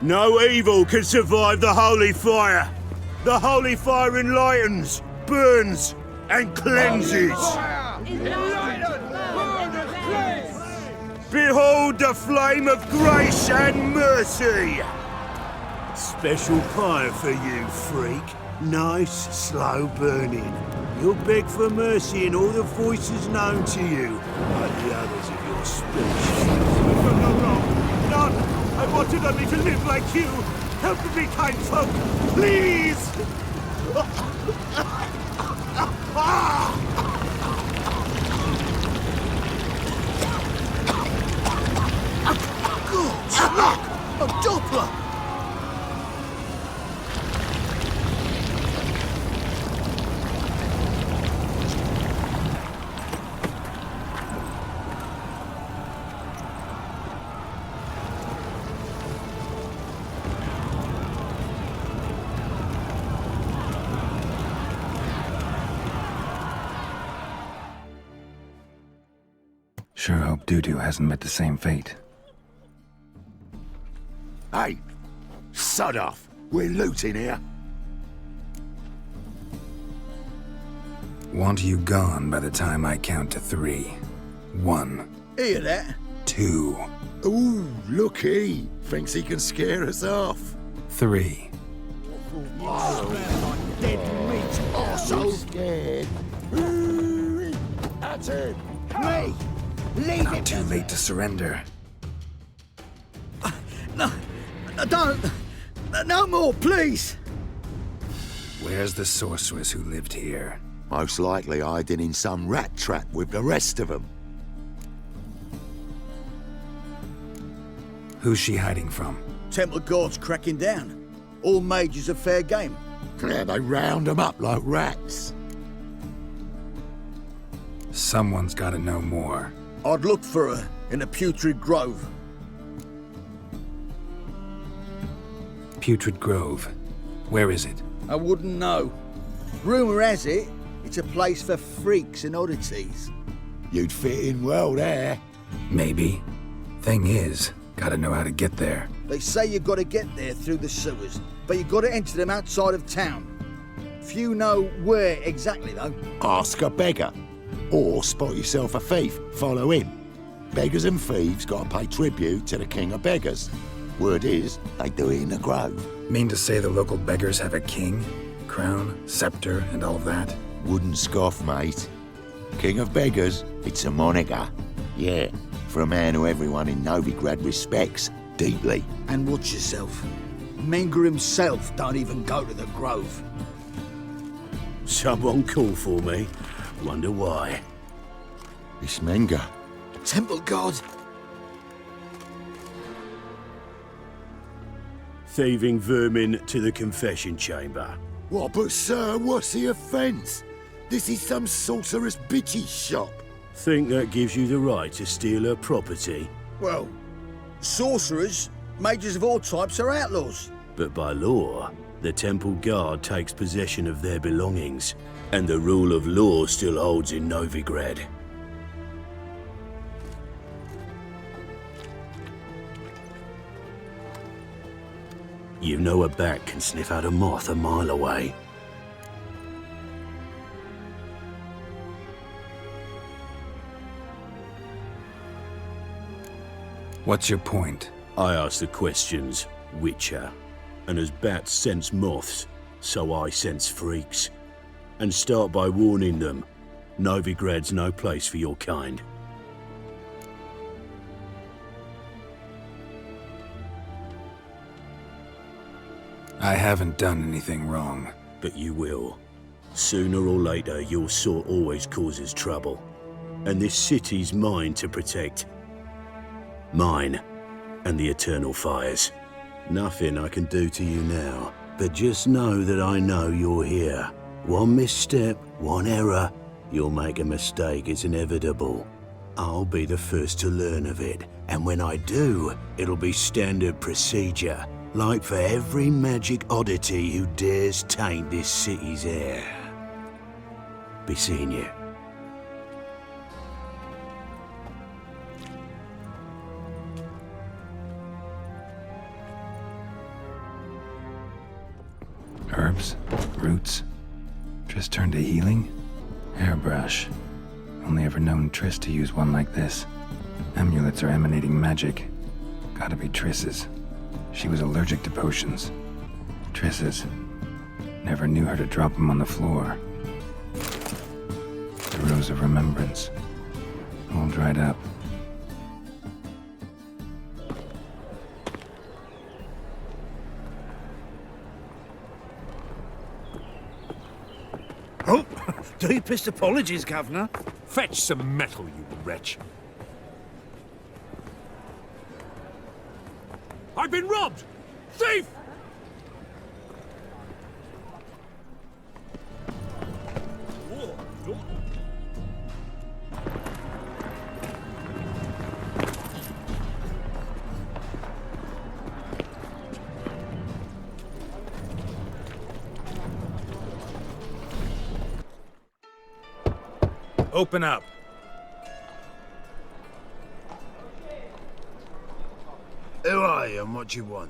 No evil can survive the holy fire. The holy fire enlightens, burns, and cleanses. Behold the flame of grace and mercy! Special pyre for you, freak. Nice, slow burning. You'll beg for mercy in all the voices known to you, like the others of your species. I've done no wrong. None. I wanted only to live like you. Help me, kind folk. Please! Look! A Doppler! Sure hope Doo-Doo hasn't met the same fate. Hey! Sod off! We're looting here! Want you gone by the time I count to 3. 1. Hear that? 2. Ooh, looky! Thinks he can scare us off. 3. Dead meat, arsehole! Scared. That's it! Me! Leave Not it! too late to surrender. No, don't! No more, please! Where's the sorceress who lived here? Most likely hiding in some rat trap with the rest of them. Who's she hiding from? Temple Guard's cracking down. All mages are fair game. Yeah, they round them up like rats. Someone's gotta know more. I'd look for her in the Putrid Grove. Putrid Grove. Where is it? I wouldn't know. Rumour has it, it's a place for freaks and oddities. You'd fit in well there. Maybe. Thing is, gotta know how to get there. They say you gotta get there through the sewers, but you gotta enter them outside of town. Few know where exactly, though. Ask a beggar. Or spot yourself a thief, follow him. Beggars and thieves gotta pay tribute to the king of beggars. Word is, they do it in the grove. Mean to say the local beggars have a king, crown, scepter, and all that? Wouldn't scoff, mate. King of beggars, it's a moniker. Yeah, for a man who everyone in Novigrad respects deeply. And watch yourself. Menger himself don't even go to the grove. Someone call for me. Wonder why. It's Menger. Temple Guard. Thieving vermin to the confession chamber. What, but sir, what's the offence? This is some sorceress bitch's shop. Think that gives you the right to steal her property? Well, sorcerers, mages of all types are outlaws. But by law, the temple guard takes possession of their belongings, and the rule of law still holds in Novigrad. You know a bat can sniff out a moth a mile away. What's your point? I ask the questions, Witcher. And as bats sense moths, so I sense freaks. And start by warning them, Novigrad's no place for your kind. I haven't done anything wrong. But you will. Sooner or later, your sort always causes trouble. And this city's mine to protect. Mine and the eternal fires. Nothing I can do to you now, but just know that I know you're here. One misstep, one error, you'll make a mistake, it's inevitable. I'll be the first to learn of it, and when I do, it'll be standard procedure, like for every magic oddity who dares taint this city's air. Be seeing you. Triss turned to healing? Hairbrush. Only ever known Triss to use one like this. Amulets are emanating magic. Gotta be Triss's. She was allergic to potions. Triss's. Never knew her to drop them on the floor. The Rose of Remembrance. All dried up. Oh, deepest apologies, Governor. Fetch some metal, you wretch. I've been robbed! Thief! Open up. Who are you and what do you want?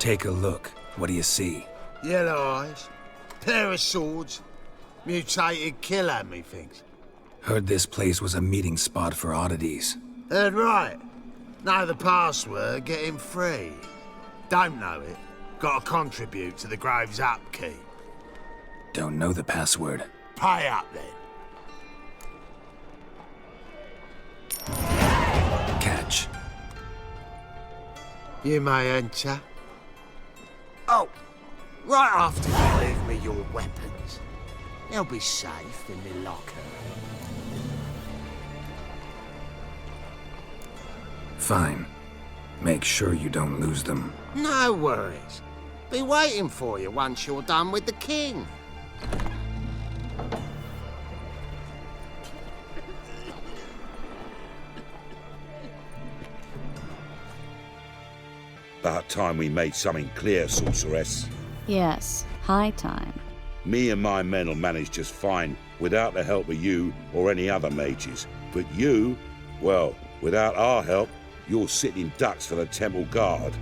Take a look. What do you see? Yellow eyes, pair of swords, mutated killer, methinks. Heard this place was a meeting spot for oddities. Heard right. Know the password, get him free. Don't know it, gotta contribute to the Grave's upkeep. Don't know the password. Pay up then. Catch. You may enter. Oh, right after you leave me your weapons. They'll be safe in the locker. Fine. Make sure you don't lose them. No worries. Be waiting for you once you're done with the king. About time we made something clear, sorceress. Yes, high time. Me and my men'll manage just fine without the help of you or any other mages. But you, well, without our help, you're sitting ducks for the temple guard.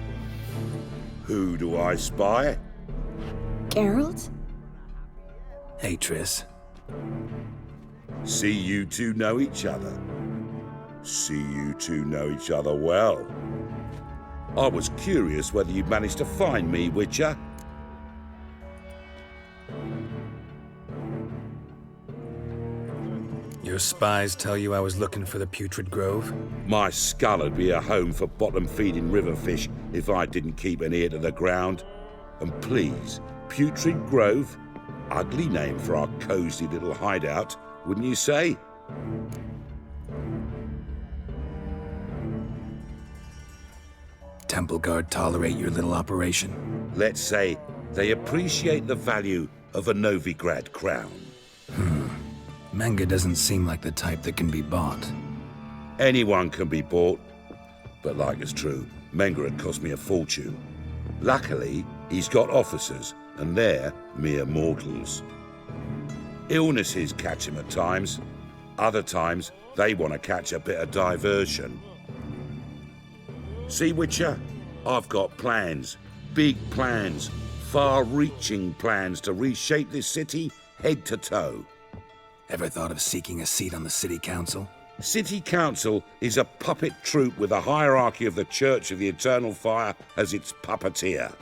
Who do I spy? Geralt? Hey, Triss. See you two know each other. See you two know each other well. I was curious whether you'd managed to find me, Witcher. Your spies tell you I was looking for the Putrid Grove? My skull would be a home for bottom-feeding river fish if I didn't keep an ear to the ground. And please, Putrid Grove? Ugly name for our cozy little hideout, wouldn't you say? Temple Guard tolerate your little operation? Let's say they appreciate the value of a Novigrad crown. Manga doesn't seem like the type that can be bought. Anyone can be bought, but like it's true, Menga had cost me a fortune. Luckily, he's got officers, and they're mere mortals. Illnesses catch him at times. Other times, they want to catch a bit of diversion. See, Witcher, I've got plans. Big plans. Far-reaching plans to reshape this city head to toe. Ever thought of seeking a seat on the city council? City Council is a puppet troupe with a hierarchy of the Church of the Eternal Fire as its puppeteer.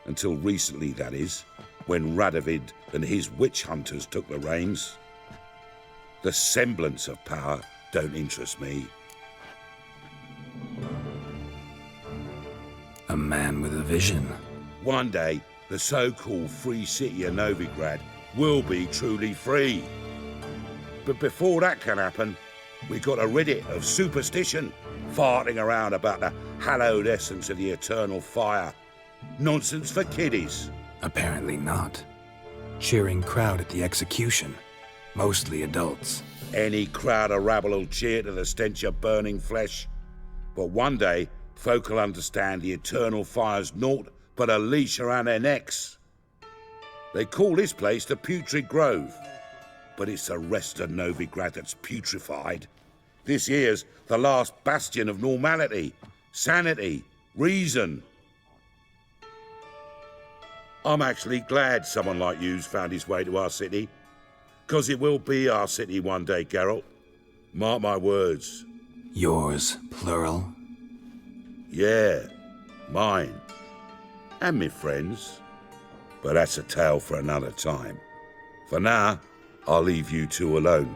Until recently, that is, when Radovid and his witch hunters took the reins. The semblance of power don't interest me. A man with a vision. One day, the so-called free city of Novigrad will be truly free. But before that can happen, we got to rid it of superstition, farting around about the hallowed essence of the eternal fire. Nonsense for kiddies. Apparently not. Cheering crowd at the execution. Mostly adults. Any crowd of rabble will cheer to the stench of burning flesh. But one day, folk will understand the eternal fire's naught but a leash around their necks. They call this place the Putrid Grove. But it's the rest of Novigrad that's putrefied. This here's the last bastion of normality, sanity, reason. I'm actually glad someone like you's found his way to our city. 'Cause it will be our city one day, Geralt. Mark my words. Yours, plural? Yeah, mine. And me friends. But that's a tale for another time. For now, I'll leave you two alone.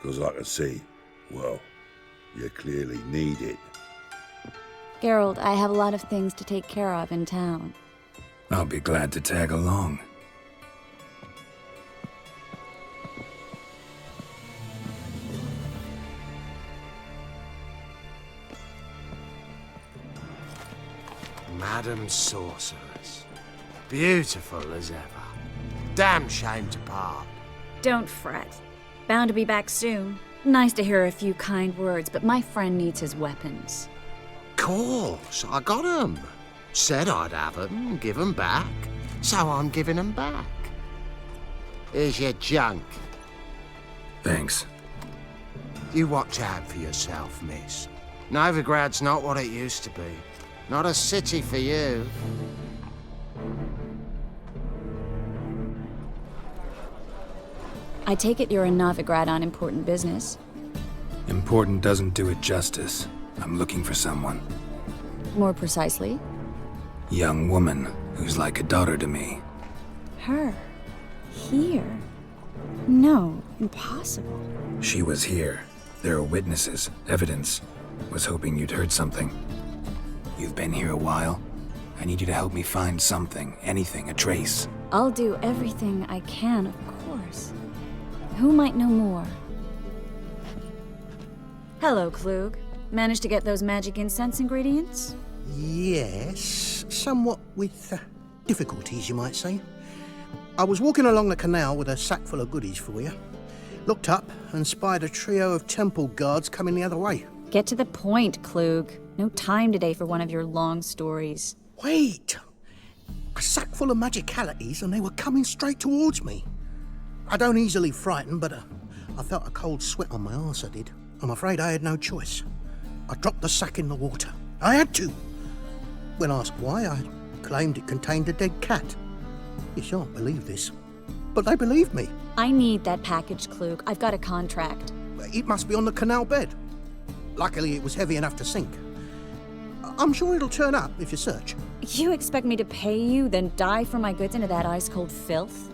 'Cause I can see, well, you clearly need it. Geralt, I have a lot of things to take care of in town. I'll be glad to tag along. Madam Sorceress. Beautiful as ever. Damn shame to part. Don't fret. Bound to be back soon. Nice to hear a few kind words, but my friend needs his weapons. Course, I got 'em. Said I'd have 'em, give 'em back. So I'm giving 'em back. Here's your junk. Thanks. You watch out for yourself, miss. Novigrad's not what it used to be. Not a city for you. I take it you're in Novigrad on important business. Important doesn't do it justice. I'm looking for someone. More precisely? Young woman who's like a daughter to me. Her? Here? No, impossible. She was here. There are witnesses, evidence. Was hoping you'd heard something. You've been here a while. I need you to help me find something, anything, a trace. I'll do everything I can, of course. Who might know more? Hello, Klug. Managed to get those magic incense ingredients? Yes, somewhat with difficulties, you might say. I was walking along the canal with a sack full of goodies for you. Looked up and spied a trio of temple guards coming the other way. Get to the point, Klug. No time today for one of your long stories. Wait! A sack full of magicalities and they were coming straight towards me. I don't easily frighten, but I felt a cold sweat on my arse, I did. I'm afraid I had no choice. I dropped the sack in the water. I had to. When asked why, I claimed it contained a dead cat. You shan't believe this, but they believed me. I need that package, Klug. I've got a contract. It must be on the canal bed. Luckily, it was heavy enough to sink. I'm sure it'll turn up if you search. You expect me to pay you, then dive for my goods into that ice-cold filth?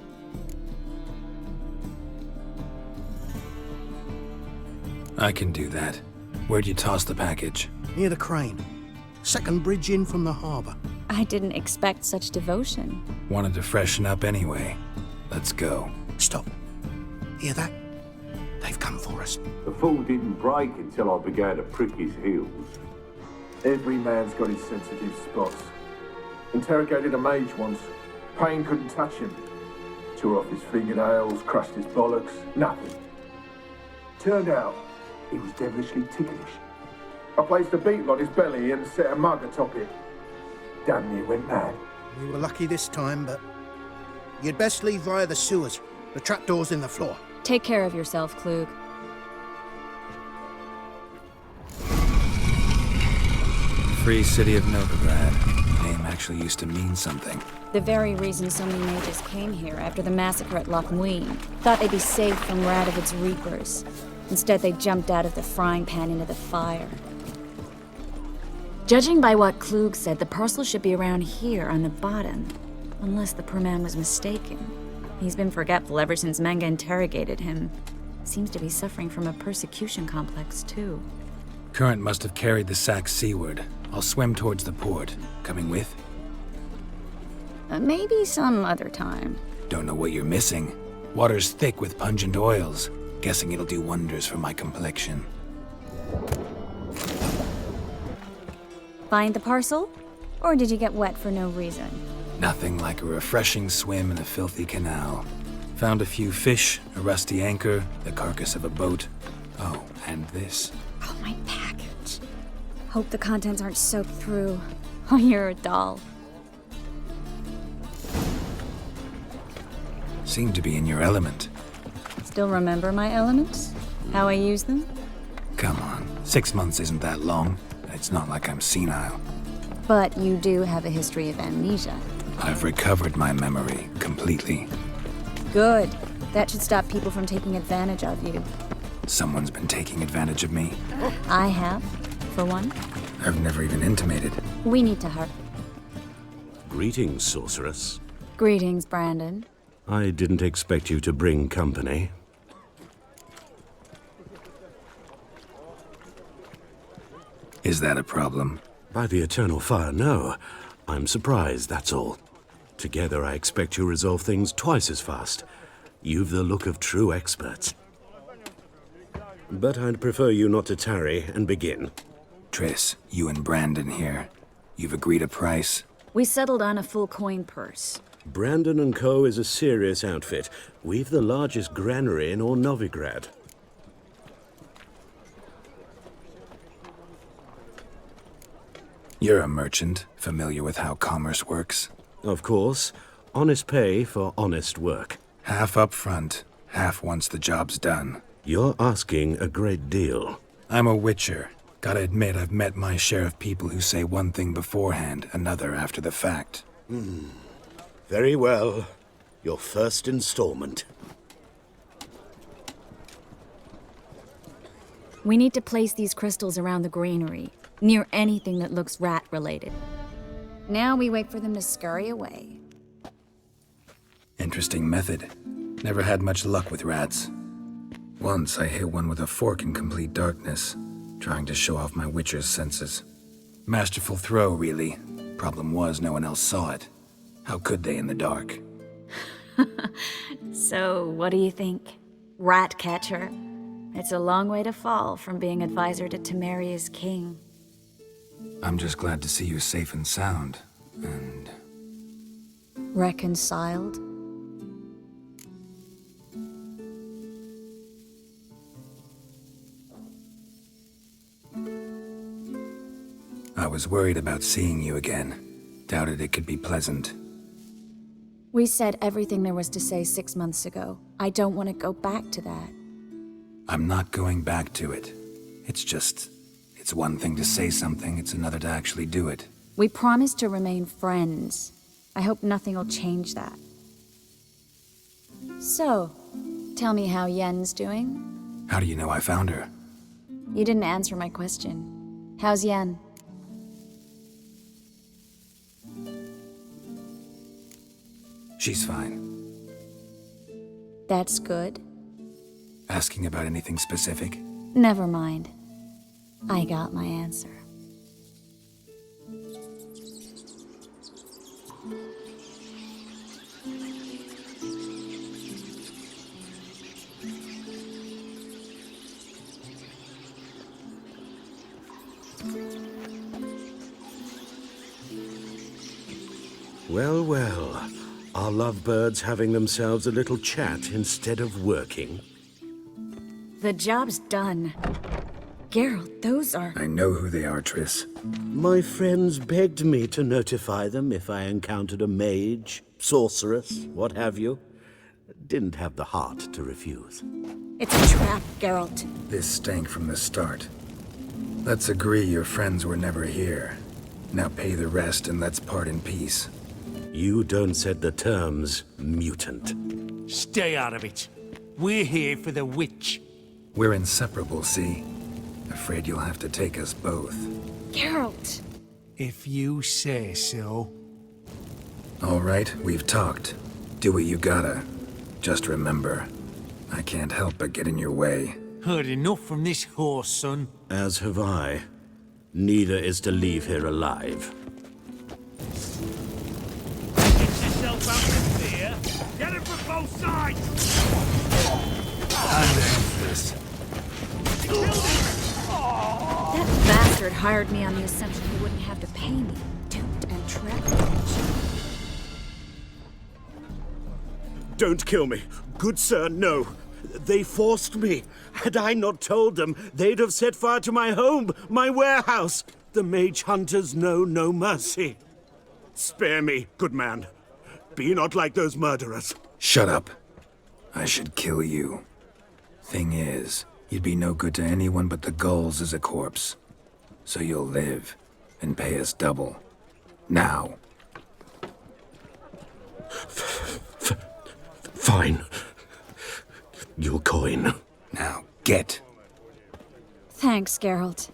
I can do that. Where'd you toss the package? Near the crane. Second bridge in from the harbour. I didn't expect such devotion. Wanted to freshen up anyway. Let's go. Stop. Hear that? They've come for us. The fall didn't break until I began to prick his heels. Every man's got his sensitive spots. Interrogated a mage once. Pain couldn't touch him. Tore off his fingernails, crushed his bollocks, nothing. Turned out, he was devilishly ticklish. I placed a beetle on his belly and set a mug atop it. Damn near went mad. We were lucky this time, but you'd best leave via the sewers. The trapdoor's in the floor. Take care of yourself, Klug. Free City of Novigrad. Name actually used to mean something. The very reason so many mages came here after the massacre at Loch Muin. Thought they'd be safe from Radovid's reapers. Instead, they jumped out of the frying pan into the fire. Judging by what Klug said, the parcel should be around here on the bottom. Unless the poor man was mistaken. He's been forgetful ever since Manga interrogated him. Seems to be suffering from a persecution complex, too. Current must have carried the sack seaward. I'll swim towards the port. Coming with? Maybe some other time. Don't know what you're missing. Water's thick with pungent oils. Guessing it'll do wonders for my complexion. Find the parcel? Or did you get wet for no reason? Nothing like a refreshing swim in a filthy canal. Found a few fish, a rusty anchor, the carcass of a boat. Oh, and this. Oh, my package. Hope the contents aren't soaked through. Oh, you're a doll. Seem to be in your element. Still remember my elements? How I use them? Come on, 6 months isn't that long. It's not like I'm senile. But you do have a history of amnesia. I've recovered my memory completely. Good. That should stop people from taking advantage of you. Someone's been taking advantage of me. I have, for one. I've never even intimated. We need to hurry. Greetings, sorceress. Greetings, Brandon. I didn't expect you to bring company. Is that a problem? By the eternal fire, no. I'm surprised, that's all. Together, I expect you resolve things twice as fast. You've the look of true experts. But I'd prefer you not to tarry and begin. Triss, you and Brandon here. You've agreed a price? We settled on a full coin purse. Brandon & Co. is a serious outfit. We've the largest granary in all Novigrad. You're a merchant, familiar with how commerce works? Of course. Honest pay for honest work. Half up front, half once the job's done. You're asking a great deal. I'm a witcher. Gotta admit, I've met my share of people who say one thing beforehand, another after the fact. Very well. Your first installment. We need to place these crystals around the granary, near anything that looks rat-related. Now we wait for them to scurry away. Interesting method. Never had much luck with rats. Once I hit one with a fork in complete darkness, trying to show off my witcher's senses. Masterful throw, really. Problem was, no one else saw it. How could they in the dark? So, what do you think? Rat catcher? It's a long way to fall from being advisor to Temeria's king. I'm just glad to see you safe and sound, and... Reconciled? I was worried about seeing you again. Doubted it could be pleasant. We said everything there was to say 6 months ago. I don't want to go back to that. I'm not going back to it. It's one thing to say something, it's another to actually do it. We promised to remain friends. I hope nothing will change that. So, tell me how Yen's doing? How do you know I found her? You didn't answer my question. How's Yen? She's fine. That's good. Asking about anything specific? Never mind. I got my answer. Well, well. Are lovebirds having themselves a little chat instead of working? The job's done. Geralt, those are... I know who they are, Triss. My friends begged me to notify them if I encountered a mage, sorceress, what have you. Didn't have the heart to refuse. It's a trap, Geralt. This stank from the start. Let's agree your friends were never here. Now pay the rest and let's part in peace. You don't set the terms, mutant. Stay out of it. We're here for the witch. We're inseparable, see? Afraid you'll have to take us both. Geralt! If you say so. All right, we've talked. Do what you gotta. Just remember, I can't help but get in your way. Heard enough from this horse, son. As have I. Neither is to leave here alive. Get yourself out of here. Get it from both sides! Time to end this. That bastard hired me on the assumption he wouldn't have to pay me. Duped and trapped. Don't kill me. Good sir, no. They forced me. Had I not told them, they'd have set fire to my home, my warehouse. The mage hunters know no mercy. Spare me, good man. Be not like those murderers. Shut up. I should kill you. Thing is, you'd be no good to anyone but the gulls as a corpse. So you'll live, and pay us double. Now. Fine. Your coin. Now, get. Thanks, Geralt.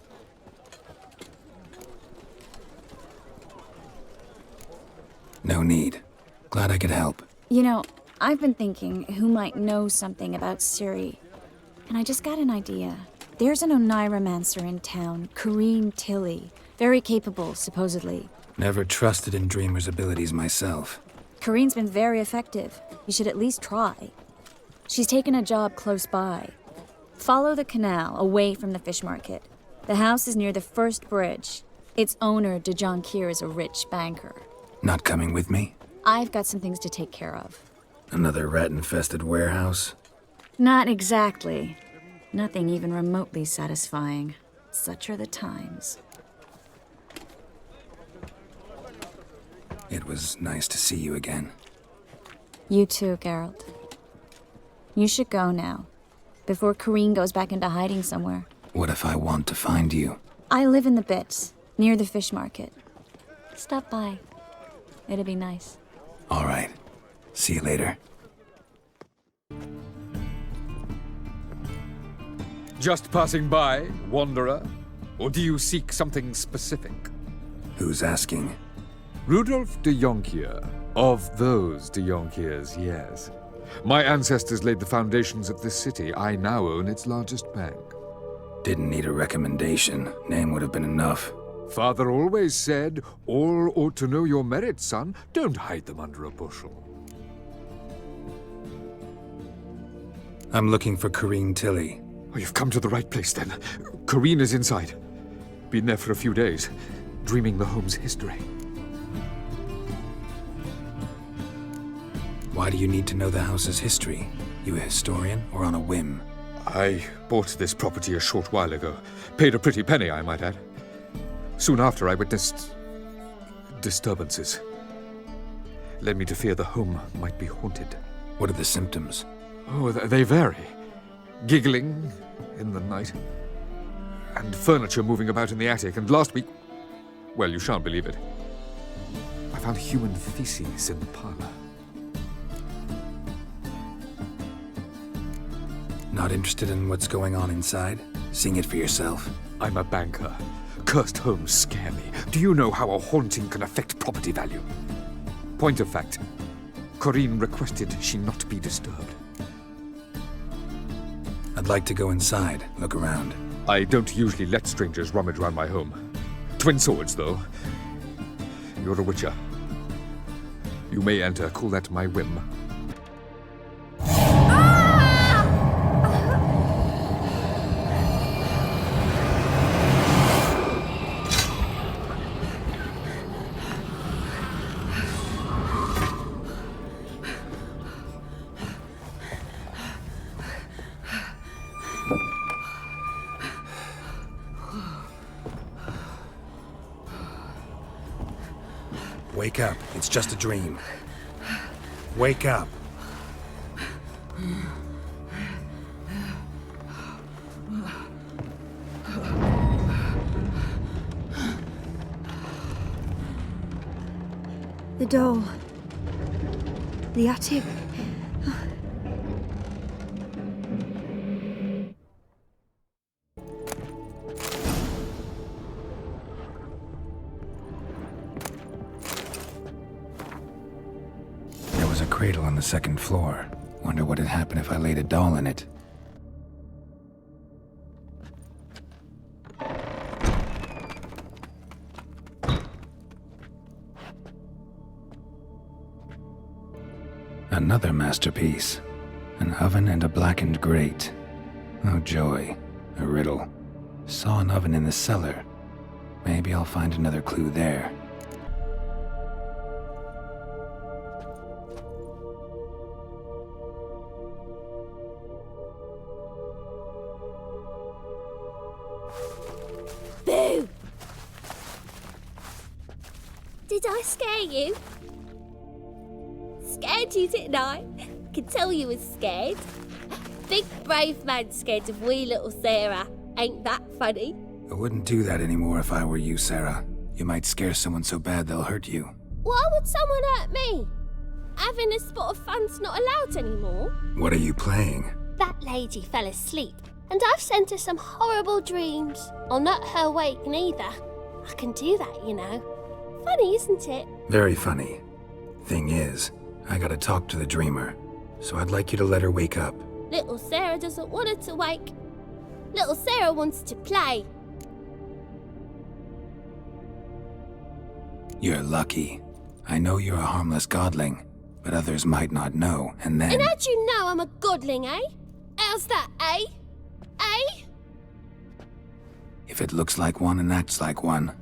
No need. Glad I could help. You know, I've been thinking who might know something about Ciri. And I just got an idea. There's an Oneiromancer in town, Corrine Tilly. Very capable, supposedly. Never trusted in Dreamer's abilities myself. Corrine's been very effective. You should at least try. She's taken a job close by. Follow the canal, away from the fish market. The house is near the first bridge. Its owner, de Jonquier, is a rich banker. Not coming with me? I've got some things to take care of. Another rat-infested warehouse? Not exactly. Nothing even remotely satisfying. Such are the times. It was nice to see you again. You too, Geralt. You should go now, before Corrine goes back into hiding somewhere. What if I want to find you? I live in the Bits, near the fish market. Stop by. It'd be nice. All right. See you later. Just passing by, wanderer? Or do you seek something specific? Who's asking? Rudolf de Jonquier. Of those de Jonquiers, yes. My ancestors laid the foundations of this city. I now own its largest bank. Didn't need a recommendation. Name would have been enough. Father always said, all ought to know your merits, son. Don't hide them under a bushel. I'm looking for Corrine Tilly. Oh, you've come to the right place, then. Corrine is inside. Been there for a few days, dreaming the home's history. Why do you need to know the house's history? You a historian, or on a whim? I bought this property a short while ago. Paid a pretty penny, I might add. Soon after, I witnessed disturbances. Led me to fear the home might be haunted. What are the symptoms? Oh, they vary. Giggling in the night, and furniture moving about in the attic, and last week... well, you shan't believe it. I found human feces in the parlor. Not interested in what's going on inside? Seeing it for yourself? I'm a banker. Cursed homes scare me. Do you know how a haunting can affect property value? Point of fact, Corrine requested she not be disturbed. I'd like to go inside, look around. I don't usually let strangers rummage around my home. Twin swords, though. You're a witcher. You may enter, call that my whim. Wake up. It's just a dream. Wake up. The door. The attic. Cradle on the second floor. Wonder what would happen if I laid a doll in it. Another masterpiece. An oven and a blackened grate. Oh joy. A riddle. Saw an oven in the cellar. Maybe I'll find another clue there. Boo! Did I scare you? Scared you, didn't I? Can tell you was scared. Big brave man scared of wee little Sarah. Ain't that funny? I wouldn't do that anymore if I were you, Sarah. You might scare someone so bad they'll hurt you. Why would someone hurt me? having a spot of fun's not allowed anymore? What are you playing? That lady fell asleep, and I've sent her some horrible dreams. I'll not her wake neither. I can do that, you know. Funny, isn't it? Very funny. Thing is, I gotta talk to the dreamer, so I'd like you to let her wake up. Little Sarah doesn't want her to wake. Little Sarah wants to play. You're lucky. I know you're a harmless godling, but others might not know, and then... And how'd you know I'm a godling, eh? How's that, eh? Eh? If it looks like one and acts like one,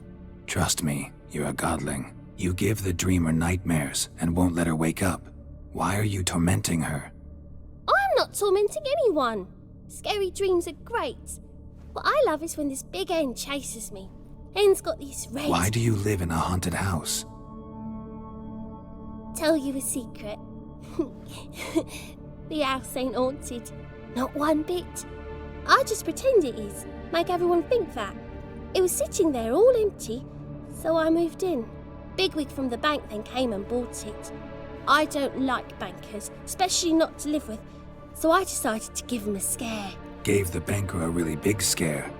trust me, you're a godling. You give the dreamer nightmares and won't let her wake up. Why are you tormenting her? I'm not tormenting anyone. Scary dreams are great. What I love is when this big hen chases me. Hen's got these red... Why do you live in a haunted house? Tell you a secret. The house ain't haunted. Not one bit. I just pretend it is. Make everyone think that. It was sitting there all empty, so I moved in. Bigwig from the bank then came and bought it. I don't like bankers, especially not to live with, so I decided to give him a scare. Gave the banker a really big scare.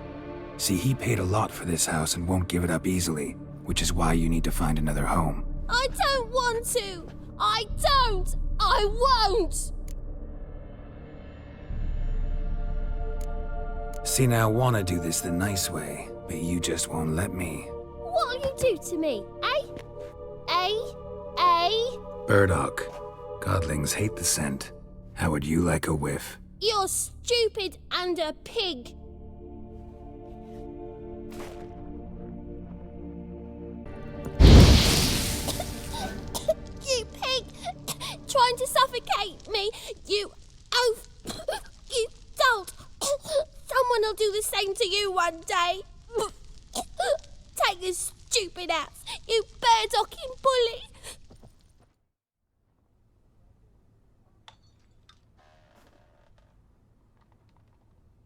See, he paid a lot for this house and won't give it up easily, which is why you need to find another home. I don't want to! I don't! I won't! See, now I want to do this the nice way, but you just won't let me. What'll you do to me, eh? Eh? Eh? Burdock. Godlings hate the scent. How would you like a whiff? You're stupid and a pig. You pig! Trying to suffocate me! You oaf! You don't! Someone will do the same to you one day! Take this stupid ass, you burdocking bully!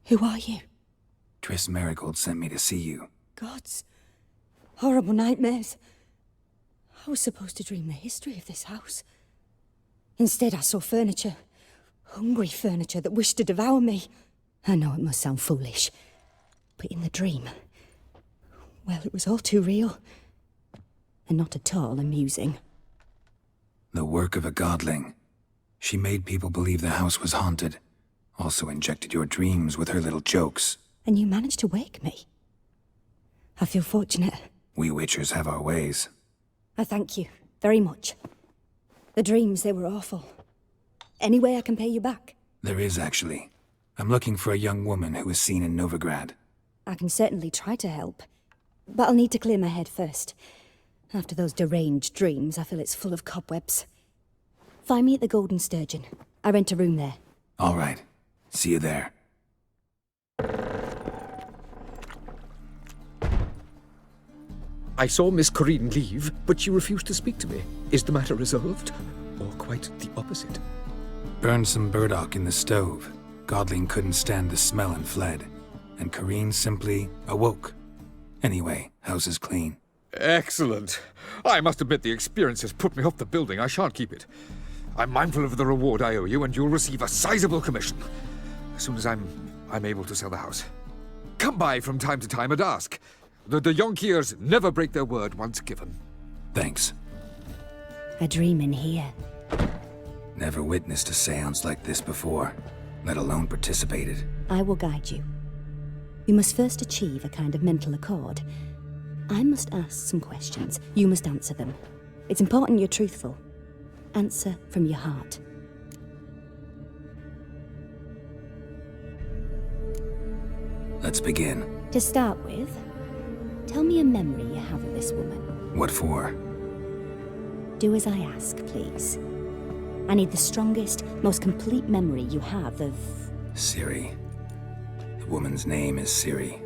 Who are you? Triss Marigold sent me to see you. Gods. Horrible nightmares. I was supposed to dream the history of this house. Instead, I saw furniture. Hungry furniture that wished to devour me. I know it must sound foolish, but in the dream, well, it was all too real. And not at all amusing. The work of a godling. She made people believe the house was haunted. Also injected your dreams with her little jokes. And you managed to wake me. I feel fortunate. We witchers have our ways. I thank you very much. The dreams, they were awful. Any way I can pay you back? There is, actually. I'm looking for a young woman who was seen in Novigrad. I can certainly try to help. But I'll need to clear my head first. After those deranged dreams, I feel it's full of cobwebs. Find me at the Golden Sturgeon. I rent a room there. All right. See you there. I saw Miss Corinne leave, but she refused to speak to me. Is the matter resolved? Or quite the opposite? Burned some burdock in the stove. Godling couldn't stand the smell and fled. And Corinne simply awoke. Anyway, house is clean. Excellent. I must admit the experience has put me off the building. I shan't keep it. I'm mindful of the reward I owe you, and you'll receive a sizable commission. As soon as I'm able to sell the house. Come by from time to time and ask. The Yonkiers never break their word once given. Thanks. A dream in here. Never witnessed a seance like this before, let alone participated. I will guide you. You must first achieve a kind of mental accord. I must ask some questions. You must answer them. It's important you're truthful. Answer from your heart. Let's begin. To start with, tell me a memory you have of this woman. What for? Do as I ask, please. I need the strongest, most complete memory you have of... Ciri. The woman's name is Ciri.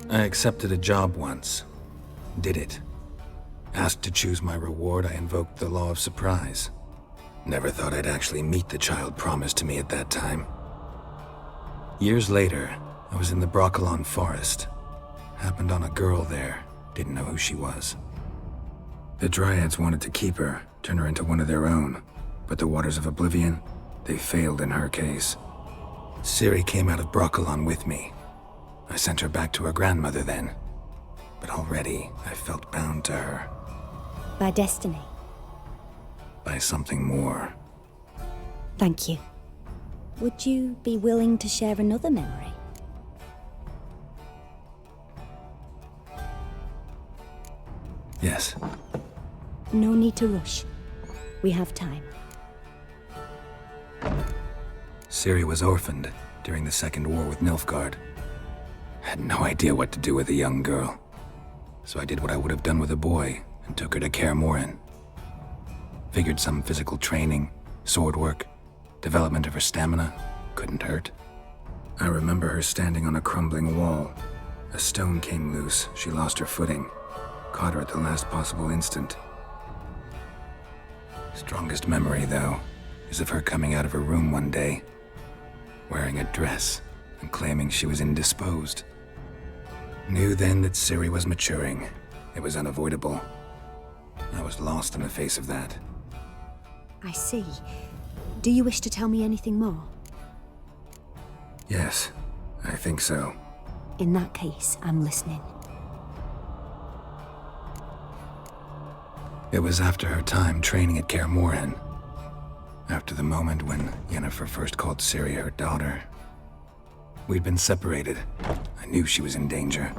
I accepted a job once. Did it. Asked to choose my reward, I invoked the law of surprise. Never thought I'd actually meet the child promised to me at that time. Years later, I was in the Broccolon forest. Happened on a girl there. Didn't know who she was. The Dryads wanted to keep her, turn her into one of their own, but the Waters of Oblivion, they failed in her case. Ciri came out of Broccolon with me. I sent her back to her grandmother then, but already I felt bound to her. By destiny. By something more. Thank you. Would you be willing to share another memory? Yes. No need to rush. We have time. Ciri was orphaned during the Second War with Nilfgaard. Had no idea what to do with a young girl. So I did what I would have done with a boy and took her to Kaer Morhen. Figured some physical training, sword work, development of her stamina couldn't hurt. I remember her standing on a crumbling wall. A stone came loose, she lost her footing. Caught her at the last possible instant. Strongest memory, though, is of her coming out of her room one day, wearing a dress and claiming she was indisposed. Knew then that Ciri was maturing. It was unavoidable. I was lost in the face of that. I see. Do you wish to tell me anything more? Yes, I think so. In that case, I'm listening. It was after her time training at Kaer Morhen. After the moment when Yennefer first called Ciri her daughter. We'd been separated. I knew she was in danger.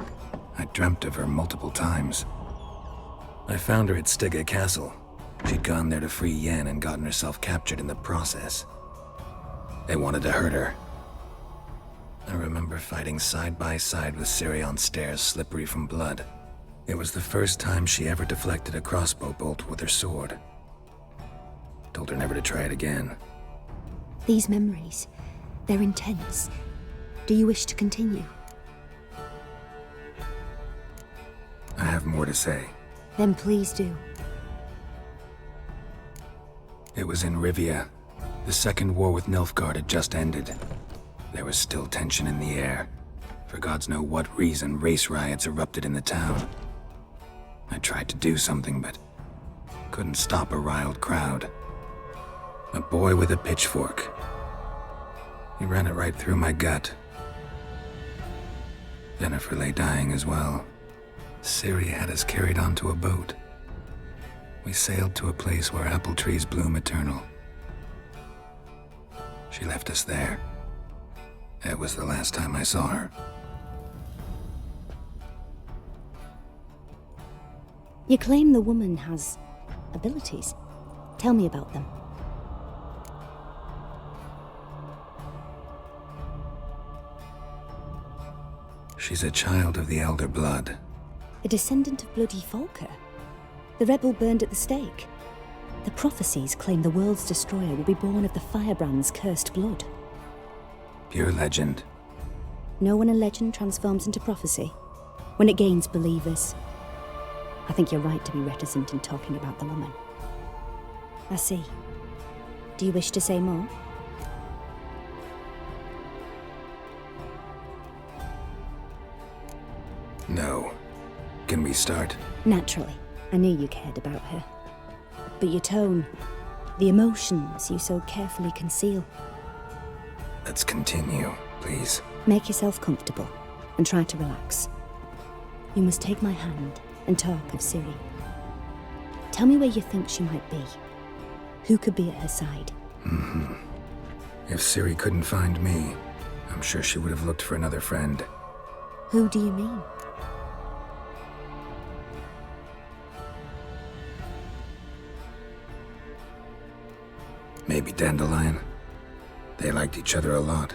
I dreamt of her multiple times. I found her at Stygga Castle. She'd gone there to free Yen and gotten herself captured in the process. They wanted to hurt her. I remember fighting side by side with Ciri on stairs slippery from blood. It was the first time she ever deflected a crossbow bolt with her sword. Told her never to try it again. These memories, they're intense. Do you wish to continue? I have more to say. Then please do. It was in Rivia. The Second War with Nilfgaard had just ended. There was still tension in the air. For gods know what reason, race riots erupted in the town. I tried to do something, but couldn't stop a riled crowd. A boy with a pitchfork. He ran it right through my gut. Yennefer lay dying as well. Ciri had us carried onto a boat. We sailed to a place where apple trees bloom eternal. She left us there. It was the last time I saw her. You claim the woman has abilities. Tell me about them. She's a child of the Elder Blood. A descendant of bloody Volker. The rebel burned at the stake. The prophecies claim the world's destroyer will be born of the firebrand's cursed blood. Pure legend. Know when a legend transforms into prophecy? When it gains believers. I think you're right to be reticent in talking about the woman. I see. Do you wish to say more? No. Can we start? Naturally. I knew you cared about her. But your tone, the emotions you so carefully conceal. Let's continue, please. Make yourself comfortable and try to relax. You must take my hand and talk of Ciri. Tell me where you think she might be. Who could be at her side? If Ciri couldn't find me, I'm sure she would have looked for another friend. Who do you mean? Maybe Dandelion. They liked each other a lot.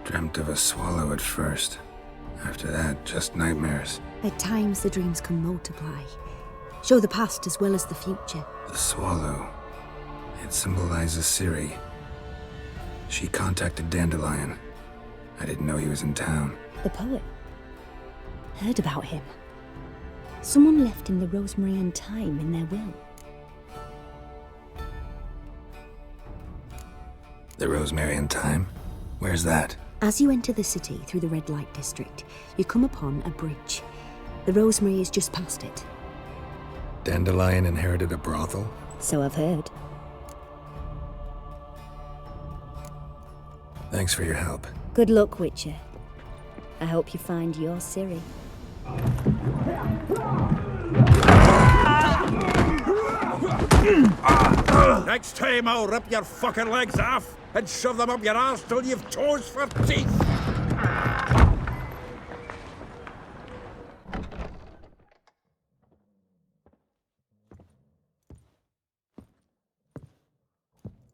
Dreamt of a swallow at first. After that, just nightmares. At times, the dreams can multiply. Show the past as well as the future. The swallow. It symbolizes Ciri. She contacted Dandelion. I didn't know he was in town. The poet. Heard about him. Someone left him the rosemary and thyme in their will. The rosemary and thyme? Where's that? As you enter the city through the red light district, you come upon a bridge. The rosemary is just past it. Dandelion inherited a brothel? So I've heard. Thanks for your help. Good luck, Witcher. I hope you find your Ciri. Next time I'll rip your fucking legs off and shove them up your arse till you've toes for teeth.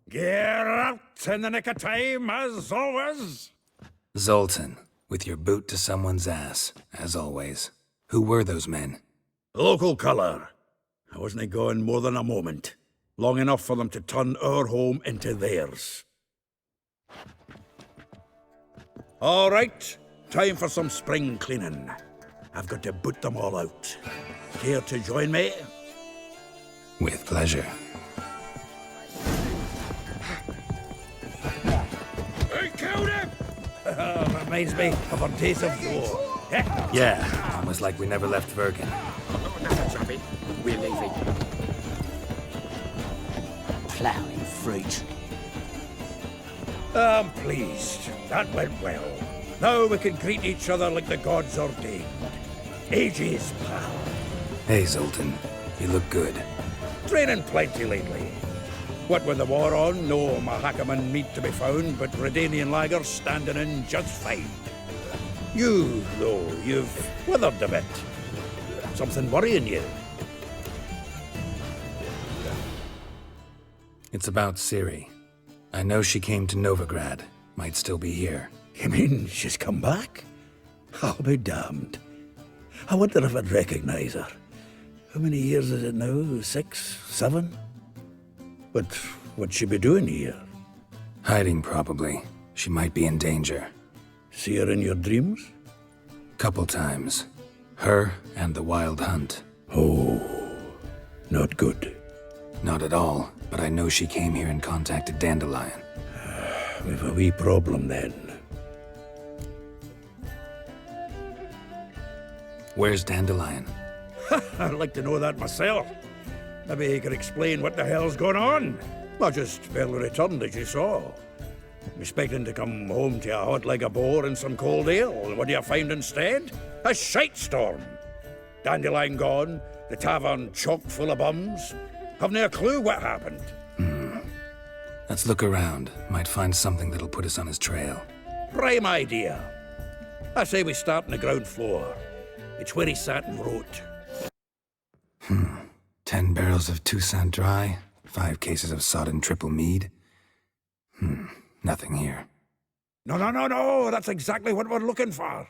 Get out in the nick of time, as always. Zoltan, with your boot to someone's ass, as always. Who were those men? Local colour. I wasn't gone more than a moment. Long enough for them to turn our home into theirs. All right, time for some spring cleaning. I've got to boot them all out. Care to join me? With pleasure. I killed him! Reminds me of our days of yore. Yeah, almost like we never left Vergen. Nothing, Chappie. We're leaving. Ploughing fruit. I'm pleased. That went well. Now we can greet each other like the gods ordained. Ages, pal. Hey, Zoltan. You look good. Training plenty lately. What with the war on, no Mahakaman meat to be found, but Redanian lagers standing in just fine. You, though, you've withered a bit. Something worrying you? It's about Ciri. I know she came to Novigrad. Might still be here. You mean she's come back? I'll be damned. I wonder if I'd recognize her. How many years is it now? 6, 7? But what'd she be doing here? Hiding, probably. She might be in danger. See her in your dreams? Couple times. Her and the Wild Hunt. Oh, not good. Not at all, but I know she came here and contacted Dandelion. We've a wee problem then. Where's Dandelion? I'd like to know that myself. Maybe he could explain what the hell's going on. I just barely returned, as you saw. Expecting to come home to a hot leg of boar and some cold ale. What do you find instead? A shite storm. Dandelion gone, the tavern chock full of bums. Haven't a clue what happened. Let's look around. Might find something that'll put us on his trail. Prime idea. I say we start on the ground floor. It's where he sat and wrote. 10 barrels of Toussaint Dry, 5 cases of sodden triple mead. Nothing here. No, that's exactly what we're looking for.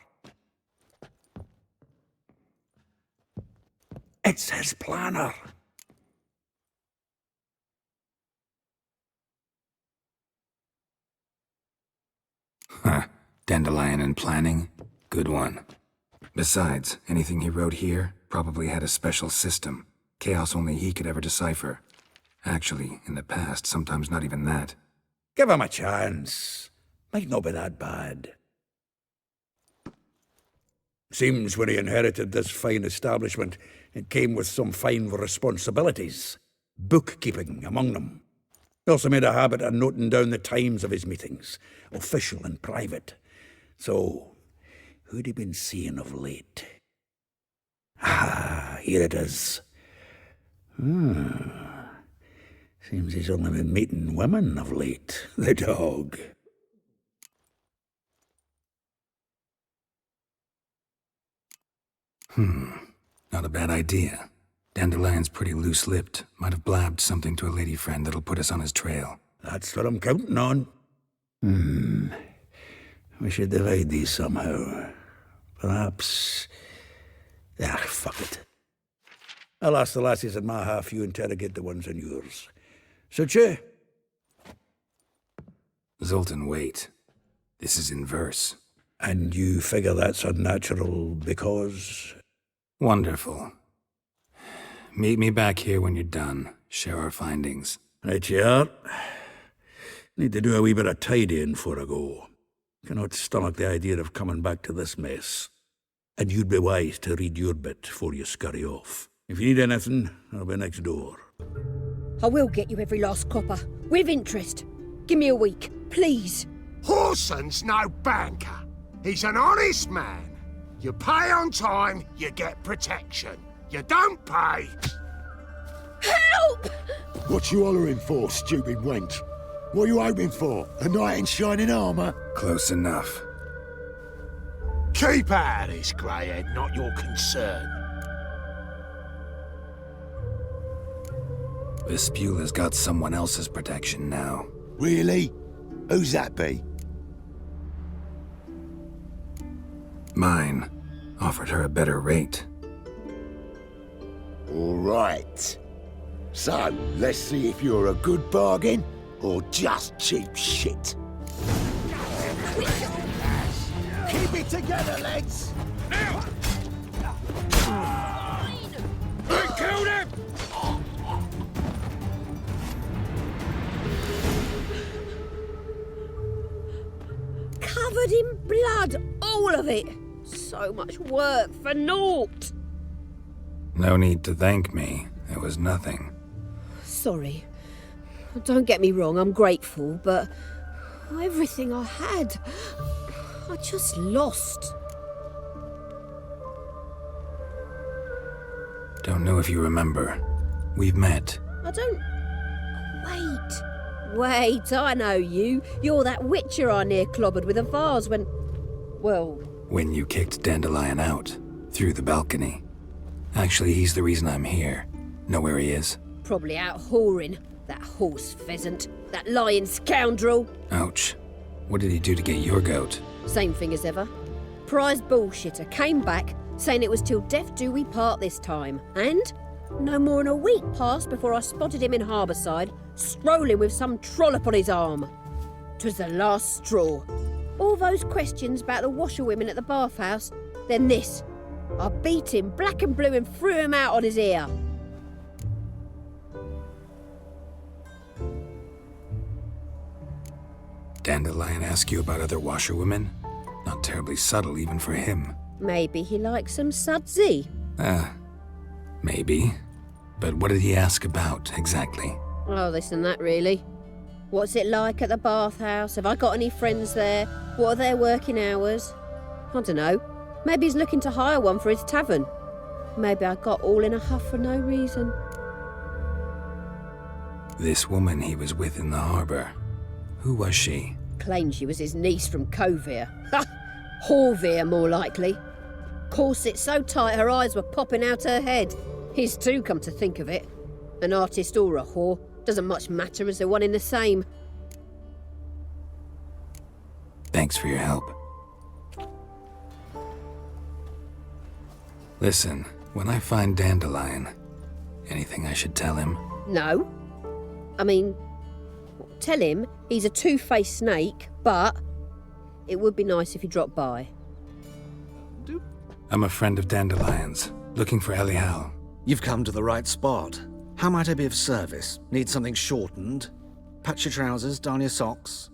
It's his planner. Dandelion and planning? Good one. Besides, anything he wrote here probably had a special system. Chaos only he could ever decipher. Actually, in the past, sometimes not even that. Give him a chance. Might not be that bad. Seems when he inherited this fine establishment, it came with some fine responsibilities. Bookkeeping among them. He also made a habit of noting down the times of his meetings, official and private. So, who'd he been seeing of late? Ah, here it is. Seems he's only been meeting women of late, the dog. Not a bad idea. Dandelion's pretty loose-lipped. Might have blabbed something to a lady friend that'll put us on his trail. That's what I'm counting on. We should divide these somehow. Perhaps... fuck it. I'll ask the lassies in my half, you interrogate the ones in yours. Suche? Zoltan, wait. This is in verse. And you figure that's unnatural because... Wonderful. Meet me back here when you're done. Share our findings. Right you are. Need to do a wee bit of tidying before I go. Cannot stomach the idea of coming back to this mess. And you'd be wise to read your bit before you scurry off. If you need anything, I'll be next door. I will get you every last copper, with interest. Give me a week, please. Horson's no banker. He's an honest man. You pay on time, you get protection. You don't pay... Help! What you hollering for, stupid wench? What are you hoping for? A knight in shining armour? Close enough. Keep out of this, greyhead, not your concern. Vespula's got someone else's protection now. Really? Who's that be? Mine. Offered her a better rate. All right. So, let's see if you're a good bargain or just cheap shit. Keep it together, lads! They killed him! Covered in blood, all of it. So much work for naught. No need to thank me. It was nothing. Sorry. Don't get me wrong, I'm grateful, but everything I had, I just lost. Don't know if you remember. We've met. I don't... Wait, I know you. You're that witcher I near clobbered with a vase when... Well... When you kicked Dandelion out. Through the balcony. Actually, he's the reason I'm here. Know where he is? Probably out whoring. That horse pheasant. That lying scoundrel. Ouch. What did he do to get your goat? Same thing as ever. Prize bullshitter came back, saying it was till death do we part this time. And no more than a week passed before I spotted him in Harbourside, strolling with some trollop on his arm. 'Twas the last straw. All those questions about the washerwomen at the bathhouse, then this. I beat him black and blue and threw him out on his ear. Dandelion ask you about other washerwomen? Not terribly subtle even for him. Maybe he likes some sudsy. Maybe. But what did he ask about, exactly? Oh, this and that, really. What's it like at the bathhouse? Have I got any friends there? What are their working hours? I don't know. Maybe he's looking to hire one for his tavern. Maybe I got all in a huff for no reason. This woman he was with in the harbour. Who was she? Claimed she was his niece from Kovir. Ha! Horvir, more likely. Corset so tight her eyes were popping out her head. His too, come to think of it. An artist or a whore. Doesn't much matter as they're one in the same. Thanks for your help. Listen, when I find Dandelion, anything I should tell him? No. I mean, tell him he's a two-faced snake, but it would be nice if he dropped by. I'm a friend of Dandelion's, looking for Elial. You've come to the right spot. How might I be of service? Need something shortened? Patch your trousers, darn your socks?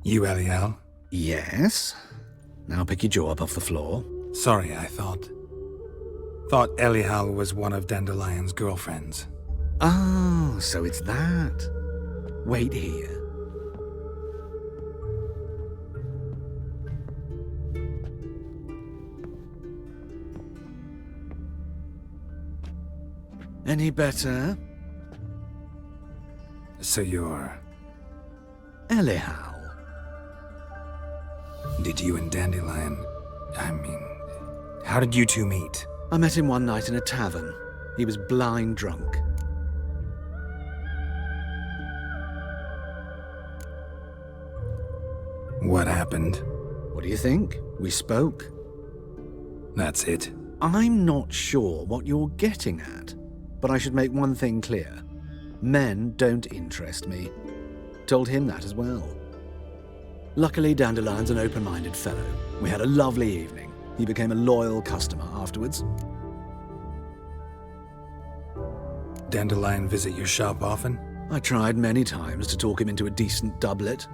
You Elial? Yes. Now pick your jaw up off the floor. Sorry, I thought Elial was one of Dandelion's girlfriends. Oh, so it's that. Wait here. Any better? So you're... Elial. Did you and Dandelion... how did you two meet? I met him one night in a tavern. He was blind drunk. What happened? What do you think? We spoke. That's it. I'm not sure what you're getting at, but I should make one thing clear. Men don't interest me. Told him that as well. Luckily, Dandelion's an open-minded fellow. We had a lovely evening. He became a loyal customer afterwards. Dandelion visit your shop often? I tried many times to talk him into a decent doublet.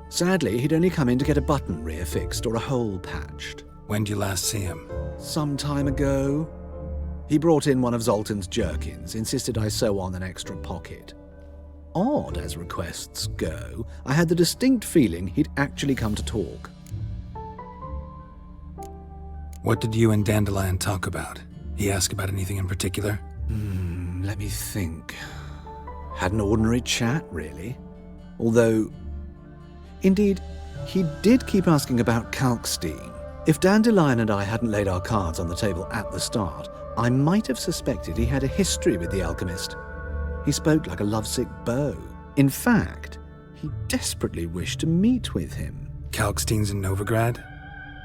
Sadly, he'd only come in to get a button rear fixed or a hole patched. When did you last see him? Some time ago. He brought in one of Zoltan's jerkins, insisted I sew on an extra pocket. Odd as requests go, I had the distinct feeling he'd actually come to talk. What did you and Dandelion talk about? He asked about anything in particular? Let me think. Had an ordinary chat, really. Although, indeed, he did keep asking about Kalkstein. If Dandelion and I hadn't laid our cards on the table at the start, I might have suspected he had a history with the alchemist. He spoke like a lovesick beau. In fact, he desperately wished to meet with him. Kalkstein's in Novigrad?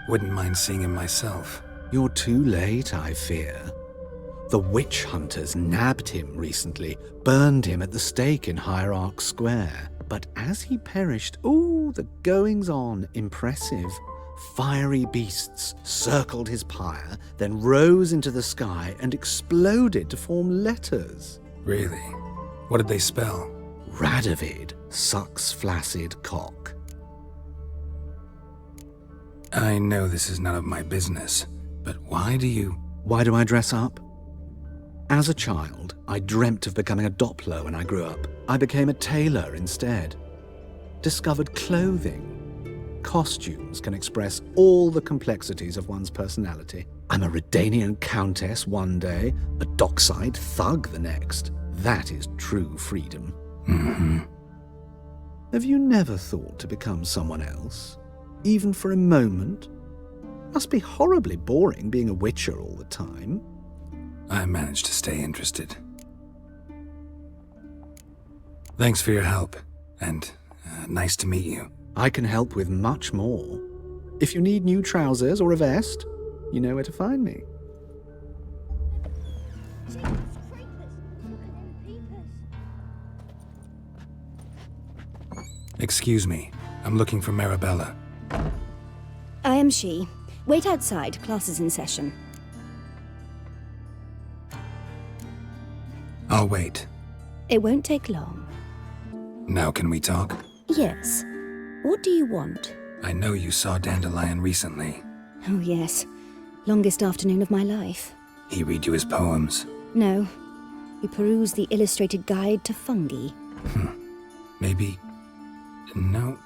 Wouldn't mind seeing him myself. You're too late, I fear. The witch hunters nabbed him recently, burned him at the stake in Hierarch Square. But as he perished, the goings-on, impressive. Fiery beasts circled his pyre, then rose into the sky and exploded to form letters. Really? What did they spell? Radovid sucks flaccid cock. I know this is none of my business, but why do I dress up? As a child, I dreamt of becoming a Doppler when I grew up. I became a tailor instead. Discovered clothing. Costumes can express all the complexities of one's personality. I'm a Redanian countess one day, a dockside thug the next. That is true freedom. Mm-hmm. Have you never thought to become someone else? Even for a moment? Must be horribly boring being a witcher all the time. I managed to stay interested. Thanks for your help, and nice to meet you. I can help with much more. If you need new trousers or a vest, you know where to find me. Excuse me, I'm looking for Marabella. I am she. Wait outside, class is in session. I'll wait. It won't take long. Now can we talk? Yes. What do you want? I know you saw Dandelion recently. Oh yes. Longest afternoon of my life. He read you his poems? No. We perused the illustrated guide to fungi. Maybe... No.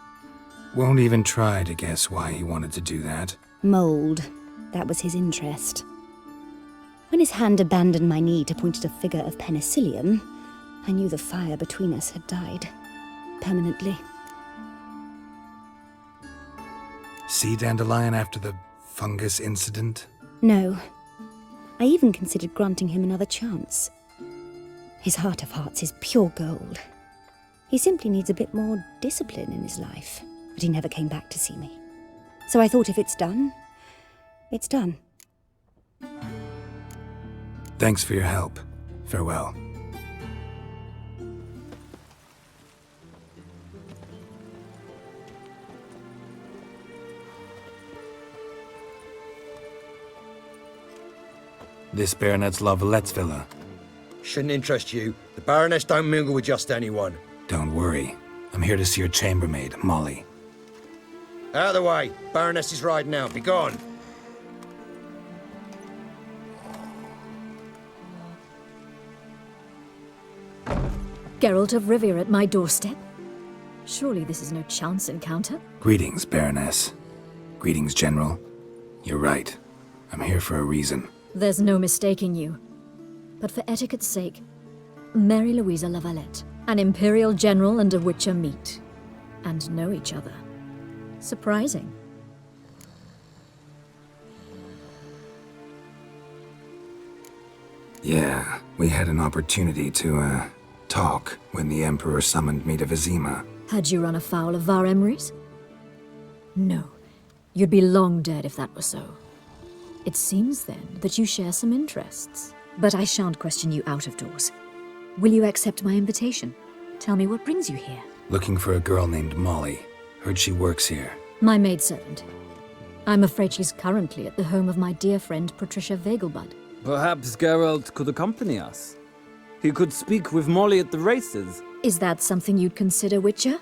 Won't even try to guess why he wanted to do that. Mold. That was his interest. When his hand abandoned my knee to point at a figure of penicillium, I knew the fire between us had died. Permanently. See Dandelion after the fungus incident? No. I even considered granting him another chance. His heart of hearts is pure gold. He simply needs a bit more discipline in his life. But he never came back to see me. So I thought if it's done, it's done. Thanks for your help. Farewell. This Baronet's La Vallette's villa. Shouldn't interest you. The Baroness don't mingle with just anyone. Don't worry. I'm here to see your chambermaid, Molly. Out of the way. Baroness is riding out. Be gone. Geralt of Rivia at my doorstep? Surely this is no chance encounter? Greetings, Baroness. Greetings, General. You're right. I'm here for a reason. There's no mistaking you. But for etiquette's sake, Mary Louisa La Valette, an Imperial General and a Witcher meet, and know each other. Surprising. Yeah, we had an opportunity to, talk when the Emperor summoned me to Vizima. Had you run afoul of Var Emrys? No. You'd be long dead if that were so. It seems, then, that you share some interests. But I shan't question you out of doors. Will you accept my invitation? Tell me what brings you here. Looking for a girl named Molly. Heard she works here. My maidservant. I'm afraid she's currently at the home of my dear friend Patricia Vegelbud. Perhaps Geralt could accompany us. He could speak with Molly at the races. Is that something you'd consider, Witcher?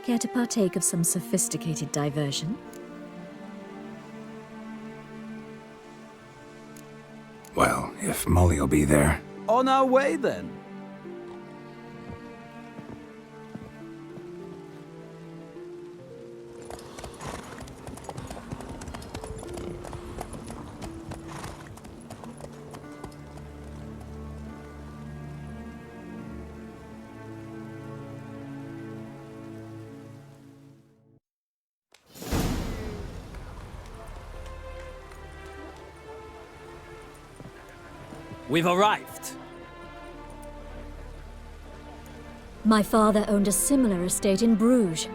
Care to partake of some sophisticated diversion? Well, if Molly'll be there. On our way, then. We've arrived. My father owned a similar estate in Bruges.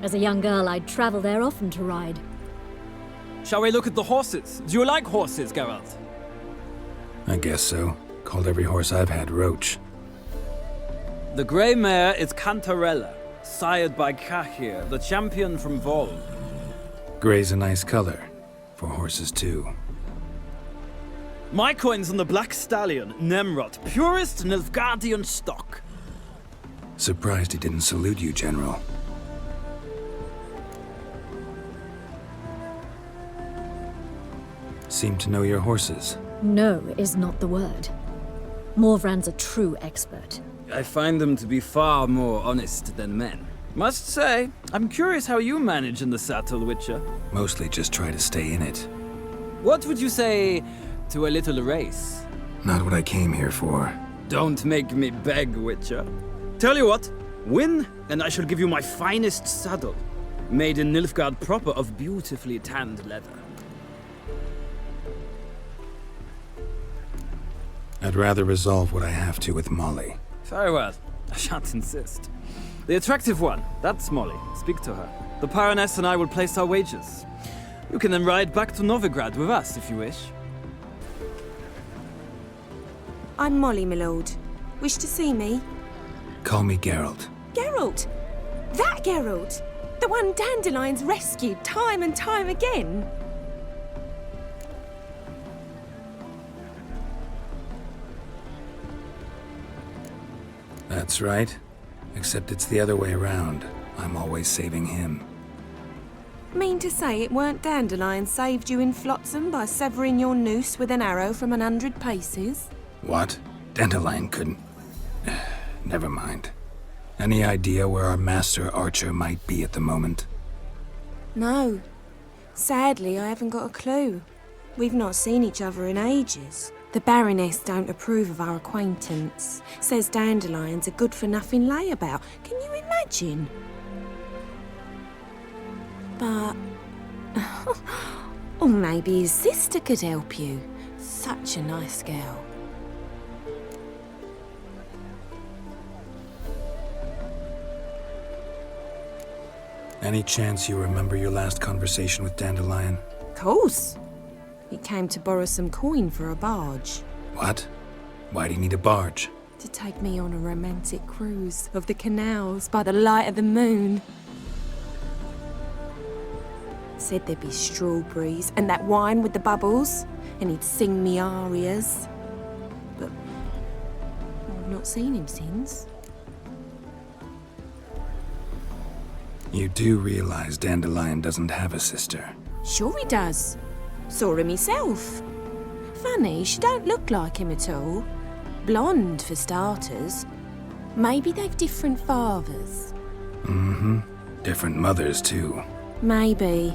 As a young girl, I'd travel there often to ride. Shall we look at the horses? Do you like horses, Geralt? I guess so. Called every horse I've had Roach. The grey mare is Cantarella, sired by Cahir, the champion from Vol. Grey's a nice color. For horses, too. My coin's on the Black Stallion, Nemrod, purest Nilfgaardian stock. Surprised he didn't salute you, General. Seem to know your horses. No is not the word. Morvran's a true expert. I find them to be far more honest than men. Must say, I'm curious how you manage in the saddle, Witcher. Mostly just try to stay in it. What would you say to a little race? Not what I came here for. Don't make me beg, Witcher. Tell you what, win, and I shall give you my finest saddle, made in Nilfgaard proper of beautifully tanned leather. I'd rather resolve what I have to with Molly. Very well, I shan't insist. The attractive one, that's Molly. Speak to her. The Baroness and I will place our wagers. You can then ride back to Novigrad with us, if you wish. I'm Molly, my lord. Wish to see me? Call me Geralt. Geralt? That Geralt? The one Dandelion's rescued time and time again? That's right. Except it's the other way around. I'm always saving him. Mean to say it weren't Dandelion saved you in Flotsam by severing your noose with an arrow from 100 paces? What? Dandelion couldn't... Never mind. Any idea where our master archer might be at the moment? No. Sadly, I haven't got a clue. We've not seen each other in ages. The Baroness don't approve of our acquaintance. Says Dandelion's a good-for-nothing layabout. Can you imagine? But... or maybe his sister could help you. Such a nice girl. Any chance you remember your last conversation with Dandelion? Course. He came to borrow some coin for a barge. What? Why do you need a barge? To take me on a romantic cruise of the canals by the light of the moon. Said there'd be strawberries and that wine with the bubbles, and he'd sing me arias. But I've not seen him since. You do realize Dandelion doesn't have a sister? Sure he does. Saw him myself. Funny, she don't look like him at all. Blonde, for starters. Maybe they've different fathers. Mm-hmm. Different mothers, too. Maybe.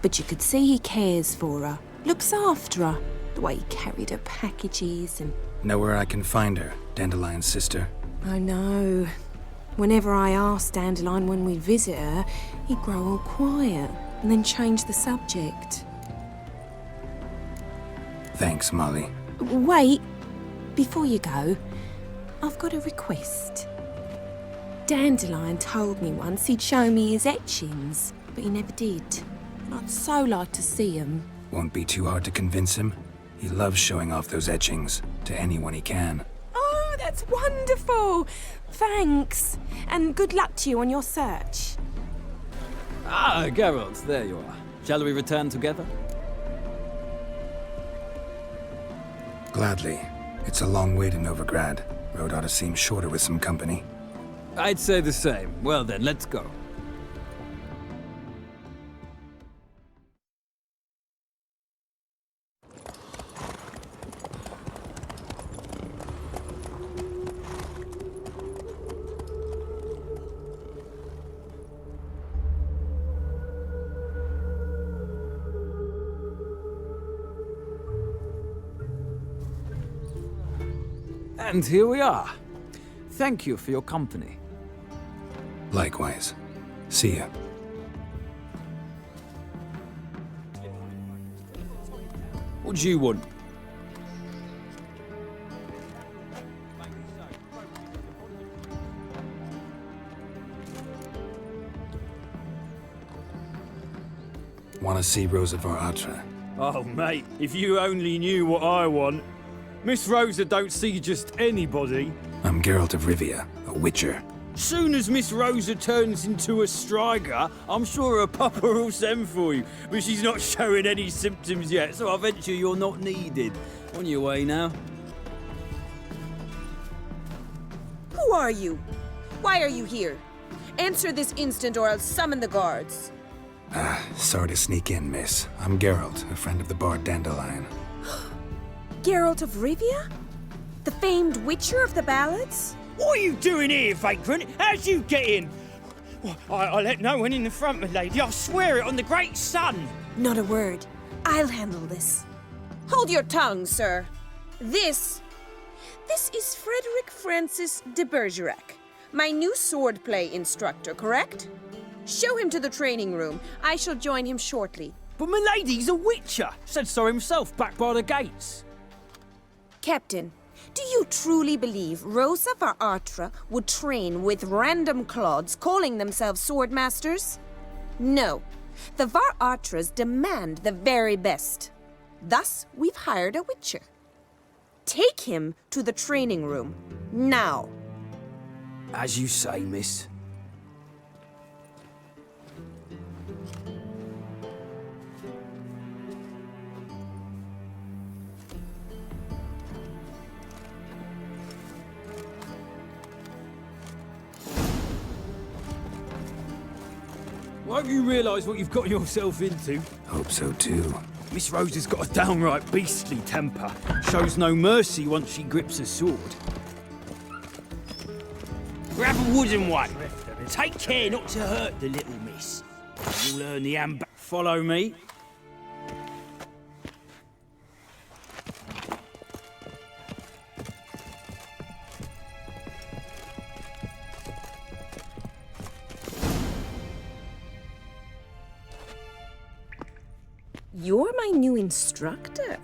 But you could see he cares for her. Looks after her. The way he carried her packages and... Know where I can find her, Dandelion's sister? I know. Whenever I asked Dandelion when we'd visit her, he'd grow all quiet and then change the subject. Thanks, Molly. Wait. Before you go, I've got a request. Dandelion told me once he'd show me his etchings, but he never did. I'd so like to see him. Won't be too hard to convince him. He loves showing off those etchings to anyone he can. Oh, that's wonderful! Thanks. And good luck to you on your search. Ah, Geralt, there you are. Shall we return together? Gladly. It's a long way to Novigrad. Road ought to seem shorter with some company. I'd say the same. Well then, let's go. And here we are. Thank you for your company. Likewise. See ya. What do you want? Want to see Rosa var Atra? Oh, mate, if you only knew what I want. Miss Rosa don't see just anybody. I'm Geralt of Rivia, a witcher. Soon as Miss Rosa turns into a striker, I'm sure her papa will send for you. But she's not showing any symptoms yet, so I venture you're not needed. On your way now. Who are you? Why are you here? Answer this instant or I'll summon the guards. Sorry to sneak in, miss. I'm Geralt, a friend of the bard Dandelion. Geralt of Rivia? The famed witcher of the ballads? What are you doing here, vagrant? How'd you get in? Well, I let no one in the front, my lady. I swear it on the great sun. Not a word. I'll handle this. Hold your tongue, sir. This is Frederick Francis de Bergerac, my new swordplay instructor, correct? Show him to the training room. I shall join him shortly. But my lady's a witcher. Said so himself back by the gates. Captain, do you truly believe Rosa var Atra would train with random clods calling themselves swordmasters? No. The var Atras demand the very best. Thus, we've hired a witcher. Take him to the training room, now. As you say, miss. Won't you realise what you've got yourself into? Hope so too. Miss Rosa's got a downright beastly temper. Shows no mercy once she grips a sword. Grab a wooden one. And take care not to hurt the little miss. You'll learn the Follow me. You're my new instructor.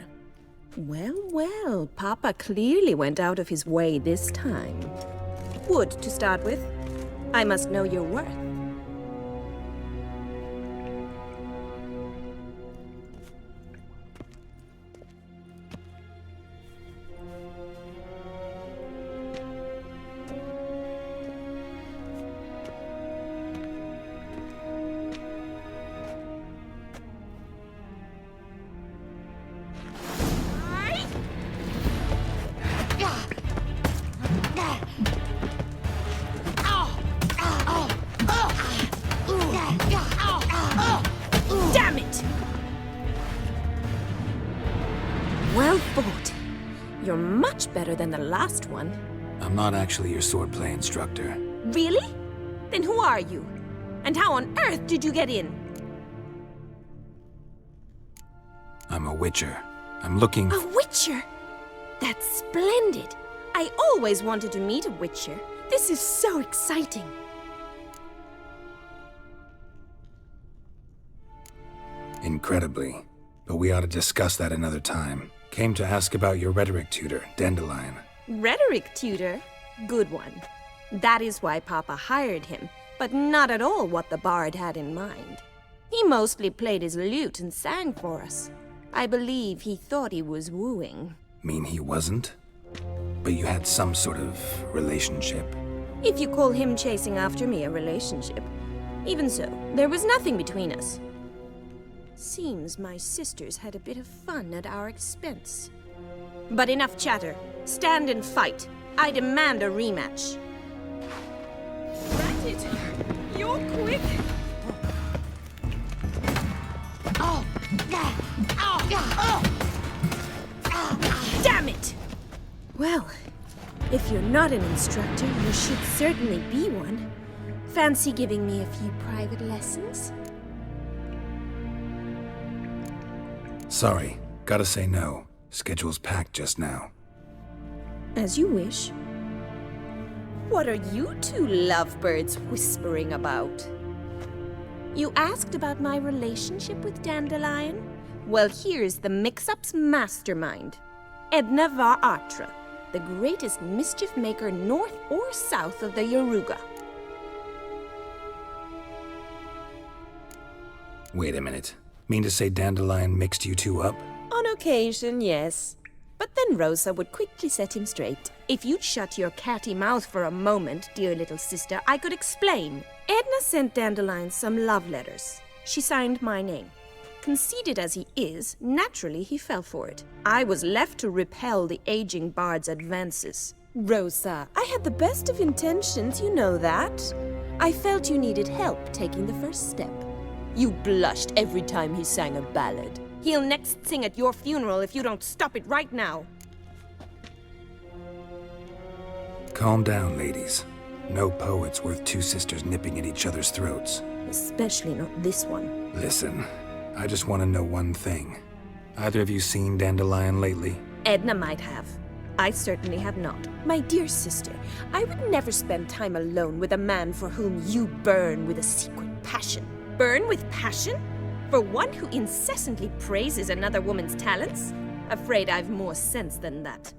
Well, well, Papa clearly went out of his way this time. Wood, to start with. I must know your worth. Damn it! Well fought. You're much better than the last one. I'm not actually your swordplay instructor. Really? Then who are you? And how on earth did you get in? I'm a witcher. I'm looking A witcher? That's splendid. I always wanted to meet a witcher. This is so exciting. Incredibly. But we ought to discuss that another time. Came to ask about your rhetoric tutor, Dandelion. Rhetoric tutor? Good one. That is why Papa hired him, but not at all what the bard had in mind. He mostly played his lute and sang for us. I believe he thought he was wooing. Mean he wasn't? But you had some sort of relationship? If you call him chasing after me a relationship. Even so, there was nothing between us. Seems my sisters had a bit of fun at our expense. But enough chatter. Stand and fight. I demand a rematch. Ratted! You're quick! Damn it! Well, if you're not an instructor, you should certainly be one. Fancy giving me a few private lessons? Sorry, gotta say no. Schedule's packed just now. As you wish. What are you two lovebirds whispering about? You asked about my relationship with Dandelion? Well, here's the mix-up's mastermind. Edna var Atra, the greatest mischief maker north or south of the Yaruga. Wait a minute. Mean to say Dandelion mixed you two up? On occasion, yes. But then Rosa would quickly set him straight. If you'd shut your catty mouth for a moment, dear little sister, I could explain. Edna sent Dandelion some love letters. She signed my name. Conceited as he is, naturally he fell for it. I was left to repel the aging bard's advances. Rosa, I had the best of intentions, you know that. I felt you needed help taking the first step. You blushed every time he sang a ballad. He'll next sing at your funeral if you don't stop it right now. Calm down, ladies. No poet's worth two sisters nipping at each other's throats. Especially not this one. Listen, I just want to know one thing. Either of you seen Dandelion lately? Edna might have. I certainly have not. My dear sister, I would never spend time alone with a man for whom you burn with a secret passion. Burn with passion? For one who incessantly praises another woman's talents? Afraid I've more sense than that.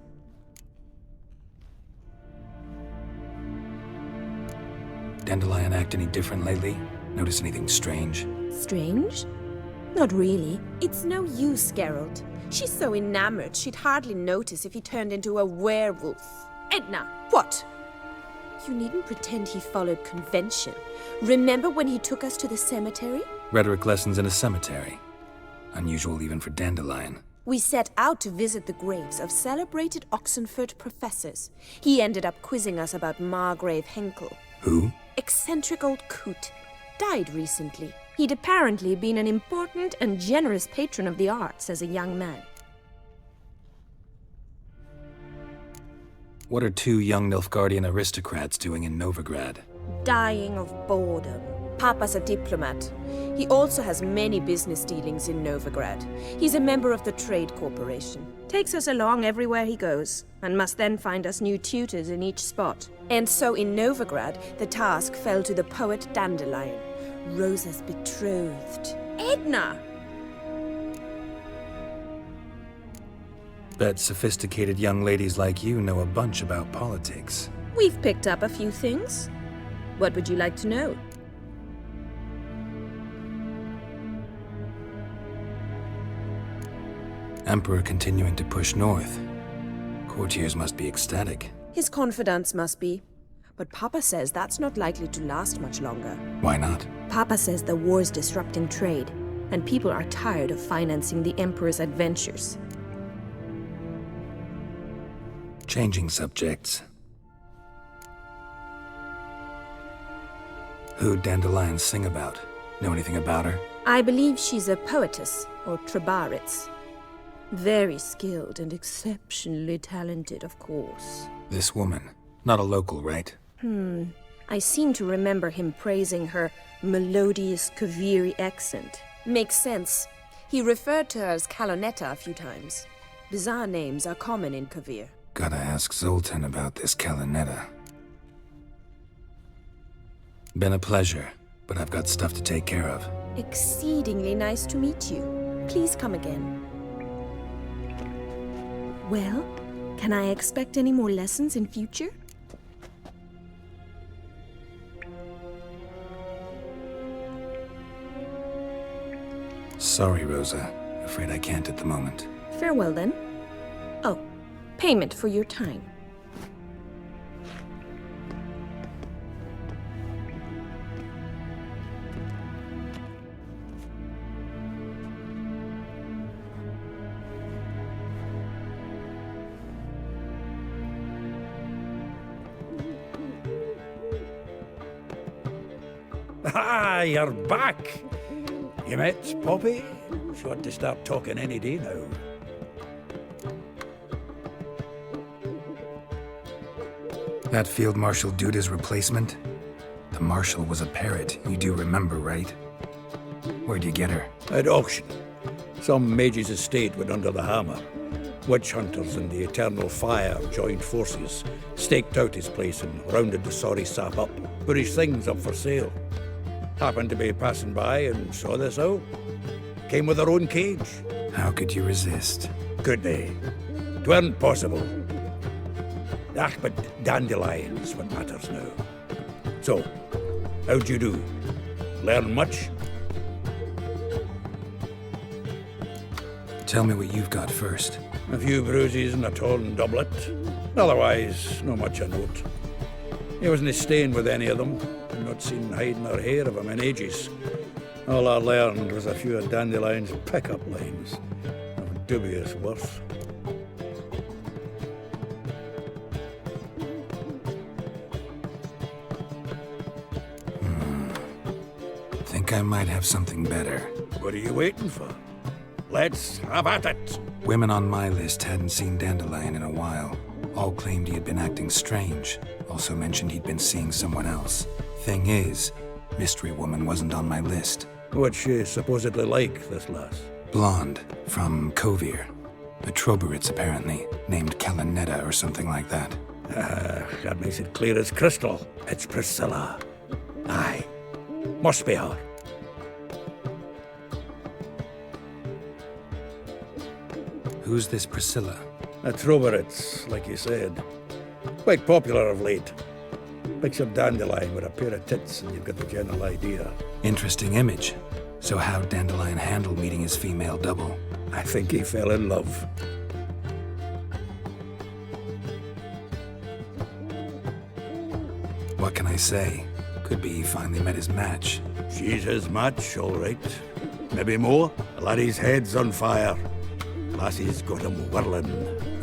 Dandelion act any different lately? Notice anything strange? Strange? Not really. It's no use, Geralt. She's so enamored she'd hardly notice if he turned into a werewolf. Edna, what? You needn't pretend he followed convention. Remember when he took us to the cemetery? Rhetoric lessons in a cemetery. Unusual even for Dandelion. We set out to visit the graves of celebrated Oxenford professors. He ended up quizzing us about Margrave Henkel. Who? Eccentric old coot. Died recently. He'd apparently been an important and generous patron of the arts as a young man. What are two young Nilfgaardian aristocrats doing in Novigrad? Dying of boredom. Papa's a diplomat. He also has many business dealings in Novigrad. He's a member of the Trade Corporation. Takes us along everywhere he goes, and must then find us new tutors in each spot. And so in Novigrad, the task fell to the poet Dandelion, Rosa's betrothed. Edna! Bet sophisticated young ladies like you know a bunch about politics. We've picked up a few things. What would you like to know? Emperor continuing to push north. Courtiers must be ecstatic. His confidants must be. But Papa says that's not likely to last much longer. Why not? Papa says the war's disrupting trade, and people are tired of financing the Emperor's adventures. Changing subjects. Who'd Dandelion sing about? Know anything about her? I believe she's a poetess, or Trebaritz. Very skilled and exceptionally talented, of course. This woman. Not a local, right? I seem to remember him praising her melodious Kaviri accent. Makes sense. He referred to her as Kalonetta a few times. Bizarre names are common in Kavir. Gotta ask Zoltan about this Kalonetta. Been a pleasure, but I've got stuff to take care of. Exceedingly nice to meet you. Please come again. Well, can I expect any more lessons in future? Sorry, Rosa. Afraid I can't at the moment. Farewell, then. Oh, payment for your time. Ah, you're back. You met Poppy? She ought to start talking any day now. That Field Marshal Duda's replacement? The Marshal was a parrot, you do remember, right? Where'd you get her? At auction. Some mage's estate went under the hammer. Witch hunters and the Eternal Fire joined forces, staked out his place and rounded the sorry sap up, put his things up for sale. Happened to be passing by and saw this out. Came with her own cage. How could you resist? Could they? 'Tweren't possible. Ah, but dandelions what matters now. So, how'd you do? Learn much? Tell me what you've got first. A few bruises and a torn doublet. Otherwise, not much a note. He wasn't staying with any of them. I've not seen hiding or hair of him in ages. All I learned was a few of Dandelion's pick-up lines of dubious worth. Think I might have something better. What are you waiting for? Let's have at it. Women on my list hadn't seen Dandelion in a while. All claimed he had been acting strange. Also mentioned he'd been seeing someone else. Thing is, Mystery Woman wasn't on my list. What's she supposedly like, this lass? Blonde, from Kovir. A Troberitz, apparently, named Kalanetta or something like that. That makes it clear as crystal. It's Priscilla. Aye. Must be her. Who's this Priscilla? A Troberitz, like you said. Quite popular of late. Picture Dandelion with a pair of tits and you've got the general idea. Interesting image. So how'd Dandelion handle meeting his female double? I think he fell in love. What can I say? Could be he finally met his match. She's his match, all right. Maybe more. Laddie's head's on fire. Lassie's got him whirling.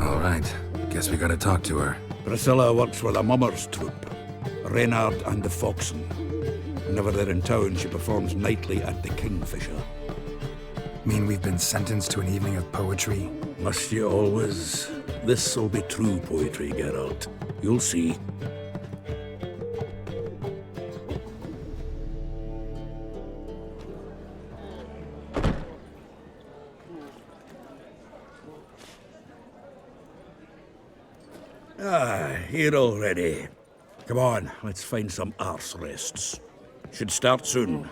All right. Guess we gotta talk to her. Priscilla works for the Mummers troupe. Reynard and the Foxen. Whenever they're in town, she performs nightly at the Kingfisher. Mean we've been sentenced to an evening of poetry? Must you always? This'll be true poetry, Geralt. You'll see. Here already. Come on, let's find some arse rests. Should start soon.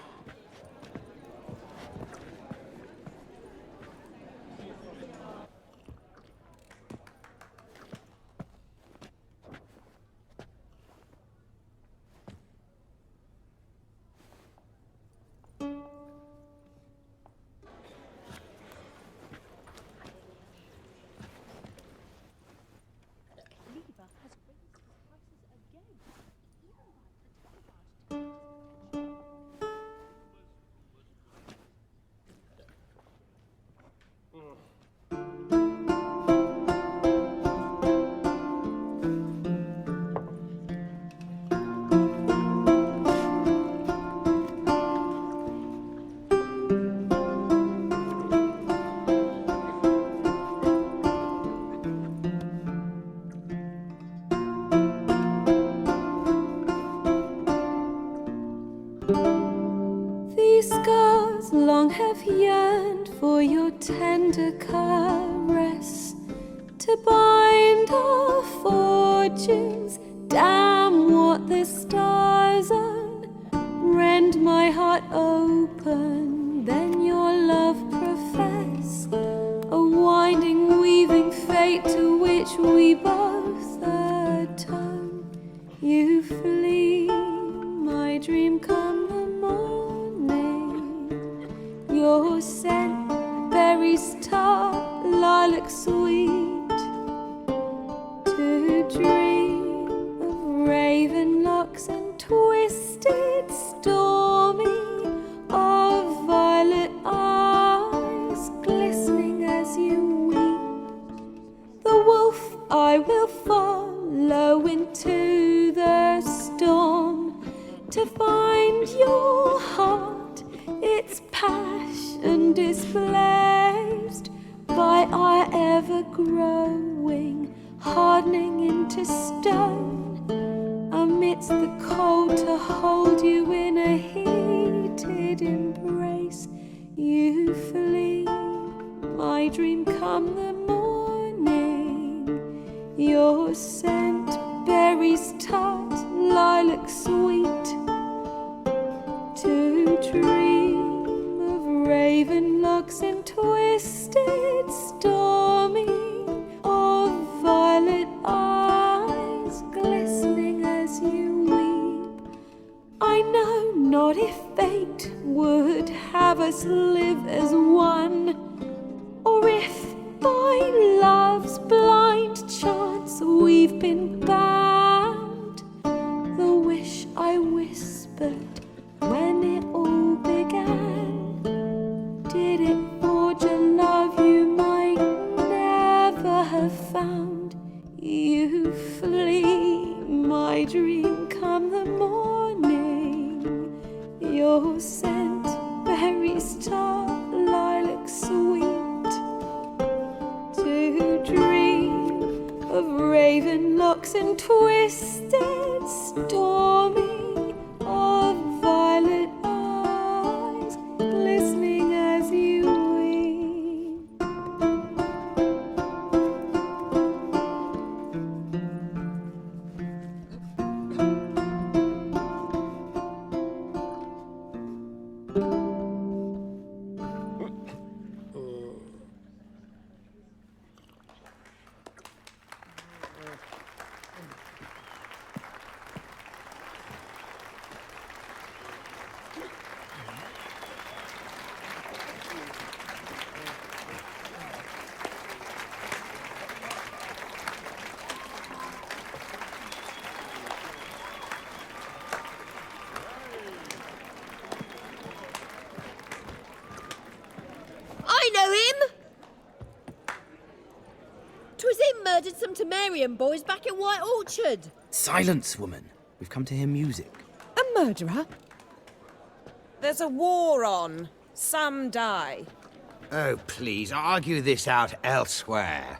These scars long have yearned for your tender caress, to bind our fortunes. Damn what the stars own. Rend my heart open, then your love profess, a winding, weaving fate to which we both atone. You flee, my dream come the morning, your sad lilac sweet, to dream of raven locks and twisted stormy, of violet eyes glistening as you weep. The wolf I will follow into the storm, to find your heart, its passion displaced by our ever-growing, hardening into stone, amidst the cold to hold you in a heated embrace. You flee, my dream come the morning, your scent berries tart, lilac sweet, to dream of raven locks and twisted stormy, of violet eyes glistening as you weep. I know not if fate would have us live as one, or if by love's blind chance we've been bound. The wish I whispered when it all began, did it forge a love you might never have found? You flee, my dream come the morning, your scent berries tart, lilac sweet, to dream of raven locks and twisted stormy, of violet eyes glistening as you weep. I know him! 'Twas him murdered some Temerian boys back in White Orchard. Silence, woman. We've come to hear music. A murderer? There's a war on. Some die. Oh, please, argue this out elsewhere.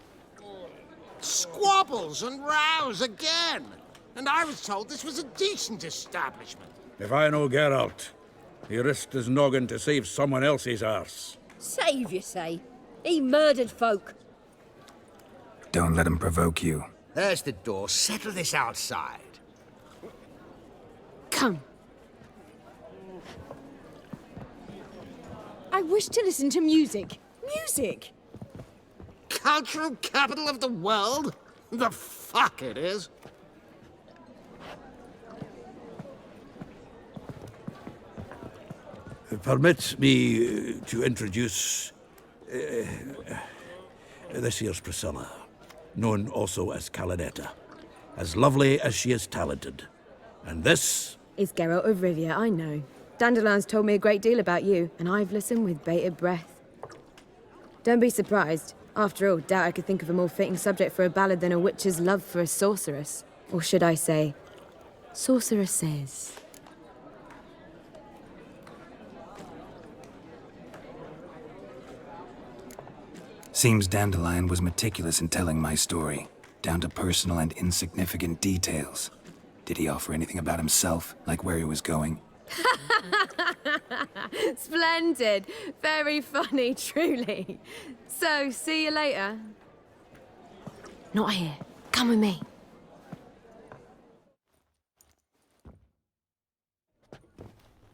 Squabbles and rows again. And I was told this was a decent establishment. If I know Geralt, he risked his noggin to save someone else's arse. Save, you say? He murdered folk. Don't let him provoke you. There's the door. Settle this outside. Come. I wish to listen to music. Music! Cultural capital of the world? The fuck it is. Permit me to introduce this here's Priscilla, known also as Calanetta, as lovely as she is talented. And this is Geralt of Rivia, I know. Dandelion's told me a great deal about you, and I've listened with bated breath. Don't be surprised. After all, doubt I could think of a more fitting subject for a ballad than a witch's love for a sorceress. Or should I say, sorceresses. Seems Dandelion was meticulous in telling my story, down to personal and insignificant details. Did he offer anything about himself, like where he was going? Splendid. Very funny, truly. So, see you later. Not here. Come with me.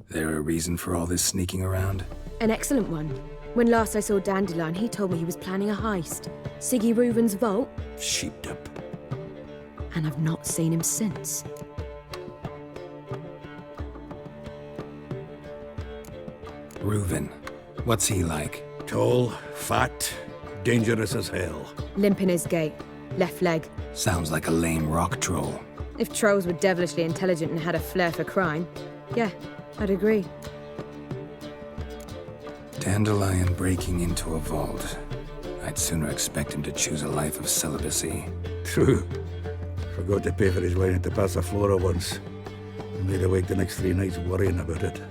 There a reason for all this sneaking around? An excellent one. When last I saw Dandelion, he told me he was planning a heist. Siggy Reuven's vault. Sheepdip. And I've not seen him since. Reuven. What's he like? Tall, fat, Dangerous as hell. Limp in his gait. Left leg. Sounds like a lame rock troll. If trolls were devilishly intelligent and had a flair for crime, yeah, I'd agree. Dandelion breaking into a vault. I'd sooner expect him to choose a life of celibacy. True. Forgot to pay for his wine at the Passiflora once. And laid awake the next 3 nights worrying about it.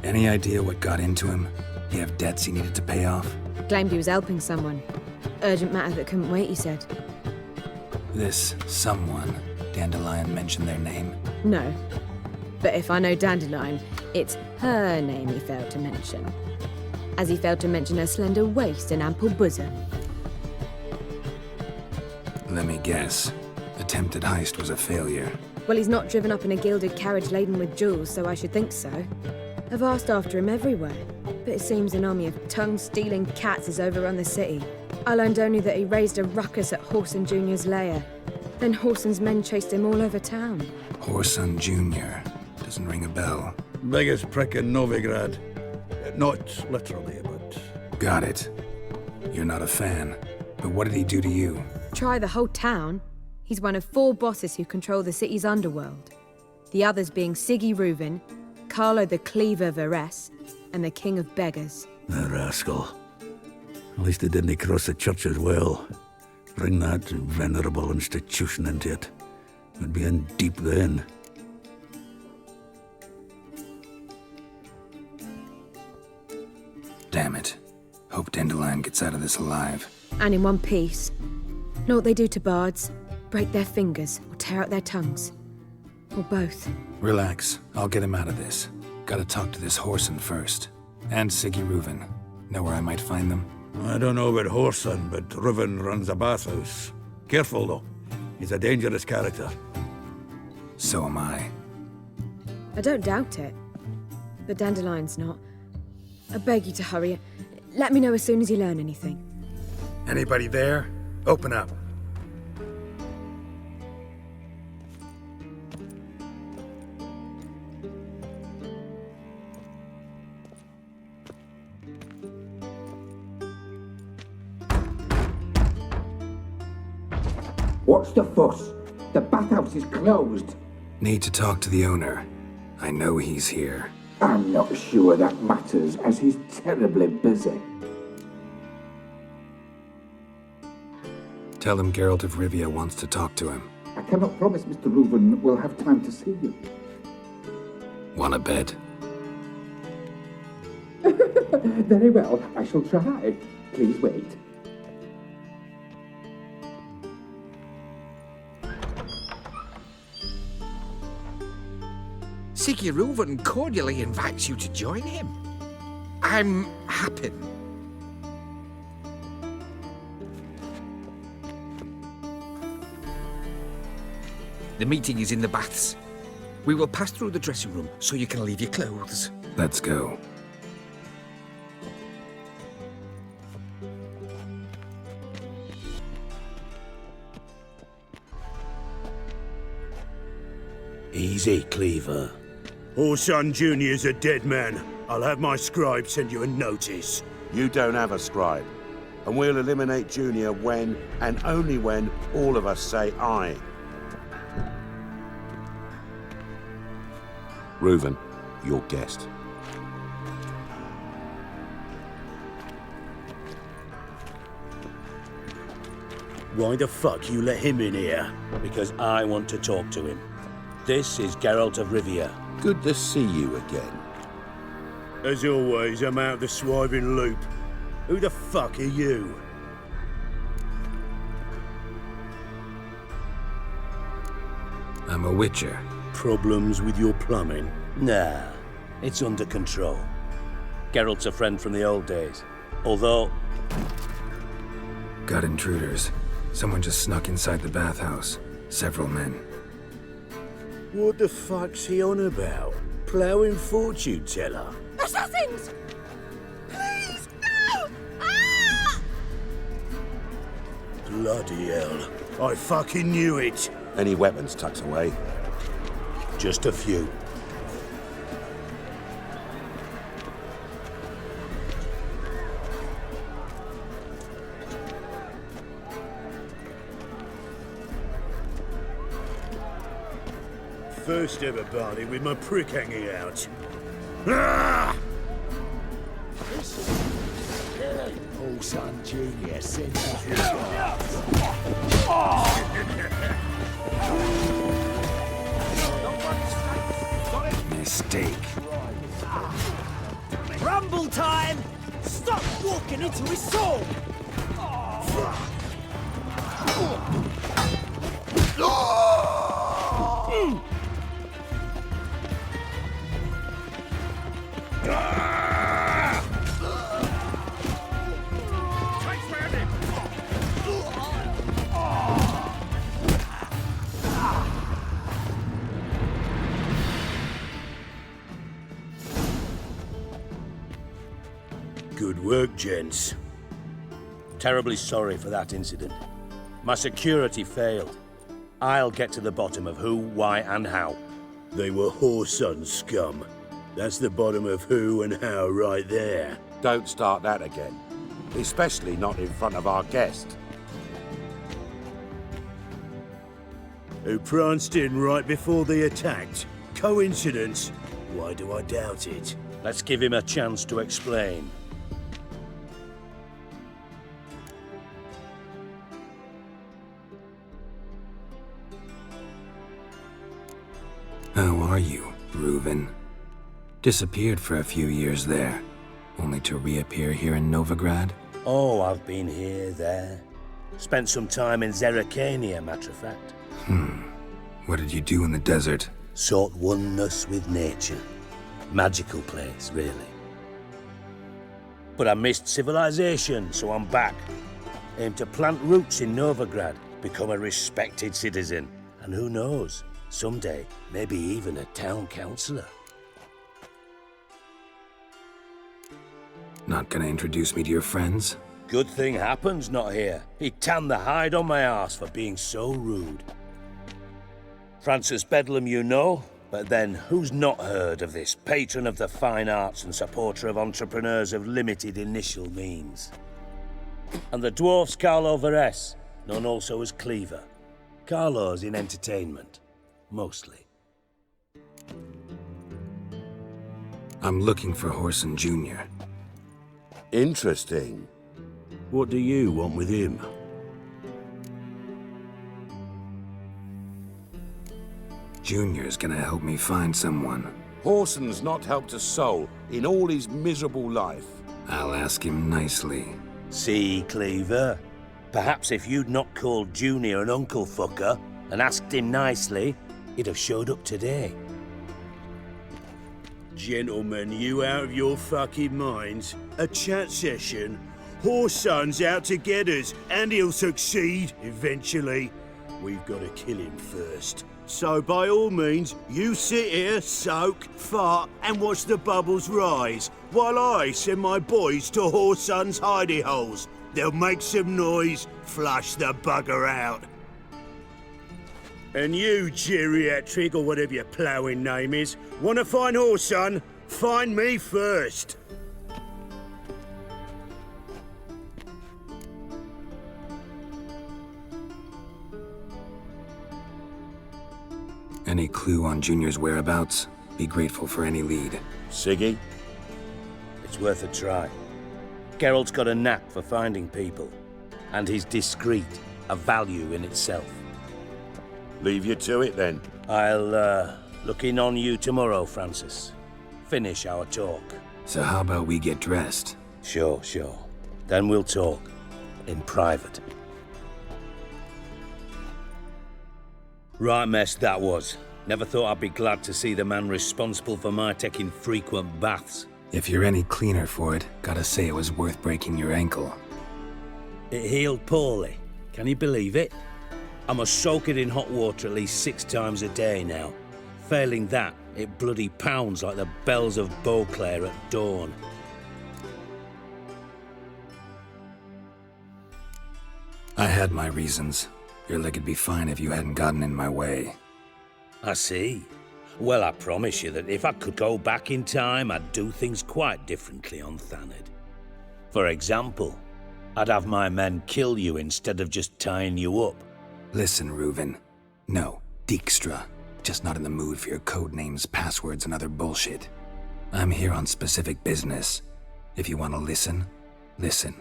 Any idea what got into him? He have debts he needed to pay off? Claimed he was helping someone. Urgent matter that couldn't wait, he said. This someone, Dandelion mentioned their name? No. But if I know Dandelion, it's her name he failed to mention. As he failed to mention her slender waist and ample bosom. Let me guess. Attempted heist was a failure. Well, he's not driven up in a gilded carriage laden with jewels, so I should think so. I've asked after him everywhere, but it seems an army of tongue-stealing cats has overrun the city. I learned only that he raised a ruckus at Whoreson Jr.'s lair. Then Whoreson's men chased him all over town. Whoreson Jr. Doesn't ring a bell. Biggest prick in Novigrad. Not literally, but... Got it. You're not a fan. But what did he do to you? Try the whole town. He's one of 4 bosses who control the city's underworld. The others being Siggy Reuven, Carlo the Cleaver Varese, and the King of Beggars. The rascal. At least he didn't cross the church as well. Bring that venerable institution into it. We'd be in deep then. Damn it. Hope Dandelion gets out of this alive. And in one piece. Know what they do to bards? Break their fingers or tear out their tongues. Or both. Relax. I'll get him out of this. Gotta talk to this Whoreson first. And Siggy Reuven. Know where I might find them? I don't know about Whoreson, but Reuven runs a bathhouse. Careful, though. He's a dangerous character. So am I. I don't doubt it. But Dandelion's not. I beg you to hurry. Let me know as soon as you learn anything. Anybody there? Open up. What's the fuss? The bathhouse is closed. Need to talk to the owner. I know he's here. I'm not sure that matters, as he's terribly busy. Tell him Geralt of Rivia wants to talk to him. I cannot promise Mr. Reuven will have time to see you. Want a bed? Very well, I shall try. Please wait. Siggy Reuven cordially invites you to join him. I'm happy. The meeting is in the baths. We will pass through the dressing room so you can leave your clothes. Let's go. Easy, Cleaver. Whoreson Jr.'s a dead man. I'll have my scribe send you a notice. You don't have a scribe. And we'll eliminate Junior when, and only when, all of us say aye. Reuven, your guest. Why the fuck you let him in here? Because I want to talk to him. This is Geralt of Rivia. Good to see you again. As always, I'm out the swiving loop. Who the fuck are you? I'm a witcher. Problems with your plumbing? Nah, it's under control. Geralt's a friend from the old days. Although... Got intruders. Someone just snuck inside the bathhouse. Several men. What the fuck's he on about? Ploughing fortune teller? Assassins! Please, no! Ah! Bloody hell. I fucking knew it. Any weapons tucked away? Just a few. first ever party with my prick hanging out. Ah! Paul Son Jr. sent Mistake. Rumble time! Stop walking into his soul! Good work, gents. Terribly sorry for that incident. My security failed. I'll get to the bottom of who, why, and how. They were whoreson scum. That's the bottom of who and how right there. Don't start that again. Especially not in front of our guest. Who pranced in right before they attacked. Coincidence? Why do I doubt it? Let's give him a chance to explain. How are you, Reuven? Disappeared for a few years there, only to reappear here in Novigrad? Oh, I've been here, there. Spent some time in Zerrikania, matter of fact. What did you do in the desert? Sought oneness with nature. Magical place, really. But I missed civilization, so I'm back. Aim to plant roots in Novigrad, become a respected citizen. And who knows, someday, maybe even a town councillor. Not gonna introduce me to your friends? Good thing Happen's not here. He tanned the hide on my arse for being so rude. Francis Bedlam you know, but then who's not heard of this patron of the fine arts and supporter of entrepreneurs of limited initial means? And the dwarf's Carlo Veres, known also as Cleaver. Carlo's in entertainment, mostly. I'm looking for Whoreson Jr. Interesting. What do you want with him? Junior's gonna help me find someone. Whoreson's not helped a soul in all his miserable life. I'll ask him nicely. See, Cleaver? Perhaps if you'd not called Junior an uncle fucker and asked him nicely, he'd have showed up today. Gentlemen, you out of your fucking minds? A chat session? Whoreson's out to get us, and he'll succeed, eventually. We've got to kill him first. So by all means, you sit here, soak, fart, and watch the bubbles rise, while I send my boys to Whoreson's hidey holes. They'll make some noise, flush the bugger out. And you, geriatric, or whatever your ploughing name is, want to find Whoreson? Find me first. Any clue on Junior's whereabouts? Be grateful for any lead. Siggy? It's worth a try. Geralt's got a knack for finding people. And he's discreet, a value in itself. Leave you to it, then. I'll, look in on you tomorrow, Francis. Finish our talk. So how about we get dressed? Sure. Then we'll talk. In private. Right mess that was. Never thought I'd be glad to see the man responsible for my taking frequent baths. If you're any cleaner for it, gotta say it was worth breaking your ankle. It healed poorly. Can you believe it? I must soak it in hot water at least 6 times a day now. Failing that, it bloody pounds like the bells of Beauclair at dawn. I had my reasons. Your leg would be fine if you hadn't gotten in my way. I see. Well, I promise you that if I could go back in time, I'd do things quite differently on Thanedd. For example, I'd have my men kill you instead of just tying you up. Listen, Reuven. No, Dijkstra. just not in the mood for your code names, passwords, and other bullshit. I'm here on specific business. If you want to listen, listen.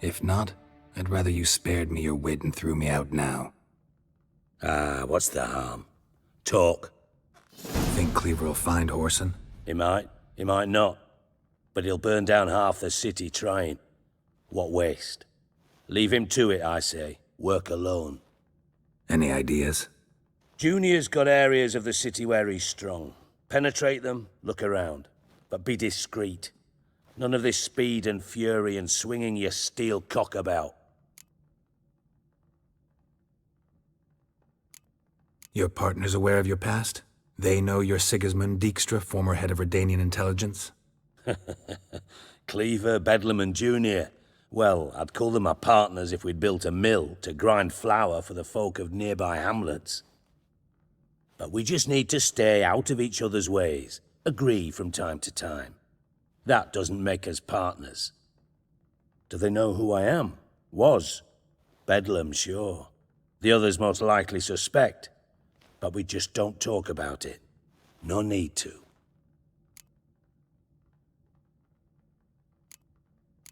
If not, I'd rather you spared me your wit and threw me out now. What's the harm? Talk. Think Cleaver will find Whoreson? He might not. But he'll burn down half the city trying. What waste? Leave him to it, I say. Work alone. Any ideas? Junior's got areas of the city where he's strong. Penetrate them, look around. But be discreet. None of this speed and fury and swinging your steel cock about. Your partner's aware of your past? They know you're Sigismund Dijkstra, former head of Redanian intelligence? Cleaver, Bedlam and Junior. Well, I'd call them my partners if we'd built a mill to grind flour for the folk of nearby hamlets. But we just need to stay out of each other's ways. Agree from time to time. That doesn't make us partners. Do they know who I am? Was. Bedlam, sure. The others most likely suspect. But we just don't talk about it. No need to.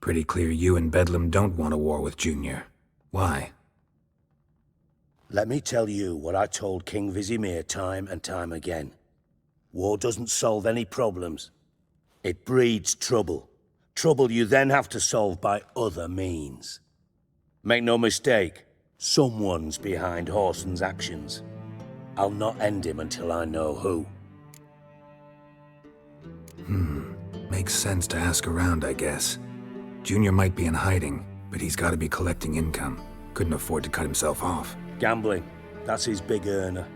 Pretty clear you and Bedlam don't want a war with Junior. Why? Let me tell you what I told King Vizimir time and time again. War doesn't solve any problems. It breeds trouble. Trouble you then have to solve by other means. Make no mistake, someone's behind Whoreson's actions. I'll not end him until I know who. Makes sense to ask around, I guess. Junior might be in hiding, but he's got to be collecting income. Couldn't afford to cut himself off. Gambling. That's his big earner.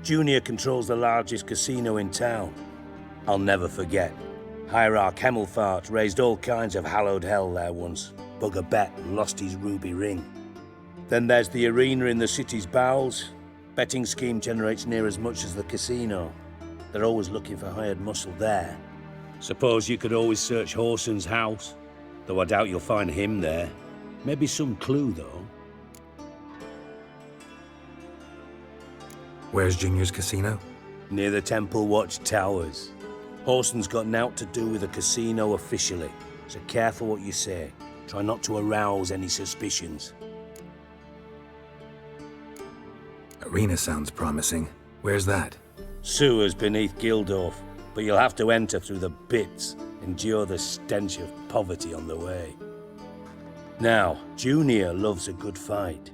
Junior controls the largest casino in town. I'll never forget. Hierarch Hemmelfart raised all kinds of hallowed hell there once. Bug a bet and lost his ruby ring. Then there's the arena in the city's bowels. Betting scheme generates near as much as the casino. They're always looking for hired muscle there. Suppose you could always search Whoreson's house. Though I doubt you'll find him there. Maybe some clue, though. Where's Junior's casino? Near the Temple Watch Towers. Whoreson's got naught to do with the casino officially, so careful what you say. Try not to arouse any suspicions. Arena sounds promising. Where's that? Sewers beneath Gildorf, but you'll have to enter through the bits, endure the stench of poverty on the way. Now, Junior loves a good fight.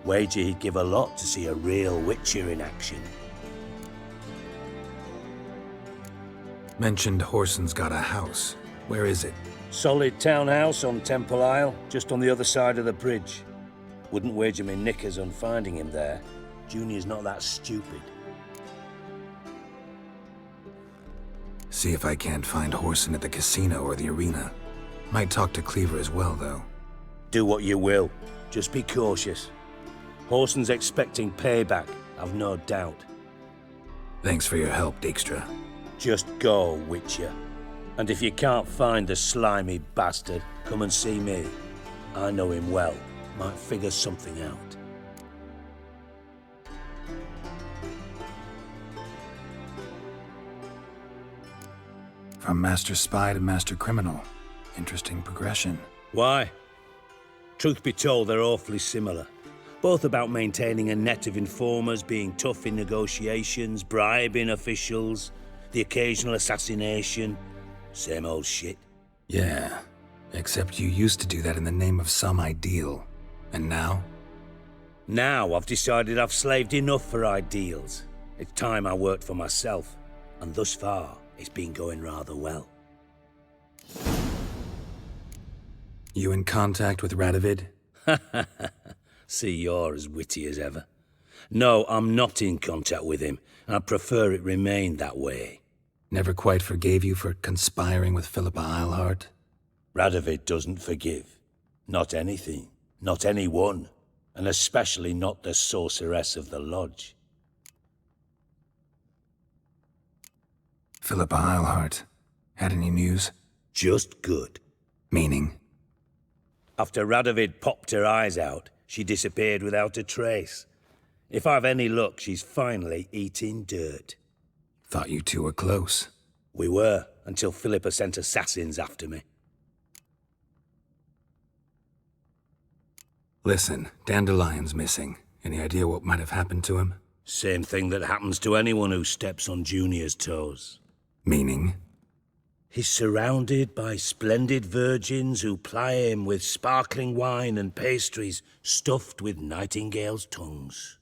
Wager he'd give a lot to see a real Witcher in action. Mentioned Whoreson's got a house. Where is it? Solid townhouse on Temple Isle, just on the other side of the bridge. Wouldn't wager me knickers on finding him there. Junior's not that stupid. See if I can't find Whoreson at the casino or the arena. Might talk to Cleaver as well, though. Do what you will. Just be cautious. Whoreson's expecting payback, I've no doubt. Thanks for your help, Dijkstra. Just go, Witcher. And if you can't find the slimy bastard, come and see me. I know him well. Might figure something out. From Master Spy to Master Criminal. Interesting progression. Why? Truth be told, they're awfully similar. Both about maintaining a net of informers, being tough in negotiations, bribing officials, the occasional assassination. Same old shit. Yeah, except you used to do that in the name of some ideal. And now? Now I've decided I've slaved enough for ideals. It's time I worked for myself. And thus far, it's been going rather well. You in contact with Radovid? See, you're as witty as ever. No, I'm not in contact with him. I prefer it remain that way. Never quite forgave you for conspiring with Philippa Eilhart? Radovid doesn't forgive. Not anything. Not anyone. And especially not the sorceress of the lodge. Philippa Eilhart. Had any news? Just good. Meaning? After Radovid popped her eyes out, she disappeared without a trace. If I've any luck, she's finally eating dirt. Thought you two were close. We were, until Philippa sent assassins after me. Listen, Dandelion's missing. Any idea what might have happened to him? Same thing that happens to anyone who steps on Junior's toes. Meaning? He's surrounded by splendid virgins who ply him with sparkling wine and pastries stuffed with nightingales' tongues.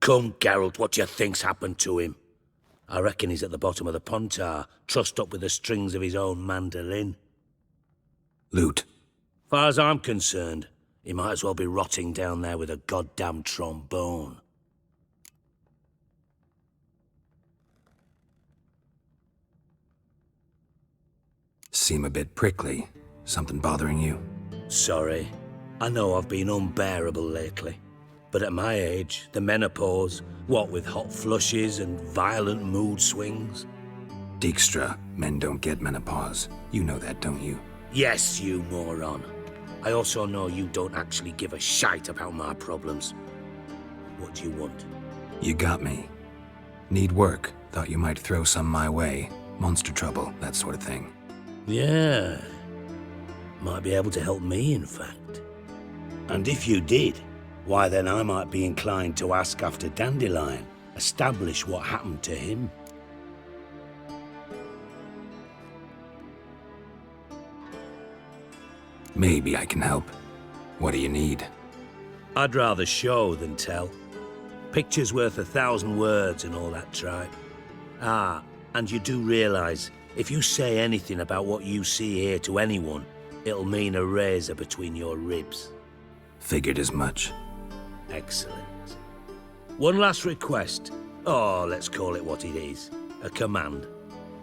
Come, Geralt, what do you think's happened to him? I reckon he's at the bottom of the Pontar, trussed up with the strings of his own mandolin. Loot. Far as I'm concerned, he might as well be rotting down there with a goddamn trombone. Seem a bit prickly. Something bothering you? Sorry. I know I've been unbearable lately. But at my age, the menopause, what with hot flushes and violent mood swings. Dijkstra, men don't get menopause. You know that, don't you? Yes, you moron. I also know you don't actually give a shite about my problems. What do you want? You got me. Need work. Thought you might throw some my way. Monster trouble, that sort of thing. Yeah. Might be able to help me, in fact. And if you did, why then I might be inclined to ask after Dandelion, establish what happened to him. Maybe I can help. What do you need? I'd rather show than tell. Picture's worth 1,000 words and all that tripe. Ah, and you do realize, if you say anything about what you see here to anyone, it'll mean a razor between your ribs. Figured as much. Excellent. One last request. Oh, let's call it what it is. A command.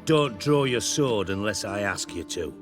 Don't draw your sword unless I ask you to.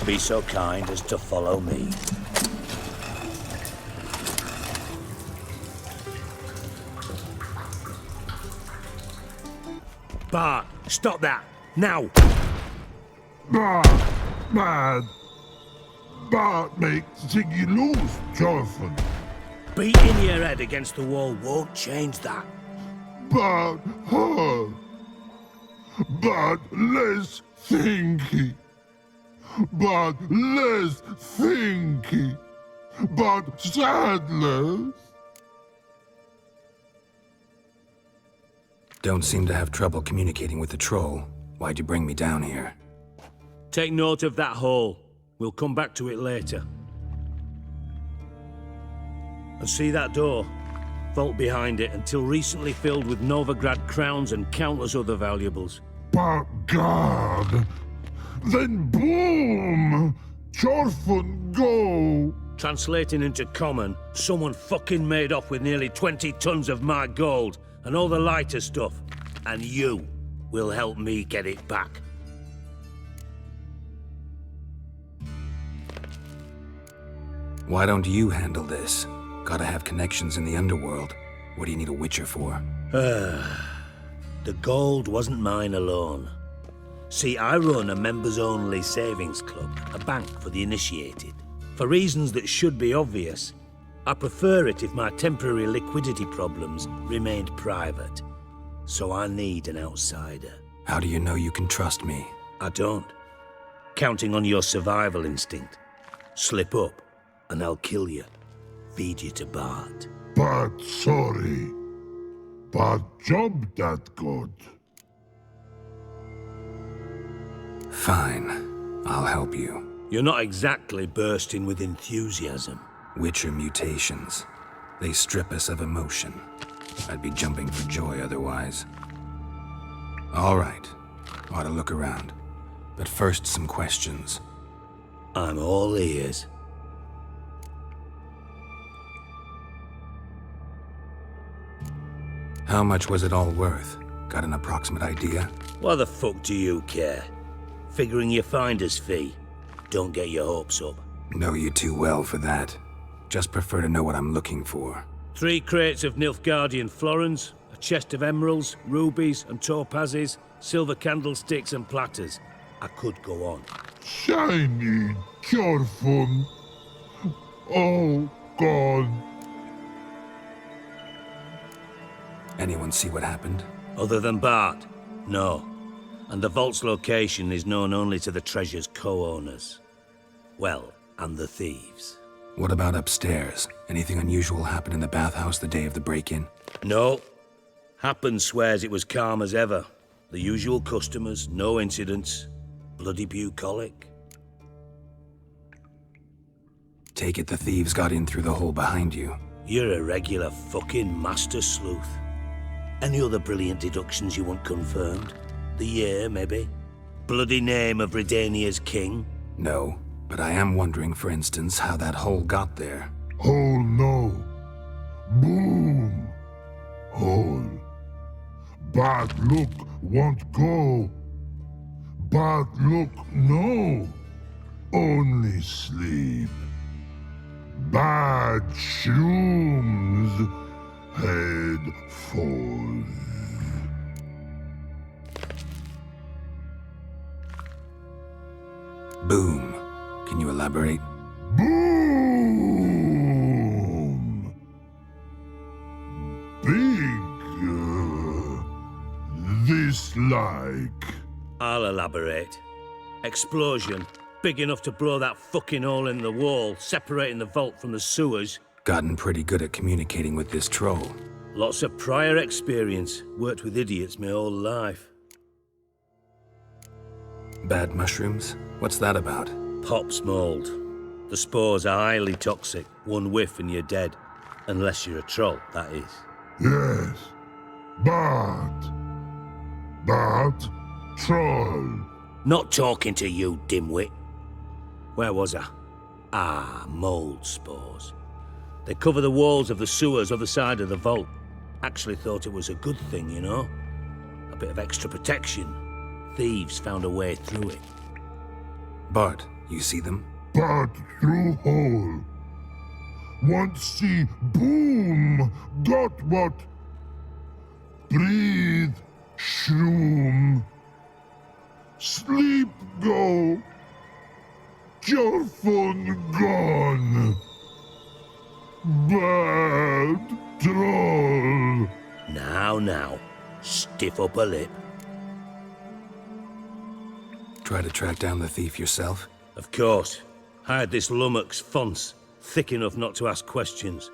Be so kind as to follow me. Bart, stop that! Now! Bad. Bart makes Ziggy lose, Jonathan. Beating your head against the wall won't change that. But her. But less thinky. But less thinky. But sadless. Don't seem to have trouble communicating with the troll. Why'd you bring me down here? Take note of that hole. We'll come back to it later. And see that door? Vault behind it, until recently filled with Novigrad crowns and countless other valuables. But God! Then boom! Chorfun go! Translating into common, someone fucking made off with nearly 20 tons of my gold and all the lighter stuff. And you will help me get it back. Why don't you handle this? Gotta have connections in the underworld. What do you need a witcher for? The gold wasn't mine alone. See, I run a members-only savings club, a bank for the initiated. For reasons that should be obvious, I prefer it if my temporary liquidity problems remained private. So I need an outsider. How do you know you can trust me? I don't. Counting on your survival instinct. Slip up, and I'll kill you. Feed you to Bart. But sorry. But job that good. Fine. I'll help you. You're not exactly bursting with enthusiasm. Witcher mutations. They strip us of emotion. I'd be jumping for joy otherwise. All right. Ought to look around. But first, some questions. I'm all ears. How much was it all worth? Got an approximate idea? Why the fuck do you care? Figuring your finder's fee? Don't get your hopes up. Know you too well for that. Just prefer to know what I'm looking for. 3 crates of Nilfgaardian florins, a chest of emeralds, rubies and topazes, silver candlesticks and platters. I could go on. Shiny Jorfun. Oh, God. Anyone see what happened? Other than Bart? No. And the vault's location is known only to the treasure's co-owners. Well, and the thieves. What about upstairs? Anything unusual happen in the bathhouse the day of the break-in? No. Happen swears it was calm as ever. The usual customers, no incidents. Bloody bucolic. Take it the thieves got in through the hole behind you. You're a regular fucking master sleuth. Any other brilliant deductions you want confirmed? The year, maybe? Bloody name of Redania's king? No, but I am wondering, for instance, how that hole got there. Hole no. Boom. Hole. Bad look won't go. Bad look no. Only sleep. Bad shrooms. Head falls. Boom. Can you elaborate? Boom! Big. This like. I'll elaborate. Explosion. Big enough to blow that fucking hole in the wall, separating the vault from the sewers. Gotten pretty good at communicating with this troll. Lots of prior experience. Worked with idiots my whole life. Bad mushrooms? What's that about? Pops mold. The spores are highly toxic. One whiff and you're dead. Unless you're a troll, that is. Yes. Bad. Bad troll. Not talking to you, dimwit. Where was I? Ah, mold spores. They cover the walls of the sewers other side of the vault. Actually thought it was a good thing, you know? A bit of extra protection. Thieves found a way through it. Bart, you see them? Bad through hole. Want see boom. Got what? Breathe. Shroom. Sleep go. Your phone gone. Bad troll. Now. Stiff upper lip. Try to track down the thief yourself? Of course. Hired this lummox, Fons, thick enough not to ask questions.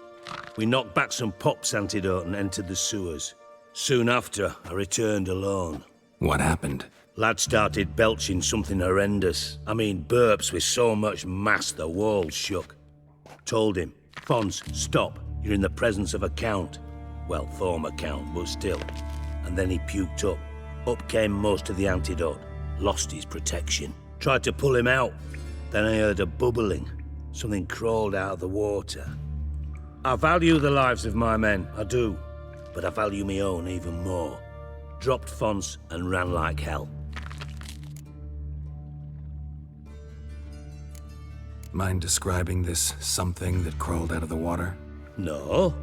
We knocked back some Pop's antidote and entered the sewers. Soon after, I returned alone. What happened? Lad started belching something horrendous. I mean, burps with so much mass the walls shook. Told him, Fons, stop. You're in the presence of a count. Well, former count, but still. And then he puked up. Up came most of the antidote. Lost his protection. Tried to pull him out. Then I heard a bubbling. Something crawled out of the water. I value the lives of my men, I do. But I value my own even more. Dropped Fons and ran like hell. Mind describing this something that crawled out of the water? No.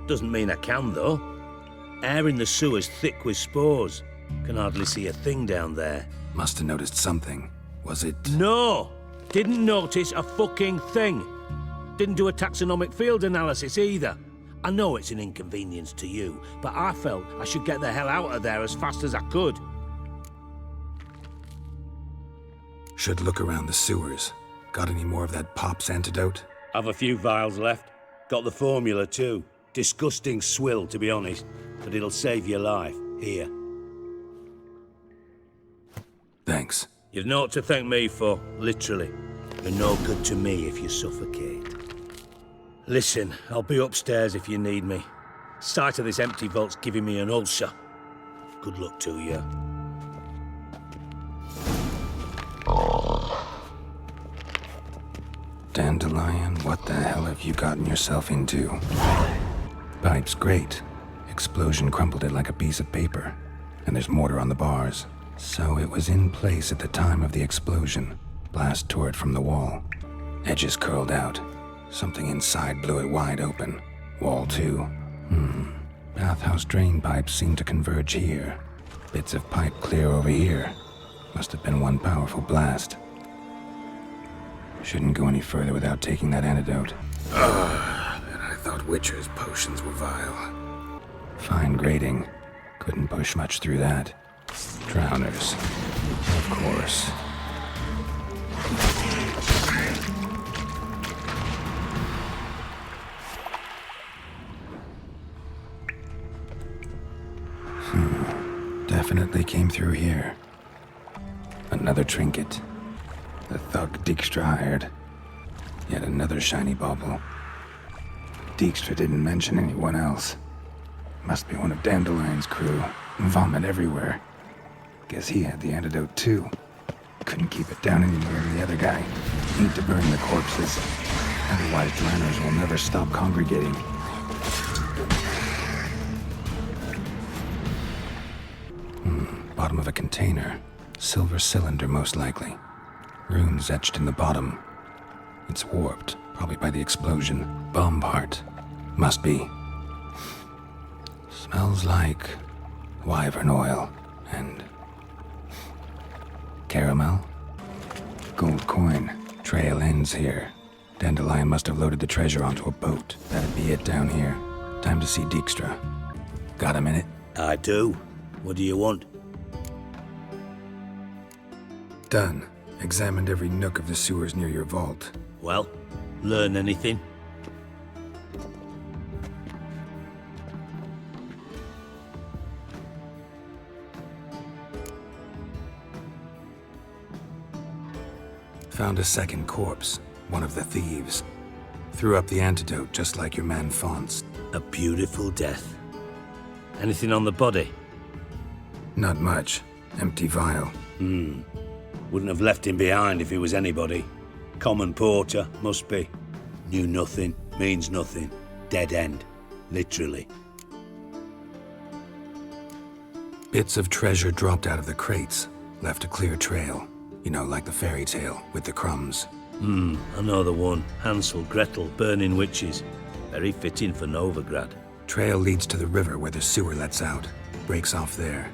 Doesn't mean I can, though. Air in the sewer's thick with spores. Can hardly see a thing down there. Must have noticed something. Was it... No! Didn't notice a fucking thing. Didn't do a taxonomic field analysis either. I know it's an inconvenience to you, but I felt I should get the hell out of there as fast as I could. Should look around the sewers. Got any more of that Pop's antidote? I've a few vials left. Got the formula too. Disgusting swill, to be honest, but it'll save your life. Here. Thanks. You've naught to thank me for, literally. You're no good to me if you suffocate. Listen, I'll be upstairs if you need me. Sight of this empty vault's giving me an ulcer. Good luck to you. Dandelion, what the hell have you gotten yourself into? Pipe's great. Explosion crumpled it like a piece of paper. and there's mortar on the bars. So it was in place at the time of the explosion. Blast tore it from the wall. Edges curled out. Something inside blew it wide open. Wall too. Bathhouse drain pipes seem to converge here. Bits of pipe clear over here. Must have been one powerful blast. Shouldn't go any further without taking that antidote. And I thought Witcher's potions were vile. Fine grading. Couldn't push much through that. Drowners. Of course. Definitely came through here. Another trinket. The thug Dijkstra hired. Yet another shiny bauble. Dijkstra didn't mention anyone else. Must be one of Dandelion's crew. Vomit everywhere. Guess he had the antidote too. Couldn't keep it down any more than the other guy. Need to burn the corpses. Otherwise drowners will never stop congregating. Bottom of a container. Silver cylinder, most likely. Runes etched in the bottom. It's warped, probably by the explosion. Bomb part. Must be. Smells like wyvern oil and caramel. Gold coin. Trail ends here. Dandelion must have loaded the treasure onto a boat. That'd be it down here. Time to see Dijkstra. Got a minute? I do. What do you want? Done. Examined every nook of the sewers near your vault. Well, learn anything? Found a second corpse. One of the thieves. Threw up the antidote just like your man Fonz. A beautiful death. Anything on the body? Not much. Empty vial. Wouldn't have left him behind if he was anybody. Common porter, must be. Knew nothing, means nothing. Dead end. Literally. Bits of treasure dropped out of the crates. Left a clear trail. You know, like the fairy tale, with the crumbs. I know the one. Hansel, Gretel, burning witches. Very fitting for Novigrad. Trail leads to the river where the sewer lets out. Breaks off there.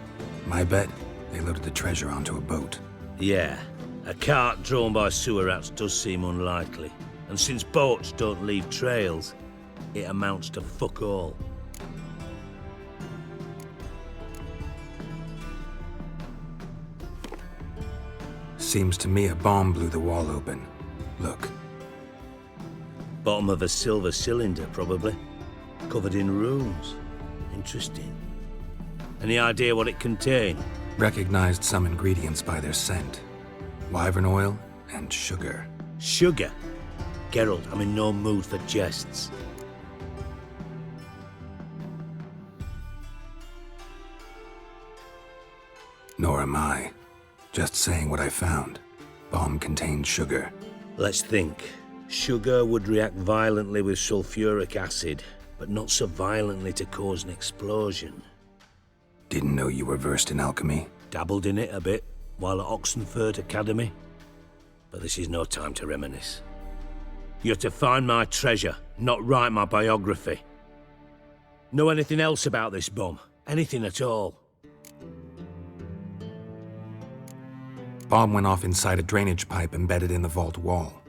My bet, they loaded the treasure onto a boat. Yeah. A cart drawn by sewer rats does seem unlikely. And since boats don't leave trails, it amounts to fuck all. Seems to me a bomb blew the wall open. Look. Bottom of a silver cylinder, probably. Covered in runes. Interesting. Any idea what it contained? Recognized some ingredients by their scent. Wyvern oil and sugar. Sugar? Geralt, I'm in no mood for jests. Nor am I. Just saying what I found. Bomb contained sugar. Let's think. Sugar would react violently with sulfuric acid, but not so violently to cause an explosion. Didn't know you were versed in alchemy. Dabbled in it a bit, while at Oxenford Academy. But this is no time to reminisce. You're to find my treasure, not write my biography. Know anything else about this bomb? Anything at all? Bomb went off inside a drainage pipe embedded in the vault wall.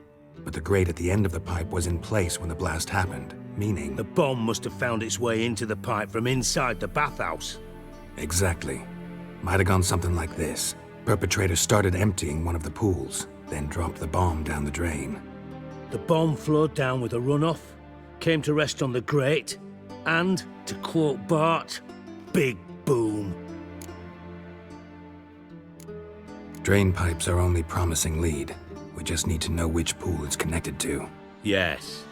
But the grate at the end of the pipe was in place when the blast happened, meaning... The bomb must have found its way into the pipe from inside the bathhouse. Exactly. Might have gone something like this. Perpetrator started emptying one of the pools, then dropped the bomb down the drain. The bomb flowed down with a runoff, came to rest on the grate, and, to quote Bart, big boom. Drain pipes are only promising lead. We just need to know which pool it's connected to. Yes.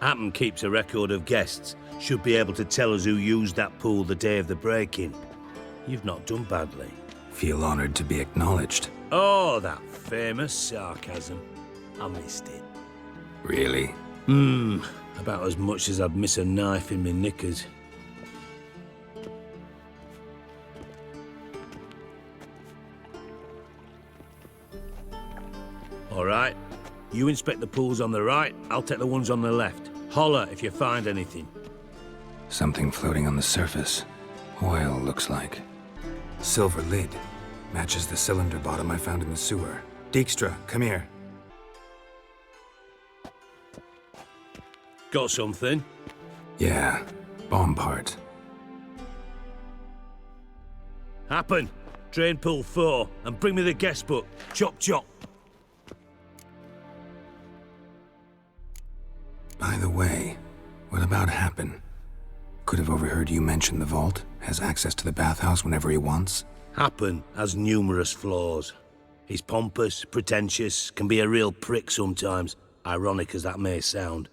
Appen keeps a record of guests. Should be able to tell us who used that pool the day of the break-in. You've not done badly. Feel honored to be acknowledged. Oh, that famous sarcasm. I missed it. Really? About as much as I'd miss a knife in my knickers. All right. You inspect the pools on the right, I'll take the ones on the left. Holler if you find anything. Something floating on the surface. Oil, looks like. Silver lid. Matches the cylinder bottom I found in the sewer. Dijkstra, come here. Got something? Yeah, bomb part. Happen. Drain pool 4, and bring me the guest book. Chop chop. By the way, what about Happen? Could have overheard you mention the vault. Has access to the bathhouse whenever he wants. Happen has numerous flaws. He's pompous, pretentious, can be a real prick sometimes, ironic as that may sound.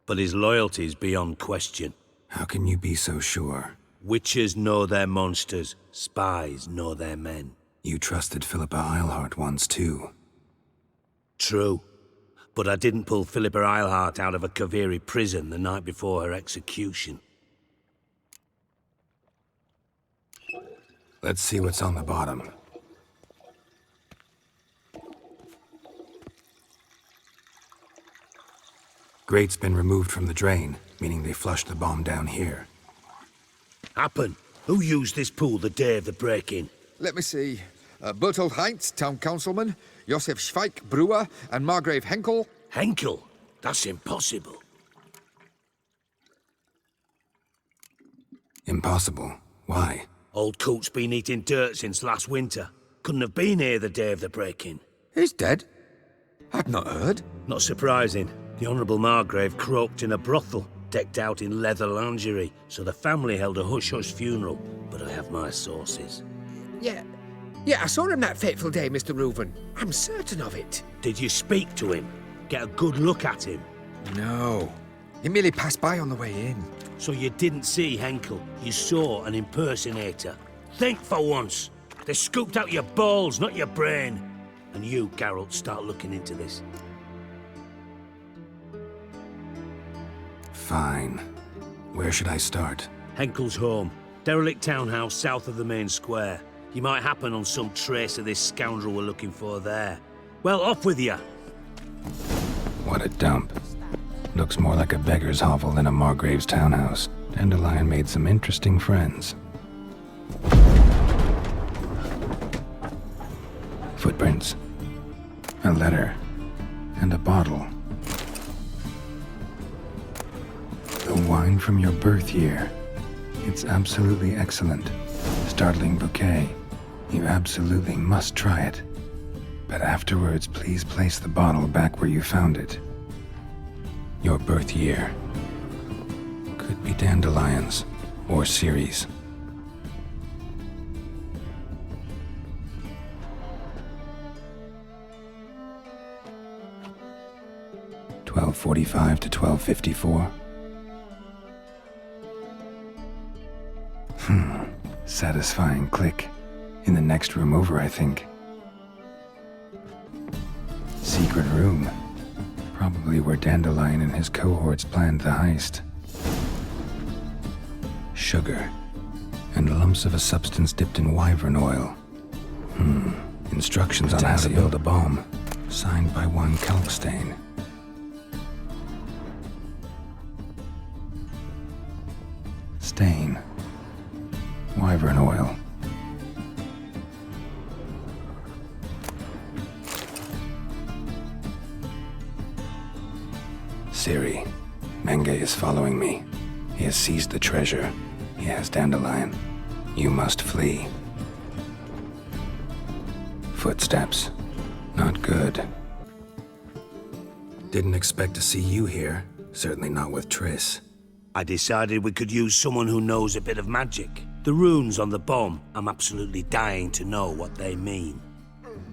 But his loyalty's beyond question. How can you be so sure? Witches know their monsters, spies know their men. You trusted Philippa Eilhart once too. True. But I didn't pull Philippa Eilhart out of a Kaviri prison the night before her execution. Let's see what's on the bottom. Grate's been removed from the drain, meaning they flushed the bomb down here. Happen. Who used this pool the day of the break-in? Let me see. Bertolt Heinz, town councilman, Josef Schweik, brewer, and Margrave Henkel. Henkel? That's impossible. Impossible? Why? Old Coot's been eating dirt since last winter. Couldn't have been here the day of the break-in. He's dead? I'd not heard. Not surprising. The Honourable Margrave croaked in a brothel, decked out in leather lingerie, so the family held a hush-hush funeral. But I have my sources. Yeah, I saw him that fateful day, Mr. Reuven. I'm certain of it. Did you speak to him? Get a good look at him? No. He merely passed by on the way in. So you didn't see Henkel, you saw an impersonator. Think for once. They scooped out your balls, not your brain. And you, Geralt, start looking into this. Fine. Where should I start? Henkel's home. Derelict townhouse south of the main square. You might happen on some trace of this scoundrel we're looking for there. Well, off with you. What a dump. Looks more like a beggar's hovel than a Margrave's townhouse. Dandelion made some interesting friends. Footprints. A letter. And a bottle. The wine from your birth year. It's absolutely excellent. Startling bouquet. You absolutely must try it. But afterwards, please place the bottle back where you found it. Your birth year. Could be Dandelion's or Ciri's. $12:45 to $12:54. Satisfying click. In the next room over, I think. Secret room. Probably where Dandelion and his cohorts planned the heist. Sugar. And lumps of a substance dipped in wyvern oil. Instructions on how to build a bomb. Signed by one Kalkstain. Stain. Wyvern oil. Ciri. Menge is following me. He has seized the treasure. He has Dandelion. You must flee. Footsteps. Not good. Didn't expect to see you here. Certainly not with Triss. I decided we could use someone who knows a bit of magic. The runes on the bomb, I'm absolutely dying to know what they mean.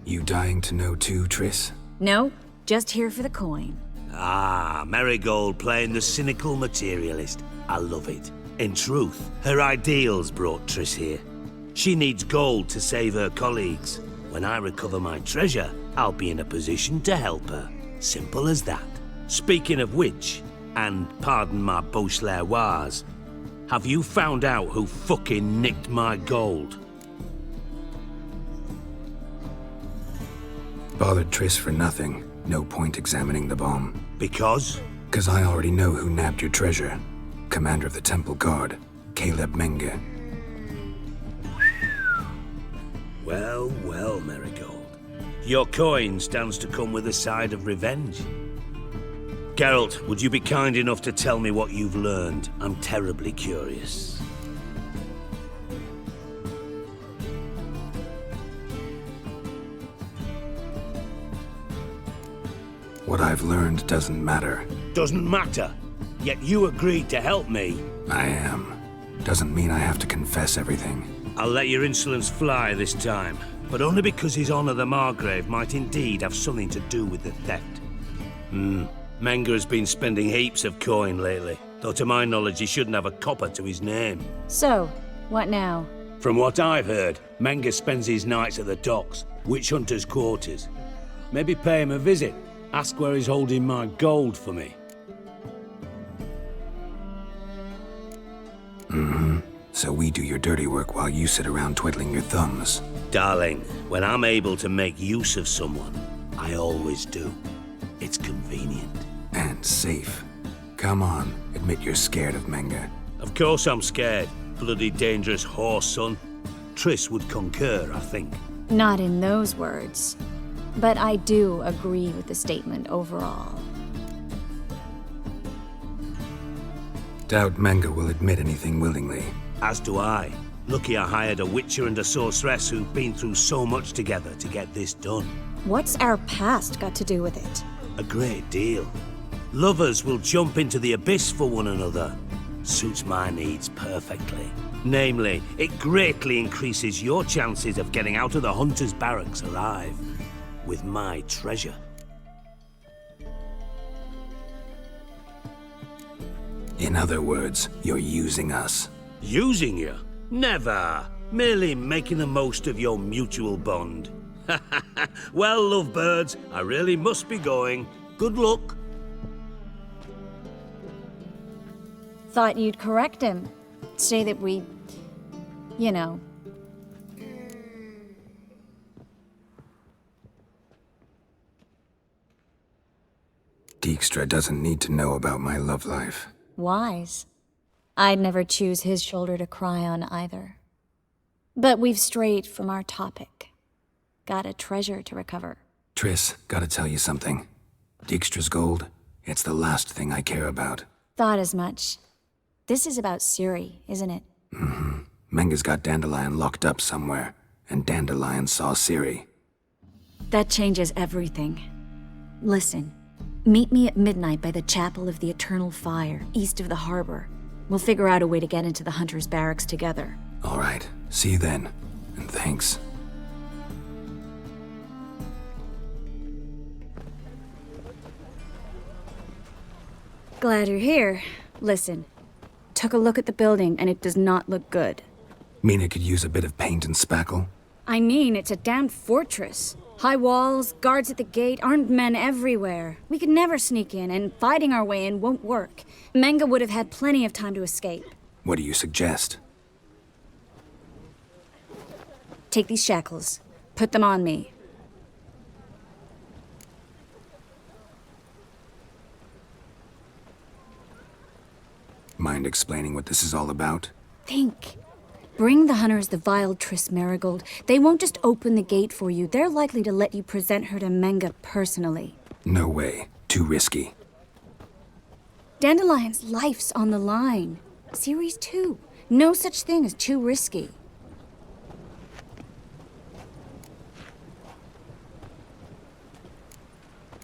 You dying to know too, Triss? No, just here for the coin. Ah, Marigold playing the cynical materialist. I love it. In truth, her ideals brought Triss here. She needs gold to save her colleagues. When I recover my treasure, I'll be in a position to help her. Simple as that. Speaking of which, and pardon my Beauclervois, have you found out who fucking nicked my gold? bothered Triss for nothing. No point examining the bomb. Because? Because I already know who nabbed your treasure. Commander of the Temple Guard, Caleb Menge. Well, well, Marigold. Your coin stands to come with a side of revenge. Geralt, would you be kind enough to tell me what you've learned? I'm terribly curious. What I've learned doesn't matter. Doesn't matter? Yet you agreed to help me. I am. Doesn't mean I have to confess everything. I'll let your insolence fly this time, but only because his honor the Margrave might indeed have something to do with the theft. Menge has been spending heaps of coin lately, though to my knowledge he shouldn't have a copper to his name. So, what now? From what I've heard, Menge spends his nights at the docks, witch hunters' quarters. Maybe pay him a visit. Ask where he's holding my gold for me. So we do your dirty work while you sit around twiddling your thumbs. Darling, when I'm able to make use of someone, I always do. It's convenient. And safe. Come on, admit you're scared of Menge. Of course I'm scared. Bloody dangerous horse, son. Triss would concur, I think. Not in those words. But I do agree with the statement overall. Doubt Menge will admit anything willingly. As do I. Lucky I hired a witcher and a sorceress who've been through so much together to get this done. What's our past got to do with it? A great deal. Lovers will jump into the abyss for one another. Suits my needs perfectly. Namely, it greatly increases your chances of getting out of the hunter's barracks alive. With my treasure. In other words, you're using us. Using you? Never. Merely making the most of your mutual bond. Well, lovebirds, I really must be going. Good luck. Thought you'd correct him. Say that we... you know... Dijkstra doesn't need to know about my love life. Wise. I'd never choose his shoulder to cry on either. But we've strayed from our topic. Got a treasure to recover. Triss, gotta tell you something. Dijkstra's gold, it's the last thing I care about. Thought as much. This is about Ciri, isn't it? Menge's got Dandelion locked up somewhere, and Dandelion saw Ciri. That changes everything. Listen, meet me at midnight by the Chapel of the Eternal Fire, east of the harbor. We'll figure out a way to get into the Hunter's Barracks together. All right, see you then, and thanks. Glad you're here. Listen, took a look at the building and it does not look good. Mina could use a bit of paint and spackle. I mean, it's a damned fortress. High walls, guards at the gate, armed men everywhere. We could never sneak in, and fighting our way in won't work. Menge would have had plenty of time to escape. What do you suggest? Take these shackles. Put them on me. Mind explaining what this is all about? Think. Bring the hunters the vile Triss Marigold. They won't just open the gate for you. They're likely to let you present her to Menge personally. No way. Too risky. Dandelion's life's on the line. Ciri's too. No such thing as too risky.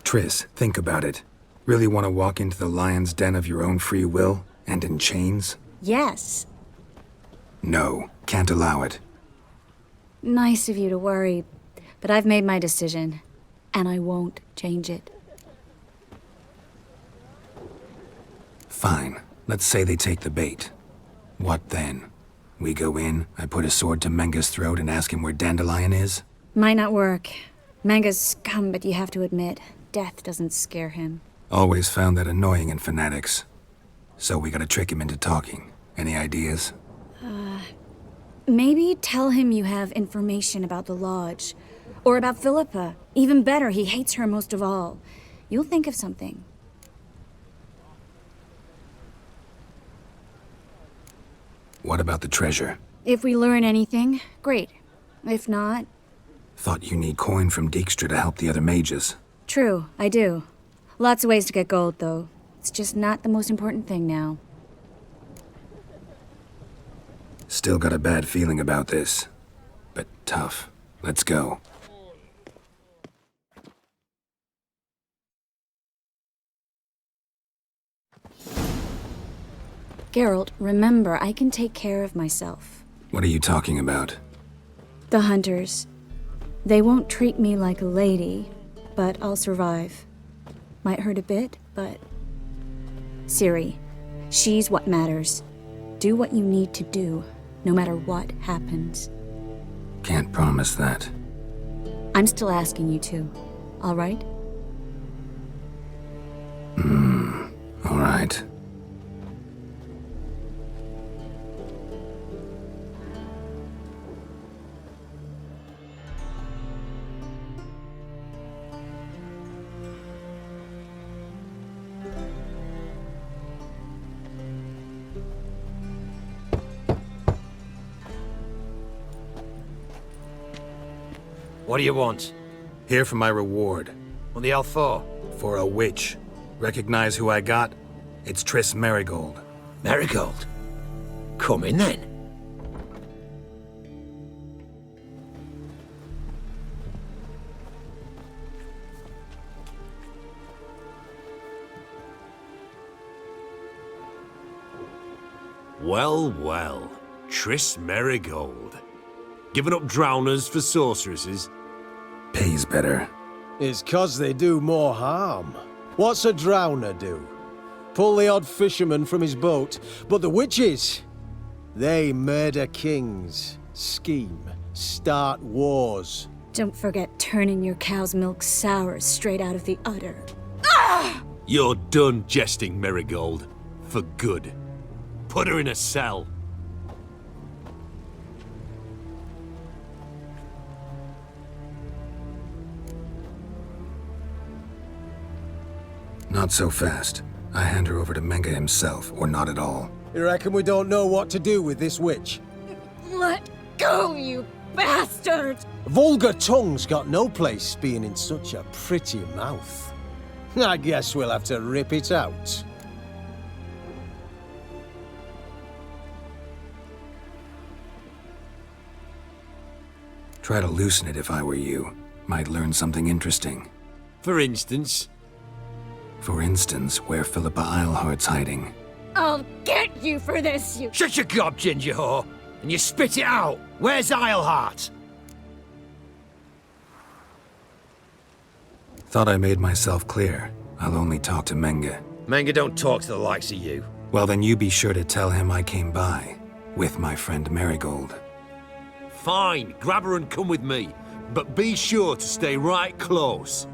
Triss, think about it. Really want to walk into the lion's den of your own free will, and in chains? Yes. No, can't allow it. Nice of you to worry, but I've made my decision, and I won't change it. Fine. Let's say they take the bait. What then? We go in, I put a sword to Menge's throat and ask him where Dandelion is? Might not work. Menge's scum, but you have to admit, death doesn't scare him. Always found that annoying in fanatics. So we gotta trick him into talking. Any ideas? Maybe tell him you have information about the lodge. Or about Philippa. Even better, he hates her most of all. You'll think of something. What about the treasure? If we learn anything, great. If not... Thought you need coin from Dijkstra to help the other mages. True, I do. Lots of ways to get gold, though. It's just not the most important thing now. Still got a bad feeling about this. But tough. Let's go. Geralt, remember, I can take care of myself. What are you talking about? The hunters. They won't treat me like a lady, but I'll survive. Might hurt a bit, but... Ciri, she's what matters. Do what you need to do, no matter what happens. Can't promise that. I'm still asking you to, all right? All right. What do you want? Here for my reward. What the hell for? For a witch. Recognize who I got? It's Triss Merigold. Merigold? Come in then. Well, well. Triss Merigold. Giving up drowners for sorceresses? Pays better. It's 'cause they do more harm. What's a drowner do? Pull the odd fisherman from his boat. But the witches, they murder kings, scheme, start wars. Don't forget turning your cow's milk sour straight out of the udder. You're done jesting, Merigold. For good. Put her in a cell. Not so fast. I hand her over to Menga himself, or not at all. You reckon we don't know what to do with this witch? Let go, you bastard! Vulgar tongue's got no place being in such a pretty mouth. I guess we'll have to rip it out. Try to loosen it if I were you. Might learn something interesting. For instance? For instance, where Philippa Eilhart's hiding. I'll get you for this, you... Shut your gob, ginger whore, and you spit it out. Where's Eilhart? Thought I made myself clear. I'll only talk to Menga. Menga don't talk to the likes of you. Well, then you be sure to tell him I came by. With my friend Merigold. Fine, grab her and come with me. But be sure to stay right close.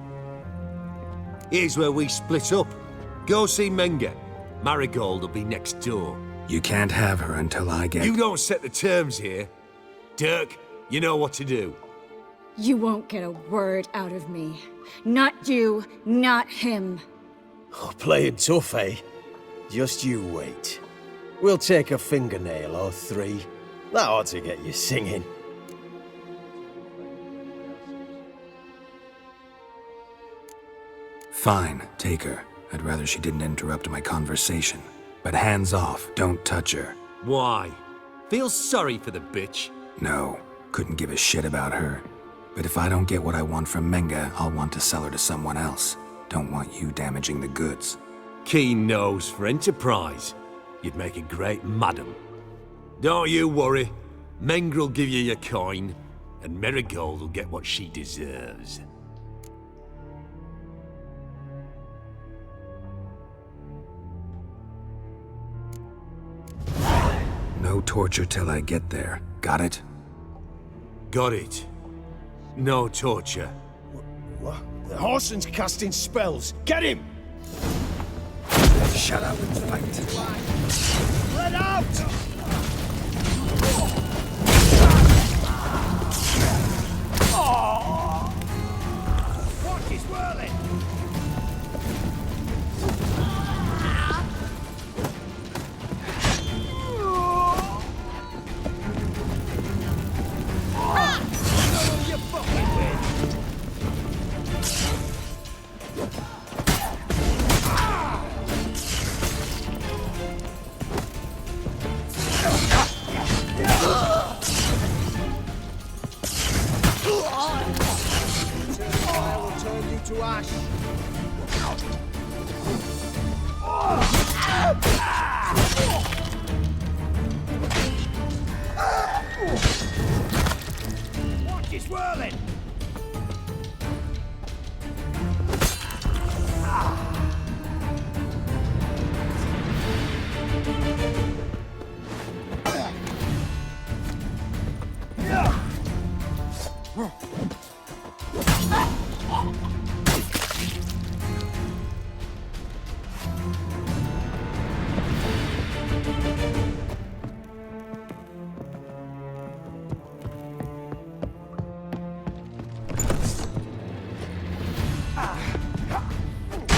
Here's where we split up. Go see Menga. Marigold will be next door. You can't have her until I get... You don't set the terms here. Dirk, you know what to do. You won't get a word out of me. Not you, not him. Oh, playing tough, eh? Just you wait. We'll take a fingernail or three. That ought to get you singing. Fine, take her. I'd rather she didn't interrupt my conversation. But hands off, don't touch her. Why? Feel sorry for the bitch? No, couldn't give a shit about her. But if I don't get what I want from Menga, I'll want to sell her to someone else. Don't want you damaging the goods. Keen nose for enterprise. You'd make a great madam. Don't you worry. Mengra'll give you your coin, and Merigold will get what she deserves. No torture till I get there. Got it? Got it. No torture. What? The Horson's casting spells. Get him! Shut up and fight. Let out! Oh! Watch it swirling! You fucking win! I will turn you to ash. Watch it swirling!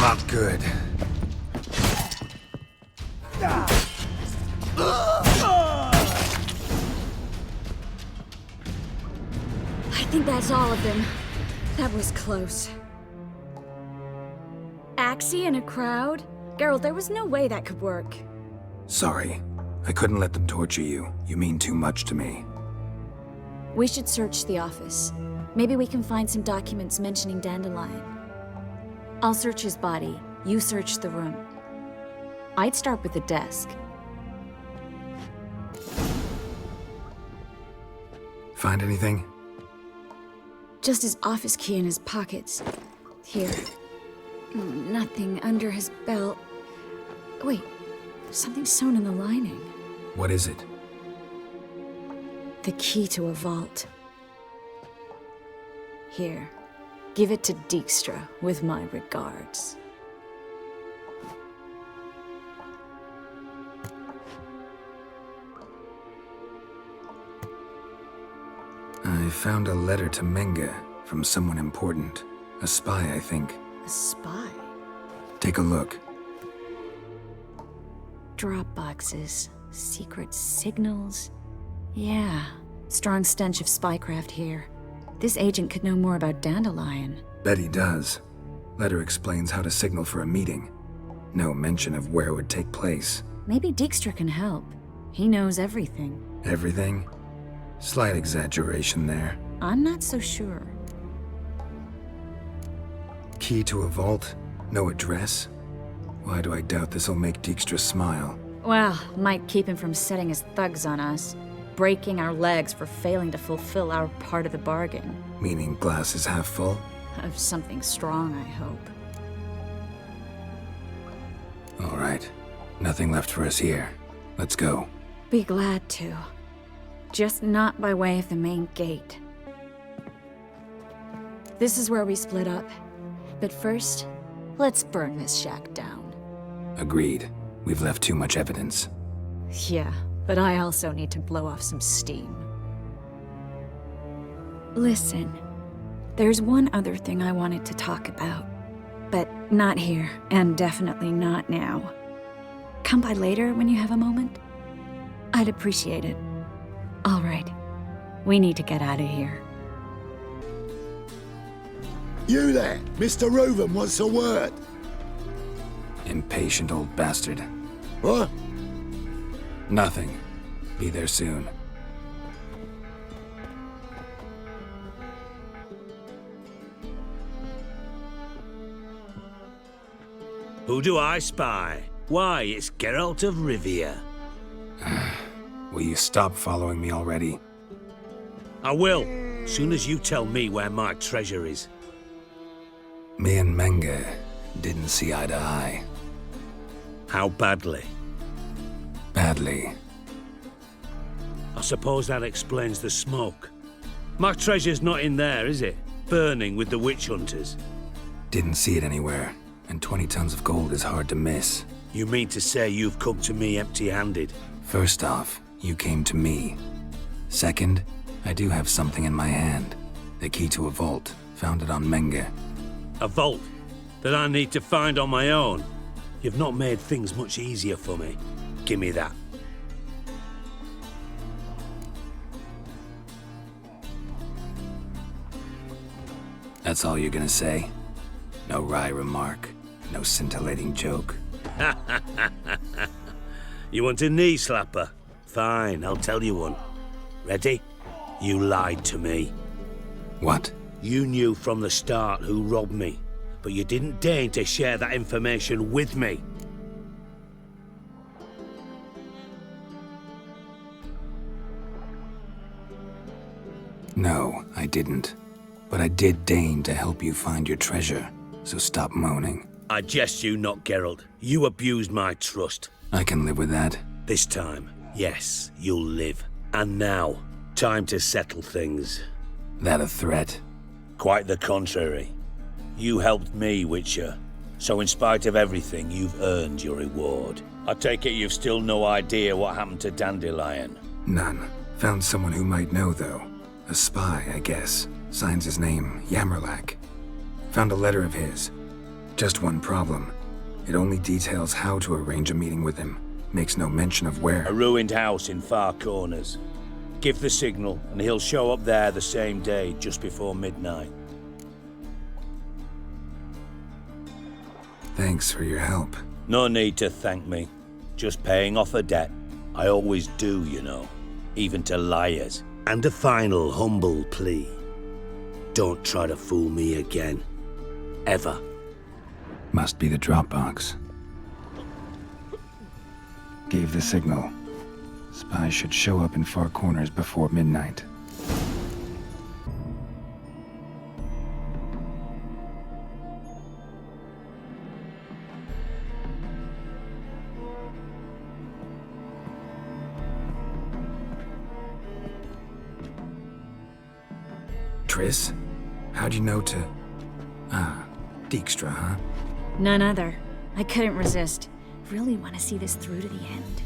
Not good. I think that's all of them. That was close. Axie in a crowd? Geralt, there was no way that could work. Sorry. I couldn't let them torture you. You mean too much to me. We should search the office. Maybe we can find some documents mentioning Dandelion. I'll search his body. You search the room. I'd start with the desk. Find anything? Just his office key in his pockets. Here. Nothing under his belt. Wait, something sewn in the lining. What is it? The key to a vault. Here. Give it to Dijkstra with my regards. I found a letter to Menge from someone important. A spy, I think. A spy? Take a look. Drop boxes, secret signals. Yeah, strong stench of spycraft here. This agent could know more about Dandelion. Bet he does. Letter explains how to signal for a meeting. No mention of where it would take place. Maybe Dijkstra can help. He knows everything. Everything? Slight exaggeration there. I'm not so sure. Key to a vault? No address? Why do I doubt this'll make Dijkstra smile? Well, might keep him from setting his thugs on us. Breaking our legs for failing to fulfill our part of the bargain. Meaning glass is half full? Of something strong, I hope. All right. Nothing left for us here. Let's go. Be glad to. Just not by way of the main gate. This is where we split up. But first, let's burn this shack down. Agreed. We've left too much evidence. Yeah, but I also need to blow off some steam. Listen, there's one other thing I wanted to talk about. But not here, and definitely not now. Come by later when you have a moment? I'd appreciate it. All right. We need to get out of here. You there, Mr. Reuven wants a word. Impatient old bastard. What? Nothing. Be there soon. Who do I spy? Why, it's Geralt of Rivia. Will you stop following me already? I will, soon as you tell me where my treasure is. Me and Menge didn't see eye to eye. How badly? Badly. I suppose that explains the smoke. My treasure's not in there, is it? Burning with the witch hunters. Didn't see it anywhere, and 20 tons of gold is hard to miss. You mean to say you've come to me empty-handed? First off, you came to me. Second, I do have something in my hand. The key to a vault, found it on Menge. A vault that I need to find on my own. You've not made things much easier for me. Give me that. That's all you're gonna say? No wry remark, no scintillating joke? You want a knee slapper? Fine, I'll tell you one. Ready? You lied to me. What? You knew from the start who robbed me, but you didn't deign to share that information with me. No, I didn't. But I did deign to help you find your treasure, so stop moaning. I jest you not, Geralt. You abused my trust. I can live with that. This time, yes, you'll live. And now, time to settle things. That a threat? Quite the contrary. You helped me, Witcher. So in spite of everything, you've earned your reward. I take it you've still no idea what happened to Dandelion? None. Found someone who might know, though. A spy, I guess. Signs his name, Yammerlak. Found a letter of his. Just one problem. It only details how to arrange a meeting with him. Makes no mention of where. A ruined house in Far Corners. Give the signal, and he'll show up there the same day, just before midnight. Thanks for your help. No need to thank me. Just paying off a debt. I always do, you know. Even to liars. And a final humble plea. Don't try to fool me again. Ever. Must be the Dropbox. Gave the signal. Spies should show up in Far Corners before midnight. Triss? How'd you know to... Dijkstra, huh? None other. I couldn't resist. Really want to see this through to the end.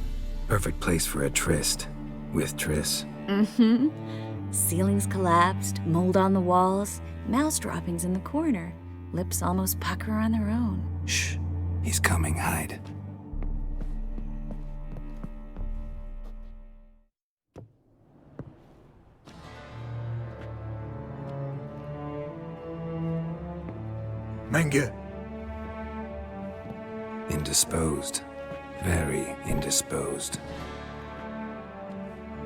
Perfect place for a tryst. With Triss. Mm-hmm. Ceilings collapsed, mold on the walls, mouse droppings in the corner. Lips almost pucker on their own. Shh. He's coming, hide. Menge. Indisposed. Very indisposed.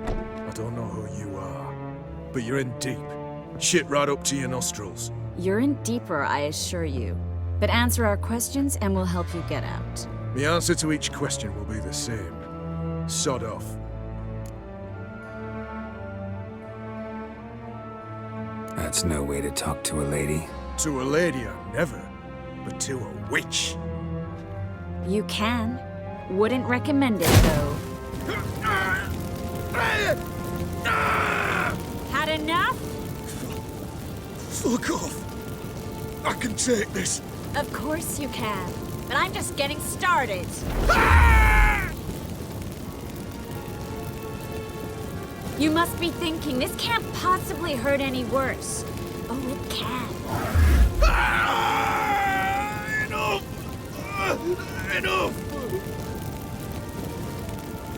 I don't know who you are, but you're in deep. Shit right up to your nostrils. You're in deeper, I assure you. But answer our questions and we'll help you get out. The answer to each question will be the same. Sod off. That's no way to talk to a lady. To a lady, I never. But to a witch. You can. Wouldn't recommend it, though. Had enough? Fuck off. I can take this. Of course you can. But I'm just getting started. You must be thinking, this can't possibly hurt any worse. Oh, it can. Enough! Enough!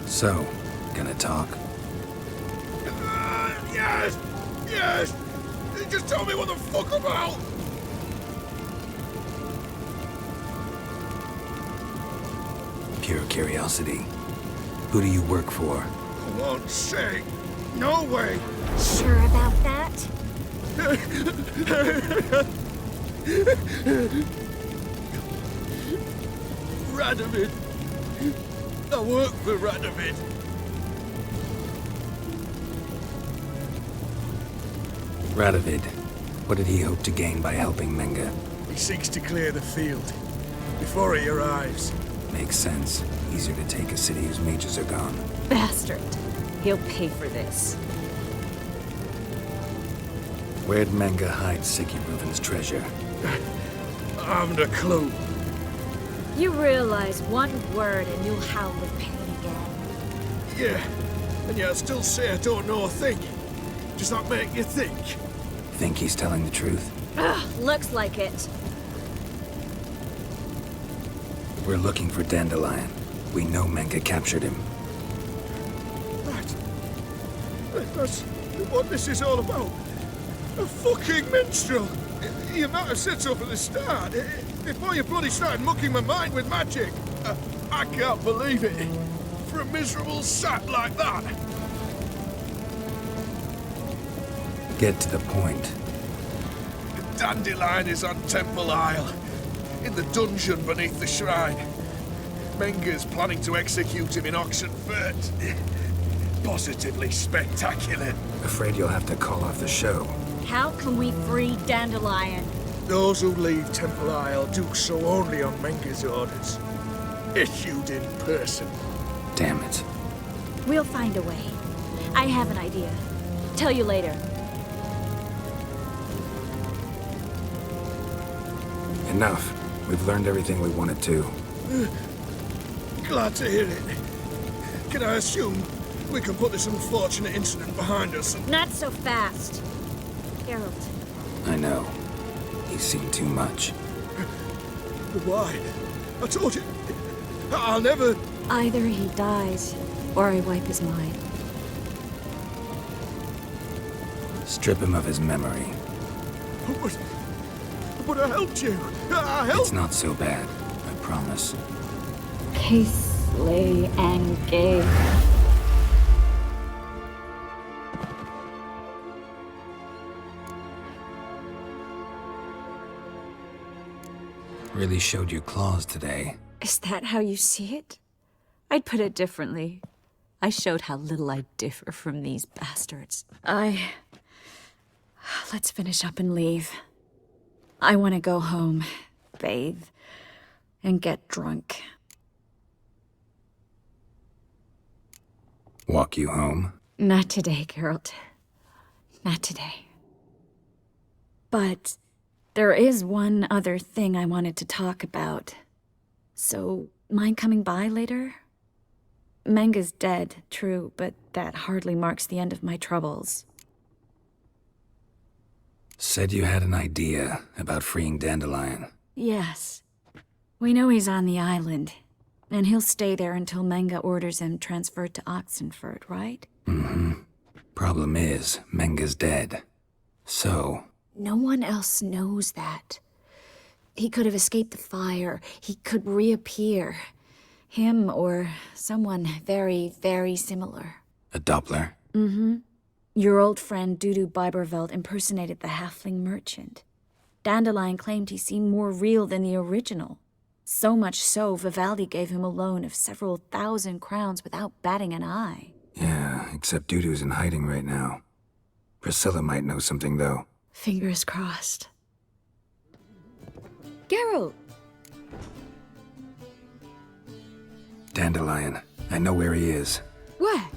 So, gonna talk? Yes! Yes! Just tell me what the fuck about! Pure curiosity. Who do you work for? I won't say. No way! Sure about that? Radovid. I work for Radovid. Radovid. What did he hope to gain by helping Menge? He seeks to clear the field before he arrives. Makes sense. Easier to take a city whose mages are gone. Bastard. He'll pay for this. Where'd Menge hide Sicky Reuven's treasure? I haven't a clue. You realize one word and you'll howl with pain again. Yeah, and yet I still say I don't know a thing. Does that make you think? Think he's telling the truth? Ugh, looks like it. We're looking for Dandelion. We know Menga captured him. That's what this is all about. A fucking minstrel! You might have said so from the start, before you bloody started mucking my mind with magic. I can't believe it. For a miserable sap like that. Get to the point. Dandelion is on Temple Isle, in the dungeon beneath the shrine. Menga's planning to execute him in Oxenfurt. Positively spectacular. Afraid you'll have to call off the show. How can we free Dandelion? Those who leave Temple Isle do so only on Menga's orders. Issued in person. Damn it. We'll find a way. I have an idea. Tell you later. Enough. We've learned everything we wanted to. Glad to hear it. Can I assume we can put this unfortunate incident behind us and... Not so fast. Geralt. I know. He's seen too much. Why? I told you. I'll never... Either he dies, or I wipe his mind. Strip him of his memory. But I helped you. I helped... It's not so bad, I promise. Casely and Gay. Really showed your claws today. Is that how you see it? I'd put it differently. I showed how little I differ from these bastards. Let's finish up and leave. I want to go home, bathe, and get drunk. Walk you home? Not today, Geralt. Not today. But there is one other thing I wanted to talk about. So, mind coming by later? Menga's dead, true, but that hardly marks the end of my troubles. Said you had an idea about freeing Dandelion. Yes. We know he's on the island, and he'll stay there until Menga orders him transferred to Oxenfurt, right? Mm-hmm. Problem is, Menga's dead. So... No one else knows that. He could have escaped the fire. He could reappear. Him or someone very, very similar. A Doppler? Mm-hmm. Your old friend Dudu Biberveld impersonated the halfling merchant. Dandelion claimed he seemed more real than the original. So much so, Vivaldi gave him a loan of several thousand crowns without batting an eye. Yeah, except Dudu's in hiding right now. Priscilla might know something, though. Fingers crossed. Geralt! Dandelion. I know where he is. Where?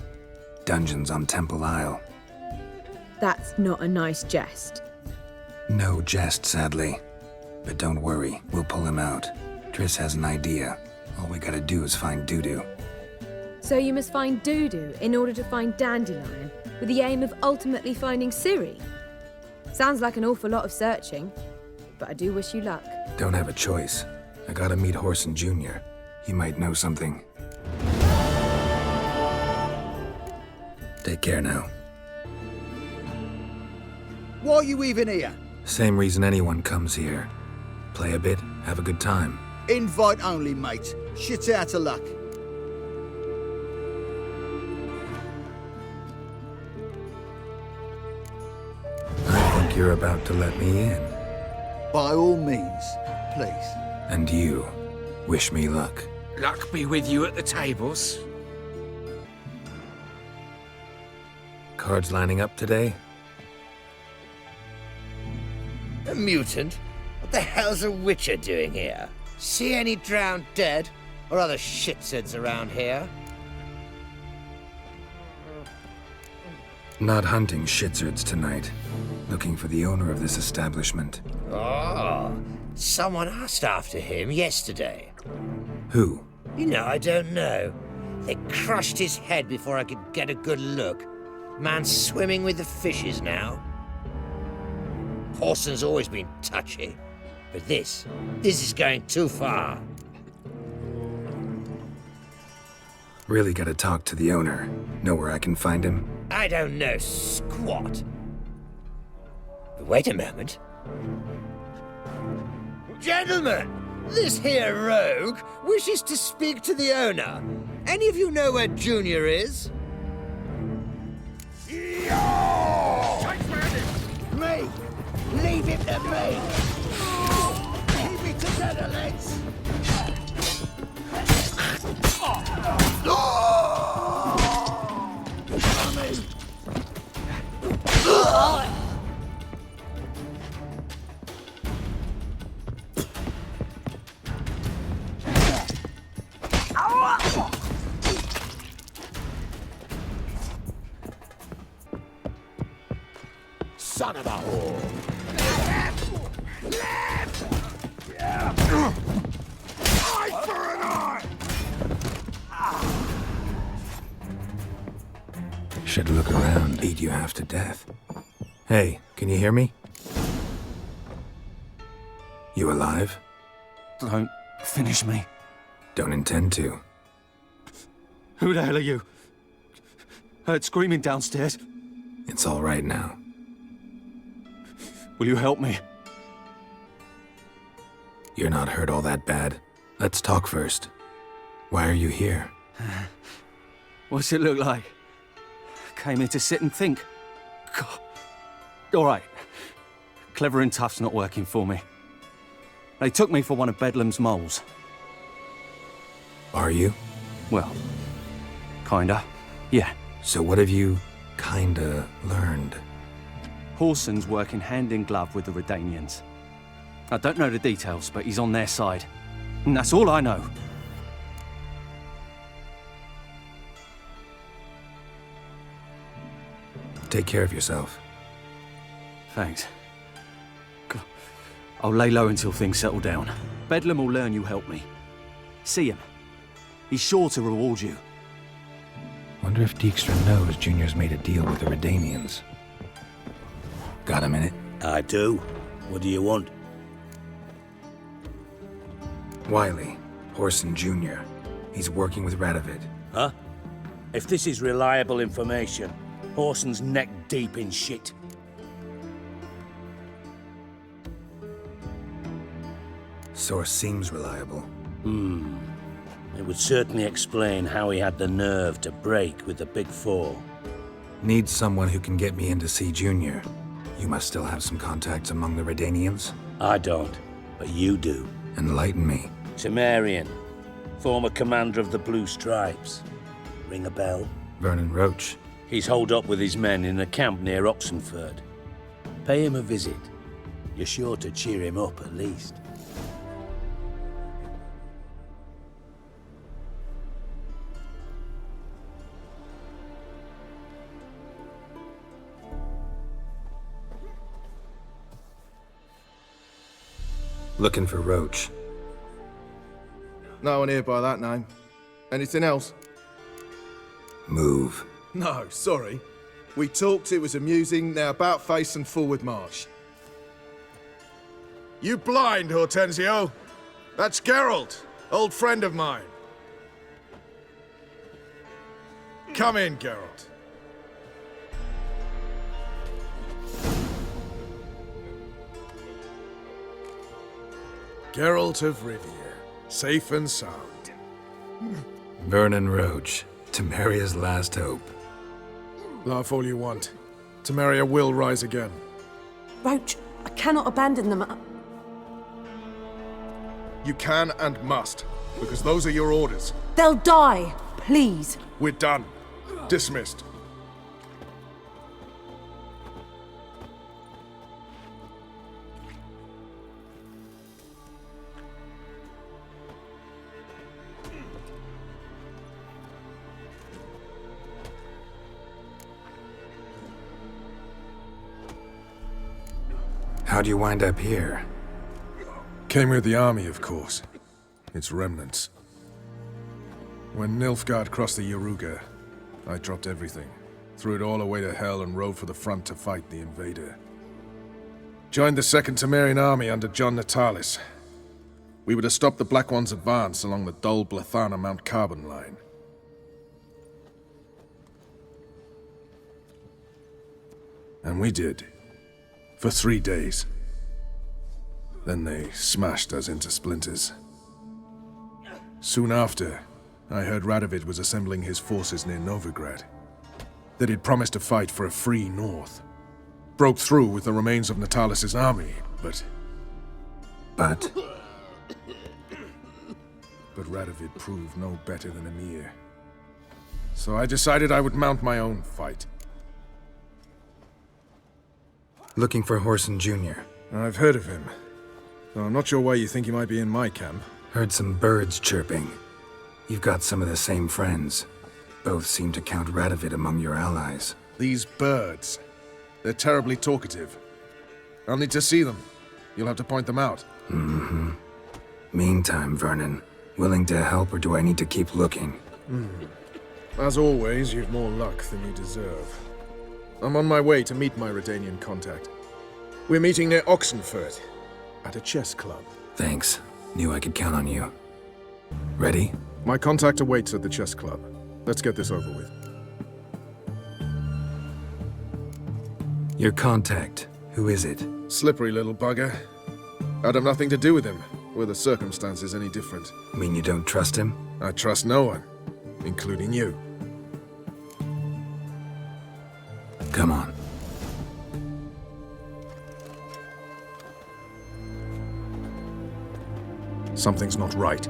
Dungeons on Temple Isle. That's not a nice jest. No jest, sadly. But don't worry, we'll pull him out. Triss has an idea. All we gotta do is find Dudu. So you must find Dudu in order to find Dandelion, with the aim of ultimately finding Ciri? Sounds like an awful lot of searching, but I do wish you luck. Don't have a choice. I gotta meet Horson Jr. He might know something. Take care now. Why are you even here? Same reason anyone comes here. Play a bit, have a good time. Invite only, mate. Shit out of luck. I think you're about to let me in. By all means, please. And you, wish me luck. Luck be with you at the tables. Cards lining up today? A mutant? What the hell's a witcher doing here? See any drowned dead? Or other shitsuds around here? Not hunting shitsurds tonight. Looking for the owner of this establishment. Oh, someone asked after him yesterday. Who? You know, I don't know. They crushed his head before I could get a good look. Man's swimming with the fishes now. Horson's always been touchy, but this is going too far. Really gotta talk to the owner. Know where I can find him? I don't know squat. Wait a moment. Gentlemen, this here rogue wishes to speak to the owner. Any of you know where Junior is? Me! Leave him to me! Keep it together, lads! Son of a whore! Eye for an eye! Should look around, beat you half to death. Hey, can you hear me? You alive? Don't finish me. Don't intend to. Who the hell are you? Heard screaming downstairs. It's all right now. Will you help me? You're not hurt all that bad. Let's talk first. Why are you here? What's it look like? Came here to sit and think. God. All right. Clever and tough's not working for me. They took me for one of Bedlam's moles. Are you? Well, kinda. Yeah. So what have you kinda learned? Horson's working hand in glove with the Redanians. I don't know the details, but he's on their side. And that's all I know. Take care of yourself. Thanks. God. I'll lay low until things settle down. Bedlam will learn you helped me. See him. He's sure to reward you. Wonder if Dijkstra knows Junior's made a deal with the Redanians. Got a minute? I do. What do you want? Wiley, Horson Jr. He's working with Radovid. Huh? If this is reliable information, Horson's neck deep in shit. Source seems reliable. It would certainly explain how he had the nerve to break with the Big Four. Need someone who can get me in to see Junior. You must still have some contacts among the Redanians? I don't, but you do. Enlighten me. Temerian, former commander of the Blue Stripes. Ring a bell? Vernon Roach. He's holed up with his men in a camp near Oxenford. Pay him a visit. You're sure to cheer him up at least. Looking for Roach. No one here by that name. Anything else? Move. No, sorry. We talked, it was amusing, now about face and forward march. You blind, Hortensio? That's Geralt, old friend of mine. Come in, Geralt. Geralt of Rivia, safe and sound. Vernon Roach, Temeria's last hope. Laugh all you want. Temeria will rise again. Roach, I cannot abandon them. You can and must, because those are your orders. They'll die, please. We're done. Dismissed. How'd you wind up here? Came with the army, of course. Its remnants. When Nilfgaard crossed the Yaruga, I dropped everything. Threw it all away to hell and rode for the front to fight the invader. Joined the 2nd Temerian army under John Natalis. We were to stop the Black One's advance along the Dol Blathana Mount Carbon line. And we did. For 3 days. Then they smashed us into splinters. Soon after, I heard Radovid was assembling his forces near Novigrad. That he'd promised to fight for a free north. Broke through with the remains of Natalis' army, but... But Radovid proved no better than Emir. So I decided I would mount my own fight. looking for Whoreson Jr. I've heard of him. Though I'm not sure why you think he might be in my camp. Heard some birds chirping. You've got some of the same friends. Both seem to count Radovid among your allies. These birds. They're terribly talkative. I'll need to see them. You'll have to point them out. Mm-hmm. Meantime, Vernon, willing to help or do I need to keep looking? As always, you've more luck than you deserve. I'm on my way to meet my Redanian contact. We're meeting near Oxenfurt, at a chess club. Thanks. Knew I could count on you. Ready? My contact awaits at the chess club. Let's get this over with. Your contact. Who is it? Slippery little bugger. I'd have nothing to do with him, were the circumstances any different. Mean you don't trust him? I trust no one, including you. Come on. Something's not right.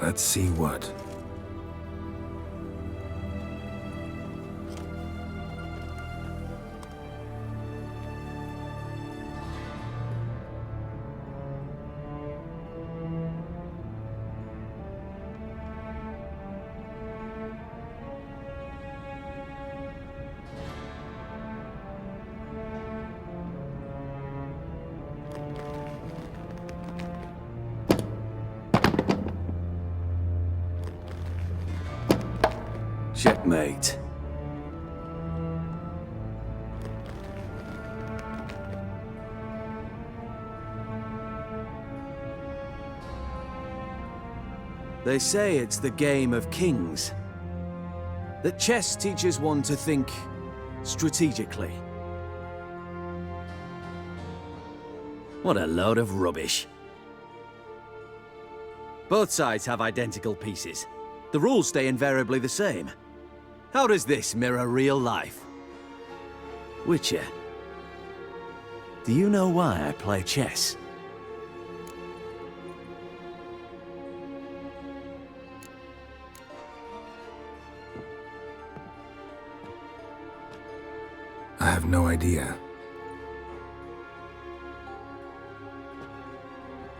Let's see what. Checkmate. They say it's the game of kings. That chess teaches one to think strategically. What a load of rubbish. Both sides have identical pieces. The rules stay invariably the same. How does this mirror real life? Witcher, do you know why I play chess? I have no idea.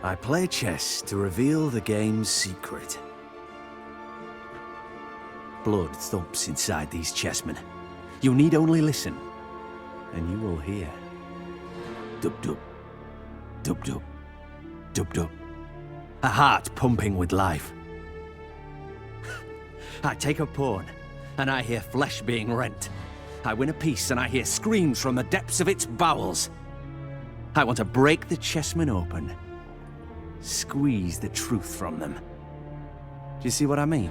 I play chess to reveal the game's secret. Blood thumps inside these chessmen. You need only listen, and you will hear. Dub-dub, dub-dub, dub-dub. A heart pumping with life. I take a pawn, and I hear flesh being rent. I win a piece, and I hear screams from the depths of its bowels. I want to break the chessmen open. Squeeze the truth from them. Do you see what I mean?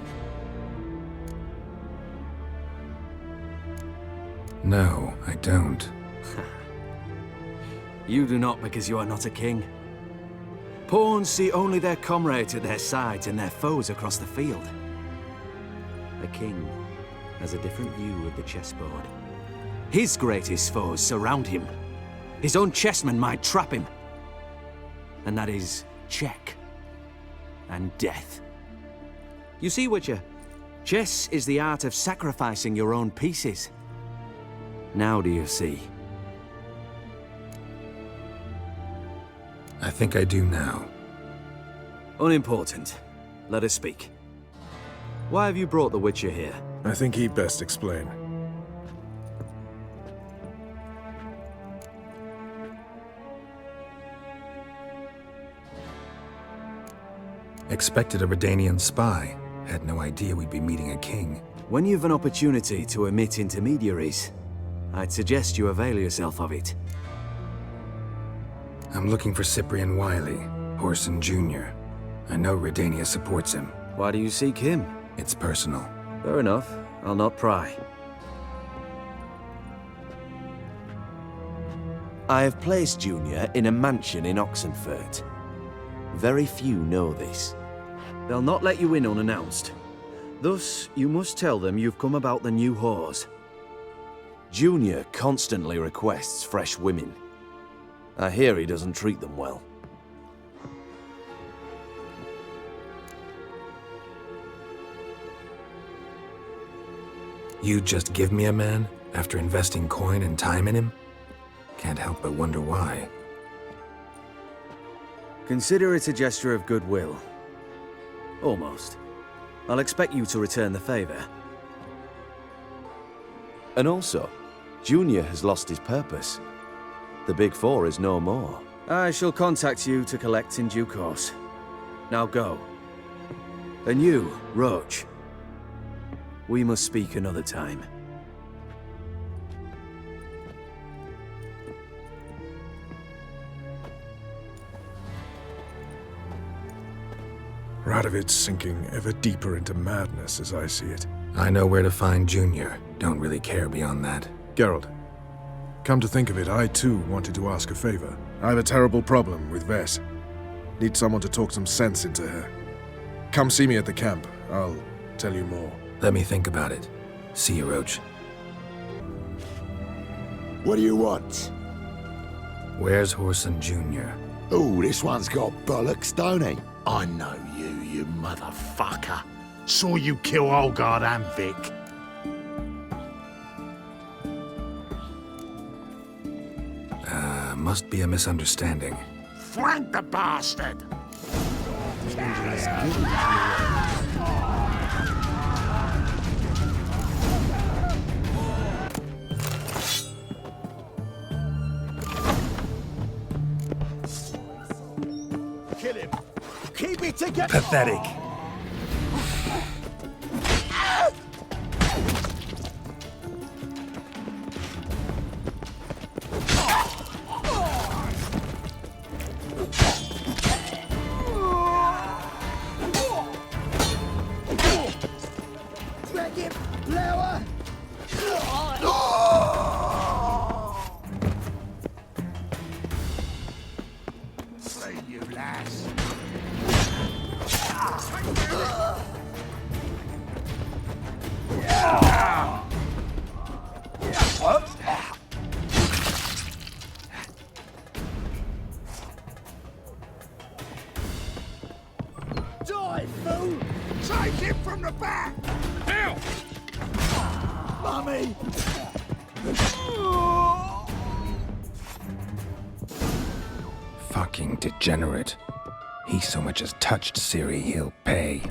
No, I don't. You do not because you are not a king. Pawns see only their comrades at their sides and their foes across the field. A king has a different view of the chessboard. His greatest foes surround him. His own chessmen might trap him. And that is check and death. You see, Witcher, chess is the art of sacrificing your own pieces. Now do you see? I think I do now. Unimportant. Let us speak. Why have you brought the Witcher here? I think he'd best explain. Expected a Redanian spy. Had no idea we'd be meeting a king. When you've an opportunity to omit intermediaries, I'd suggest you avail yourself of it. I'm looking for Cyprian Wiley, Whoreson Jr. I know Redania supports him. Why do you seek him? It's personal. Fair enough. I'll not pry. I have placed Junior in a mansion in Oxenfurt. Very few know this. They'll not let you in unannounced. Thus, you must tell them you've come about the new whores. Junior constantly requests fresh women. I hear he doesn't treat them well. You just give me a man after investing coin and time in him? Can't help but wonder why. Consider it a gesture of goodwill. Almost. I'll expect you to return the favor. And also, Junior has lost his purpose. The Big Four is no more. I shall contact you to collect in due course. Now go. And you, Roach. We must speak another time. Radovid's sinking ever deeper into madness as I see it. I know where to find Junior. Don't really care beyond that. Geralt, come to think of it, I too wanted to ask a favor. I have a terrible problem with Vess. Need someone to talk some sense into her. Come see me at the camp. I'll tell you more. Let me think about it. See you, Roach. What do you want? Where's Whoreson Jr.? Oh, this one's got bollocks, don't he? I know you motherfucker. Saw you kill Olgard and Vic. Must be a misunderstanding. Frank the bastard! Kill him! Keep it together! Pathetic. Drag him! Lower! Slay you, lass. Die, fool! Take him from the back! Now! Mummy! Fucking degenerate. He so much as touched Ciri, he'll pay.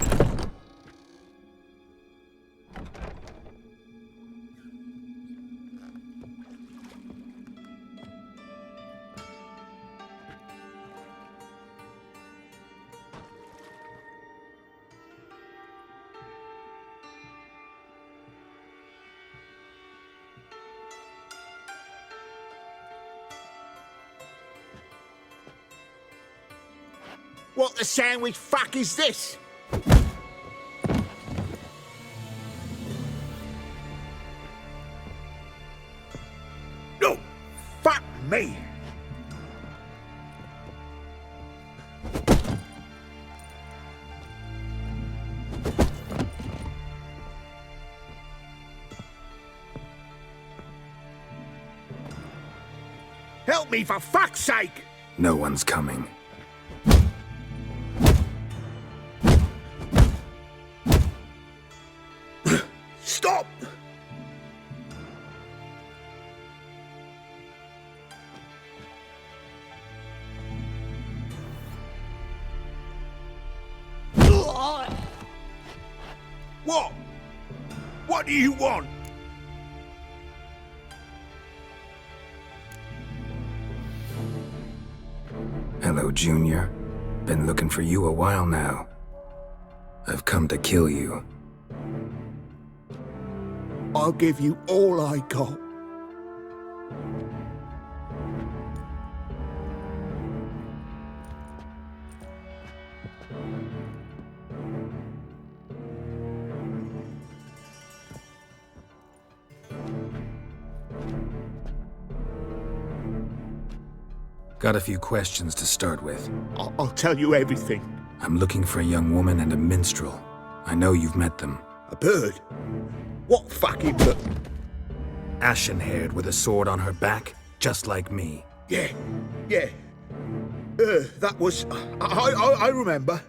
What the sandwich fuck is this? No! Fuck me! Help me, for fuck's sake! No one's coming. Stop! What? What do you want? Hello, Junior. Been looking for you a while now. I've come to kill you. I'll give you all I got. Got a few questions to start with. I'll tell you everything. I'm looking for a young woman and a minstrel. I know you've met them. A bird? What fucking bird? Ashen-haired with a sword on her back, just like me. Yeah. That was... I remember.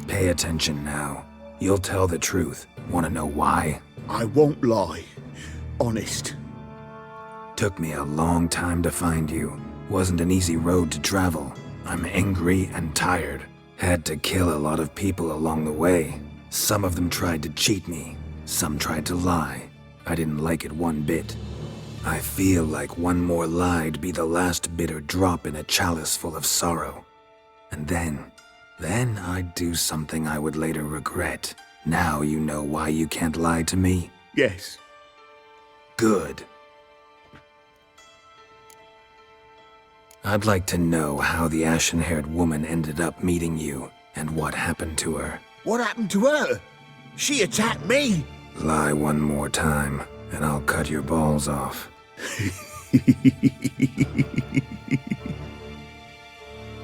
Pay attention now. You'll tell the truth. Want to know why? I won't lie. Honest. Took me a long time to find you. Wasn't an easy road to travel. I'm angry and tired. Had to kill a lot of people along the way. Some of them tried to cheat me. Some tried to lie. I didn't like it one bit. I feel like one more lie'd be the last bitter drop in a chalice full of sorrow. And then I'd do something I would later regret. Now you know why you can't lie to me? Yes. Good. I'd like to know how the ashen-haired woman ended up meeting you, and what happened to her. What happened to her? She attacked me! Lie one more time, and I'll cut your balls off.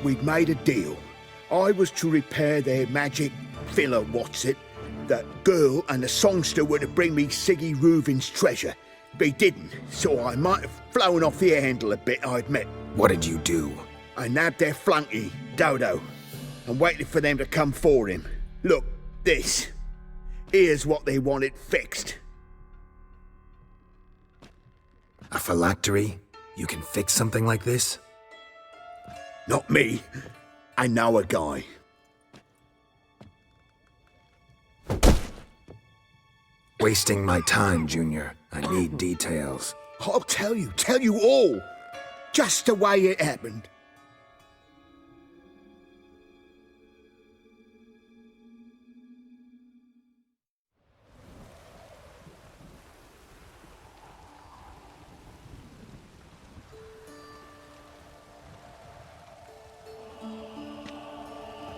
We'd made a deal. I was to repair their magic villa, that girl and the songster were to bring me Siggy Reuven's treasure. They didn't, so I might have flown off the handle a bit, I admit. What did you do? I nabbed their flunky, Dodo, and waited for them to come for him. Look, this. Here's what they wanted fixed. A phylactery? You can fix something like this? Not me. I know a guy. Wasting my time, Junior. I need details. I'll tell you all. Just the way it happened.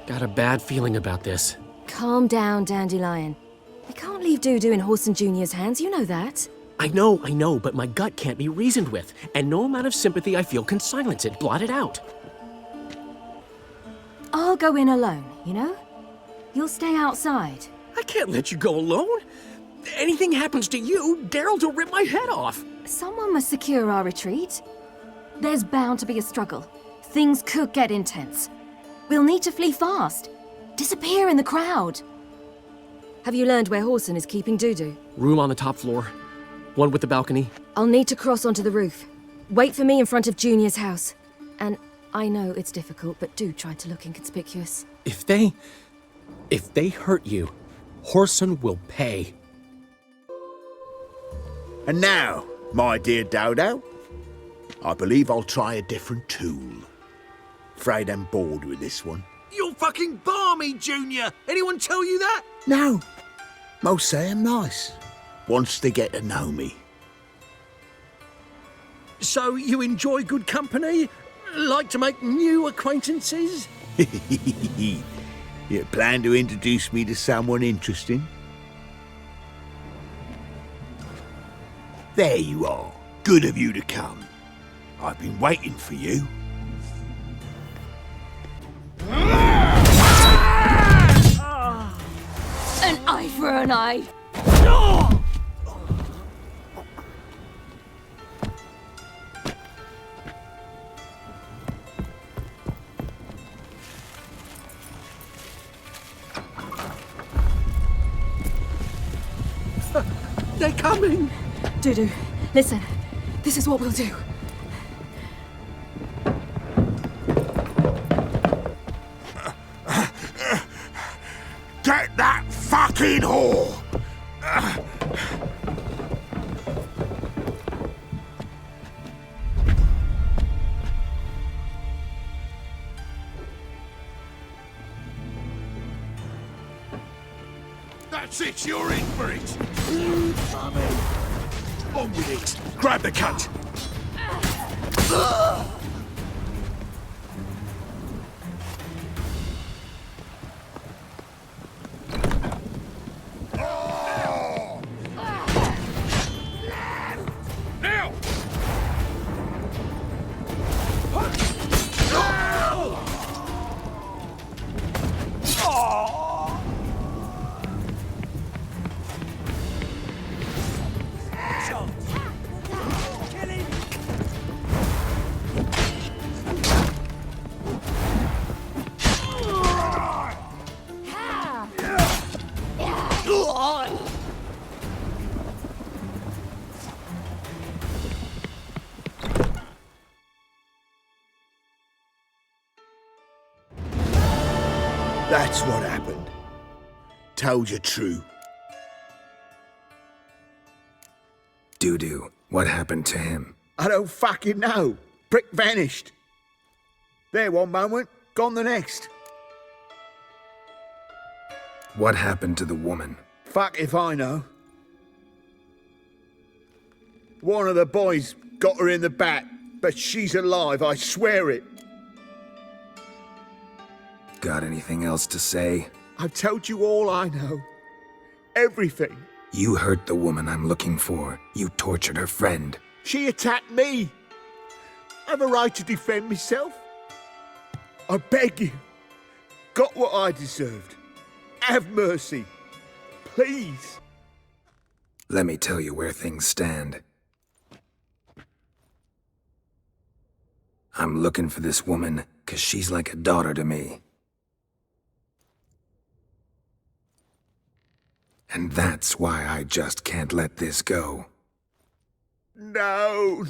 Got a bad feeling about this. Calm down, Dandelion. We can't leave Dudu in Horson Jr.'s hands, you know that. I know, but my gut can't be reasoned with, and no amount of sympathy I feel can silence it, blot it out. I'll go in alone, you know? You'll stay outside. I can't let you go alone. Anything happens to you, Geralt will rip my head off. Someone must secure our retreat. There's bound to be a struggle. Things could get intense. We'll need to flee fast. Disappear in the crowd. Have you learned where Horson is keeping Dudu? Room on the top floor. One with the balcony. I'll need to cross onto the roof. Wait for me in front of Junior's house. And I know it's difficult, but do try to look inconspicuous. If they hurt you, Horson will pay. And now, my dear Dodo, I believe I'll try a different tool. Afraid I'm bored with this one. You're fucking balmy, Junior! Anyone tell you that? No. Most say I'm nice. Once they get to know me. So you enjoy good company? Like to make new acquaintances? You plan to introduce me to someone interesting? There you are. Good of you to come. I've been waiting for you. An eye for an eye. They're coming! Dudu, listen. This is what we'll do. Get that fucking whore! That's it, you're in for it! On with it! Grab the cunt! That's what happened. Told you true. Dudu, what happened to him? I don't fucking know. Prick vanished. There one moment, gone the next. What happened to the woman? Fuck if I know. One of the boys got her in the back, but she's alive, I swear it. Got anything else to say? I've told you all I know. Everything. You hurt the woman I'm looking for. You tortured her friend. She attacked me. I have a right to defend myself. I beg you. Got what I deserved. Have mercy. Please. Let me tell you where things stand. I'm looking for this woman, 'cause she's like a daughter to me. And that's why I just can't let this go. No.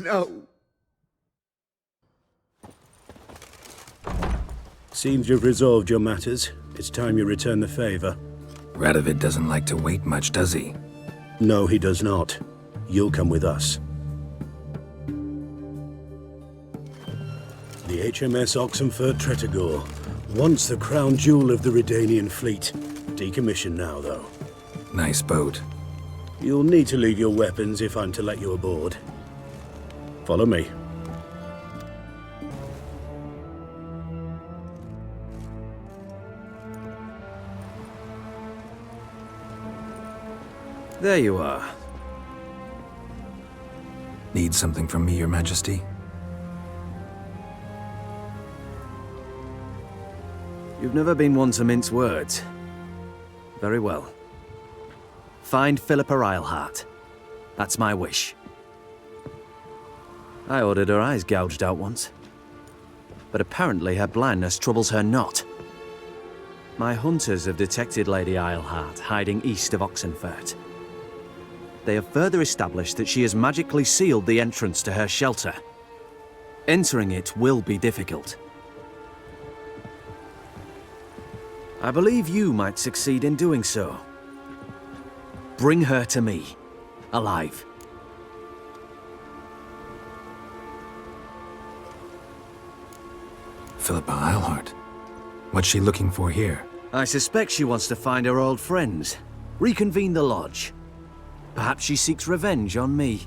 Seems you've resolved your matters. It's time you return the favor. Radovid doesn't like to wait much, does he? No, he does not. You'll come with us. The HMS Oxenford Tretogor, once the crown jewel of the Redanian fleet. Decommissioned now, though. Nice boat. You'll need to leave your weapons if I'm to let you aboard. Follow me. There you are. Need something from me, Your Majesty? You've never been one to mince words. Very well. Find Philippa Eilhart. That's my wish. I ordered her eyes gouged out once. But apparently her blindness troubles her not. My hunters have detected Lady Eilhart hiding east of Oxenfurt. They have further established that she has magically sealed the entrance to her shelter. Entering it will be difficult. I believe you might succeed in doing so. Bring her to me, alive. Philippa Eilhart. What's she looking for here? I suspect she wants to find her old friends, reconvene the lodge. Perhaps she seeks revenge on me.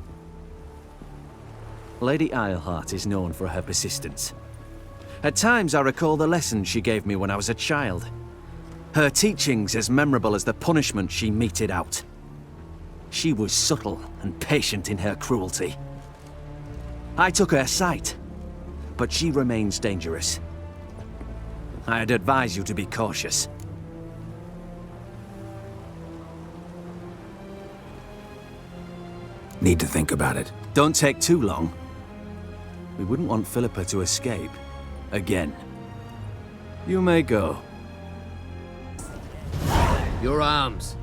Lady Eilhart is known for her persistence. At times I recall the lessons she gave me when I was a child. Her teachings as memorable as the punishment she meted out. She was subtle and patient in her cruelty. I took her sight, but she remains dangerous. I'd advise you to be cautious. Need to think about it. Don't take too long. We wouldn't want Philippa to escape. Again. You may go. Your arms.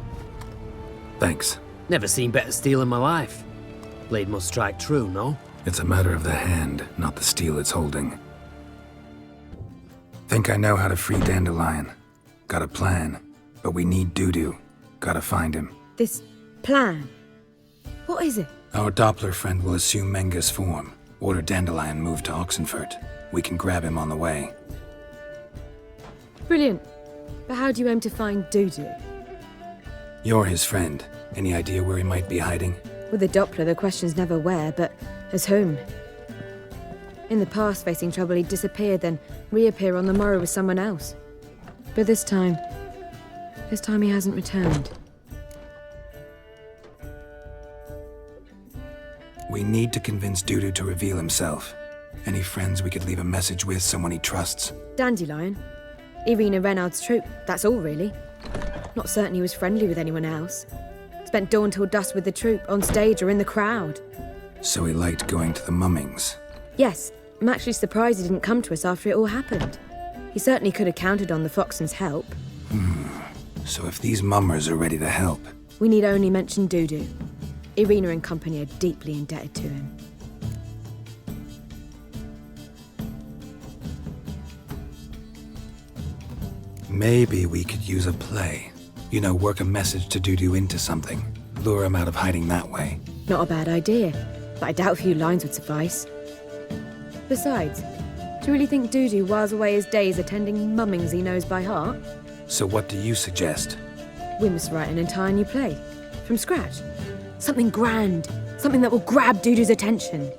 Thanks. Never seen better steel in my life. Blade must strike true, no? It's a matter of the hand, not the steel it's holding. Think I know how to free Dandelion. Got a plan, but we need Dudu. Gotta find him. This plan? What is it? Our Doppler friend will assume Menga's form. Order Dandelion moved to Oxenfurt. We can grab him on the way. Brilliant. But how do you aim to find Dudu? You're his friend. Any idea where he might be hiding? With the Doppler, the question's never where, but as whom. In the past, facing trouble, he'd disappear, then reappear on the morrow with someone else. But this time he hasn't returned. We need to convince Dudu to reveal himself. Any friends we could leave a message with, someone he trusts? Dandelion. Irina Reynard's troop, that's all really. Not certain he was friendly with anyone else. Spent dawn till dusk with the troop, on stage or in the crowd. So he liked going to the mummings. Yes, I'm actually surprised he didn't come to us after it all happened. He certainly could have counted on the Foxen's help. So if these mummers are ready to help... We need only mention Dudu. Irina and company are deeply indebted to him. Maybe we could use a play. You know, work a message to Dudu into something. Lure him out of hiding that way. Not a bad idea, but I doubt a few lines would suffice. Besides, do you really think Dudu whiles away his days attending mummings he knows by heart? So what do you suggest? We must write an entire new play. From scratch. Something grand. Something that will grab Dudu's attention.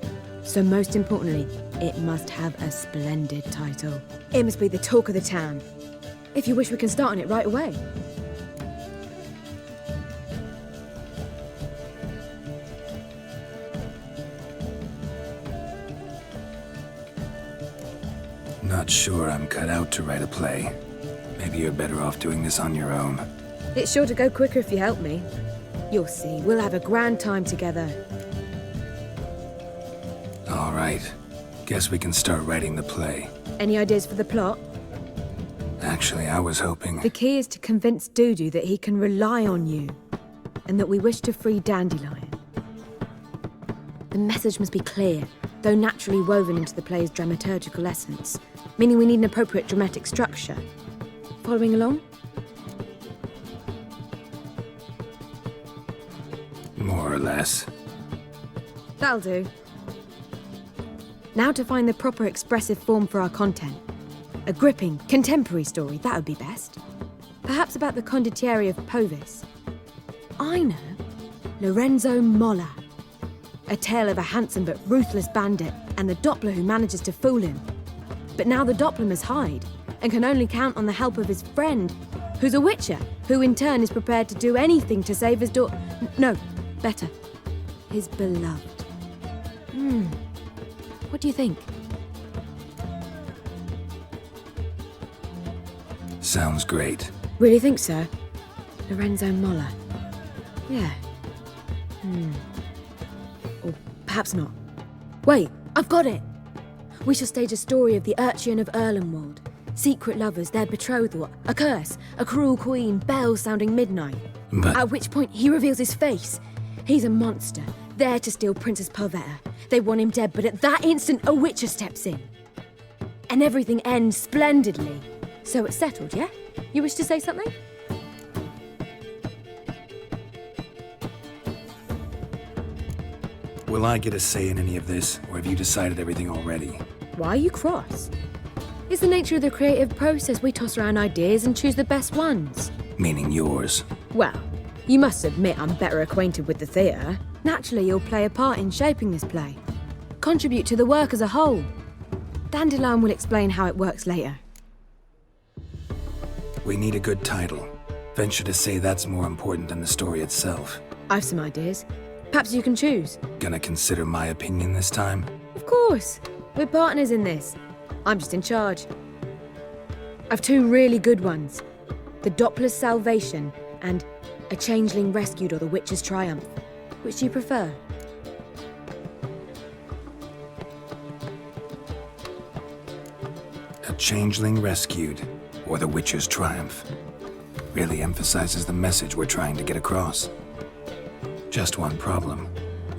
So most importantly, it must have a splendid title. It must be the talk of the town. If you wish, we can start on it right away. Not sure I'm cut out to write a play. Maybe you're better off doing this on your own. It's sure to go quicker if you help me. You'll see, we'll have a grand time together. All right. Guess we can start writing the play. Any ideas for the plot? Actually, I was hoping... The key is to convince Dudu that he can rely on you, and that we wish to free Dandelion. The message must be clear, though naturally woven into the play's dramaturgical essence, meaning we need an appropriate dramatic structure. Following along? More or less. That'll do. Now to find the proper expressive form for our content. A gripping, contemporary story, that would be best. Perhaps about the condottieri of Povis. I know. Lorenzo Molla. A tale of a handsome but ruthless bandit and the Doppler who manages to fool him. But now the Doppler must hide and can only count on the help of his friend, who's a witcher, who in turn is prepared to do anything to save his daughter. No, better. His beloved. What do you think? Sounds great. Really think so? Lorenzo Molla. Yeah. Or perhaps not. Wait, I've got it! We shall stage a story of the Urchin of Erlenwald. Secret lovers, their betrothal, a curse, a cruel queen, bells sounding midnight. But... At which point he reveals his face. He's a monster, there to steal Princess Pavetta. They want him dead, but at that instant a witcher steps in. And everything ends splendidly. So it's settled, yeah? You wish to say something? Will I get a say in any of this, or have you decided everything already? Why are you cross? It's the nature of the creative process. We toss around ideas and choose the best ones. Meaning yours. Well, you must admit I'm better acquainted with the theatre. Naturally, you'll play a part in shaping this play. Contribute to the work as a whole. Dandelion will explain how it works later. We need a good title. Venture to say that's more important than the story itself. I've some ideas. Perhaps you can choose. Gonna consider my opinion this time? Of course. We're partners in this. I'm just in charge. I've two really good ones. The Doppler's Salvation and A Changeling Rescued or The Witcher's Triumph. Which do you prefer? A Changeling Rescued or The Witcher's Triumph. Really emphasizes the message we're trying to get across. Just one problem.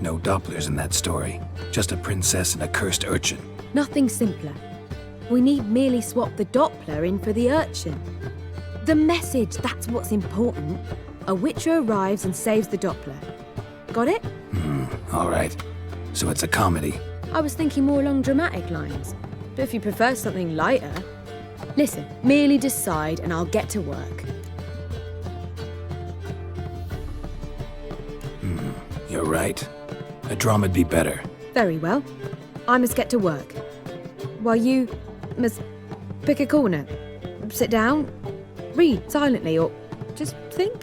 No Dopplers in that story. Just a princess and a cursed urchin. Nothing simpler. We need merely swap the Doppler in for the urchin. The message, that's what's important. A witcher arrives and saves the Doppler. Got it? All right. So it's a comedy. I was thinking more along dramatic lines. But if you prefer something lighter... Listen, merely decide and I'll get to work. You're right. A drama'd be better. Very well. I must get to work. While you must pick a corner. Sit down, read silently, or just think.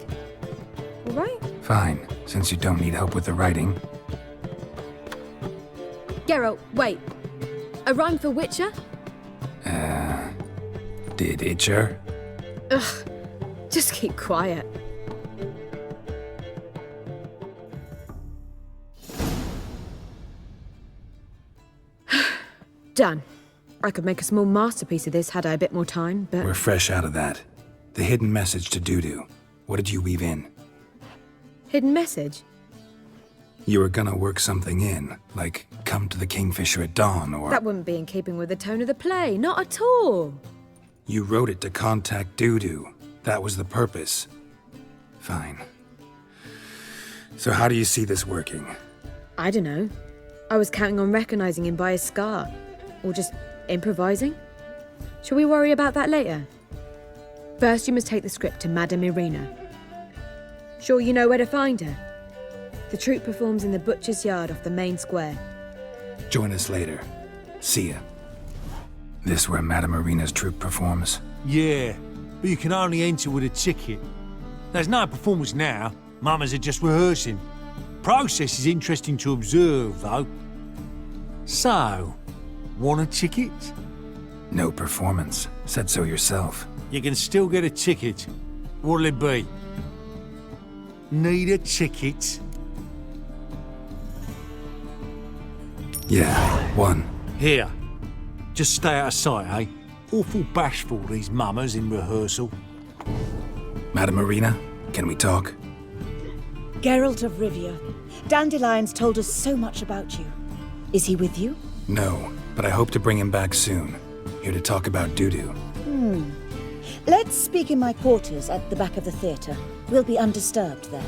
All right? Fine, since you don't need help with the writing. Geralt, wait. A rhyme for Witcher? Did Itcher? Ugh, just keep quiet. Done. I could make a small masterpiece of this had I a bit more time, but... We're fresh out of that. The hidden message to Dudu. What did you weave in? Hidden message? You were gonna work something in, like come to the Kingfisher at dawn, or... That wouldn't be in keeping with the tone of the play, not at all. You wrote it to contact Dudu. That was the purpose. Fine. So how do you see this working? I don't know. I was counting on recognizing him by his scar. Or just improvising. Shall we worry about that later? First, you must take the script to Madame Irina. Sure you know where to find her? The troupe performs in the butcher's yard off the main square. Join us later. See ya. This where Madame Irina's troupe performs? Yeah, but you can only enter with a ticket. There's no performance now. Mamas are just rehearsing. Process is interesting to observe, though. So, want a ticket? No performance. Said so yourself. You can still get a ticket. What'll it be? Need a ticket? Yeah, one. Here. Just stay out of sight, eh? Awful bashful, these mamas in rehearsal. Madame Irina, can we talk? Geralt of Rivia. Dandelion's told us so much about you. Is he with you? No, but I hope to bring him back soon. Here to talk about Dudu. Let's speak in my quarters at the back of the theatre. We'll be undisturbed there.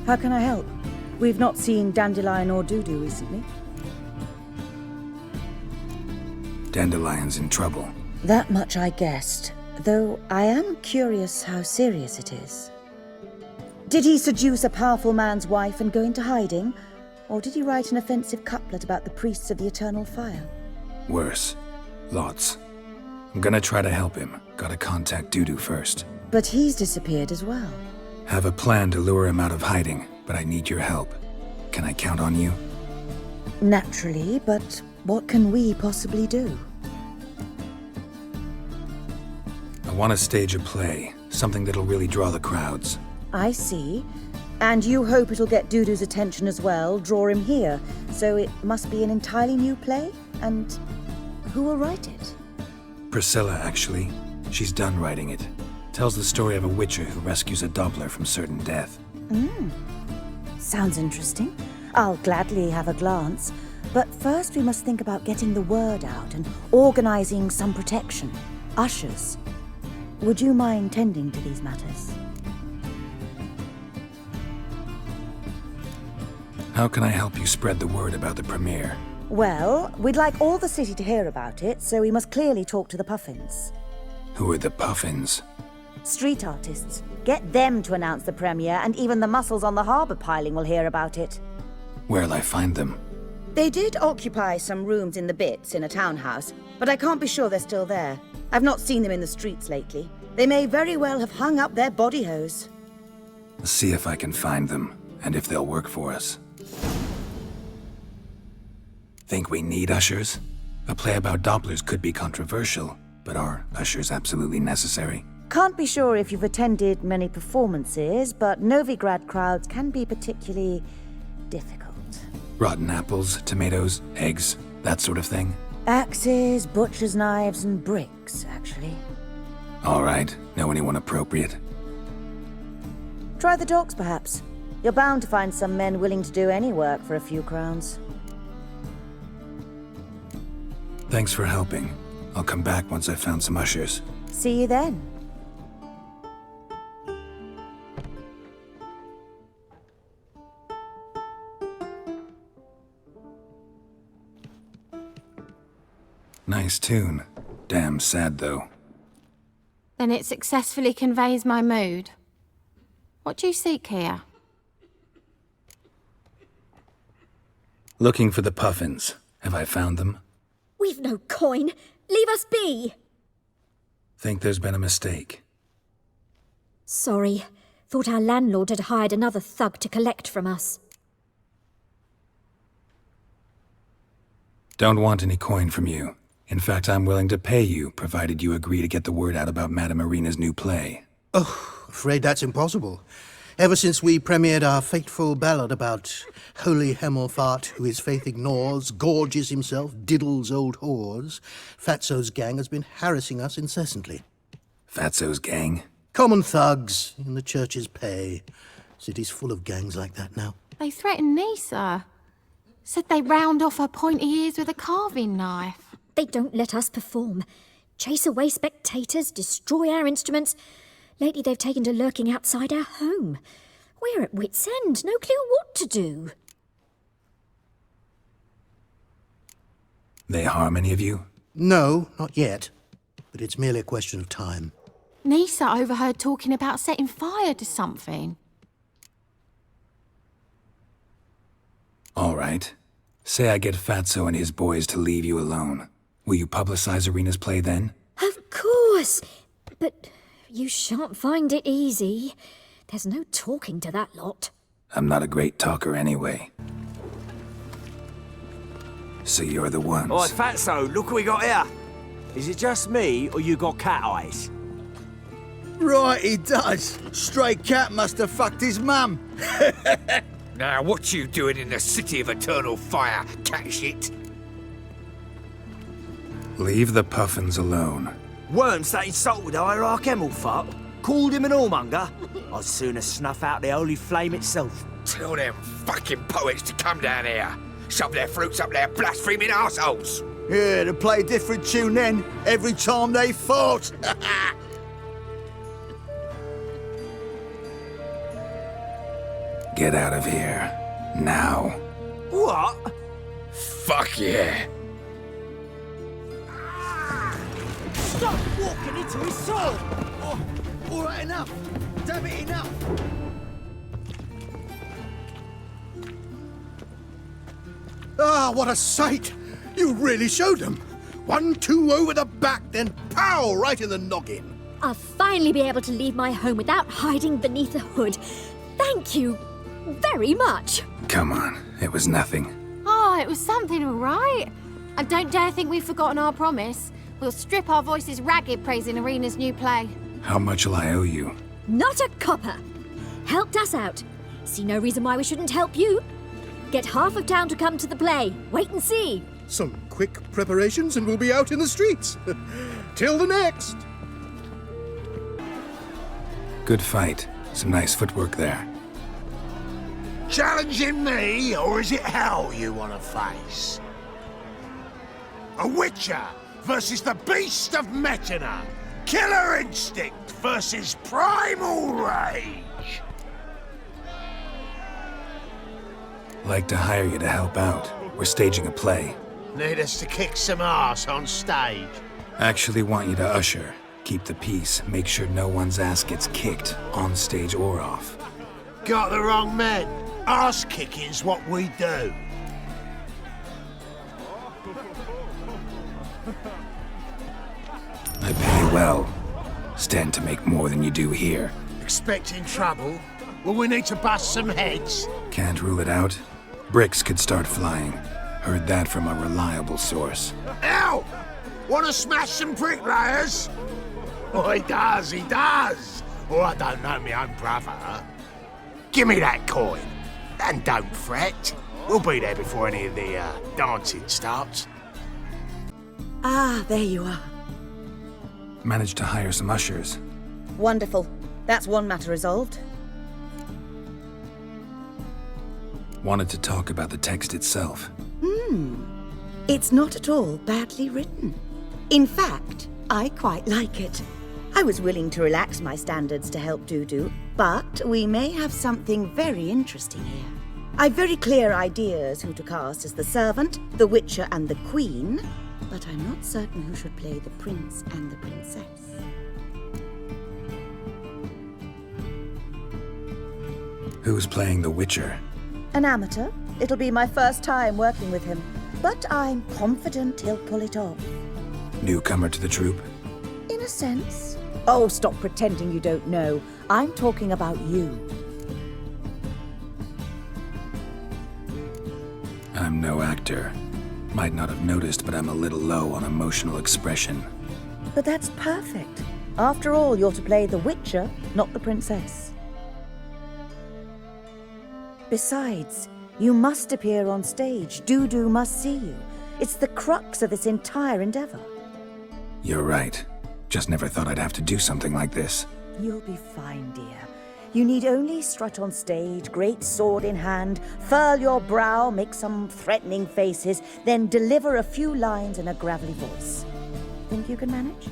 How can I help? We've not seen Dandelion or Dudu recently. Dandelion's in trouble. That much I guessed, though I am curious how serious it is. Did he seduce a powerful man's wife and go into hiding? Or did he write an offensive couplet about the priests of the eternal fire? Worse. Lots. I'm gonna try to help him. Gotta contact Dudu first. But he's disappeared as well. Have a plan to lure him out of hiding, but I need your help. Can I count on you? Naturally, but what can we possibly do? I want to stage a play. Something that'll really draw the crowds. I see. And you hope it'll get Dudu's attention as well, draw him here. So it must be an entirely new play? And who will write it? Priscilla, actually. She's done writing it. Tells the story of a witcher who rescues a Doppler from certain death. Sounds interesting. I'll gladly have a glance. But first we must think about getting the word out and organizing some protection. Ushers. Would you mind tending to these matters? How can I help you spread the word about the premiere? Well, we'd like all the city to hear about it, so we must clearly talk to the Puffins. Who are the Puffins? Street artists. Get them to announce the premiere, and even the muscles on the harbour piling will hear about it. Where'll I find them? They did occupy some rooms in the Bits in a townhouse, but I can't be sure they're still there. I've not seen them in the streets lately. They may very well have hung up their body hose. I'll see if I can find them, and if they'll work for us. Think we need ushers? A play about Dopplers could be controversial, but are ushers absolutely necessary? Can't be sure if you've attended many performances, but Novigrad crowds can be particularly difficult. Rotten apples, tomatoes, eggs, that sort of thing? Axes, butcher's knives, and bricks, actually. All right. Know anyone appropriate? Try the docks, perhaps. You're bound to find some men willing to do any work for a few crowns. Thanks for helping. I'll come back once I've found some ushers. See you then. Nice tune. Damn sad, though. Then it successfully conveys my mood. What do you seek here? Looking for the Puffins. Have I found them? We've no coin. Leave us be. Think there's been a mistake. Sorry. Thought our landlord had hired another thug to collect from us. Don't want any coin from you. In fact, I'm willing to pay you, provided you agree to get the word out about Madame Irina's new play. Oh, afraid that's impossible. Ever since we premiered our fateful ballad about holy Hemelfart, who his faith ignores, gorges himself, diddles old whores, Fatso's gang has been harassing us incessantly. Fatso's gang? Common thugs, in the church's pay. City's full of gangs like that now. They threaten me, sir. Said they round off her pointy ears with a carving knife. They don't let us perform. Chase away spectators, destroy our instruments. Lately they've taken to lurking outside our home. We're at wit's end, no clue what to do. They harm any of you? No, not yet. But it's merely a question of time. Nisa overheard talking about setting fire to something. All right. Say I get Fatso and his boys to leave you alone. Will you publicize Arena's play then? Of course. But you shan't find it easy. There's no talking to that lot. I'm not a great talker anyway. So you're the ones. Oi, Fatso, look what we got here. Is it just me, or you got cat eyes? Right, he does. Stray cat must have fucked his mum. Now, what you doing in the City of Eternal Fire, cat shit? Leave the puffins alone. Worms that insulted Hierarch Emelfart, called him an whoremonger. I'd sooner snuff out the holy flame itself. Tell them fucking poets to come down here. Shove their fruits up their blaspheming arseholes. Yeah, to play a different tune then, every time they fought. Get out of here. Now. What? Fuck yeah. Stop walking into his soul! Oh, all right, enough. Damn it, enough. Ah, what a sight! You really showed them. 1-2 over the back, then pow, right in the noggin. I'll finally be able to leave my home without hiding beneath a hood. Thank you very much. Come on, it was nothing. Oh, it was something, all right. And don't dare think we've forgotten our promise. We'll strip our voices ragged praising Arena's new play. How much will I owe you? Not a copper. Helped us out. See no reason why we shouldn't help you. Get half of town to come to the play. Wait and see. Some quick preparations and we'll be out in the streets. Till the next. Good fight. Some nice footwork there. Challenging me, or is it hell you want to face? A Witcher versus the Beast of Metina. Killer instinct versus primal rage. Like to hire you to help out. We're staging a play. Need us to kick some ass on stage. Actually want you to usher. Keep the peace. Make sure no one's ass gets kicked, on stage or off. Got the wrong men. Ass kicking's what we do. I pay well. Stand to make more than you do here. Expecting trouble? Will we need to bust some heads? Can't rule it out. Bricks could start flying. Heard that from a reliable source. Ow! Wanna smash some bricklayers? Oh, he does, he does. Oh, I don't know me own brother. Give me that coin. And don't fret. We'll be there before any of the dancing starts. Ah, there you are. Managed to hire some ushers. Wonderful. That's one matter resolved. Wanted to talk about the text itself. It's not at all badly written. In fact, I quite like it. I was willing to relax my standards to help Dudu, but we may have something very interesting here. I've very clear ideas who to cast as the servant, the witcher, and the queen, but I'm not certain who should play the prince and the princess. Who's playing the Witcher? An amateur. It'll be my first time working with him, but I'm confident he'll pull it off. Newcomer to the troupe? In a sense. Oh, stop pretending you don't know. I'm talking about you. I'm no actor. Might not have noticed, but I'm a little low on emotional expression. But that's perfect. After all, you're to play the Witcher, not the princess. Besides, you must appear on stage. Dudu must see you. It's the crux of this entire endeavor. You're right. Just never thought I'd have to do something like this. You'll be fine, dear. You need only strut on stage, great sword in hand, furl your brow, make some threatening faces, then deliver a few lines in a gravelly voice. Think you can manage?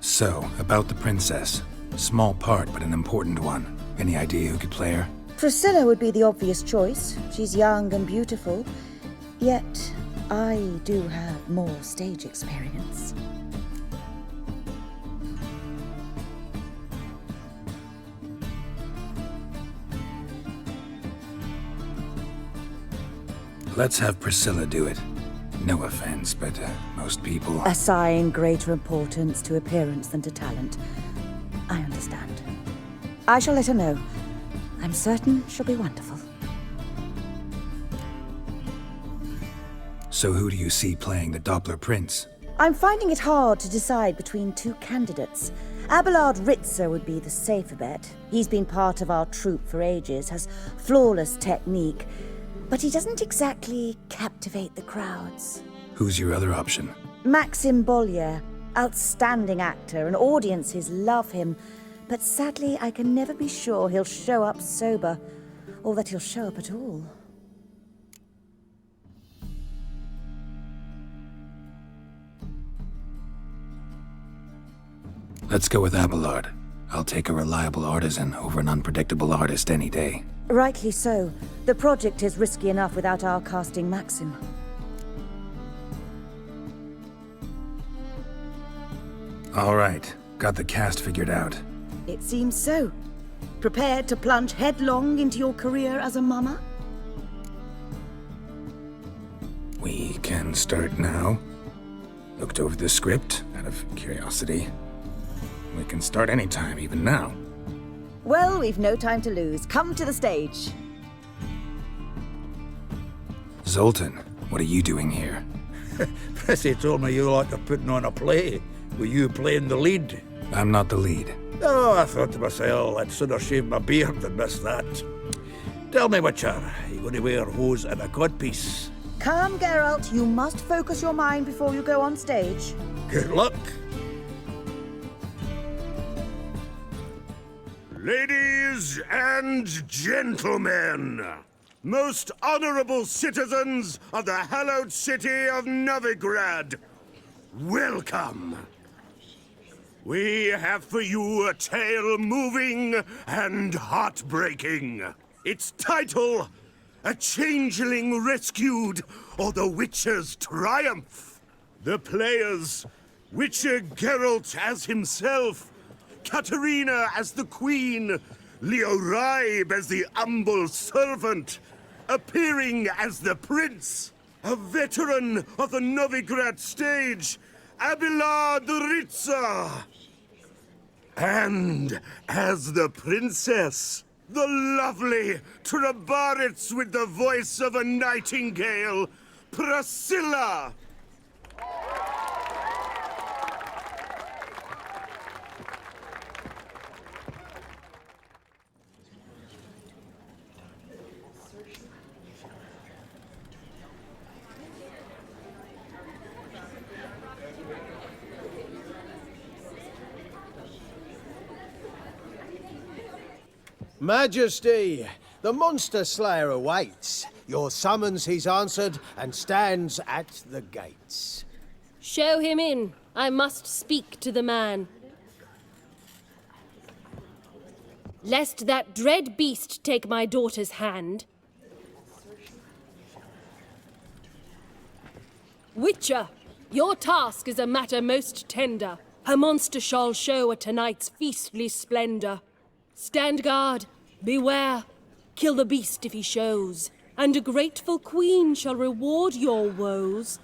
So, about the princess. Small part, but an important one. Any idea who could play her? Priscilla would be the obvious choice. She's young and beautiful. Yet, I do have more stage experience. Let's have Priscilla do it. No offense, but most people... Assign greater importance to appearance than to talent. I understand. I shall let her know. I'm certain she'll be wonderful. So who do you see playing the Doppler Prince? I'm finding it hard to decide between two candidates. Abelard Ritzer would be the safer bet. He's been part of our troupe for ages, has flawless technique, but he doesn't exactly captivate the crowds. Who's your other option? Maxim Bollier, outstanding actor, and audiences love him. But sadly, I can never be sure he'll show up sober, or that he'll show up at all. Let's go with Abelard. I'll take a reliable artisan over an unpredictable artist any day. Rightly so. The project is risky enough without our casting Maxim. All right, got the cast figured out. It seems so. Prepared to plunge headlong into your career as a mama? We can start now. Looked over the script, out of curiosity. We can start anytime, even now. Well, we've no time to lose. Come to the stage. Zoltan, what are you doing here? Prissy told me you like to putting on a play. Were you playing the lead? I'm not the lead. Oh, I thought to myself, I'd sooner shave my beard than miss that. Tell me, Witcher, you going to wear hose and a codpiece? Come, Geralt. You must focus your mind before you go on stage. Good luck. Ladies and gentlemen, most honorable citizens of the hallowed city of Novigrad, welcome. We have for you a tale moving and heartbreaking. Its title, A Changeling Rescued, or The Witcher's Triumph. The players, Witcher Geralt as himself, Katerina as the Queen, Leo Raib as the humble servant, appearing as the Prince, a veteran of the Novigrad stage, Abelard Ritzer. And as the Princess, the lovely Trabaritz with the voice of a nightingale, Priscilla. Majesty, the monster slayer awaits. Your summons he's answered and stands at the gates. Show him in. I must speak to the man. Lest that dread beast take my daughter's hand. Witcher, your task is a matter most tender. Her monster shall show at tonight's feastly splendor. Stand guard, beware, kill the beast if he shows, and a grateful queen shall reward your woes.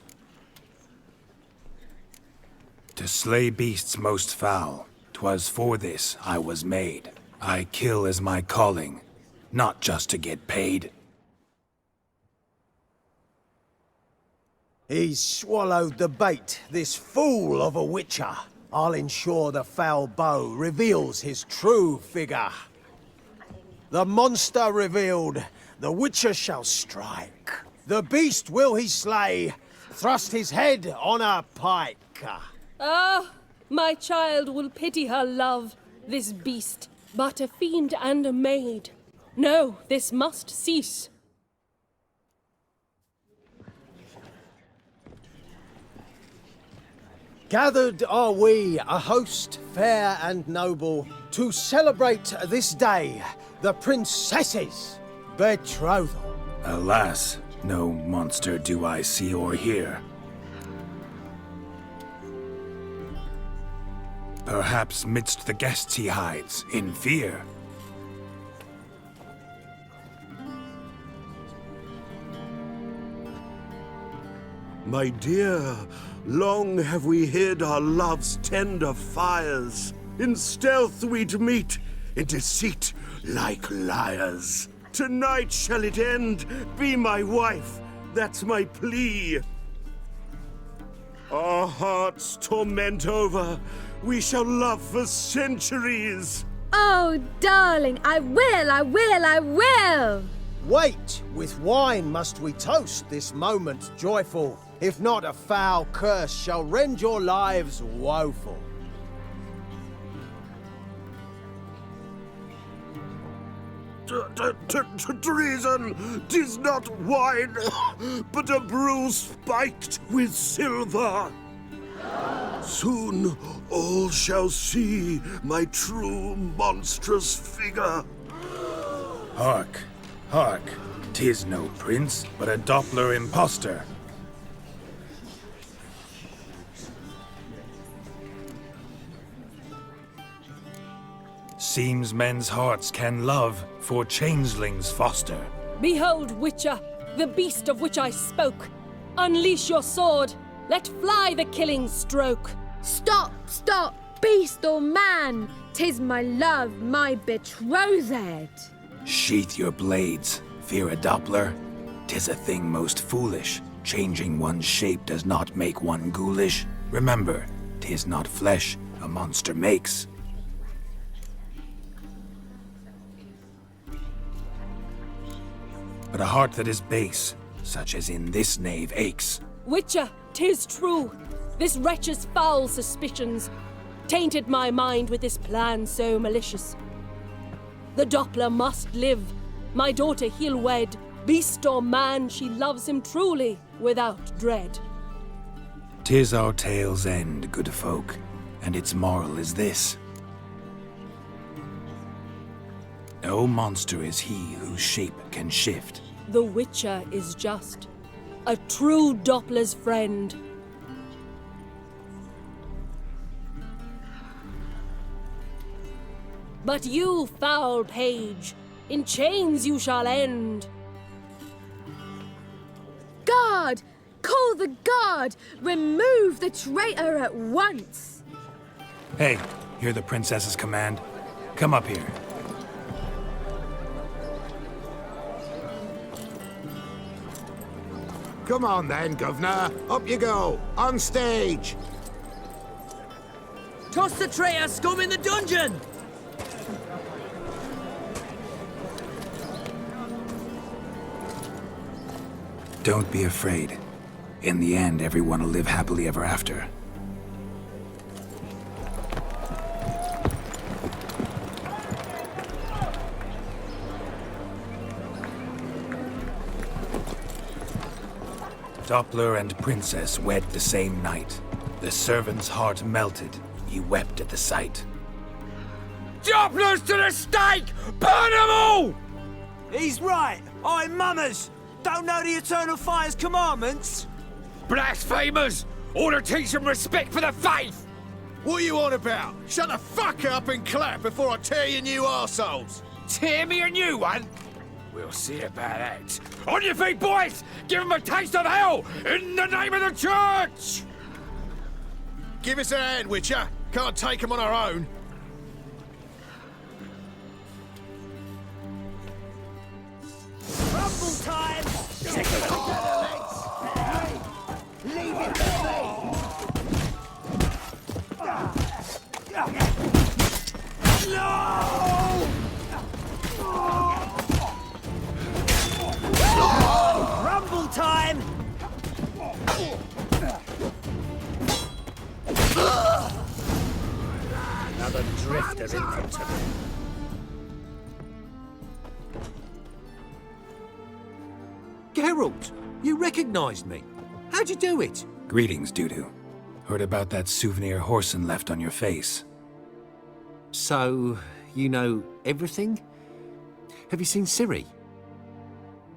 To slay beasts most foul, 'twas for this I was made. I kill as my calling, not just to get paid. He's swallowed the bait, this fool of a witcher. I'll ensure the foul bow reveals his true figure. The monster revealed, the witcher shall strike. The beast will he slay, thrust his head on a pike. Fucker! Ah, my child will pity her love, this beast, but a fiend and a maid. No, this must cease. Gathered are we, a host fair and noble, to celebrate this day, the princess's betrothal. Alas, no monster do I see or hear. Perhaps midst the guests he hides, in fear. My dear, long have we hid our love's tender fires. In stealth we'd meet, in deceit like liars. Tonight shall it end, be my wife, that's my plea. Our hearts torment over, we shall love for centuries. Oh, darling, I will! Wait, with wine must we toast this moment joyful. If not, a foul curse shall rend your lives woeful. Treason! 'Tis not wine, but a brew spiked with silver. Soon all shall see my true monstrous figure. Hark, hark, 'tis no prince, but a Doppler impostor. Seems men's hearts can love, for changelings foster. Behold, Witcher, the beast of which I spoke. Unleash your sword. Let fly the killing stroke. Stop, stop, beast or man! 'Tis my love, my betrothed. Sheath your blades, fear a Doppler. 'Tis a thing most foolish. Changing one's shape does not make one ghoulish. Remember, 'tis not flesh a monster makes. But a heart that is base, such as in this knave aches. Witcher, 'tis true. This wretch's foul suspicions tainted my mind with this plan so malicious. The Doppler must live. My daughter he'll wed. Beast or man, she loves him truly, without dread. 'Tis our tale's end, good folk, and its moral is this. No monster is he whose shape can shift. The Witcher is just a true Doppler's friend. But you, foul page, in chains you shall end. Guard! Call the guard! Remove the traitor at once! Hey, hear the princess's command? Come up here. Come on then, governor. Up you go. On stage. Toss the traitor scum in the dungeon! Don't be afraid. In the end, everyone will live happily ever after. Doppler and princess wed the same night. The servant's heart melted. He wept at the sight. Dopplers to the stake! Burn them all! He's right. I'm mummers. Don't know the Eternal Fire's commandments? Blasphemers! Ought to teach them respect for the faith! What are you on about? Shut the fuck up and clap before I tear you new arseholes. Tear me a new one? We'll see about that. On your feet, boys! Give them a taste of hell in the name of the church! Give us a hand, Witcher. Can't take them on our own. Rumble time! Check it out! Leave it to me! No! Rumble time! the drifter infantry. Geralt, you recognised me. How'd you do it? Greetings, Dudu. Heard about that souvenir Horson left on your face. So, you know everything? Have you seen Ciri?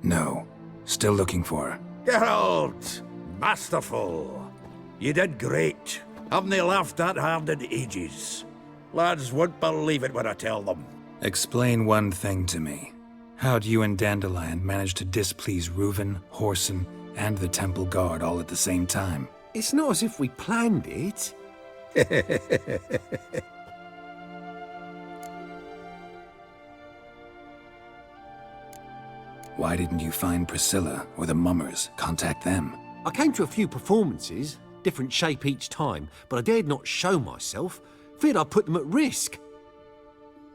No. Still looking for her. Geralt! Masterful! You did great. Haven't they laughed that hard in ages? Lads won't believe it when I tell them. Explain one thing to me. How'd you and Dandelion manage to displease Reuven, Horson, and the Temple Guard all at the same time? It's not as if we planned it. Why didn't you find Priscilla or the Mummers? Contact them. I came to a few performances, different shape each time, but I dared not show myself, feared I'd put them at risk.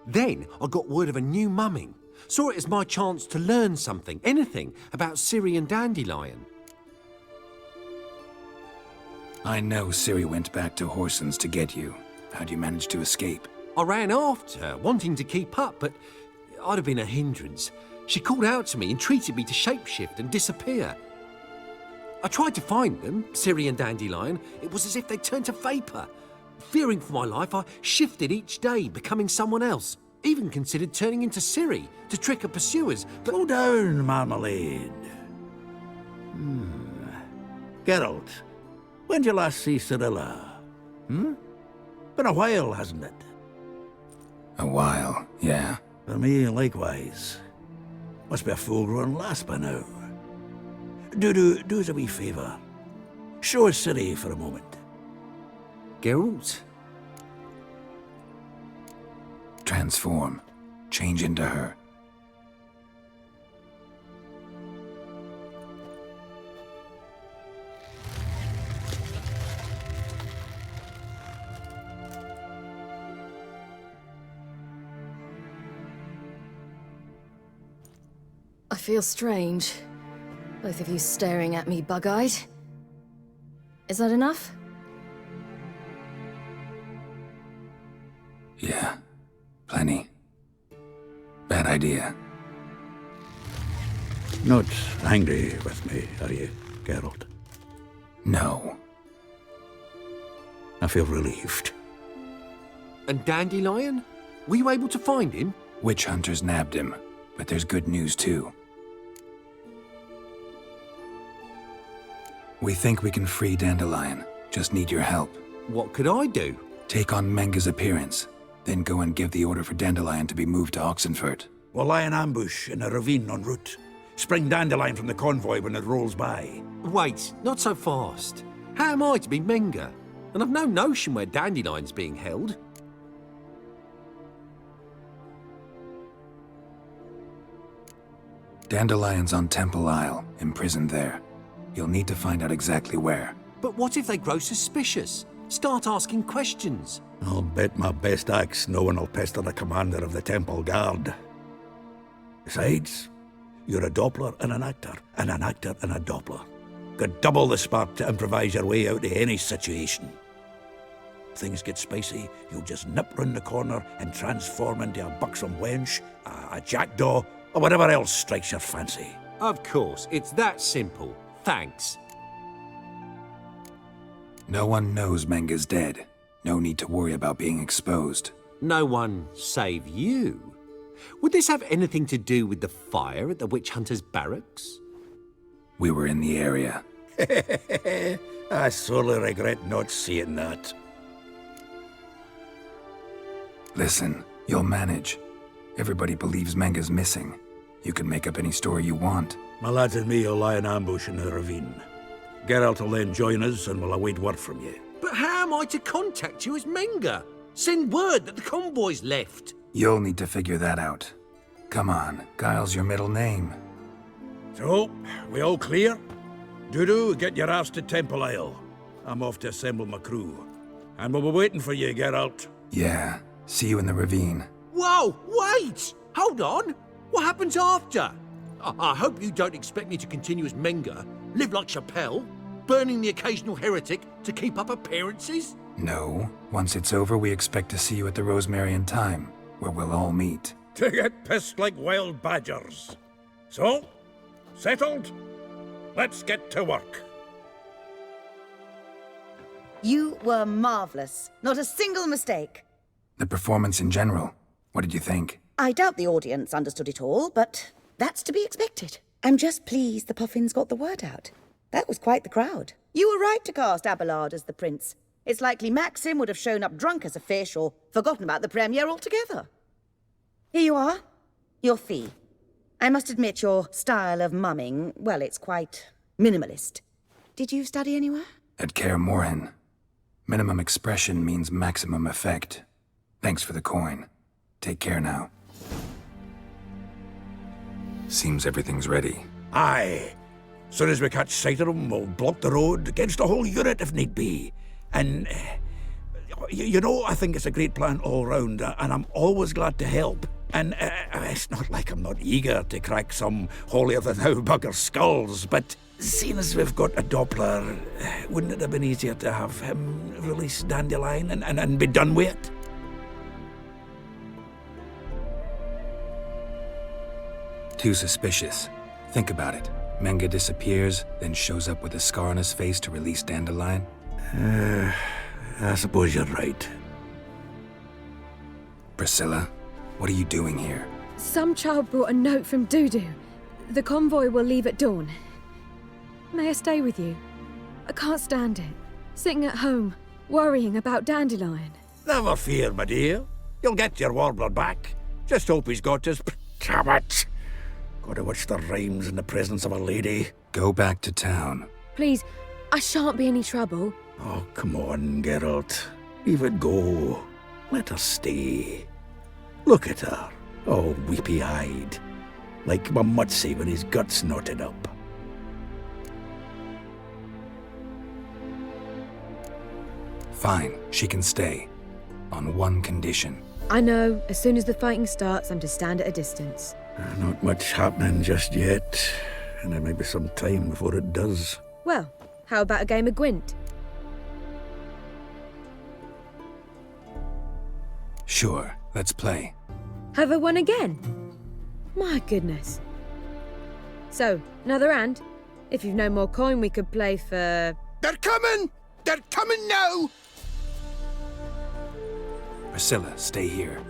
Then I got word of a new mumming. Saw it as my chance to learn something, anything, about Ciri and Dandelion. I know Ciri went back to Horson's to get you. How'd you manage to escape? I ran after her, wanting to keep up, but I'd have been a hindrance. She called out to me, entreated me to shapeshift and disappear. I tried to find them, Ciri and Dandelion. It was as if they'd turned to vapour. Fearing for my life, I shifted each day, becoming someone else. Even considered turning into Ciri to trick her pursuers, but... Slow down, Marmalade. Geralt, when did you last see Cirilla? Been a while, hasn't it? A while, yeah. For me, likewise. Must be a full-grown lass by now. Do us a wee favour. Show us Ciri for a moment. Geralt? Transform. Change into her. I feel strange. Both of you staring at me bug-eyed. Is that enough? Yeah. Plenty. Bad idea. Not angry with me, are you, Geralt? No. I feel relieved. And Dandelion? Were you able to find him? Witch hunters nabbed him, but there's good news too. We think we can free Dandelion. Just need your help. What could I do? Take on Menga's appearance, then go and give the order for Dandelion to be moved to Oxenfurt. We'll lie in ambush in a ravine en route. Spring Dandelion from the convoy when it rolls by. Wait, not so fast. How am I to be Menga? And I've no notion where Dandelion's being held. Dandelion's on Temple Isle, imprisoned there. You'll need to find out exactly where. But what if they grow suspicious? Start asking questions? I'll bet my best axe no one will pester the commander of the Temple Guard. Besides, you're a Doppler and an actor and a Doppler. Got double the spark to improvise your way out of any situation. If things get spicy, you'll just nip round the corner and transform into a buxom wench, a jackdaw, or whatever else strikes your fancy. Of course, it's that simple. Thanks. No one knows Menga's dead. No need to worry about being exposed. No one save you. Would this have anything to do with the fire at the witch hunter's barracks? We were in the area. I sorely regret not seeing that. Listen, you'll manage. Everybody believes Menga's missing. You can make up any story you want. My lads and me will lie in ambush in the ravine. Geralt will then join us and we'll await word from you. But how am I to contact you as Menga? Send word that the convoy's left. You'll need to figure that out. Come on, Guile's your middle name. So, we all clear? Dudu, get your ass to Temple Isle. I'm off to assemble my crew. And we'll be waiting for you, Geralt. Yeah, see you in the ravine. Whoa, wait! Hold on! What happens after? I hope you don't expect me to continue as Menga, live like Chappelle, burning the occasional heretic to keep up appearances? No. Once it's over, we expect to see you at the Rosemary and Thyme, where we'll all meet. To get pissed like wild badgers. So, settled? Let's get to work. You were marvelous. Not a single mistake. The performance in general, what did you think? I doubt the audience understood it all, but that's to be expected. I'm just pleased the Puffins got the word out. That was quite the crowd. You were right to cast Abelard as the prince. It's likely Maxim would have shown up drunk as a fish or forgotten about the premiere altogether. Here you are. Your fee. I must admit your style of mumming, well, it's quite minimalist. Did you study anywhere? At Kaer Morhen. Minimum expression means maximum effect. Thanks for the coin. Take care now. Seems everything's ready. Aye. Soon as we catch sight of them, we'll block the road against the whole unit if need be. And, you know, I think it's a great plan all round, and I'm always glad to help. And it's not like I'm not eager to crack some holier-than-thou bugger's skulls, but seeing as we've got a Doppler, wouldn't it have been easier to have him release Dandelion and be done with it? Too suspicious. Think about it. Menga disappears, then shows up with a scar on his face to release Dandelion. I suppose you're right. Priscilla, what are you doing here? Some child brought a note from Dudu. The convoy will leave at dawn. May I stay with you? I can't stand it. Sitting at home, worrying about Dandelion. Never fear, my dear. You'll get your warbler back. Just hope he's got his... Damn it! Gotta watch the rhymes in the presence of a lady. Go back to town. Please, I shan't be any trouble. Oh, come on, Geralt. Leave it go. Let her stay. Look at her, all weepy-eyed. Like my Mutsy when his guts knotted up. Fine, she can stay. On one condition. I know, as soon as the fighting starts, I'm to stand at a distance. Not much happening just yet, and there may be some time before it does. Well, how about a game of Gwent? Sure, let's play. Have I won again? My goodness. So, another hand? If you've no more coin, we could play for... They're coming! They're coming now! Priscilla, stay here.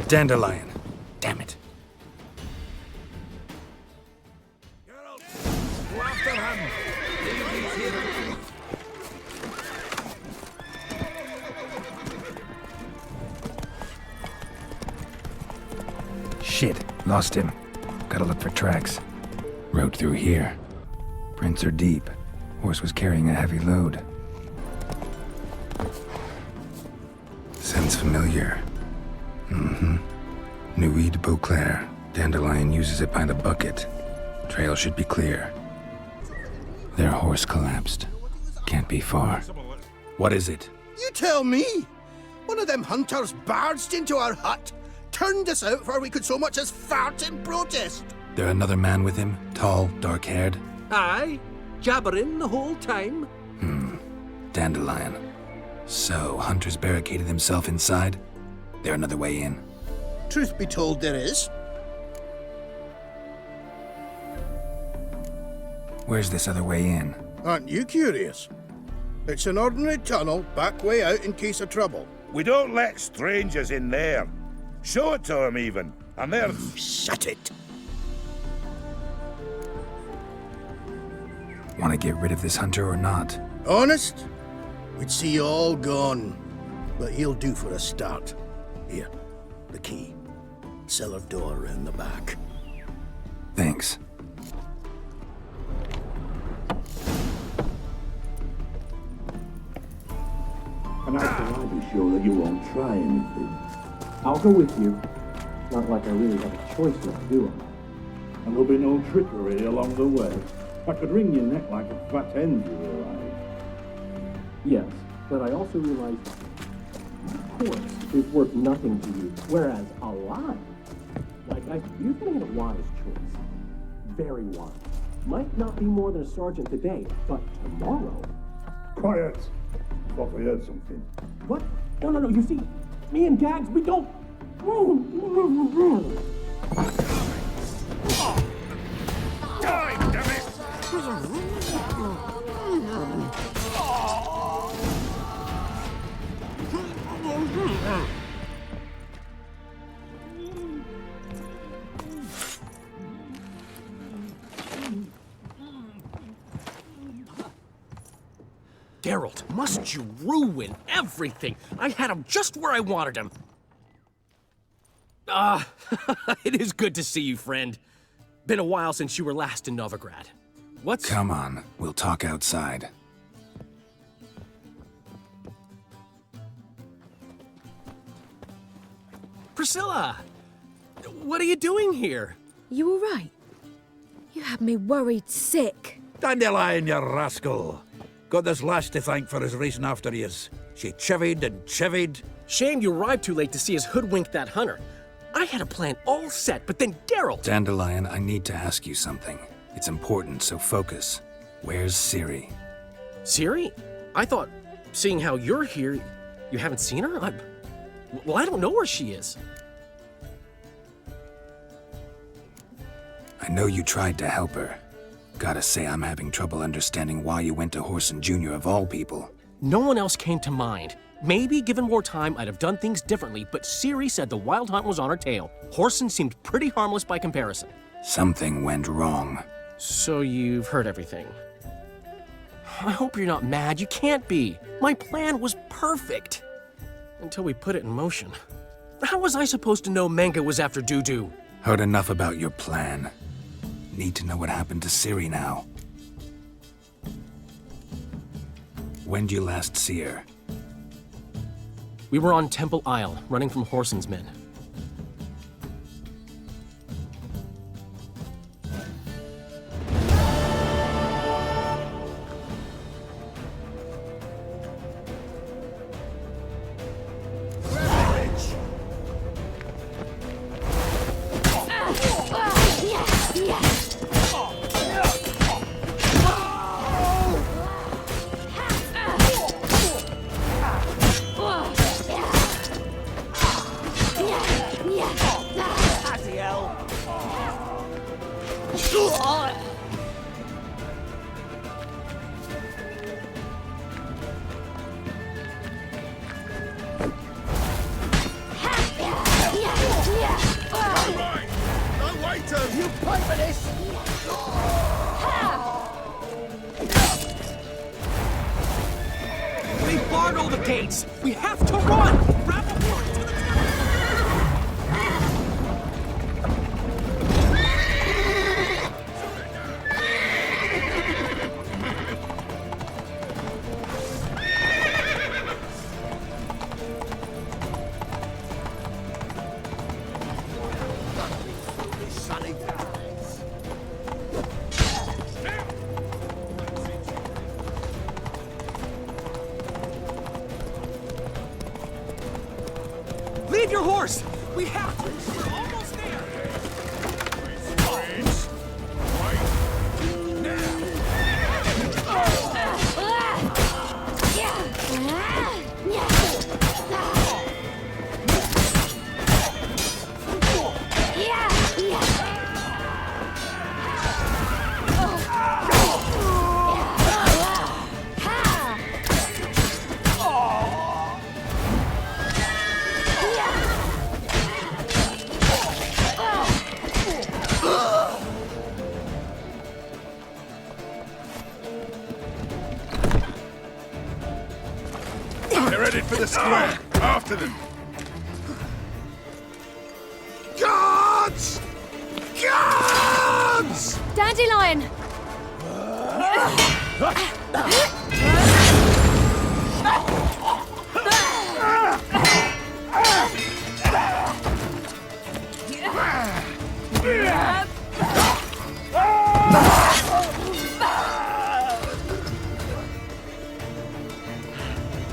Dandelion. Damn it. Go after him! Shit, lost him. Gotta look for tracks. Road through here. Prints are deep. Horse was carrying a heavy load. Sounds familiar. Nuit de Beauclair. Dandelion uses it by the bucket. Trail should be clear. Their horse collapsed. Can't be far. What is it? You tell me! One of them hunters barged into our hut, turned us out before we could so much as fart in protest. There another man with him? Tall, dark-haired? Aye, jabbering the whole time. Dandelion. So, Hunter's barricaded himself inside? There another way in? Truth be told, there is. Where's this other way in? Aren't you curious? It's an ordinary tunnel, back way out in case of trouble. We don't let strangers in there. Show it to them, even. And they're... Shut it! Want to get rid of this hunter or not? Honest? We'd see you all gone. But he'll do for a start. Here, the key. Cellar door around the back. Thanks. And I can be sure that you won't try anything. I'll go with you. Not like I really have a choice left, do I? And there'll be no trickery along the way. I could wring your neck like a fat hen if you realize. Yes, but I also realize corpse is worth nothing to you, whereas alive, you've made a wise choice. Very wise. Might not be more than a sergeant today, but tomorrow... Quiet! I thought we heard something. What? No, you see, me and Gags, we don't... Die, damn it! Geralt, must you ruin everything? I had him just where I wanted him. It is good to see you, friend. Been a while since you were last in Novigrad. What's... Come on, we'll talk outside. Priscilla! What are you doing here? You all right? You had me worried sick. Dandelion, you rascal. Got this lass to thank for his racing after yous. She chivied and chivied. Shame you arrived too late to see us hoodwink that hunter. I had a plan all set, but then Geralt... Dandelion, I need to ask you something. It's important, so focus. Where's Ciri? Ciri? I thought, seeing how you're here, you haven't seen her? Well, I don't know where she is. I know you tried to help her. Gotta say, I'm having trouble understanding why you went to Whoreson Jr. of all people. No one else came to mind. Maybe, given more time, I'd have done things differently, but Ciri said the Wild Hunt was on her tail. Whoreson seemed pretty harmless by comparison. Something went wrong. So you've heard everything. I hope you're not mad. You can't be. My plan was perfect. Until we put it in motion. How was I supposed to know Menga was after Dudu? Heard enough about your plan. Need to know what happened to Ciri now. When'd you last see her? We were on Temple Isle, running from Whoreson's men. They barred all the gates! We have to run! Grab the word to the Leave your horse! We have to! We're almost there! Headed for the square. After them. Guards! Guards! Dandelion!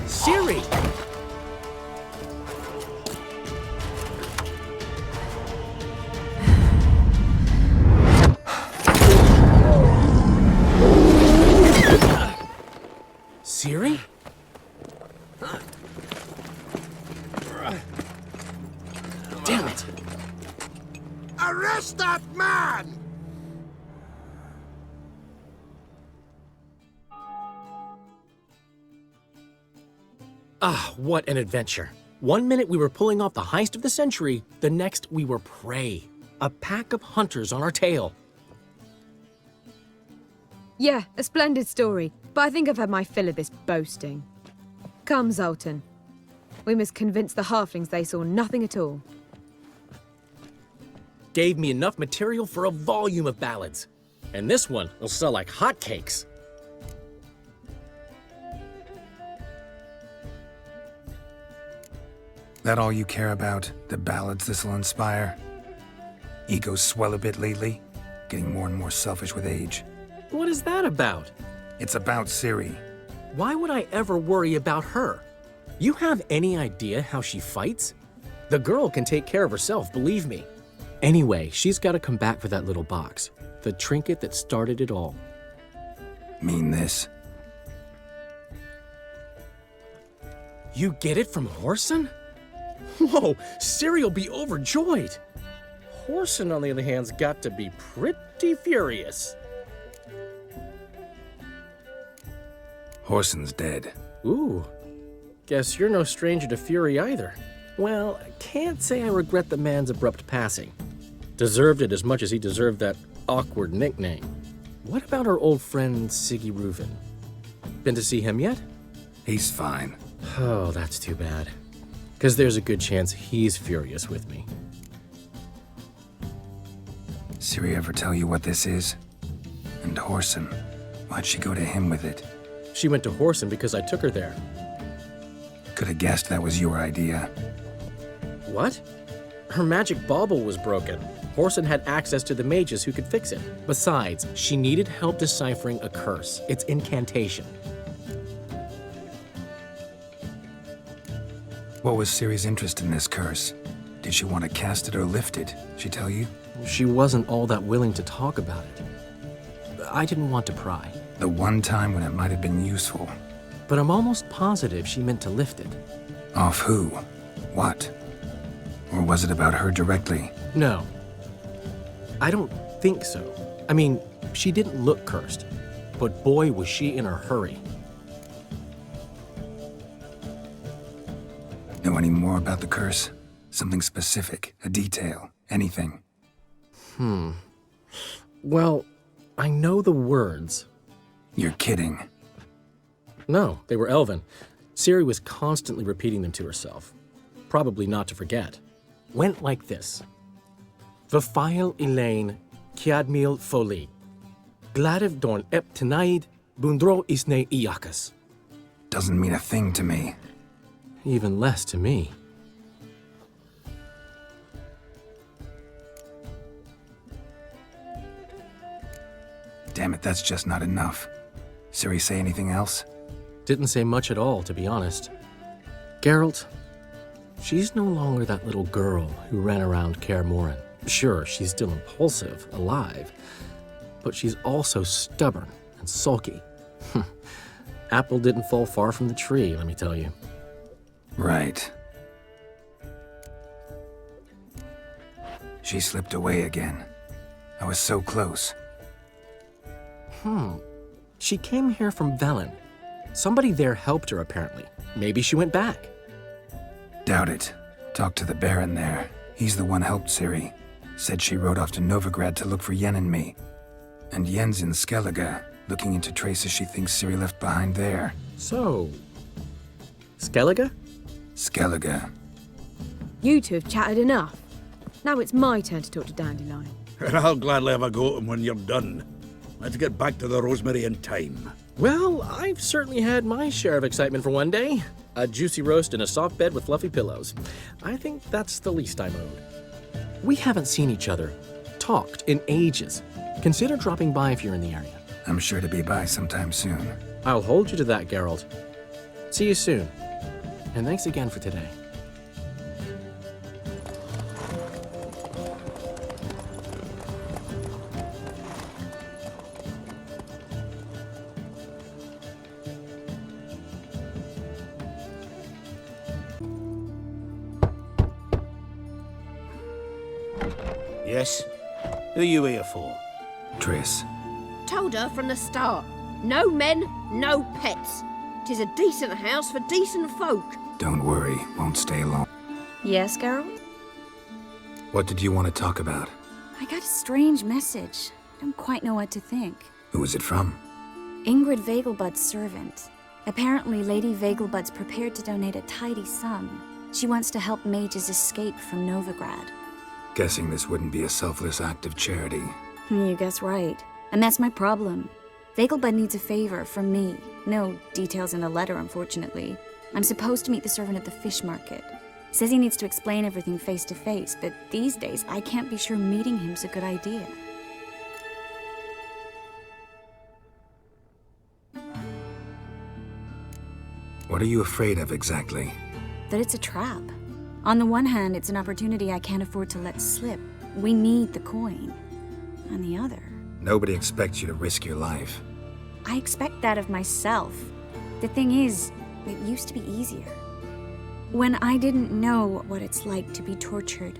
Ciri! Ciri? Damn it! Arrest that man! Ah, what an adventure. 1 minute we were pulling off the heist of the century, the next we were prey. A pack of hunters on our tail. Yeah, a splendid story, but I think I've had my fill of this boasting. Come, Zoltan. We must convince the halflings they saw nothing at all. Gave me enough material for a volume of ballads. And this one will sell like hotcakes. That all you care about? The ballads this'll inspire? Egos swell a bit lately, getting more and more selfish with age. What is that about? It's about Ciri. Why would I ever worry about her? You have any idea how she fights? The girl can take care of herself, believe me. Anyway, she's got to come back for that little box. The trinket that started it all. Mean this? You get it from Whoreson? Whoa, Ciri'll be overjoyed. Whoreson, on the other hand's got to be pretty furious. Whoreson's dead. Ooh, guess you're no stranger to fury either. Well, I can't say I regret the man's abrupt passing. Deserved it as much as he deserved that awkward nickname. What about our old friend Siggy Reuven? Been to see him yet? He's fine. Oh, that's too bad. Because there's a good chance he's furious with me. Ciri ever tell you what this is? And Whoreson, why'd she go to him with it? She went to Whoreson because I took her there. Could have guessed that was your idea. What? Her magic bauble was broken. Whoreson had access to the mages who could fix it. Besides, she needed help deciphering a curse. It's incantation. What was Ciri's interest in this curse? Did she want to cast it or lift it? She tell you? She wasn't all that willing to talk about it. I didn't want to pry. The one time when it might have been useful. But I'm almost positive she meant to lift it. Off who? What? Or was it about her directly? No. I don't think so. I mean, she didn't look cursed. But boy, was she in a hurry. Know any more about the curse? Something specific, a detail, anything? Well, I know the words. You're kidding. No, they were Elven. Ciri was constantly repeating them to herself. Probably not to forget. Went like this. Vafile Elaine, Kiadmil Foli. Gladiv Dorn Ep Tenaid, Bundro Isne Iakas. Doesn't mean a thing to me. Even less to me. Damn it, that's just not enough. Ciri say anything else? Didn't say much at all, to be honest. Geralt, she's no longer that little girl who ran around Kaer Morhen. Sure, she's still impulsive, alive, but she's also stubborn and sulky. Apple didn't fall far from the tree, let me tell you. Right. She slipped away again. I was so close. She came here from Velen. Somebody there helped her, apparently. Maybe she went back. Doubt it. Talked to the Baron there. He's the one helped Ciri. Said she rode off to Novigrad to look for Yen and me. And Yen's in Skellige, looking into traces she thinks Ciri left behind there. So, Skellige? Skellige. You two have chatted enough. Now it's my turn to talk to Dandelion. And I'll gladly have a go at him when you're done. Let's get back to the Rosemary in time. Well, I've certainly had my share of excitement for one day. A juicy roast in a soft bed with fluffy pillows. I think that's the least I'm owed. We haven't seen each other, talked in ages. Consider dropping by if you're in the area. I'm sure to be by sometime soon. I'll hold you to that, Geralt. See you soon. And thanks again for today. Yes? Who are you here for? Triss. Told her from the start. No men, no pets. 'Tis a decent house for decent folk. Don't worry, won't stay long. Yes, Geralt? What did you want to talk about? I got a strange message. Don't quite know what to think. Who was it from? Ingrid Vegelbud's servant. Apparently, Lady Vegelbud's prepared to donate a tidy sum. She wants to help mages escape from Novigrad. Guessing this wouldn't be a selfless act of charity. You guess right. And that's my problem. Vegelbud needs a favor from me. No details in the letter, unfortunately. I'm supposed to meet the servant at the fish market. Says he needs to explain everything face to face, but these days I can't be sure meeting him's a good idea. What are you afraid of exactly? That it's a trap. On the one hand, it's an opportunity I can't afford to let slip. We need the coin. On the other... Nobody expects you to risk your life. I expect that of myself. The thing is, it used to be easier. When I didn't know what it's like to be tortured,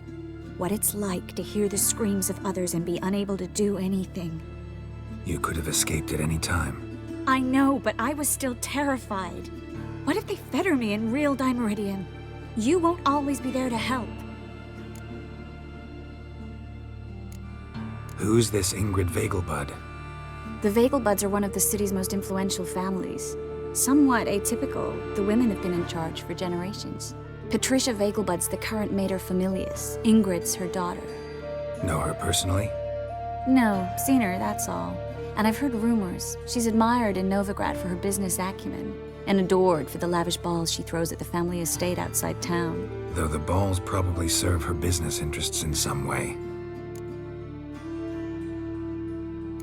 what it's like to hear the screams of others and be unable to do anything. You could have escaped at any time. I know, but I was still terrified. What if they fetter me in real Dimeridium? You won't always be there to help. Who's this Ingrid Vegelbud? The Vegelbuds are one of the city's most influential families. Somewhat atypical, the women have been in charge for generations. Patricia Vegelbud's the current mater familias. Ingrid's her daughter. Know her personally? No, seen her, that's all. And I've heard rumors. She's admired in Novigrad for her business acumen, and adored for the lavish balls she throws at the family estate outside town. Though the balls probably serve her business interests in some way.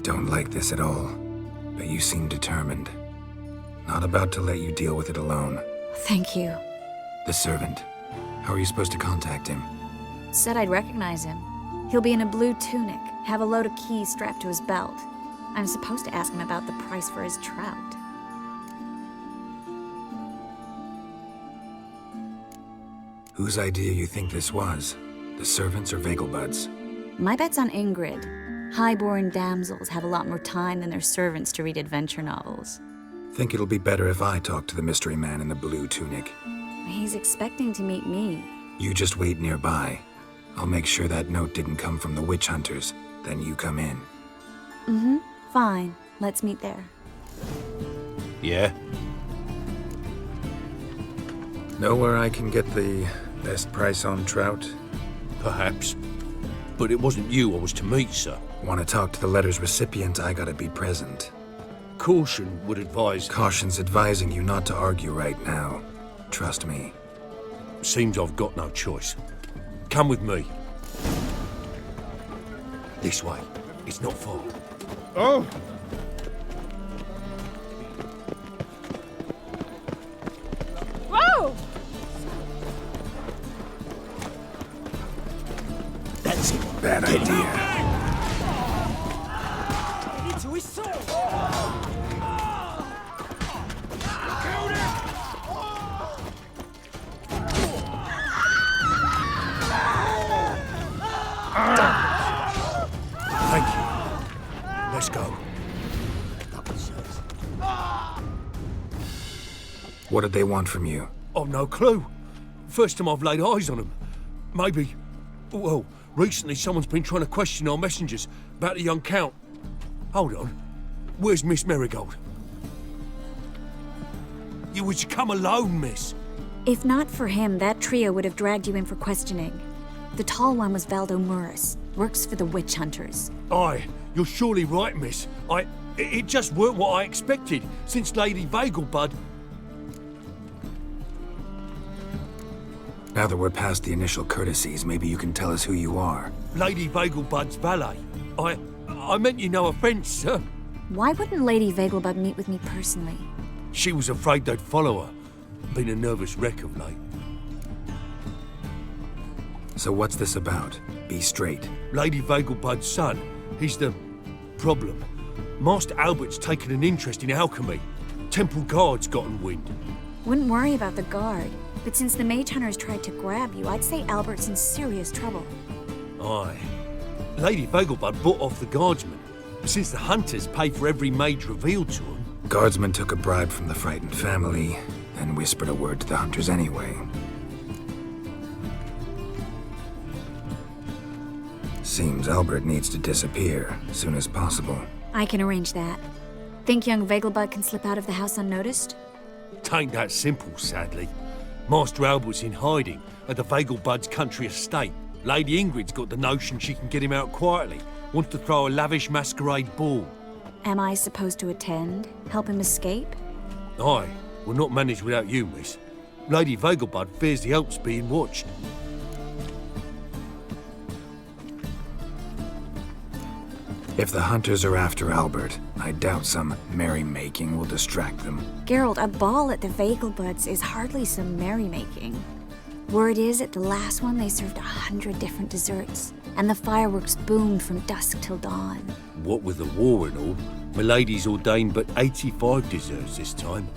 Don't like this at all, but you seem determined. Not about to let you deal with it alone. Thank you. The servant. How are you supposed to contact him? Said I'd recognize him. He'll be in a blue tunic, have a load of keys strapped to his belt. I'm supposed to ask him about the price for his trout. Whose idea you think this was? The servants or Vegelbud's? My bet's on Ingrid. High-born damsels have a lot more time than their servants to read adventure novels. Think it'll be better if I talk to the mystery man in the blue tunic. He's expecting to meet me. You just wait nearby. I'll make sure that note didn't come from the witch hunters. Then you come in. Mm-hmm. Fine. Let's meet there. Yeah? Know where I can get the best price on trout? Perhaps. But it wasn't you I was to meet, sir. Want to talk to the letter's recipient, I gotta be present. Caution would advise... Caution's advising you not to argue right now. Trust me. Seems I've got no choice. Come with me. This way. It's not far. Oh! Whoa! That's it. Bad idea. Into his sword! Thank you. Let's go. What did they want from you? I've no clue. First time I've laid eyes on them. Maybe... Well, recently someone's been trying to question our messengers about the young Count. Hold on. Where's Miss Marigold? You was to come alone, miss. If not for him, that trio would have dragged you in for questioning. The tall one was Valdo Murris, works for the witch hunters. Aye, you're surely right, miss. It just weren't what I expected, since Lady Vegelbud... Now that we're past the initial courtesies, maybe you can tell us who you are. Lady Vegelbud's valet. I meant you no offence, sir. Why wouldn't Lady Vegelbud meet with me personally? She was afraid they'd follow her. Been a nervous wreck of late. So what's this about? Be straight. Lady Vegelbud's son. He's the problem. Master Albert's taken an interest in alchemy. Temple Guard's gotten wind. Wouldn't worry about the guard, but since the mage hunters tried to grab you, I'd say Albert's in serious trouble. Aye. Lady Vegelbud bought off the guardsmen, since the hunters pay for every mage revealed to them. Guardsmen took a bribe from the frightened family, and whispered a word to the hunters anyway. Seems Albert needs to disappear as soon as possible. I can arrange that. Think young Vegelbud can slip out of the house unnoticed? Tain't that simple, sadly. Master Albert's in hiding at the Vegelbud's country estate. Lady Ingrid's got the notion she can get him out quietly. Wants to throw a lavish masquerade ball. Am I supposed to attend? Help him escape? Aye, we'll not manage without you, miss. Lady Vegelbud fears the Alps being watched. If the hunters are after Albert, I doubt some merrymaking will distract them. Geralt, a ball at the Vegelbuds is hardly some merrymaking. Word is, at the last one they served 100 different desserts, and the fireworks boomed from dusk till dawn. What with the war and all, Milady's ordained but 85 desserts this time.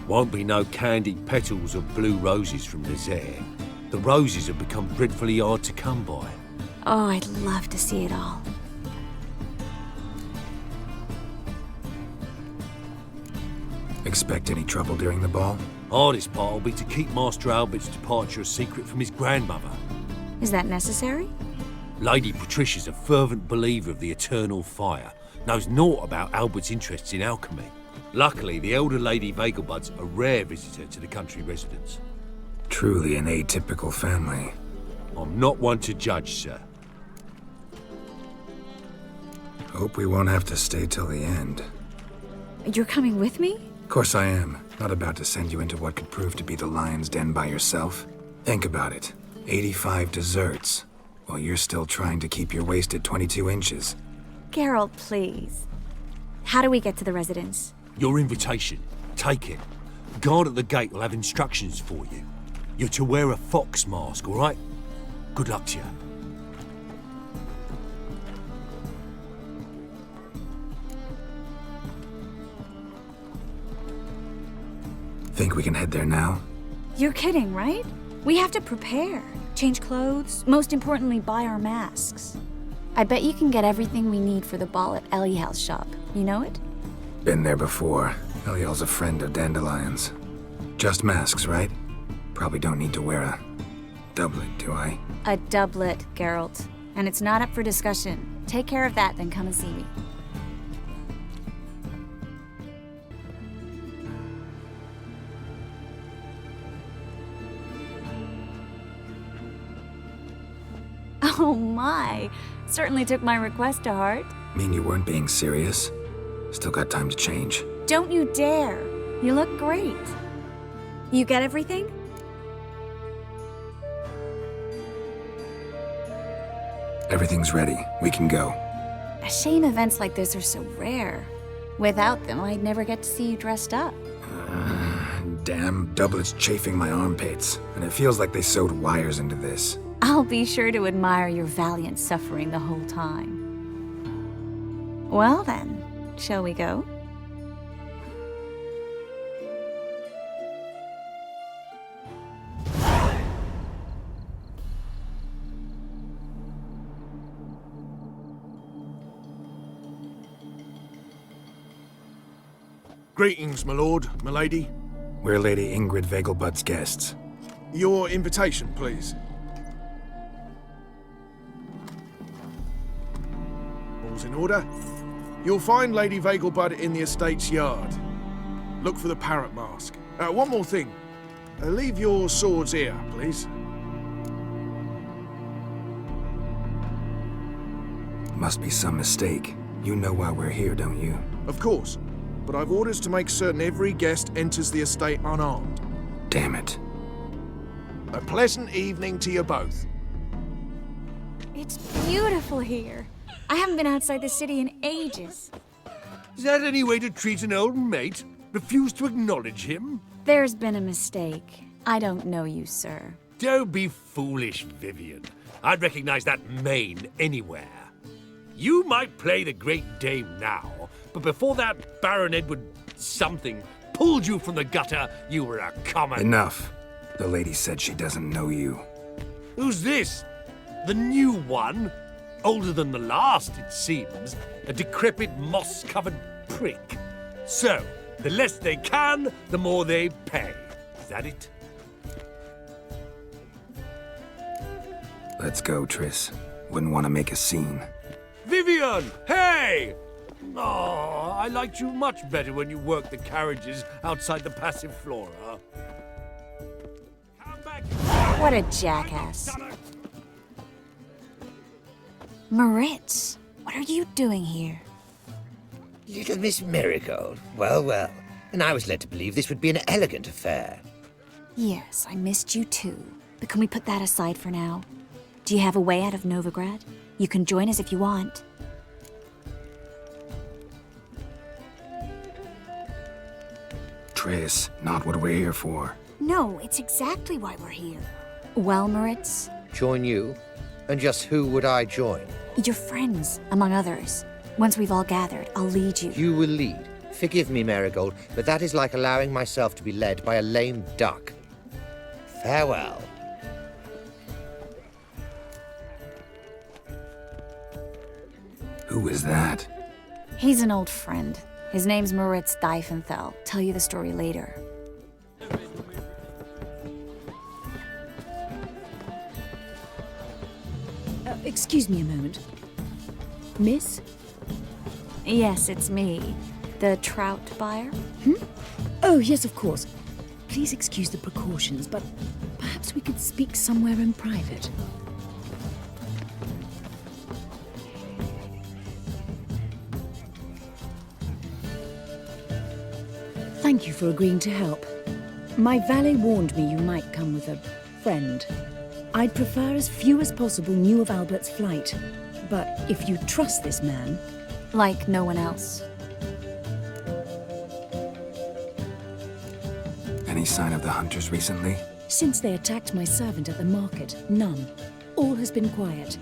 Won't be no candied petals or blue roses from Nazaire. The roses have become dreadfully hard to come by. Oh, I'd love to see it all. Expect any trouble during the ball? Hardest part will be to keep Master Albert's departure a secret from his grandmother. Is that necessary? Lady Patricia's a fervent believer of the eternal fire, knows naught about Albert's interests in alchemy. Luckily, the elder Lady Vegelbud's a rare visitor to the country residence. Truly an atypical family. I'm not one to judge, sir. Hope we won't have to stay till the end. You're coming with me? Of course I am. Not about to send you into what could prove to be the lion's den by yourself. Think about it. 85 desserts, while you're still trying to keep your waist at 22 inches. Geralt, please. How do we get to the residence? Your invitation. Take it. Guard at the gate will have instructions for you. You're to wear a fox mask, all right? Good luck to you. Think we can head there now? You're kidding, right? We have to prepare. Change clothes. Most importantly, buy our masks. I bet you can get everything we need for the ball at Eliel's shop. You know it? Been there before. Eliel's a friend of Dandelion's. Just masks, right? Probably don't need to wear a doublet, do I? A doublet, Geralt. And it's not up for discussion. Take care of that, then come and see me. Oh my! Certainly took my request to heart. Mean you weren't being serious? Still got time to change. Don't you dare! You look great. You get everything? Everything's ready. We can go. A shame events like this are so rare. Without them, I'd never get to see you dressed up. Damn doublet's chafing my armpits, and it feels like they sewed wires into this. I'll be sure to admire your valiant suffering the whole time. Well then, shall we go? Greetings, my lord, my lady. We're Lady Ingrid Vegelbud's guests. Your invitation, please. All's in order. You'll find Lady Vegelbud in the estate's yard. Look for the parrot mask. One more thing. Leave your swords here, please. Must be some mistake. You know why we're here, don't you? Of course, but I've orders to make certain every guest enters the estate unarmed. Damn it. A pleasant evening to you both. It's beautiful here. I haven't been outside the city in ages. Is that any way to treat an old mate? Refuse to acknowledge him? There's been a mistake. I don't know you, sir. Don't be foolish, Vivian. I'd recognize that mane anywhere. You might play the Great Dame now, but before that Baron Edward something pulled you from the gutter, you were a common... Enough. The lady said she doesn't know you. Who's this? The new one? Older than the last, it seems. A decrepit, moss-covered prick. So, the less they can, the more they pay. Is that it? Let's go, Triss. Wouldn't want to make a scene. Vivian! Hey! Oh, I liked you much better when you worked the carriages outside the Passiflora. What a jackass. Moritz, what are you doing here? Little Miss Marigold. Well, well. And I was led to believe this would be an elegant affair. Yes, I missed you too. But can we put that aside for now? Do you have a way out of Novigrad? You can join us if you want. Triss, not what we're here for. No, it's exactly why we're here. Well, Moritz? Join you? And just who would I join? Your friends, among others. Once we've all gathered, I'll lead you. You will lead. Forgive me, Marigold, but that is like allowing myself to be led by a lame duck. Farewell. Who is that? He's an old friend. His name's Moritz Diefenthal. Tell you the story later. Excuse me a moment. Miss? Yes, it's me. The trout buyer? Oh, yes, of course. Please excuse the precautions, but perhaps we could speak somewhere in private. Thank you for agreeing to help. My valet warned me you might come with a friend. I'd prefer as few as possible knew of Albert's flight. But if you trust this man... Like no one else. Any sign of the hunters recently? Since they attacked my servant at the market, none. All has been quiet.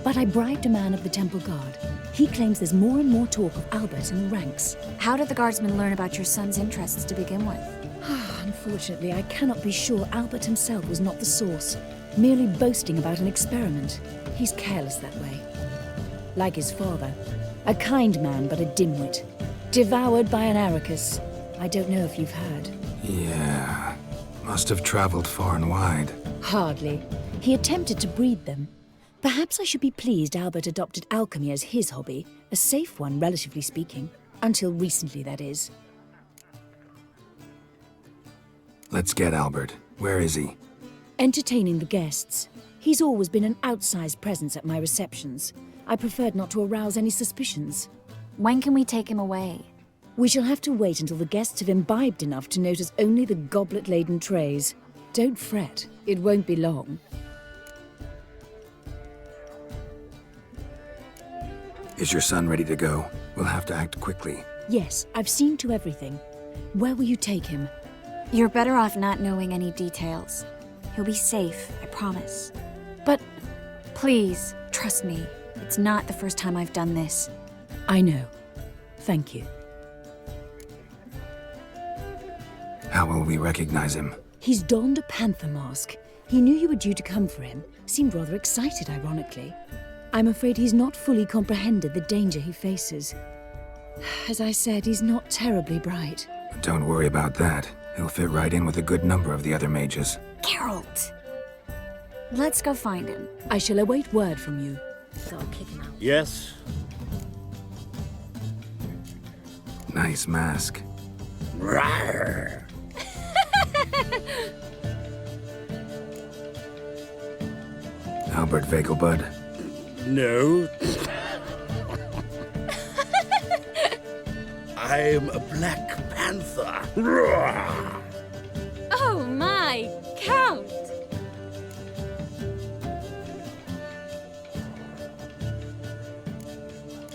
But I bribed a man of the Temple Guard. He claims there's more and more talk of Albert in the ranks. How did the guardsmen learn about your son's interests to begin with? Unfortunately, I cannot be sure Albert himself was not the source, merely boasting about an experiment. He's careless that way. Like his father. A kind man, but a dimwit. Devoured by an Arrakis. I don't know if you've heard. Yeah. Must have traveled far and wide. Hardly. He attempted to breed them. Perhaps I should be pleased Albert adopted alchemy as his hobby. A safe one, relatively speaking. Until recently, that is. Let's get Albert. Where is he? Entertaining the guests. He's always been an outsized presence at my receptions. I preferred not to arouse any suspicions. When can we take him away? We shall have to wait until the guests have imbibed enough to notice only the goblet-laden trays. Don't fret. It won't be long. Is your son ready to go? We'll have to act quickly. Yes, I've seen to everything. Where will you take him? You're better off not knowing any details. He'll be safe, I promise. But... Please, trust me. It's not the first time I've done this. I know. Thank you. How will we recognize him? He's donned a panther mask. He knew you were due to come for him. Seemed rather excited, ironically. I'm afraid he's not fully comprehended the danger he faces. As I said, he's not terribly bright. Don't worry about that. He'll fit right in with a good number of the other mages. Geralt! Let's go find him. I shall await word from you. So I'll kick him out. Yes? Nice mask. Rawr. Albert Vegelbud? No. I'm a Black Panther. Oh my, Count!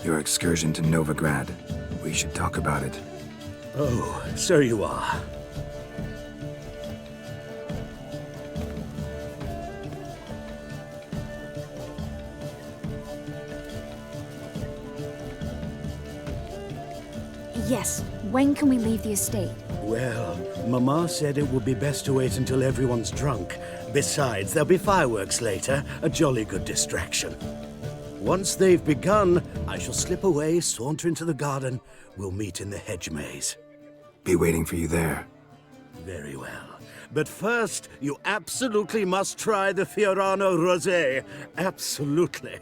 Your excursion to Novigrad. We should talk about it. Oh, so you are. Yes, when can we leave the estate? Well, Mama said it would be best to wait until everyone's drunk. Besides, there'll be fireworks later, a jolly good distraction. Once they've begun, I shall slip away, saunter into the garden. We'll meet in the hedge maze. Be waiting for you there. Very well. But first, you absolutely must try the Fiorano Rosé. Absolutely.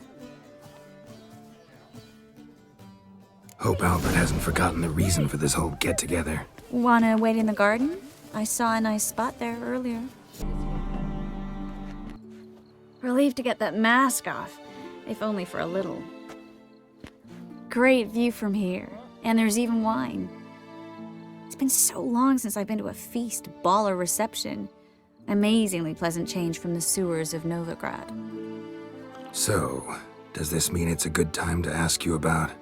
Hope Albert hasn't forgotten the reason for this whole get-together. Wanna wait in the garden? I saw a nice spot there earlier. Relieved to get that mask off, if only for a little. Great view from here, and there's even wine. It's been so long since I've been to a feast, ball, or reception. Amazingly pleasant change from the sewers of Novigrad. So, does this mean it's a good time to ask you about...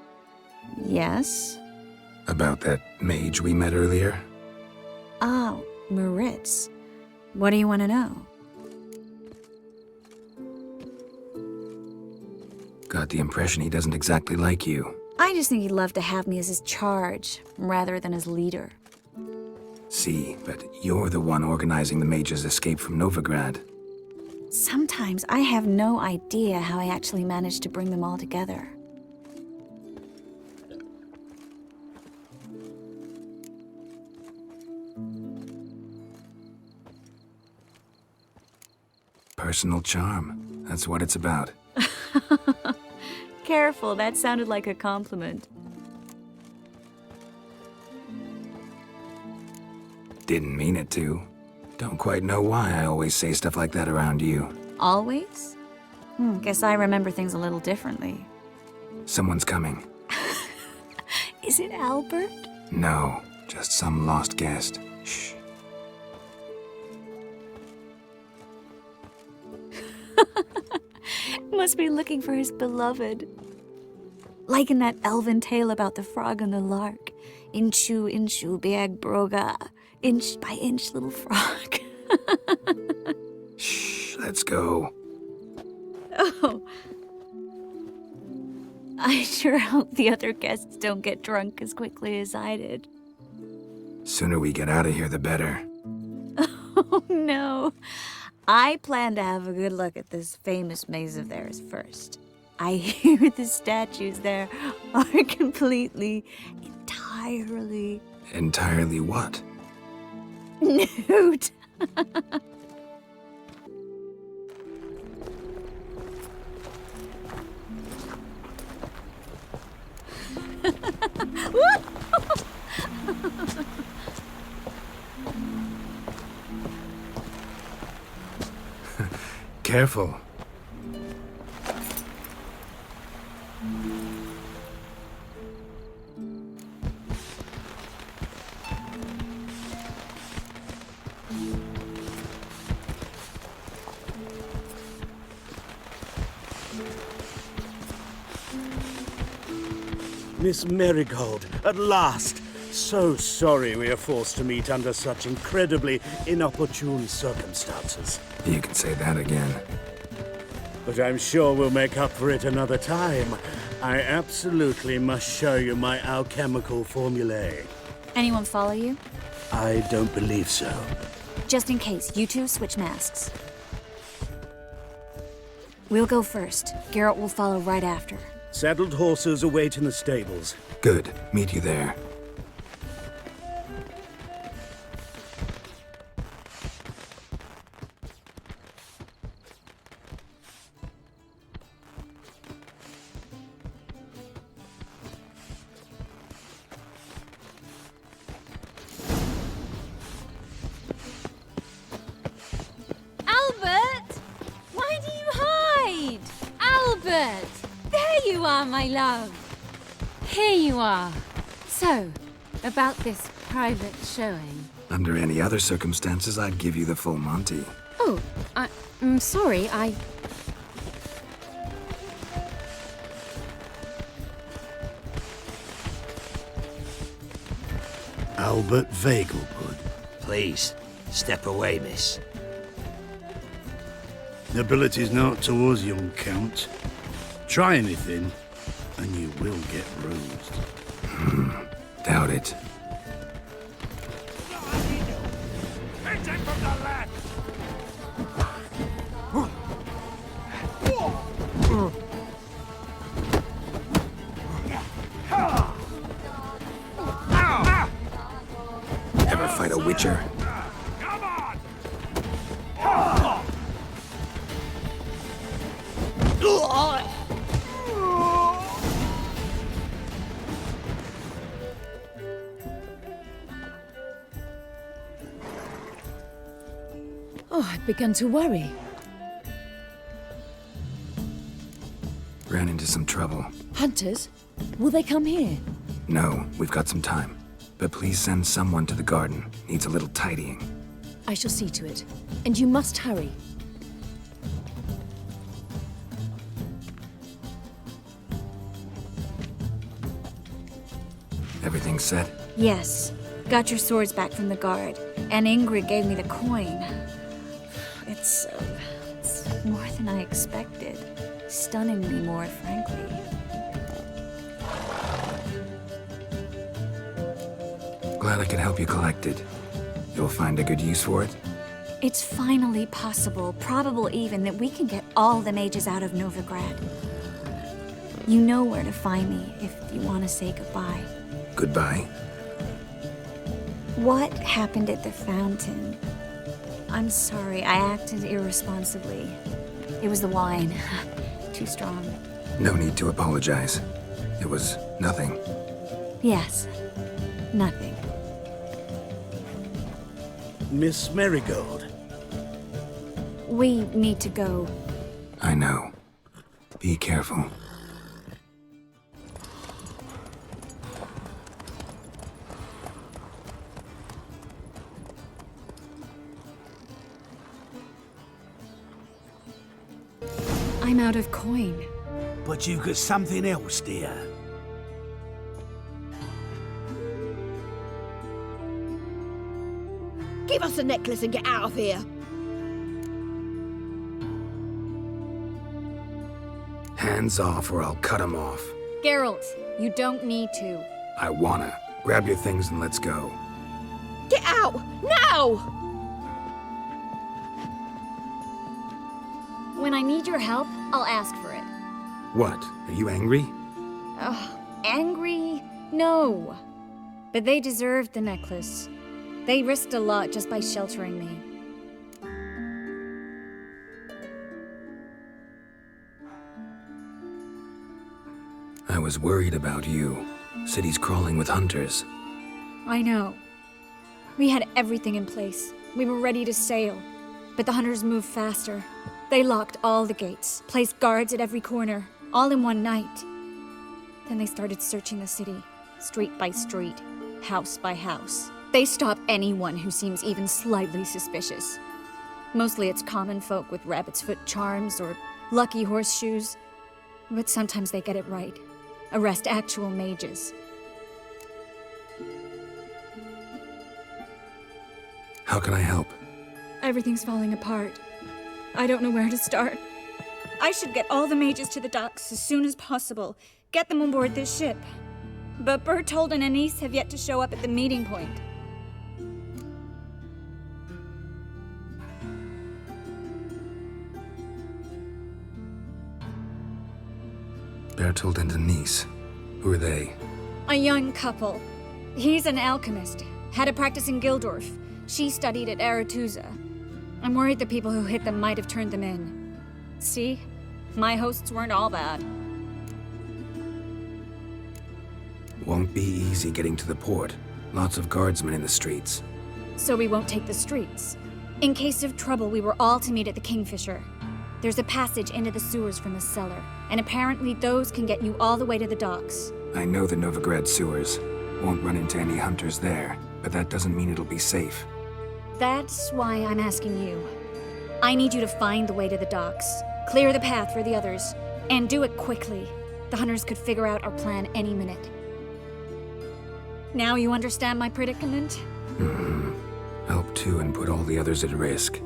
Yes? About that mage we met earlier? Oh, Moritz. What do you want to know? Got the impression he doesn't exactly like you. I just think he'd love to have me as his charge, rather than his leader. See, but you're the one organizing the mage's escape from Novigrad. Sometimes I have no idea how I actually managed to bring them all together. Personal charm. That's what it's about. Careful, that sounded like a compliment. Didn't mean it to. Don't quite know why I always say stuff like that around you. Always? Guess I remember things a little differently. Someone's coming. Is it Albert? No, just some lost guest. Shh. Must be looking for his beloved. Like in that elven tale about the frog and the lark. Inchu, inchu, biag broga. Inch by inch, little frog. Shh, let's go. Oh. I sure hope the other guests don't get drunk as quickly as I did. Sooner we get out of here, the better. Oh, no. I plan to have a good look at this famous maze of theirs first. I hear the statues there are completely, entirely... Entirely what? Nude. Careful. Miss Marigold, at last! So sorry we are forced to meet under such incredibly inopportune circumstances. You can say that again. But I'm sure we'll make up for it another time. I absolutely must show you my alchemical formulae. Anyone follow you? I don't believe so. Just in case, you two switch masks. We'll go first. Garrett will follow right after. Saddled horses await in the stables. Good. Meet you there. Albert! Why do you hide? my love. Here you are. So, about this private showing. Under any other circumstances, I'd give you the full Monty. Oh, I'm sorry, Albert Vegelbud. Please, step away, miss. Nobility's not towards young Count. Try anything, and you will get bruised. Doubt it. Hit him from the left! Ever fight a witcher? Come on! Oh, I'd begun to worry. Ran into some trouble. Hunters? Will they come here? No, we've got some time. But please send someone to the garden. Needs a little tidying. I shall see to it. And you must hurry. Everything set? Yes. Got your swords back from the guard. And Ingrid gave me the coin. It's more than I expected. Stunningly more, frankly. Glad I could help you collect it. You'll find a good use for it? It's finally possible, probable even, that we can get all the mages out of Novigrad. You know where to find me if you want to say goodbye. Goodbye? What happened at the fountain? I'm sorry, I acted irresponsibly. It was the wine. Too strong. No need to apologize. It was nothing. Yes, nothing. Miss Marigold. We need to go. I know. Be careful. I'm out of coin. But you've got something else, dear. Give us the necklace and get out of here. Hands off or I'll cut 'em off. Geralt, you don't need to. I wanna. Grab your things and let's go. Get out! Now! When I need your help, I'll ask for it. What? Are you angry? Angry? No. But they deserved the necklace. They risked a lot just by sheltering me. I was worried about you. City's crawling with hunters. I know. We had everything in place. We were ready to sail. But the hunters moved faster. They locked all the gates, placed guards at every corner, all in one night. Then they started searching the city, street by street, house by house. They stop anyone who seems even slightly suspicious. Mostly it's common folk with rabbit's foot charms or lucky horseshoes. But sometimes they get it right. Arrest actual mages. How can I help? Everything's falling apart. I don't know where to start. I should get all the mages to the docks as soon as possible. Get them on board this ship. But Bertold and Anise have yet to show up at the meeting point. Bertold and Denise. Who are they? A young couple. He's an alchemist. Had a practice in Gildorf. She studied at Aretuza. I'm worried the people who hit them might have turned them in. See? My hosts weren't all bad. Won't be easy getting to the port. Lots of guardsmen in the streets. So we won't take the streets. In case of trouble, we were all to meet at the Kingfisher. There's a passage into the sewers from the cellar, and apparently those can get you all the way to the docks. I know the Novigrad sewers. Won't run into any hunters there, but that doesn't mean it'll be safe. That's why I'm asking you. I need you to find the way to the docks, clear the path for the others, and do it quickly. The hunters could figure out our plan any minute. Now you understand my predicament? Help two and put all the others at risk.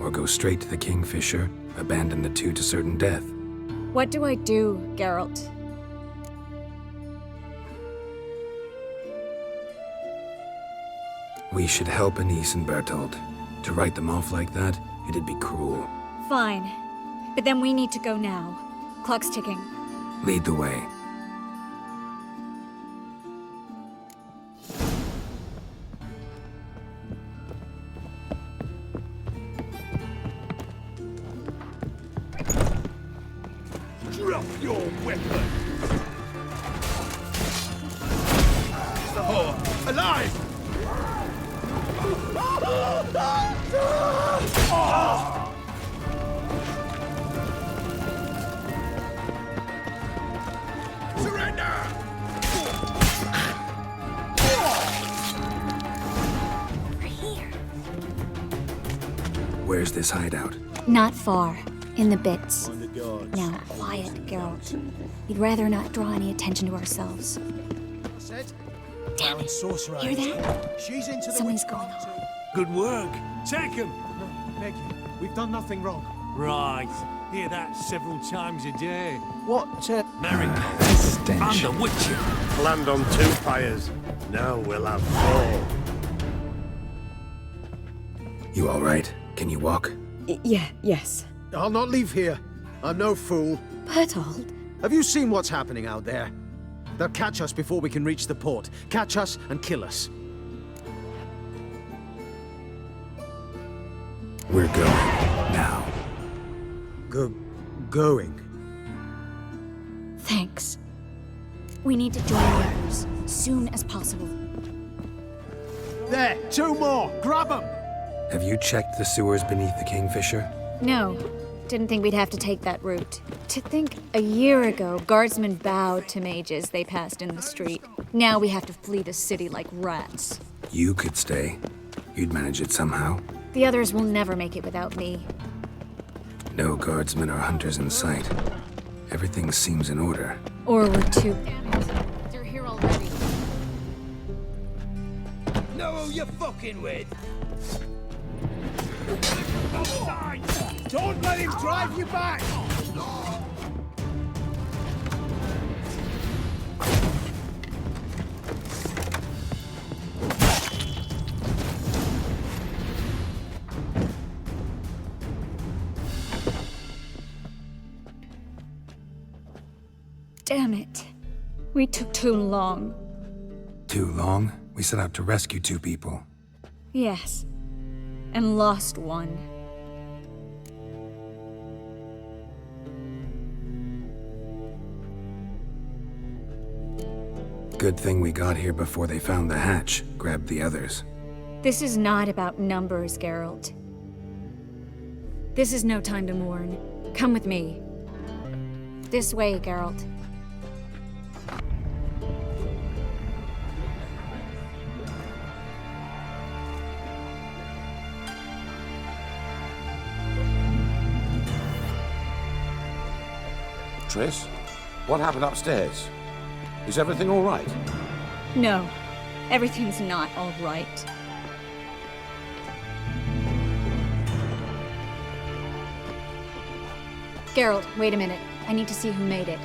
Or go straight to the Kingfisher, abandon the two to certain death. What do I do, Geralt? We should help Anise and Bertold. To write them off like that, it'd be cruel. Fine. But then we need to go now. Clock's ticking. Lead the way. Drop your weapon! Is the whore alive? Surrender! We're here. Where's this hideout? Not far. In the bits. Now, quiet, Geralt. We'd rather not draw any attention to ourselves. Damn it. Hear that? She's into Something's going on. Good work. Take him. No, Peggy, we've done nothing wrong. Right. Hear that several times a day. What, Merrick. Stench. I'm the Witcher. Planned on 2 pyres. Now we'll have 4. You alright? Can you walk? Yes. I'll not leave here. I'm no fool. Bertold? Have you seen what's happening out there? They'll catch us before we can reach the port. Catch us and kill us. We're going. Now. Going? Thanks. We need to join the others, soon as possible. There! 2 more! Grab them! Have you checked the sewers beneath the Kingfisher? No. Didn't think we'd have to take that route. To think a year ago, guardsmen bowed to mages they passed in the street. Now we have to flee the city like rats. You could stay. You'd manage it somehow. The others will never make it without me. No guardsmen or hunters in sight. Everything seems in order. Or we're too... They're here already. Know who you're fucking with? Don't let him drive you back! Damn it. We took too long. Too long? We set out to rescue 2 people. Yes. And lost one. Good thing we got here before they found the hatch, grabbed the others. This is not about numbers, Geralt. This is no time to mourn. Come with me. This way, Geralt. Triss, what happened upstairs? Is everything all right? No, everything's not all right. Geralt, wait a minute. I need to see who made it.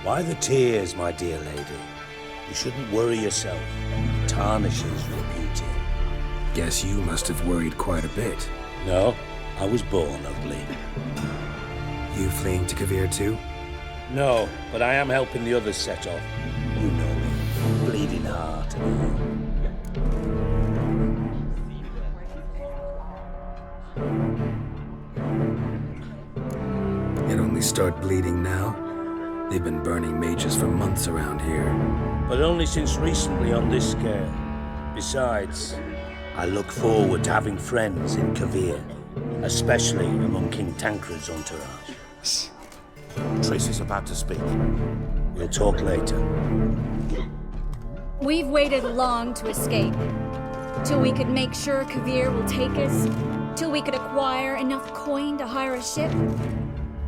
Why the tears, my dear lady? You shouldn't worry yourself. It tarnishes your beauty. Guess you must have worried quite a bit. No, I was born ugly. You fleeing to Kavir too? No, but I am helping the others set off. You know me. Bleeding heart and all. It only start bleeding now? They've been burning mages for months around here. But only since recently on this scale. Besides, I look forward to having friends in Kavir. especially among King Tancred's entourage. Triss is about to speak. We'll talk later. We've waited long to escape. Till we could make sure Kavir will take us. Till we could acquire enough coin to hire a ship.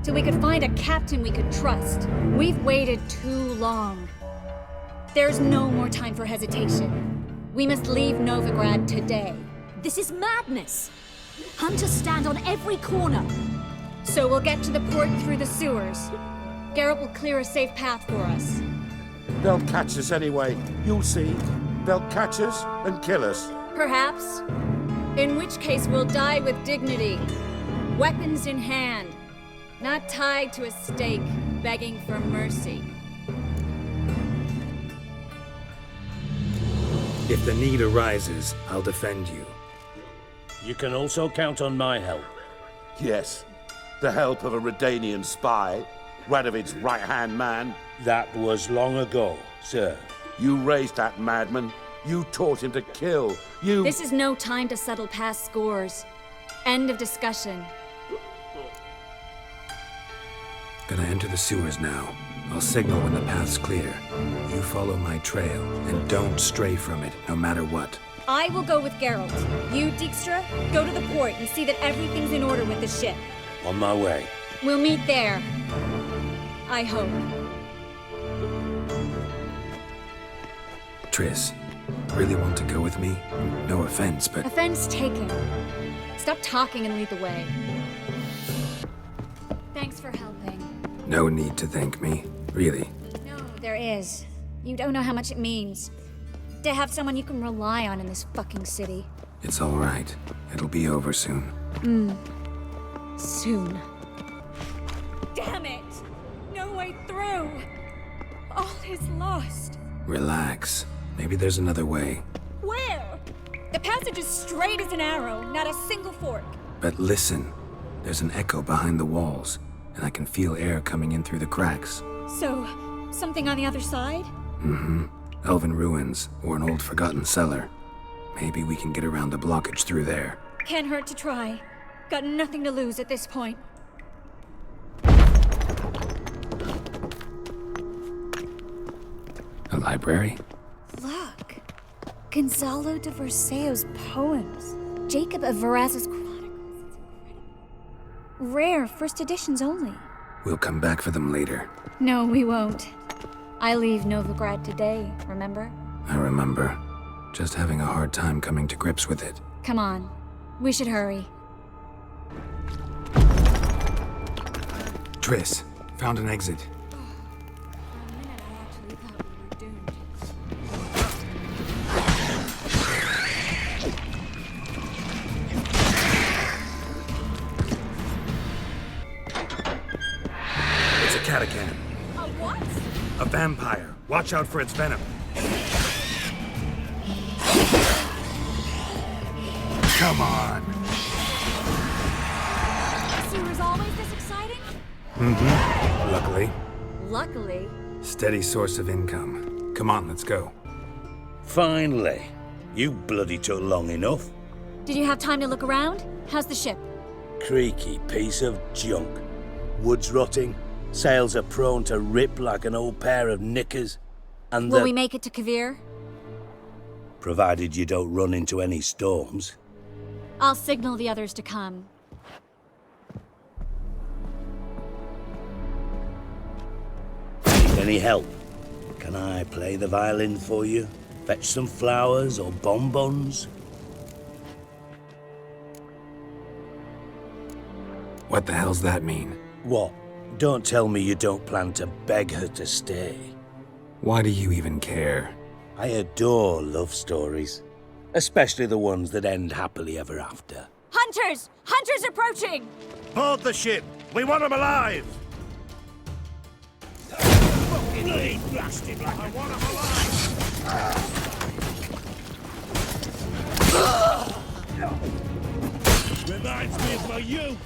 Till we could find a captain we could trust. We've waited too long. There's no more time for hesitation. We must leave Novigrad today. This is madness! Hunters stand on every corner. So we'll get to the port through the sewers. Geralt will clear a safe path for us. They'll catch us anyway. You'll see. They'll catch us and kill us. Perhaps. In which case we'll die with dignity. Weapons in hand. Not tied to a stake, begging for mercy. If the need arises, I'll defend you. You can also count on my help. Yes. The help of a Redanian spy. Radovid's right-hand man. That was long ago, sir. You raised that madman. You taught him to kill. You... This is no time to settle past scores. End of discussion. Gonna enter the sewers now. I'll signal when the path's clear. You follow my trail, and don't stray from it, no matter what. I will go with Geralt. You, Dijkstra, go to the port and see that everything's in order with the ship. On my way. We'll meet there. I hope. Triss, really want to go with me? No offense, but... Offense taken. Stop talking and lead the way. Thanks for helping. No need to thank me, really. No, there is. You don't know how much it means. To have someone you can rely on in this fucking city. It's all right. It'll be over soon. Soon. Damn it! No way through! All is lost. Relax. Maybe there's another way. Where? The passage is straight as an arrow, not a single fork. But listen. There's an echo behind the walls, and I can feel air coming in through the cracks. So, something on the other side? Mm-hmm. Elven ruins, or an old forgotten cellar. Maybe we can get around the blockage through there. Can't hurt to try. Got nothing to lose at this point. A library? Look. Gonzalo de Verseo's poems. Jacob of Varaz's chronicles. Rare, first editions only. We'll come back for them later. No, we won't. I leave Novigrad today, remember? I remember. Just having a hard time coming to grips with it. Come on. We should hurry. Triss, found an exit. It's a catacomb. A what? A vampire. Watch out for its venom. Come on. Sewers always this exciting? Mm-hmm. Luckily. Luckily. Steady source of income. Come on, let's go. Finally. You bloody took long enough. Did you have time to look around? How's the ship? Creaky piece of junk. Wood's rotting. Sails are prone to rip like an old pair of knickers. And Will we make it to Kavir? Provided you don't run into any storms. I'll signal the others to come. Need any help? Can I play the violin for you? Fetch some flowers or bonbons? What the hell's that mean? What? Don't tell me you don't plan to beg her to stay. Why do you even care? I adore love stories. Especially the ones that end happily ever after. Hunters! Hunters approaching! Board the ship! We want them alive! Fucking lead, blasted like I want them alive! Reminds me of my youth!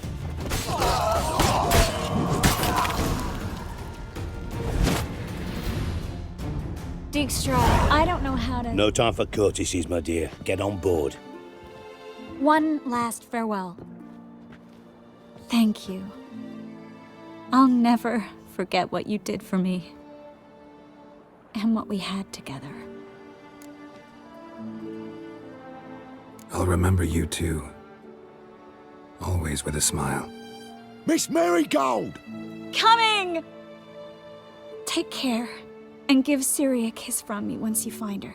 Dijkstra, I don't know how to... No time for courtesies, my dear. Get on board. One last farewell. Thank you. I'll never forget what you did for me. And what we had together. I'll remember you too. Always with a smile. Miss Marigold! Coming! Take care, and give Ciri a kiss from me once you find her.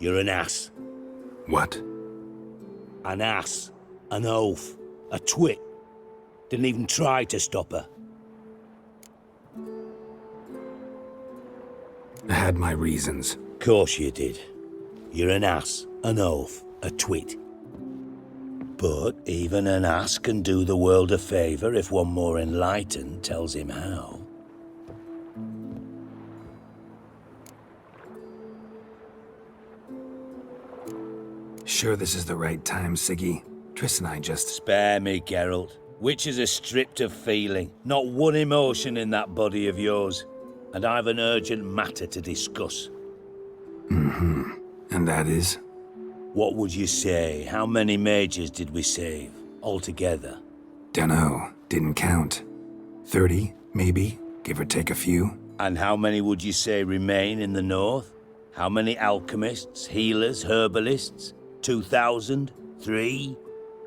You're an ass. What? An ass. An oaf. A twit. Didn't even try to stop her. I had my reasons. Course you did. You're an ass, an oaf, a twit. But even an ass can do the world a favour if one more enlightened tells him how. Sure this is the right time, Siggy? Triss and I just... Spare me, Geralt. Witches are stripped of feeling. Not one emotion in that body of yours. And I've an urgent matter to discuss. Mm-hmm. And that is? What would you say? How many mages did we save, altogether? Dunno. Didn't count. 30, maybe, give or take a few. And how many would you say remain in the north? How many alchemists, healers, herbalists? 2,000? 3?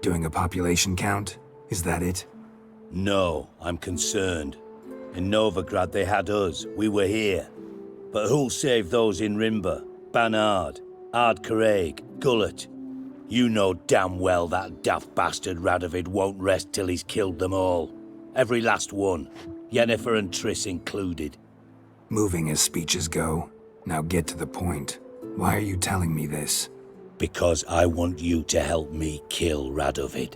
Doing a population count? Is that it? No, I'm concerned. In Novigrad they had us, we were here. But who'll save those in Rimba? Banard, Ardcaraig, Gullet? You know damn well that daft bastard Radovid won't rest till he's killed them all. Every last one. Yennefer and Triss included. Moving as speeches go. Now get to the point. Why are you telling me this? Because I want you to help me kill Radovid.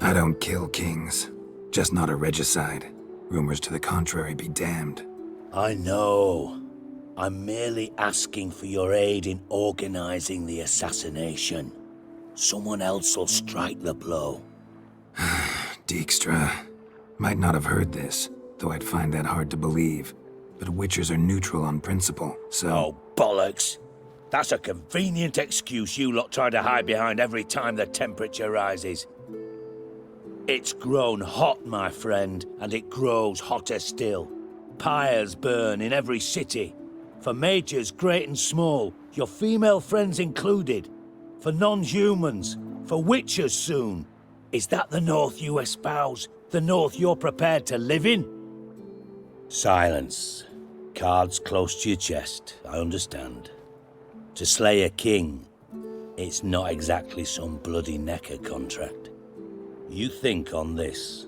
I don't kill kings. Just not a regicide. Rumors to the contrary be damned. I know. I'm merely asking for your aid in organizing the assassination. Someone else will strike the blow. Dijkstra. Might not have heard this, though I'd find that hard to believe. But witchers are neutral on principle, so... Oh, bollocks! That's a convenient excuse you lot try to hide behind every time the temperature rises. It's grown hot, my friend, and it grows hotter still. Pyres burn in every city. For mages great and small, your female friends included. For non-humans, for witchers soon. Is that the North you espouse? The North you're prepared to live in? Silence. Cards close to your chest, I understand. To slay a king, it's not exactly some bloody necker contract. You think on this.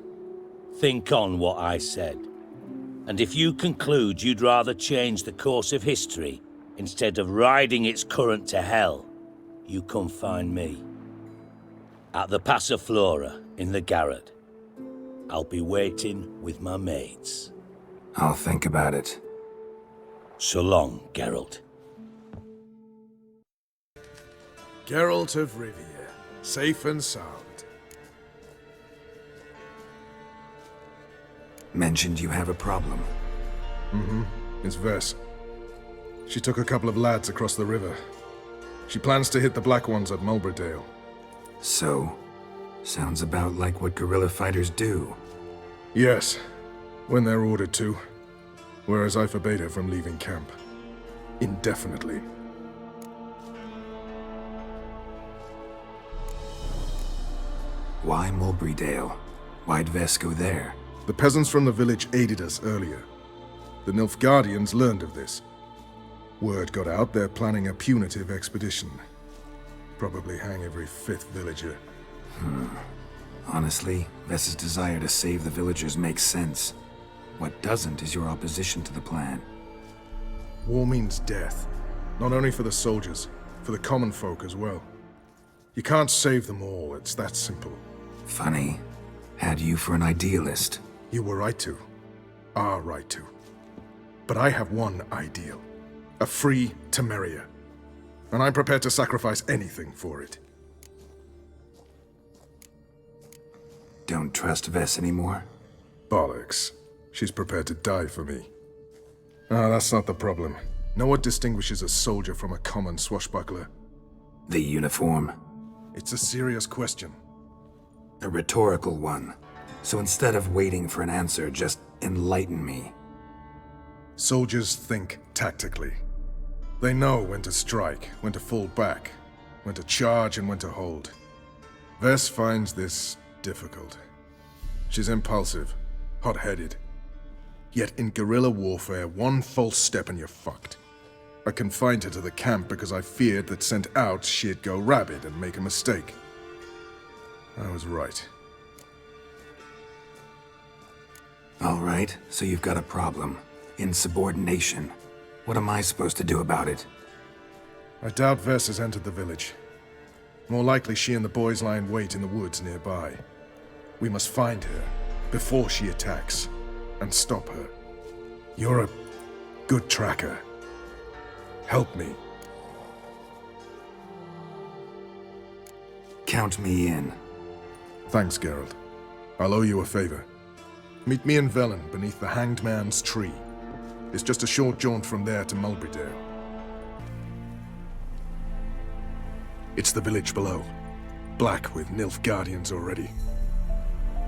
Think on what I said. And if you conclude you'd rather change the course of history instead of riding its current to hell, you come find me. At the Passiflora in the garret. I'll be waiting with my mates. I'll think about it. So long, Geralt. Geralt of Rivia, safe and sound. Mentioned you have a problem. Mm-hmm. It's Vess. She took a couple of lads across the river. She plans to hit the Black Ones at Mulberdale. So, sounds about like what guerrilla fighters do. Yes, when they're ordered to. Whereas I forbade her from leaving camp. Indefinitely. Why Mulberdale? Why'd Vess go there? The peasants from the village aided us earlier. The Nilfgaardians learned of this. Word got out they're planning a punitive expedition. Probably hang every 5th villager. Honestly, Vess's desire to save the villagers makes sense. What doesn't is your opposition to the plan. War means death, Not only for the soldiers, for the common folk as well. You can't save them all, it's that simple. Funny. Had you for an idealist. You were right to. Are right to. But I have one ideal. A free Temeria. And I'm prepared to sacrifice anything for it. Don't trust Vess anymore? Bollocks. She's prepared to die for me. Ah, that's not the problem. Know what distinguishes a soldier from a common swashbuckler? The uniform. It's a serious question. A rhetorical one. So instead of waiting for an answer, just enlighten me. Soldiers think tactically. They know when to strike, when to fall back, when to charge and when to hold. Vess finds this difficult. She's impulsive, hot-headed. Yet in guerrilla warfare, one false step and you're fucked. I confined her to the camp because I feared that sent out she'd go rabid and make a mistake. I was right. All right, so you've got a problem. Insubordination. What am I supposed to do about it? I doubt Vess has entered the village. More likely she and the boys lie in wait in the woods nearby. We must find her before she attacks and stop her. You're a good tracker. Help me. Count me in. Thanks, Geralt. I'll owe you a favor. Meet me in Velen beneath the Hanged Man's tree. It's just a short jaunt from there to Mulbrydale. It's the village below. Black with Nilfgaardians already.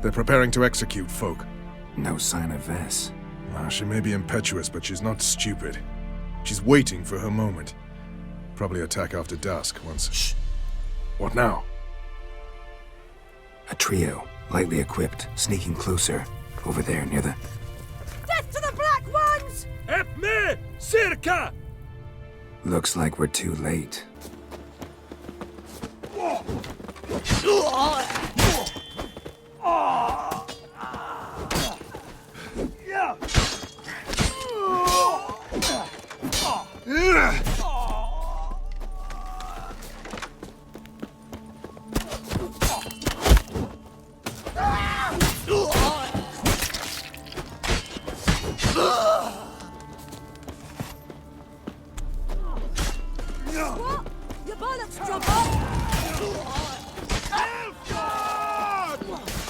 They're preparing to execute folk. No sign of Vess. Well, she may be impetuous, but she's not stupid. She's waiting for her moment. Probably attack after dusk once... Shh! What now? A trio, lightly equipped, sneaking closer. Over there, near the... Death to the Black Ones! Help me! Circa! Looks like we're too late. Your bollocks drop off!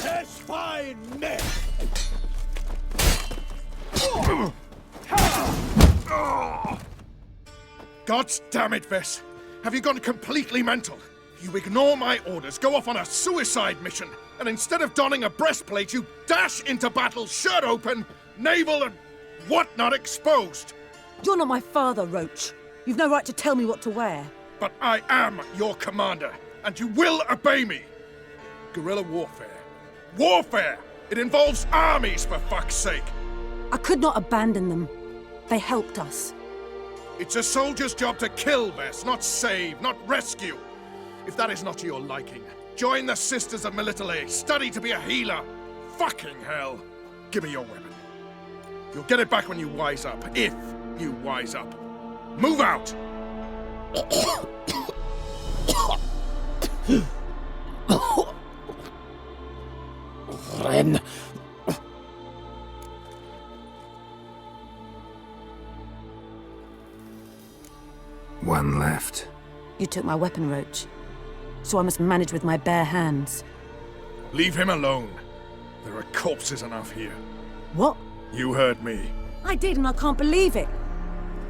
That's fine, men! God damn it, Vess! Have you gone completely mental? You ignore my orders, go off on a suicide mission, and instead of donning a breastplate, you dash into battle, shirt open, navel and whatnot exposed! You're not my father, Roach. You've no right to tell me what to wear. But I am your commander, and you will obey me! Guerrilla warfare. Warfare! It involves armies, for fuck's sake! I could not abandon them. They helped us. It's a soldier's job to kill, Vess, not save, not rescue. If that is not to your liking, join the Sisters of Melitele, study to be a healer. Fucking hell! Give me your weapon. You'll get it back when you wise up, if you wise up. Move out! Ren. One left. You took my weapon, Roach. So I must manage with my bare hands. Leave him alone. There are corpses enough here. What? You heard me. I did, and I can't believe it.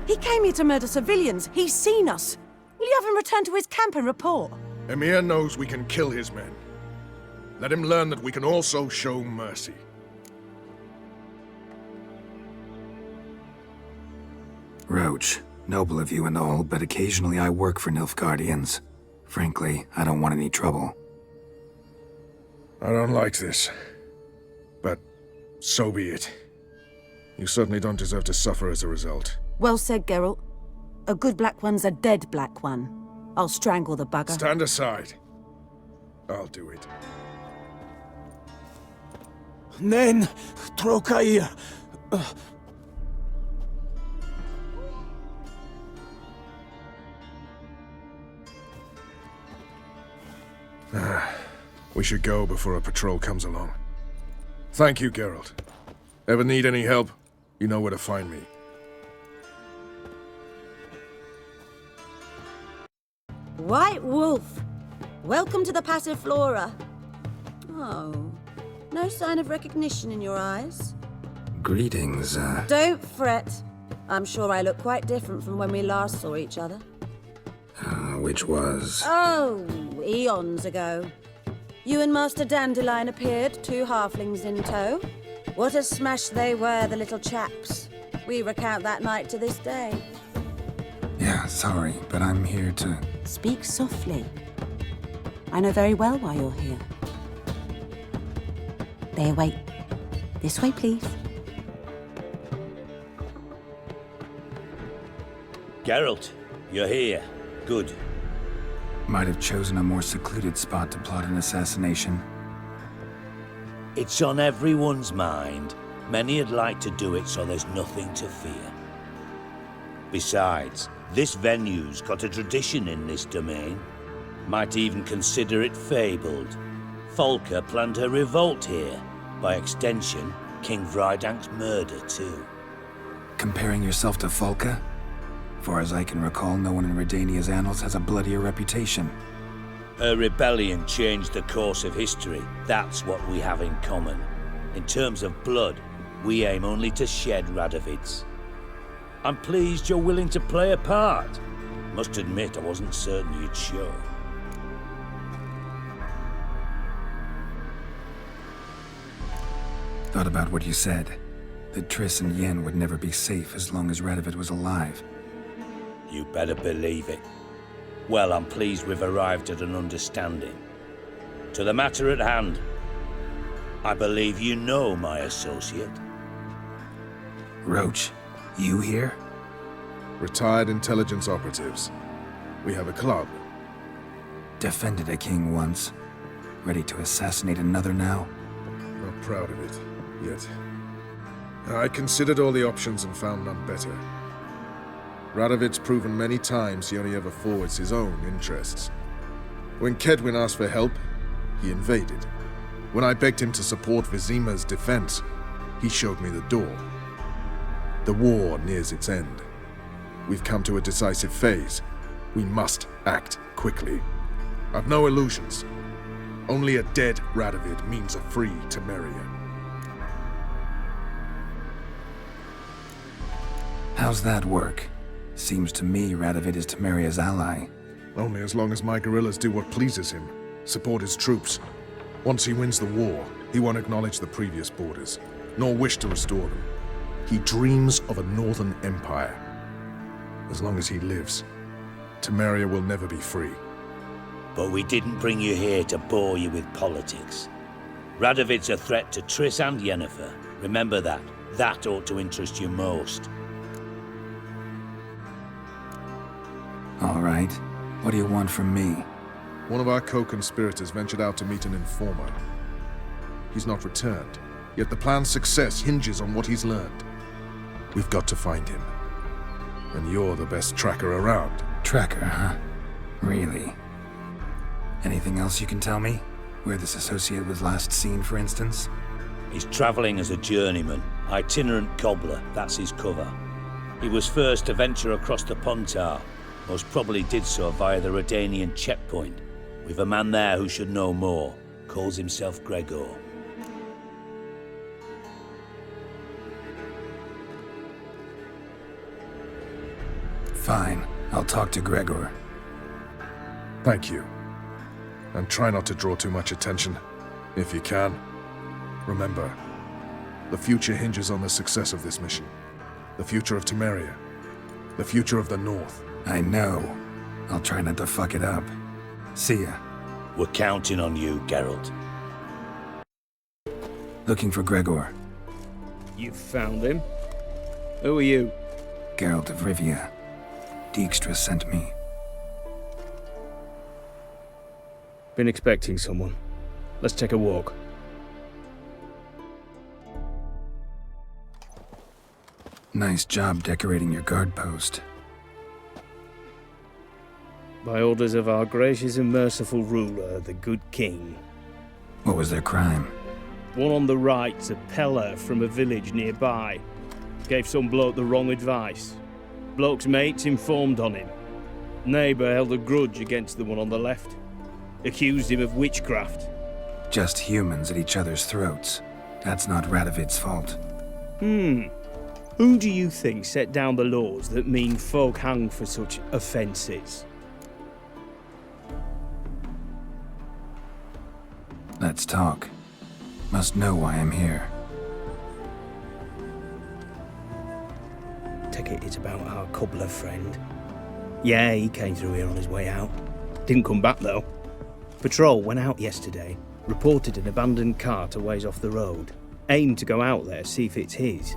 He came here to murder civilians. He's seen us. Will you have him return to his camp and report? Emir knows we can kill his men. Let him learn that we can also show mercy. Roach, noble of you and all, but occasionally I work for Nilfgaardians. Frankly, I don't want any trouble. I don't like this. But so be it. You certainly don't deserve to suffer as a result. Well said, Geralt. A good black one's a dead black one. I'll strangle the bugger. Stand aside. I'll do it. Nen, Trokair. We should go before a patrol comes along. Thank you, Geralt. Ever need any help? You know where to find me. White Wolf, welcome to the Passiflora. Oh, no sign of recognition in your eyes? Greetings, Don't fret. I'm sure I look quite different from when we last saw each other. which was... Oh, eons ago. You and Master Dandelion appeared, 2 halflings in tow. What a smash they were, the little chaps. We recount that night to this day. Yeah, sorry, but I'm here to... Speak softly. I know very well why you're here. They await. This way, please. Geralt, you're here. Good. Might have chosen a more secluded spot to plot an assassination. It's on everyone's mind. Many'd like to do it so there's nothing to fear. Besides, this venue's got a tradition in this domain. Might even consider it fabled. Folka planned her revolt here. By extension, King Vrydank's murder too. Comparing yourself to Folka? Far as I can recall, no one in Redania's annals has a bloodier reputation. Her rebellion changed the course of history. That's what we have in common. In terms of blood, we aim only to shed Radovid's. I'm pleased you're willing to play a part. Must admit, I wasn't certain you'd show. Thought about what you said. That Triss and Yen would never be safe as long as Radovid was alive. You better believe it. Well, I'm pleased we've arrived at an understanding. To the matter at hand, I believe you know my associate. Roach, you here? Retired intelligence operatives. We have a club. Defended a king once. Ready to assassinate another now? Not proud of it, yet. I considered all the options and found none better. Radovid's proven many times he only ever forwards his own interests. When Kedwin asked for help, he invaded. When I begged him to support Vizima's defense, he showed me the door. The war nears its end. We've come to a decisive phase. We must act quickly. I've no illusions. Only a dead Radovid means a free Temeria. How's that work? Seems to me Radovid is Temeria's ally. Only as long as my guerrillas do what pleases him. Support his troops. Once he wins the war, he won't acknowledge the previous borders, nor wish to restore them. He dreams of a northern empire. As long as he lives, Temeria will never be free. But we didn't bring you here to bore you with politics. Radovid's a threat to Triss and Yennefer. Remember that. That ought to interest you most. All right. What do you want from me? One of our co-conspirators ventured out to meet an informer. He's not returned, yet the plan's success hinges on what he's learned. We've got to find him. And you're the best tracker around. Tracker, huh? Really? Anything else you can tell me? Where this associate was last seen, for instance? He's travelling as a journeyman, itinerant cobbler, that's his cover. He was first to venture across the Pontar. Most probably did so via the Redanian checkpoint. We've a man there who should know more. Calls himself Gregor. Fine. I'll talk to Gregor. Thank you. And try not to draw too much attention, if you can. Remember, the future hinges on the success of this mission. The future of Temeria. The future of the North. I know. I'll try not to fuck it up. See ya. We're counting on you, Geralt. Looking for Gregor. You found him? Who are you? Geralt of Rivia. Dijkstra sent me. Been expecting someone. Let's take a walk. Nice job decorating your guard post. By orders of our gracious and merciful ruler, the good king. What was their crime? One on the right's a peller from a village nearby. Gave some bloke the wrong advice. Bloke's mates informed on him. Neighbour held a grudge against the one on the left. Accused him of witchcraft. Just humans at each other's throats. That's not Radovid's fault. Who do you think set down the laws that mean folk hang for such offences? Let's talk. Must know why I'm here. Take it it's about our cobbler friend. Yeah, he came through here on his way out. Didn't come back though. Patrol went out yesterday, reported an abandoned cart a ways off the road. Aimed to go out there, see if it's his.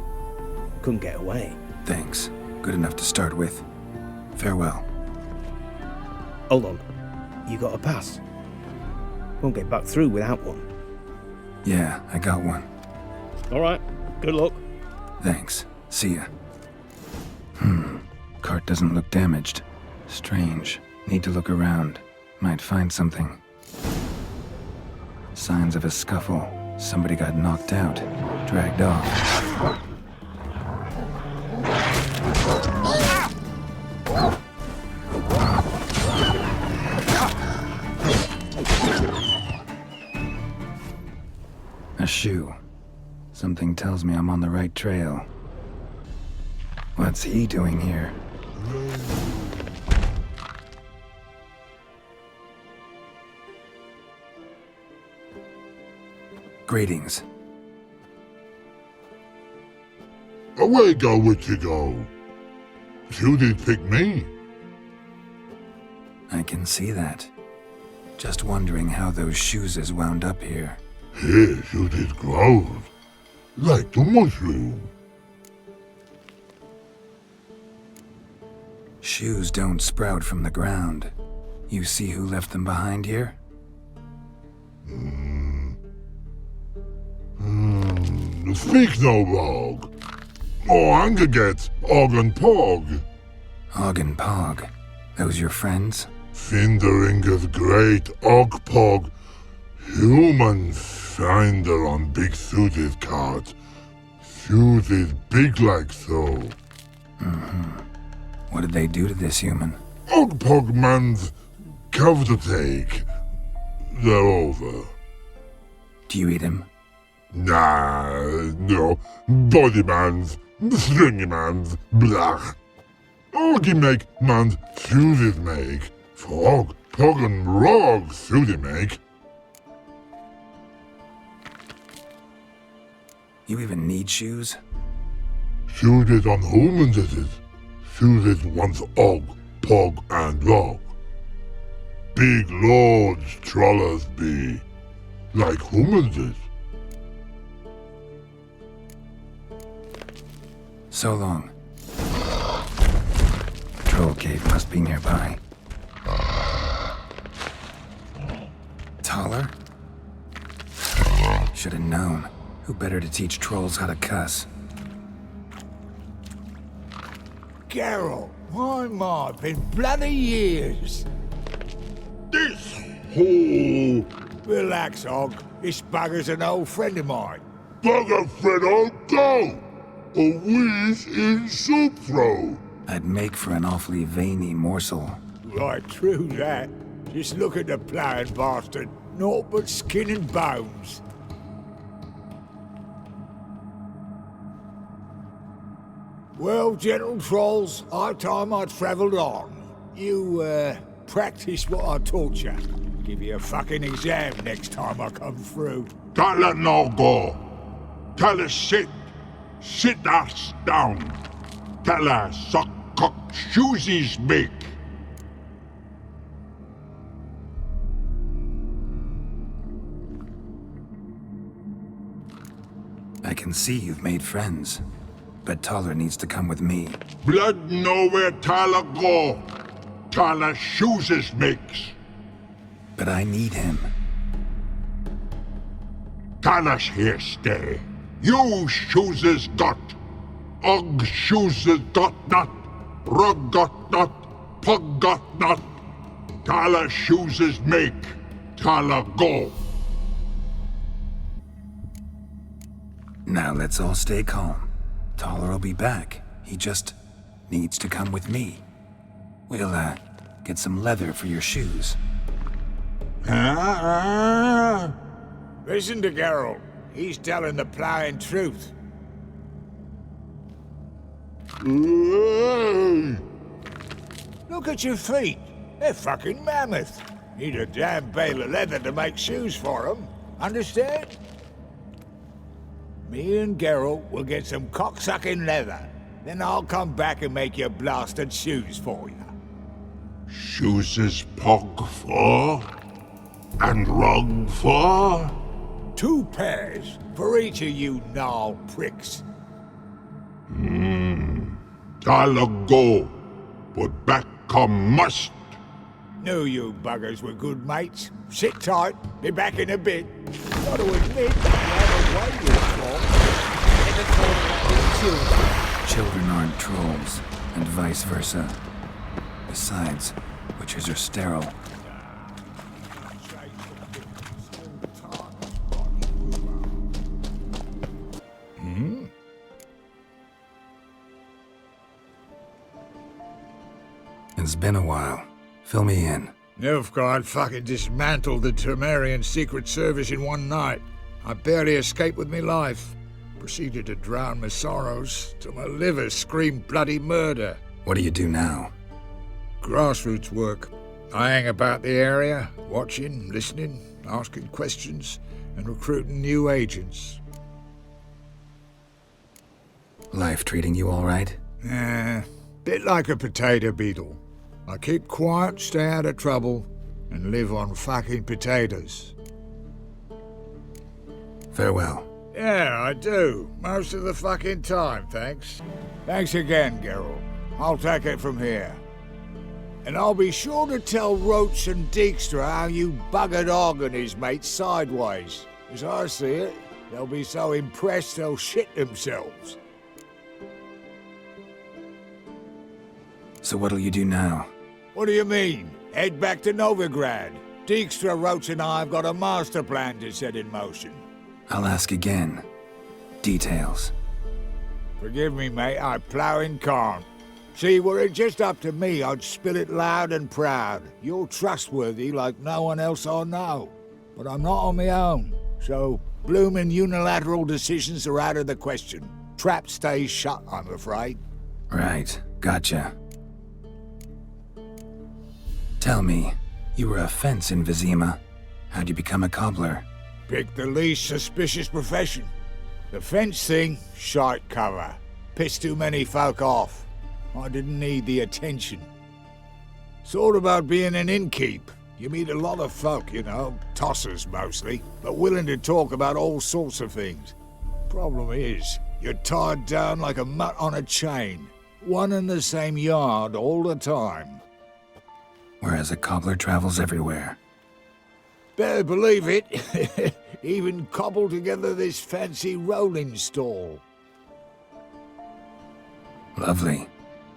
Couldn't get away. Thanks. Good enough to start with. Farewell. Hold on. You got a pass? Won't get back through without one. Yeah, I got one. Alright, good luck. Thanks. See ya. Cart doesn't look damaged. Strange. Need to look around. Might find something. Signs of a scuffle. Somebody got knocked out. Dragged off. A shoe. Something tells me I'm on the right trail. What's he doing here? Greetings. Away go with you go. You did pick me. I can see that. Just wondering how those shoes wound up here. Here you did grow. Like the mushroom. Shoes don't sprout from the ground. You see who left them behind here? Speak no log. Oh, anger get Og and Pog. Og and Pog. Those your friends? Finderinger's great Og Pog. Human finder on big suited cart. Suited big like so. What did they do to this human? Og Pog man's cover to take. They're over. Do you eat him? Nah, no. Body man's, stringy man's, blah. Oggy make man's suited make. Frog, Pog and Rog suited make. You even need shoes? Suited on humans it is. Suited once Og, Pog and Rog. Big lords trollers be. Like humans is. So long. Troll cave must be nearby. Taller? Should have known. Who better to teach trolls how to cuss? Geralt, my, been bloody years. This hole. Relax, Og. This bugger's an old friend of mine. Bugger friend old go. A wheeze in soup throw. I'd make for an awfully veiny morsel. Right, true that. Just look at the ploughing bastard. Naught but skin and bones. Well, gentle trolls, high time I travelled on. You, practice what I taught you. Give you a fucking exam next time I come through. Can't let no go. Tell her sit. Sit ass down. Tell her suck cock shoesies make. I can see you've made friends. But Taller needs to come with me. Blood nowhere Tyler go. Tyler shoesies makes. But I need him. Tyler's here stay. You shoeses got. Og shoeses got not. Rug got not. Pug got not. Tyler shoeses make. Tyler go. Now let's all stay calm. Taller will be back. He just needs to come with me. We'll, get some leather for your shoes. Listen to Geralt. He's telling the ploughing truth. Look at your feet. They're fucking mammoth. Need a damn bale of leather to make shoes for them. Understand? Me and Geralt will get some cocksucking leather. Then I'll come back and make your blasted shoes for you. Shoes is pog for? And rug for? 2 pairs for each of you gnarled pricks. I'll go, but back come must. Knew you buggers were good mates. Sit tight, be back in a bit. Got to admit, you have a way you talk. Never thought about Children aren't trolls, and vice versa. Besides, witches are sterile. It's been a while. Fill me in. Nilfgaard fucking dismantled the Temerian Secret Service in one night. I barely escaped with my life. Proceeded to drown my sorrows till my liver screamed bloody murder. What do you do now? Grassroots work. I hang about the area, watching, listening, asking questions, and recruiting new agents. Life treating you all right? Bit like a potato beetle. I keep quiet, stay out of trouble, and live on fucking potatoes. Farewell. Yeah, I do. Most of the fucking time, thanks. Thanks again, Geralt. I'll take it from here. And I'll be sure to tell Roach and Dijkstra how you buggered Og and his mates sideways. As I see it, they'll be so impressed they'll shit themselves. So what'll you do now? What do you mean? Head back to Novigrad. Dijkstra, Roach and I have got a master plan to set in motion. I'll ask again. Details. Forgive me, mate, I plough in calm. See, were it just up to me, I'd spill it loud and proud. You're trustworthy like no one else I know. But I'm not on my own, so bloomin' unilateral decisions are out of the question. Trap stays shut, I'm afraid. Right, gotcha. Tell me, you were a fence in Vizima. How'd you become a cobbler? Pick the least suspicious profession. The fence thing, shite cover. Pissed too many folk off. I didn't need the attention. Sort about being an innkeep. You meet a lot of folk, you know, tossers mostly, but willing to talk about all sorts of things. Problem is, you're tied down like a mutt on a chain. One and the same yard all the time. Whereas a cobbler travels everywhere. Better believe it. Even cobbled together this fancy rolling stall. Lovely.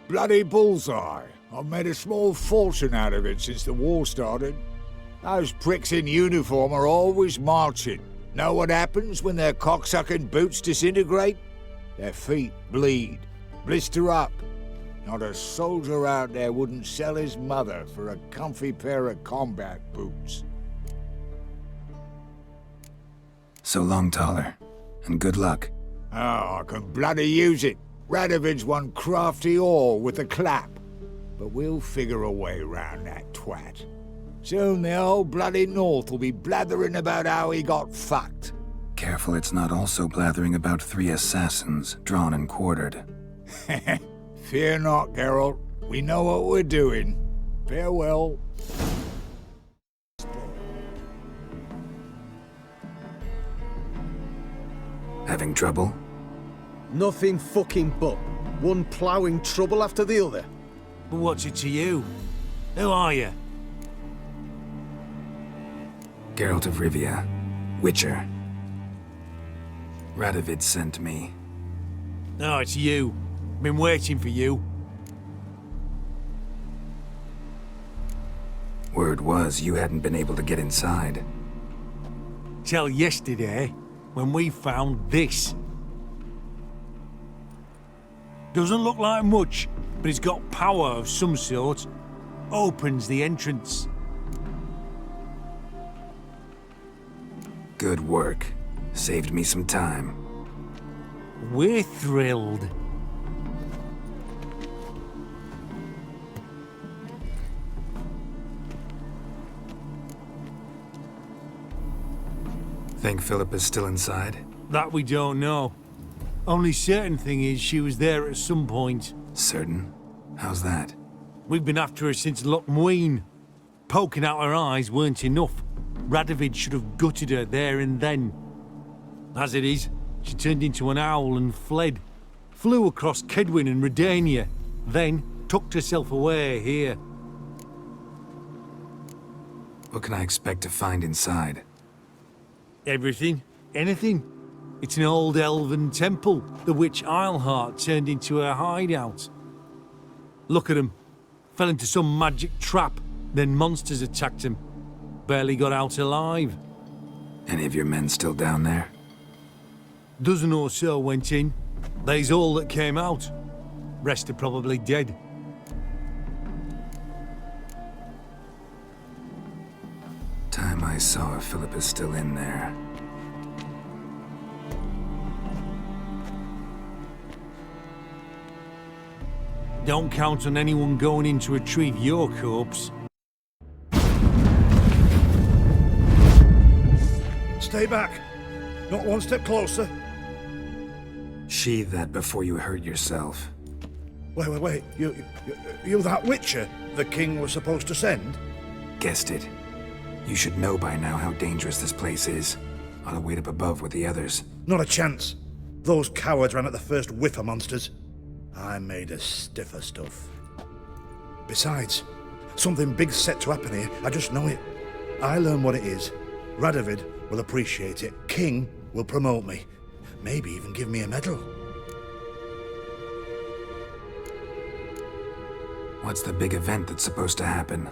Bloody bullseye. I've made a small fortune out of it since the war started. Those pricks in uniform are always marching. Know what happens when their cocksucking boots disintegrate? Their feet bleed, blister up. Not a soldier out there wouldn't sell his mother for a comfy pair of combat boots. So long, Taller. And good luck. Oh, I can bloody use it. Radovid's one crafty all with a clap. But we'll figure a way round that twat. Soon the old bloody North will be blathering about how he got fucked. Careful it's not also blathering about 3 assassins, drawn and quartered. Fear not, Geralt. We know what we're doing. Farewell. Having trouble? Nothing fucking but. One ploughing trouble after the other. But what's it to you? Who are you? Geralt of Rivia. Witcher. Radovid sent me. Oh, it's you. Been waiting for you. Word was you hadn't been able to get inside. Till yesterday, when we found this. Doesn't look like much, but it's got power of some sort. Opens the entrance. Good work. Saved me some time. We're thrilled. Think Philippa's still inside? That we don't know. Only certain thing is she was there at some point. Certain? How's that? We've been after her since Lochmuin. Poking out her eyes weren't enough. Radovid should have gutted her there and then. As it is, she turned into an owl and fled. Flew across Kedwin and Redania, then tucked herself away here. What can I expect to find inside? Everything. Anything. It's an old elven temple, the witch Eilhart turned into her hideout. Look at him. Fell into some magic trap, then monsters attacked him. Barely got out alive. Any of your men still down there? Dozen or so went in. They's all that came out. Rest are probably dead. Time I saw if Philippa's still in there. Don't count on anyone going in to retrieve your corpse. Stay back. Not one step closer. Sheathe that before you hurt yourself. Wait. You that Witcher the king was supposed to send? Guessed it. You should know by now how dangerous this place is. Ought to wait up above with the others. Not a chance. Those cowards ran at the first whiff of monsters. I'm made of stiffer stuff. Besides, something big's set to happen here. I just know it. I learn what it is. Radovid will appreciate it. King will promote me. Maybe even give me a medal. What's the big event that's supposed to happen?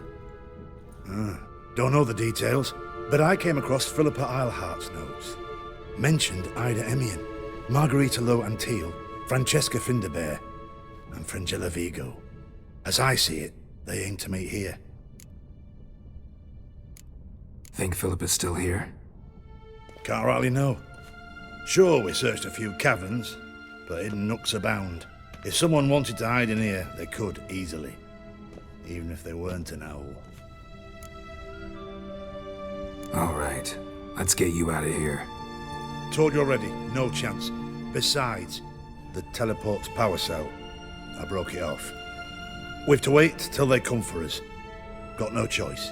Don't know the details, but I came across Philippa Eilhart's notes. Mentioned Ida Emian, Margarita Low Antil, Francesca Finderbear, and Frangella Vigo. As I see it, they aim to meet here. Think Philippa's still here? Can't rightly know. Sure, we searched a few caverns, but hidden nooks abound. If someone wanted to hide in here, they could easily. Even if they weren't an owl. All right, let's get you out of here. Told you already, no chance. Besides, the teleport's power cell. I broke it off. We've to wait till they come for us. Got no choice.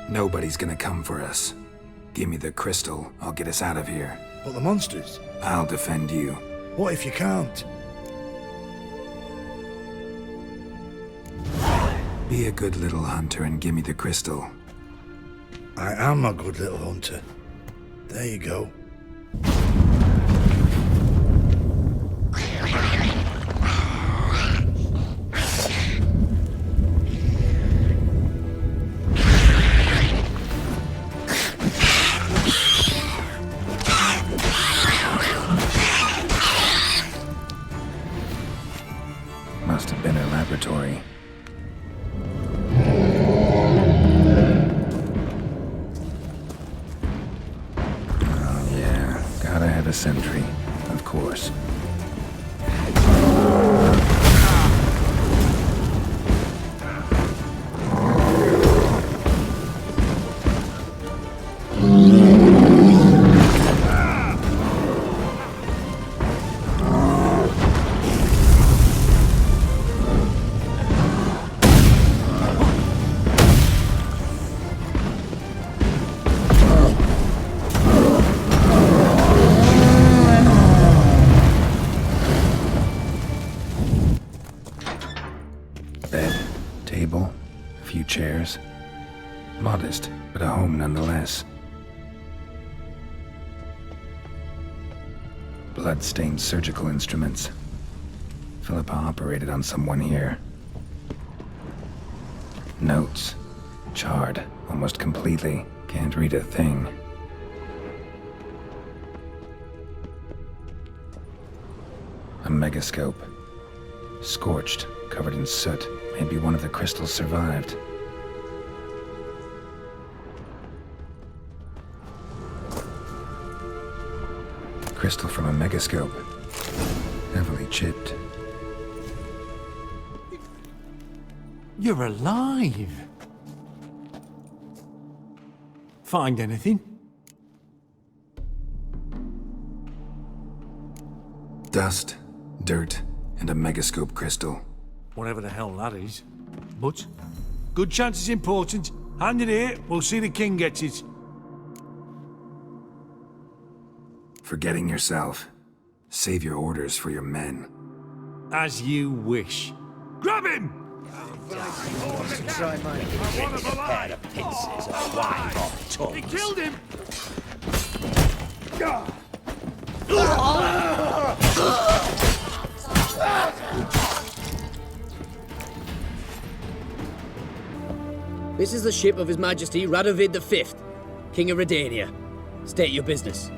Nobody's gonna come for us. Give me the crystal, I'll get us out of here. But the monsters? I'll defend you. What if you can't? Be a good little hunter and give me the crystal. I am a good little hunter. There you go. Must have been a laboratory. Oh yeah, gotta have a sentry, of course. Chairs. Modest, but a home nonetheless. Blood-stained surgical instruments. Philippa operated on someone here. Notes. Charred, almost completely. Can't read a thing. A megascope. Scorched, covered in soot. Maybe one of the crystals survived. Crystal from a megascope. Heavily chipped. You're alive. Find anything? Dust, dirt, and a megascope crystal. Whatever the hell that is. But, good chance is important. Hand it here, we'll see the king gets it. Forgetting yourself. Save your orders for your men. As you wish. Grab him! Try my pair of pincers and wide off tongues. He killed him! This is the ship of His Majesty Radovid V, King of Redania. State your business.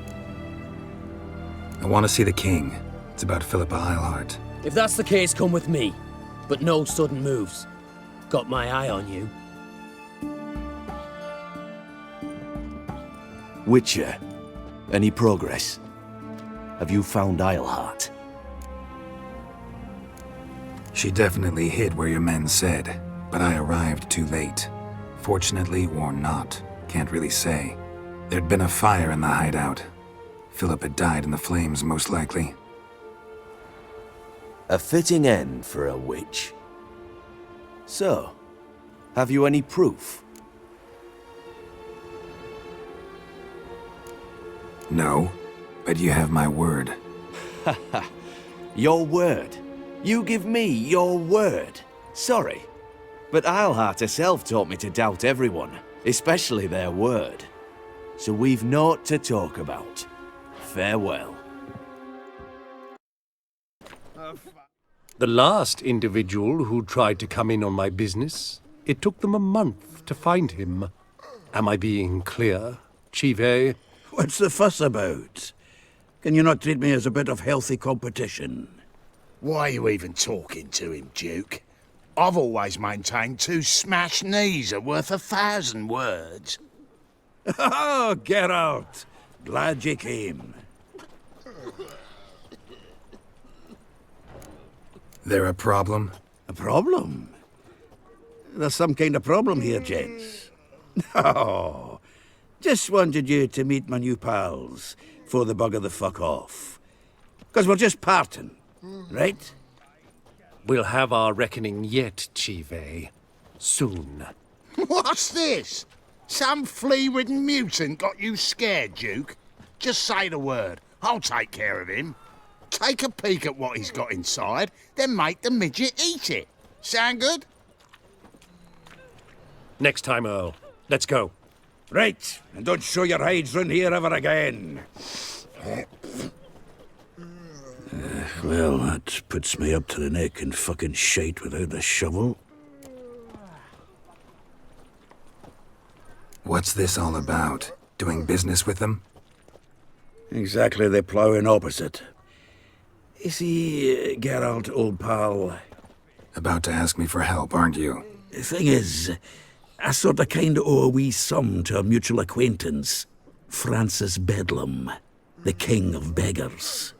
I want to see the king. It's about Philippa Eilhart. If that's the case, come with me. But no sudden moves. Got my eye on you. Witcher, any progress? Have you found Eilhart? She definitely hid where your men said, but I arrived too late. Fortunately or not, can't really say. There'd been a fire in the hideout. Philip had died in the flames, most likely. A fitting end for a witch. So, have you any proof? No, but you have my word. Haha. Your word? You give me your word? Sorry, but Eilhart herself taught me to doubt everyone, especially their word. So we've naught to talk about. Farewell. The last individual who tried to come in on my business, it took them a month to find him. Am I being clear, Chive? What's the fuss about? Can you not treat me as a bit of healthy competition? Why are you even talking to him, Duke? I've always maintained 2 smashed knees are worth 1,000 words. Oh, Geralt! Glad you came. There a problem? A problem? There's some kind of problem here, gents. Oh, just wanted you to meet my new pals before they bugger the fuck off. 'Cause we're just parting, right? We'll have our reckoning yet, Chive. Soon. What's this? Some flea-ridden mutant got you scared, Duke? Just say the word. I'll take care of him. Take a peek at what he's got inside, then make the midget eat it. Sound good? Next time, Earl. Let's go. Right, and don't show your hides round here ever again. Well, that puts me up to the neck in fucking shite without the shovel. What's this all about? Doing business with them? Exactly the ploughing opposite. You see, Geralt, old pal... About to ask me for help, aren't you? The thing is, I sort of kind of owe a wee sum to a mutual acquaintance, Francis Bedlam, the king of beggars.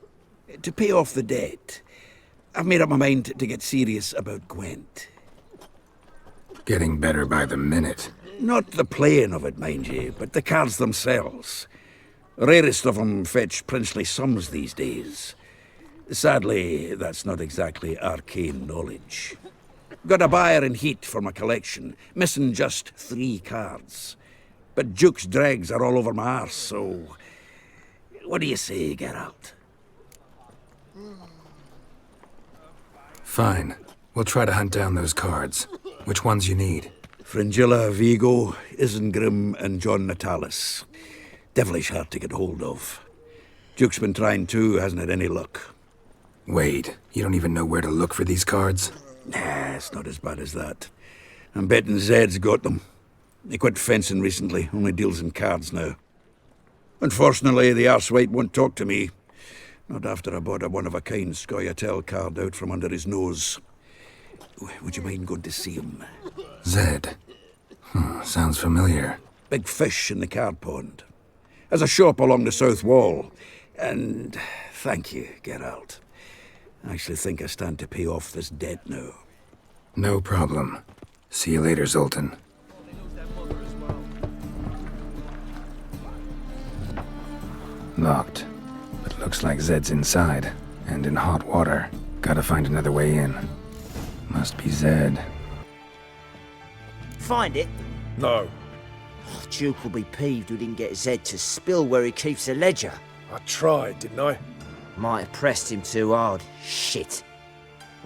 To pay off the debt, I've made up my mind to get serious about Gwent. Getting better by the minute. Not the playing of it, mind you, but the cards themselves. Rarest of them fetch princely sums these days. Sadly, that's not exactly arcane knowledge. Got a buyer in heat for my collection, missing just 3 cards. But Duke's dregs are all over my arse, so... What do you say, Geralt? Fine. We'll try to hunt down those cards. Which ones you need? Fringilla, Vigo, Isengrim, and John Natalis. Devilish hard to get hold of. Duke's been trying too, hasn't had any luck. Wait, you don't even know where to look for these cards? Nah, it's not as bad as that. I'm betting Zed's got them. He quit fencing recently, only deals in cards now. Unfortunately, the arsewite won't talk to me. Not after I bought a one-of-a-kind Scoia'tael card out from under his nose. Would you mind going to see him? Zed. Sounds familiar. Big fish in the card pond. Has a shop along the south wall. And thank you, Geralt. I actually think I stand to pay off this debt now. No problem. See you later, Zoltan. Locked. But looks like Zed's inside, and in hot water. Gotta find another way in. Must be Zed. Find it? No. Oh, Duke will be peeved we didn't get Zed to spill where he keeps the ledger. I tried, didn't I? Might have pressed him too hard. Shit.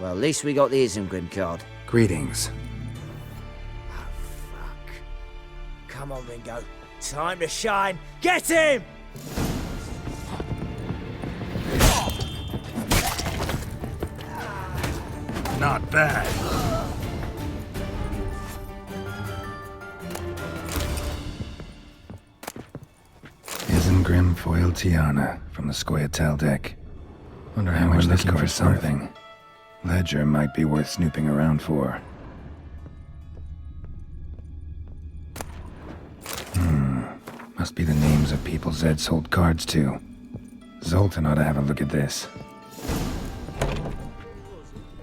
Well, at least we got the Isengrim card. Greetings. Come on, Ringo. Time to shine. Get him! Not bad. Isengrim foil Tiana from the Scoia'tael deck. Wonder how much this card's something. Ledger might be worth snooping around for. Must be the names of people Zed sold cards to. Zoltan ought to have a look at this.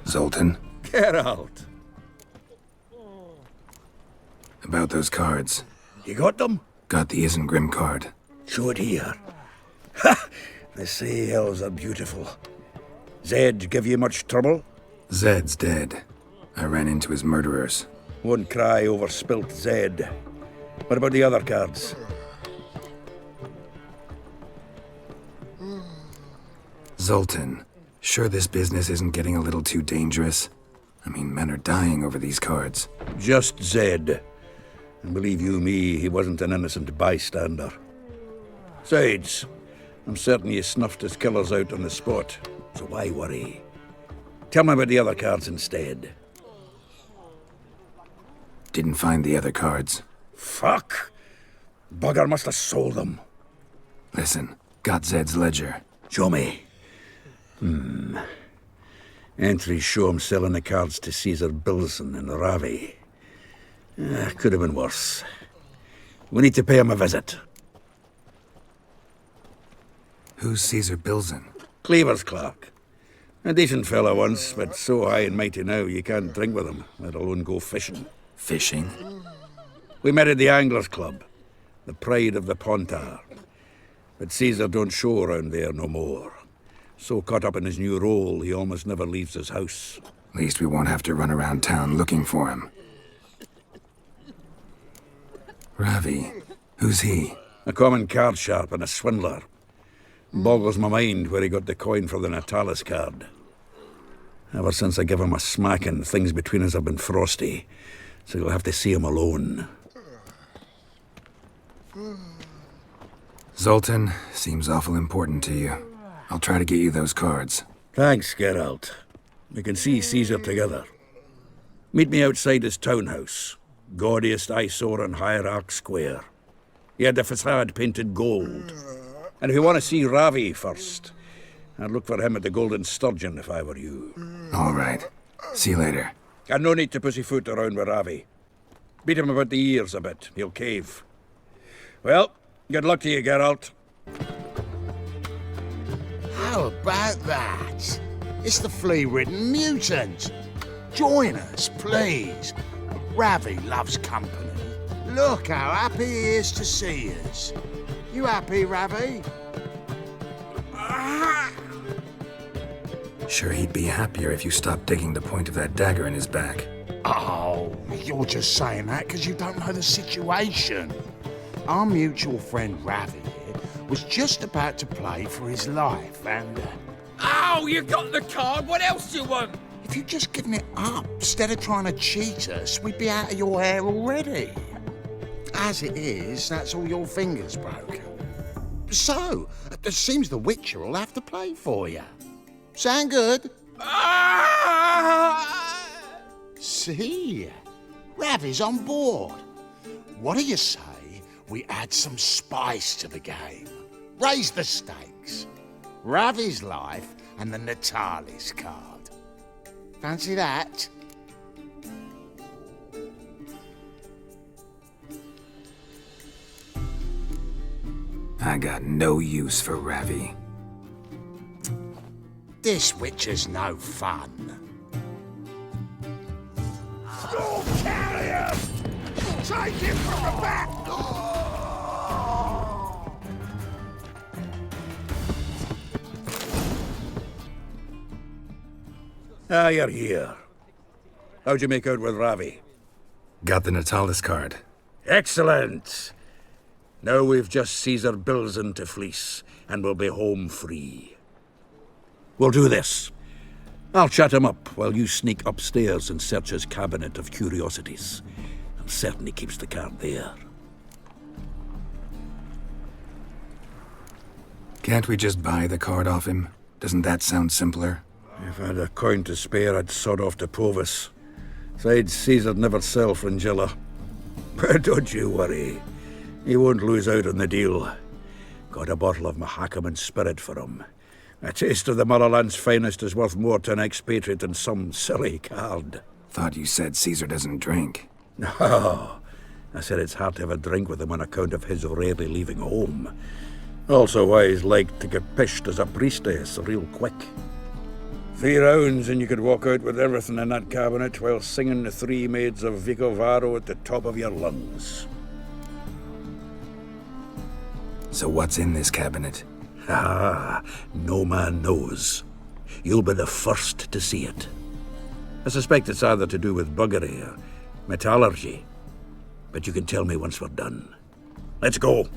Zoltan? Geralt! About those cards. You got them? Got the Isengrim card. Show it here. Ha! They say elves are beautiful. Zed give you much trouble? Zed's dead. I ran into his murderers. Won't cry over spilt Zed. What about the other cards? Zoltan, sure this business isn't getting a little too dangerous? I mean, men are dying over these cards. Just Zed. And believe you me, he wasn't an innocent bystander. Besides, I'm certain you snuffed his killers out on the spot, so why worry? Tell me about the other cards instead. Didn't find the other cards. Fuck! Bugger must have sold them. Listen, got Zed's ledger. Show me. Entries show him selling the cards to Caesar Bilson in Ravi. Could have been worse. We need to pay him a visit. Who's Caesar Bilson? Cleaver's clerk. A decent fellow once, but so high and mighty now you can't drink with him, let alone go fishing. Fishing? We met at the Anglers Club, the pride of the Pontar. But Caesar don't show around there no more. So caught up in his new role, he almost never leaves his house. At least we won't have to run around town looking for him. Ravi, who's he? A common card sharp and a swindler. Boggles my mind where he got the coin for the Natalis card. Ever since I gave him a smacking, things between us have been frosty, so you'll have to see him alone. Zoltan, seems awful important to you. I'll try to get you those cards. Thanks, Geralt. We can see Caesar together. Meet me outside his townhouse. Gaudiest eyesore on Hierarch Square. He had the facade painted gold. And if you want to see Ravi first, I'd look for him at the Golden Sturgeon if I were you. All right. See you later. And no need to pussyfoot around with Ravi. Beat him about the ears a bit. He'll cave. Well, good luck to you, Geralt. How about that? It's the flea-ridden mutant. Join us, please. Ravi loves company. Look how happy he is to see us. You happy, Ravi? Sure he'd be happier if you stopped digging the point of that dagger in his back. Oh, you're just saying that because you don't know the situation. Our mutual friend Ravi here was just about to play for his life and... Oh, you got the card! What else do you want? If you'd just given it up, instead of trying to cheat us, we'd be out of your hair already. As it is, that's all your fingers broken. So, it seems the Witcher will have to play for you. Sound good? See? Ravi's on board. What do you say we add some spice to the game? Raise the stakes. Ravi's life and the Natalis card. Fancy that? I got no use for Ravi. This witcher's no fun. Go carry him! Take him from the back! Ah, you're here. How'd you make out with Ravi? Got the Natalis card. Excellent! Now we've just Caesar Bilzen to fleece, and we'll be home free. We'll do this. I'll chat him up while you sneak upstairs and search his cabinet of curiosities. I'm certain he keeps the card there. Can't we just buy the card off him? Doesn't that sound simpler? If I had a coin to spare, I'd sod off to Provis. Besides, Caesar'd never sell Fringilla. But don't you worry. He won't lose out on the deal. Got a bottle of Mahakaman spirit for him. A taste of the motherland's finest is worth more to an expatriate than some silly card. Thought you said Caesar doesn't drink. No. I said it's hard to have a drink with him on account of his rarely leaving home. Also why he's like to get pished as a priestess real quick. 3 rounds and you could walk out with everything in that cabinet while singing the 3 Maids of Vicovaro at the top of your lungs. So what's in this cabinet? Ah, no man knows. You'll be the first to see it. I suspect it's either to do with buggery or metallurgy. But you can tell me once we're done. Let's go.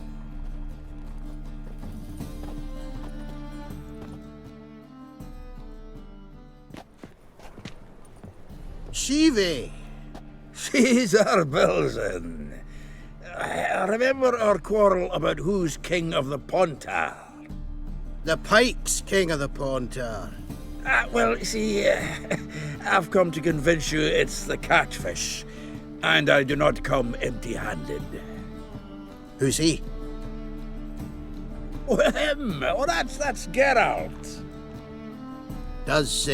Ciri! Caesar Bilzen. I remember our quarrel about who's king of the Pontar. The Pike's king of the Pontar. Well, see, I've come to convince you it's the catfish, and I do not come empty-handed. Who's he? Well, him. Oh, that's Geralt. Does,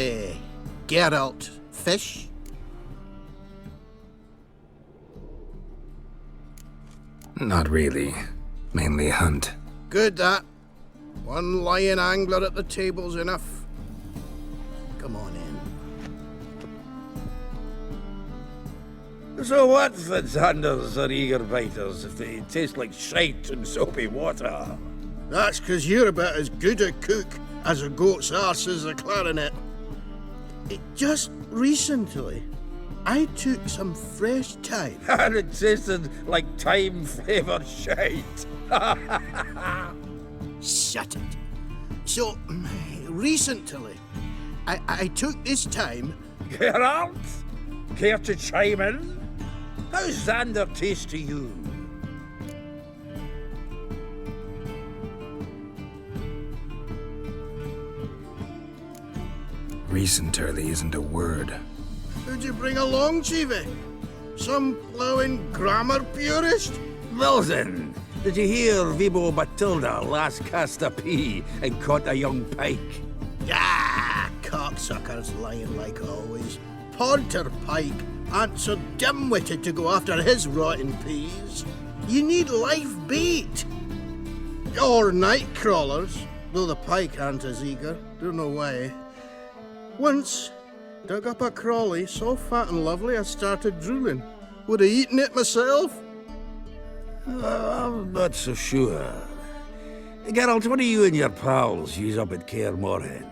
Geralt fish? Not really. Mainly hunt. Good, that. One lion angler at the table's enough. Come on in. So what, Fitzhanders or eager biters, if they taste like shite and soapy water? That's 'cause you're about as good a cook as a goat's arse is a clarinet. Just recently, I took some fresh thyme. And it tasted like thyme-flavoured shite. Shut it. So, recently, I took this thyme... Geralt? Care to chime in? How's Xander taste to you? Recently isn't a word. Who'd you bring along, Ciri? Some blowing grammar purist? Wilson, did you hear Vibo Batilda last cast a pea and caught a young pike? Ah, cocksuckers lying like always. Pontar Pike aren't so dim-witted to go after his rotten peas. You need live bait. Or night crawlers, though the pike aren't as eager. Don't know why. Once, dug up a crawly so fat and lovely I started drooling. Would have eaten it myself. I'm not so sure. Geralt, what do you and your pals use up at Kaer Morhen?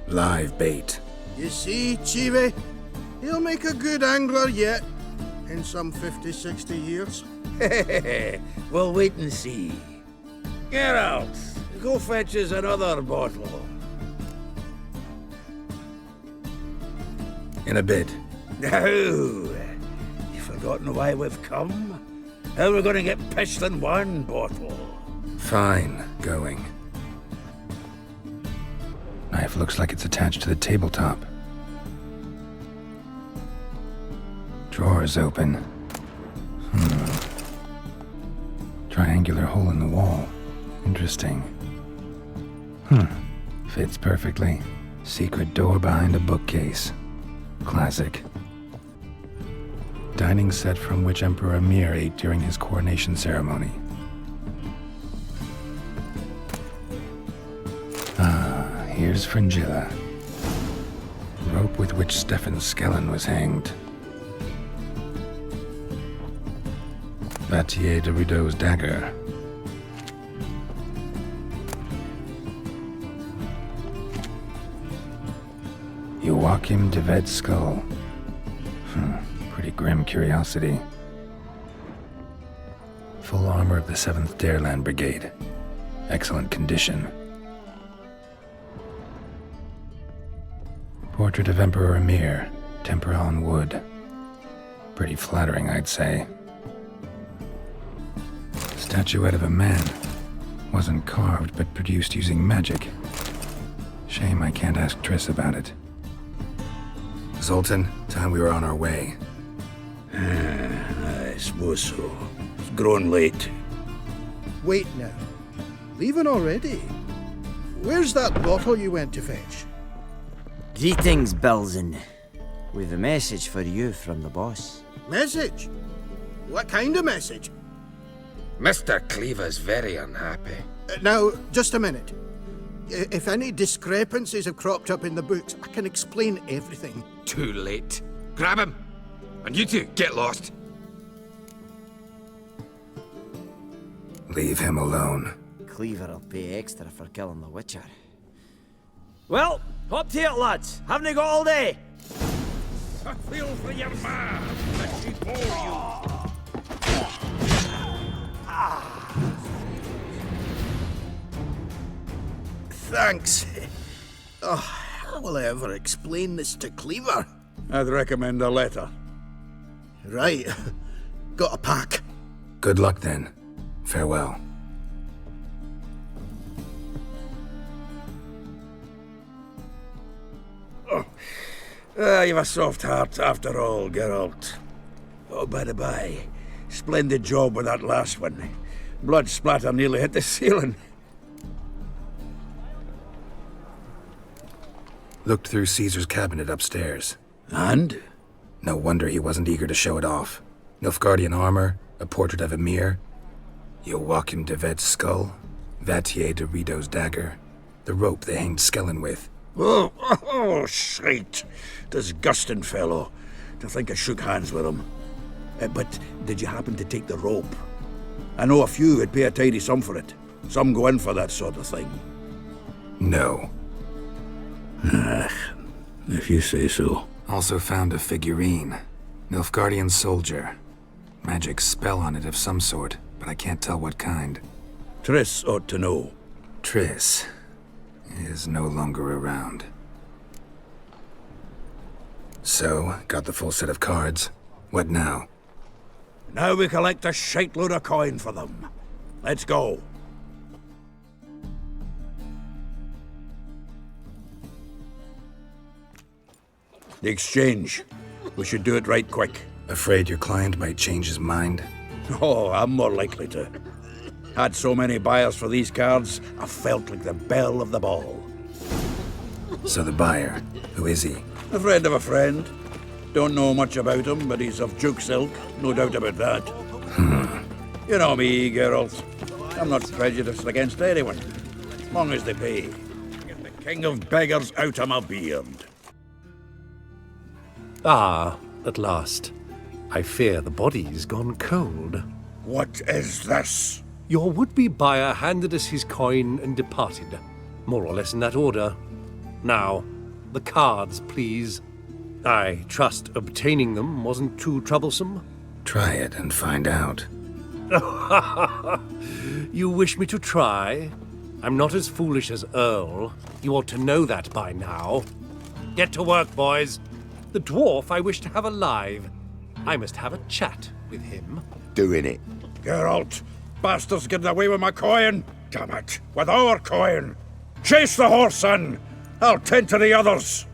Live bait. You see, Ciri, he'll make a good angler yet. In some 50, 60 years. We'll wait and see. Geralt, go fetch us another bottle. In a bit. No. You've forgotten why we've come? How we're gonna get pished in one bottle? Fine, going. Knife looks like it's attached to the tabletop. Drawer's open. triangular hole in the wall. Interesting. Fits perfectly. Secret door behind a bookcase. Classic. Dining set from which Emperor Emir ate during his coronation ceremony. Here's Fringilla. Rope with which Stefan Skellen was hanged. Batier de Rideau's dagger. Joachim de Ved's skull. Pretty grim curiosity. Full armor of the 7th Dareland Brigade. Excellent condition. Portrait of Emperor Emir, tempera on wood. Pretty flattering, I'd say. Statuette of a man. Wasn't carved, but produced using magic. Shame I can't ask Triss about it. Zoltan, time we were on our way. I suppose so. It's growing late. Wait now. Leaving already? Where's that bottle you went to fetch? Greetings, Belzen. We've a message for you from the boss. Message? What kind of message? Mr. Cleaver's very unhappy. Now, just a minute. If any discrepancies have cropped up in the books, I can explain everything. Too late. Grab him! And you two, get lost. Leave him alone. Cleaver'll pay extra for killing the Witcher. Well, hop to it, lads. Haven't you got all day? I feel for your ma that she bore you. Thanks. Oh, how will I ever explain this to Cleaver? I'd recommend a letter. Right. Got a pack. Good luck then. Farewell. You've a soft heart after all, Geralt. Oh, by the by, splendid job with that last one. Blood splatter nearly hit the ceiling. Looked through Caesar's cabinet upstairs. And? No wonder he wasn't eager to show it off. Nilfgaardian armor, a portrait of Emir, Joachim de Ved's skull, Batier de Rideau's dagger, the rope they hanged Skellen with. Oh, shite. Disgusting fellow. To think I shook hands with him. But did you happen to take the rope? I know a few would pay a tidy sum for it. Some go in for that sort of thing. No. If you say so. Also found a figurine. Nilfgaardian soldier. Magic spell on it of some sort, but I can't tell what kind. Triss ought to know. Triss is no longer around. So, got the full set of cards. What now? Now we collect a shite load of coin for them. Let's go. The exchange. We should do it right quick. Afraid your client might change his mind? Oh, I'm more likely to. Had so many buyers for these cards, I felt like the belle of the ball. So the buyer, who is he? A friend of a friend. Don't know much about him, but he's of Duke silk, no doubt about that. You know me, Geralt. I'm not prejudiced against anyone, as long as they pay. Get the king of beggars out of my beard. Ah, at last. I fear the body's gone cold. What is this? Your would-be buyer handed us his coin and departed. More or less in that order. Now, the cards, please. I trust obtaining them wasn't too troublesome? Try it and find out. You wish me to try? I'm not as foolish as Earl. You ought to know that by now. Get to work, boys. The dwarf I wish to have alive. I must have a chat with him. Doing it. Geralt, bastards getting away with my coin. Damn it, with our coin. Chase the horse, son. I'll tend to the others.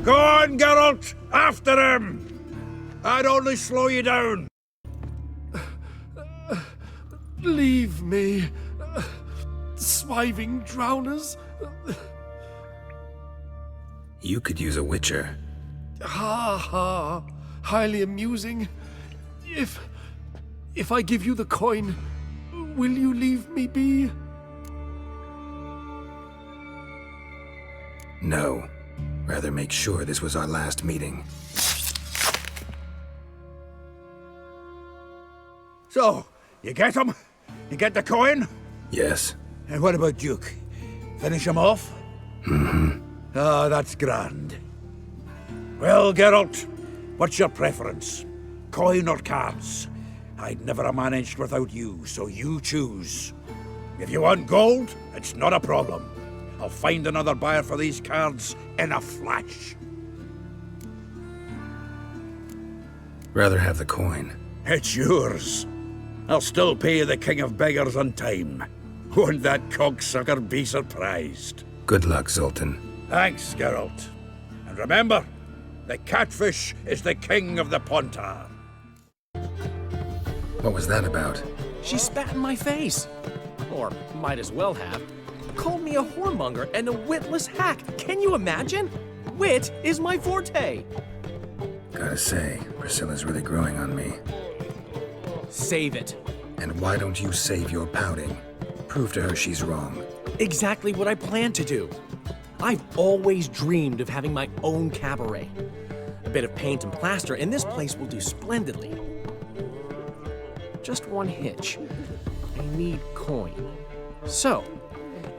Go on, Geralt! After him! I'd only slow you down. Leave me, swiving drowners. You could use a witcher. Ha ha, highly amusing. If I give you the coin, will you leave me be? No. Rather make sure this was our last meeting. So, you get him? You get the coin? Yes. And what about Duke? Finish him off? Mm-hmm. Ah, that's grand. Well, Geralt, what's your preference? Coin or cards? I'd never have managed without you, so you choose. If you want gold, it's not a problem. I'll find another buyer for these cards in a flash. Rather have the coin. It's yours. I'll still pay the King of Beggars on time. Won't that cocksucker be surprised? Good luck, Zoltan. Thanks, Geralt. And remember, the catfish is the king of the Pontar. What was that about? She spat in my face. Or might as well have. Called me a whoremonger and a witless hack. Can you imagine? Wit is my forte. Gotta say, Priscilla's really growing on me. Save it. And why don't you save your pouting? Prove to her she's wrong. Exactly what I plan to do. I've always dreamed of having my own cabaret. A bit of paint and plaster, and this place will do splendidly. Just one hitch. I need coin. So,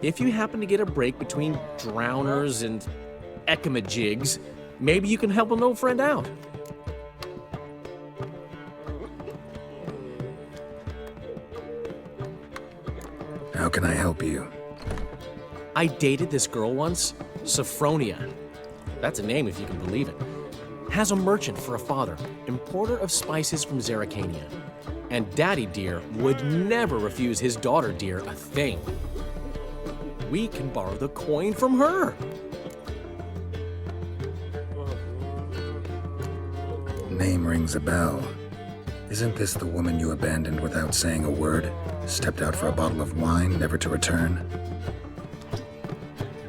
if you happen to get a break between drowners and ekamajigs, maybe you can help an old friend out. How can I help you? I dated this girl once, Sophronia. That's a name if you can believe it. Has a merchant for a father, importer of spices from Zerrikania. And Daddy Dear would never refuse his daughter Dear a thing. We can borrow the coin from her. Name rings a bell. Isn't this the woman you abandoned without saying a word? Stepped out for a bottle of wine, never to return?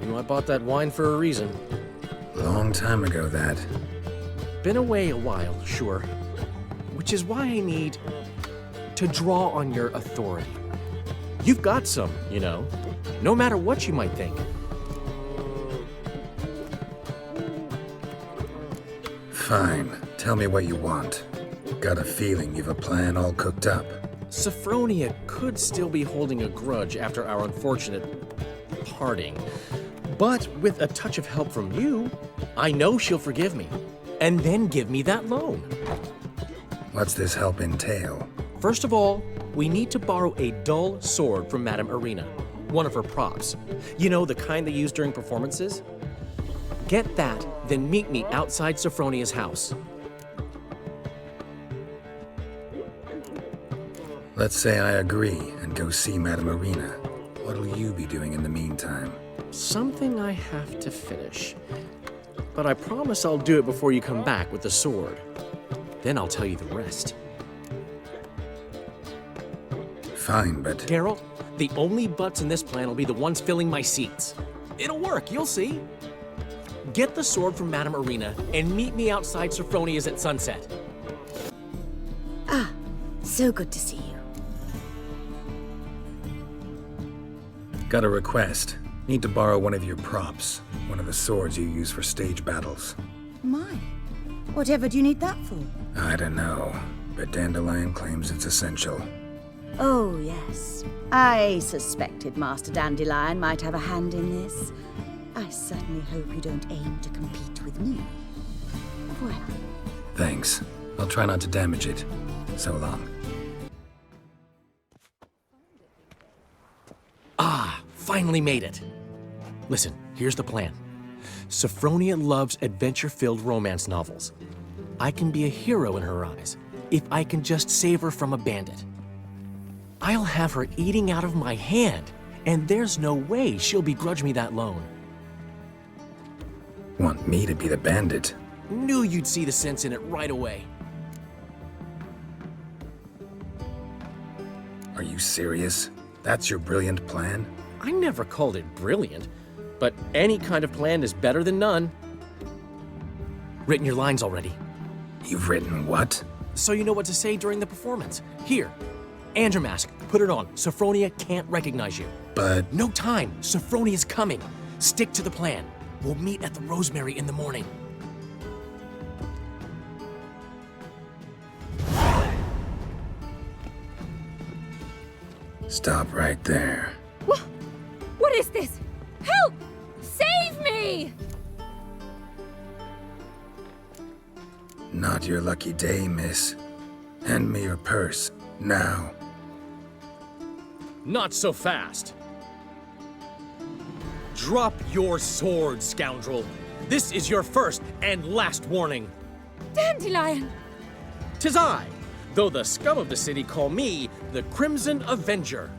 You know, I bought that wine for a reason. Long time ago, that. Been away a while, sure. Which is why I need to draw on your authority. You've got some, you know, no matter what you might think. Fine. Tell me what you want. Got a feeling you've a plan all cooked up. Sophronia could still be holding a grudge after our unfortunate parting. But with a touch of help from you, I know she'll forgive me. And then give me that loan. What's this help entail? First of all, we need to borrow a dull sword from Madame Irina, one of her props. You know, the kind they use during performances? Get that, then meet me outside Sophronia's house. Let's say I agree and go see Madame Irina. What'll you be doing in the meantime? Something I have to finish. But I promise I'll do it before you come back with the sword. Then I'll tell you the rest. Fine, but... Geralt, the only butts in this plan will be the ones filling my seats. It'll work, you'll see. Get the sword from Madame Irina and meet me outside Sophronia's at sunset. Ah, so good to see you. Got a request. Need to borrow one of your props. One of the swords you use for stage battles. My, whatever do you need that for? I don't know, but Dandelion claims it's essential. Oh, yes. I suspected Master Dandelion might have a hand in this. I certainly hope you don't aim to compete with me. Well. Thanks. I'll try not to damage it. So long. Ah, finally made it. Listen, here's the plan. Sophronia loves adventure-filled romance novels. I can be a hero in her eyes if I can just save her from a bandit. I'll have her eating out of my hand, and there's no way she'll begrudge me that loan. Want me me to be the bandit. Knew you'd see the sense in it right away. Are you serious? That's your brilliant plan? I never called it brilliant, but any kind of plan is better than none. Written your lines already. You've written what? So you know what to say during the performance. Here, and your mask. Put it on. Sophronia can't recognize you. But... No time. Sophronia's coming. Stick to the plan. We'll meet at the Rosemary in the morning. Stop right there. What is this? Help! Save me! Not your lucky day, miss. Hand me your purse, now. Not so fast. Drop your sword, scoundrel. This is your first and last warning. Dandelion! 'Tis I, though the scum of the city call me the Crimson Avenger.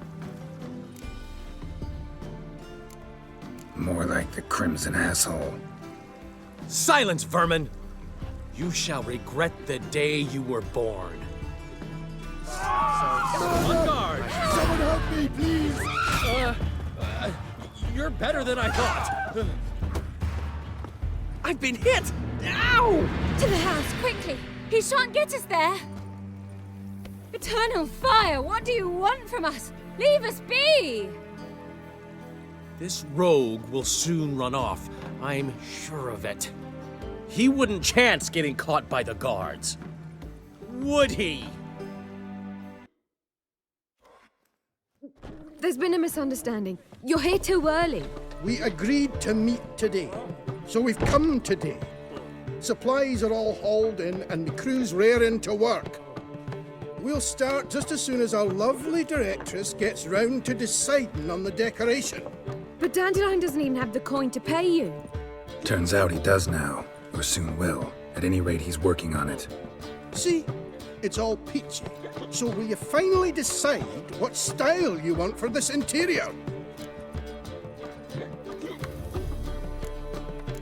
More like the Crimson Asshole. Silence, vermin! You shall regret the day you were born. On guard! Someone help me, please! You're better than I thought. I've been hit! Ow! To the house, quickly! He shan't get us there! Eternal fire, what do you want from us? Leave us be! This rogue will soon run off. I'm sure of it. He wouldn't chance getting caught by the guards. Would he? There's been a misunderstanding. You're here too early. We agreed to meet today, so we've come today. Supplies are all hauled in and the crew's raring to work. We'll start just as soon as our lovely directress gets round to deciding on the decoration. But Dandelion doesn't even have the coin to pay you. Turns out he does now, or soon will. At any rate, he's working on it. See, it's all peachy. So will you finally decide what style you want for this interior?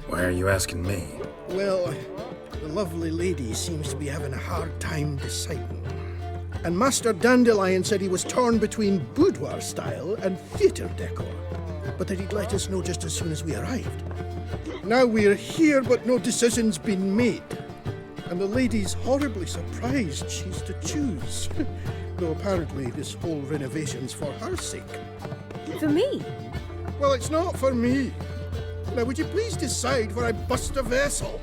Why are you asking me? Well, the lovely lady seems to be having a hard time deciding. And Master Dandelion said he was torn between boudoir style and theatre decor, but that he'd let us know just as soon as we arrived. Now we're here, but no decision's been made. And the lady's horribly surprised she's to choose. Though apparently this whole renovation's for her sake. For me? Well, it's not for me. Now, would you please decide where I bust a vessel?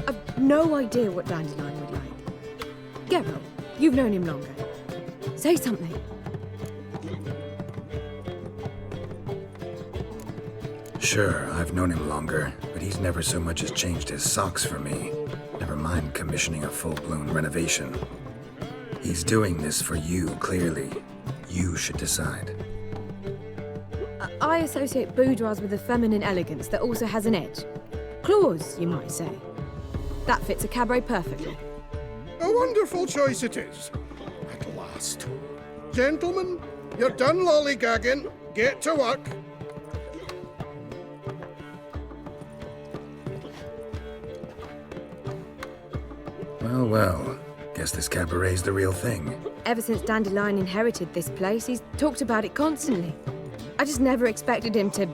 I've no idea what Dandelion would like. Geralt, you've known him longer. Say something. Sure, I've known him longer, but he's never so much as changed his socks for me. Never mind commissioning a full-blown renovation. He's doing this for you, clearly. You should decide. I associate boudoirs with a feminine elegance that also has an edge. Claws, you might say. That fits a cabaret perfectly. A wonderful choice it is. At last. Gentlemen, you're done lollygagging. Get to work. Well, well. Guess this cabaret's the real thing. Ever since Dandelion inherited this place, he's talked about it constantly. I just never expected him to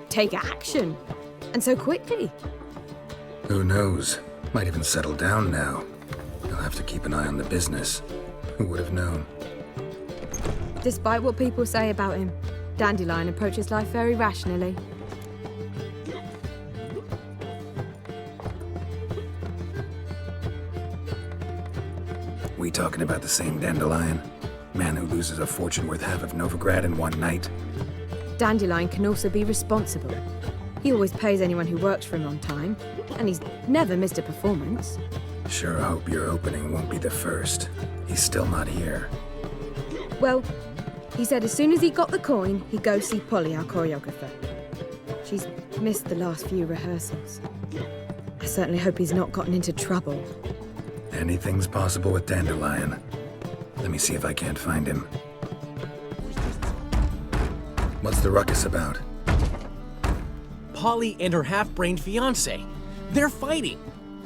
take action. And so quickly. Who knows? Might even settle down now. He'll have to keep an eye on the business. Who would have known? Despite what people say about him, Dandelion approaches life very rationally. We talking about the same Dandelion? Man who loses a fortune worth half of Novigrad in one night? Dandelion can also be responsible. He always pays anyone who works for him on time, and he's never missed a performance. Sure hope your opening won't be the first. He's still not here. Well, he said as soon as he got the coin, he'd go see Polly, our choreographer. She's missed the last few rehearsals. I certainly hope he's not gotten into trouble. Anything's possible with Dandelion. Let me see if I can't find him. What's the ruckus about? Polly and her half-brained fiancé. They're fighting.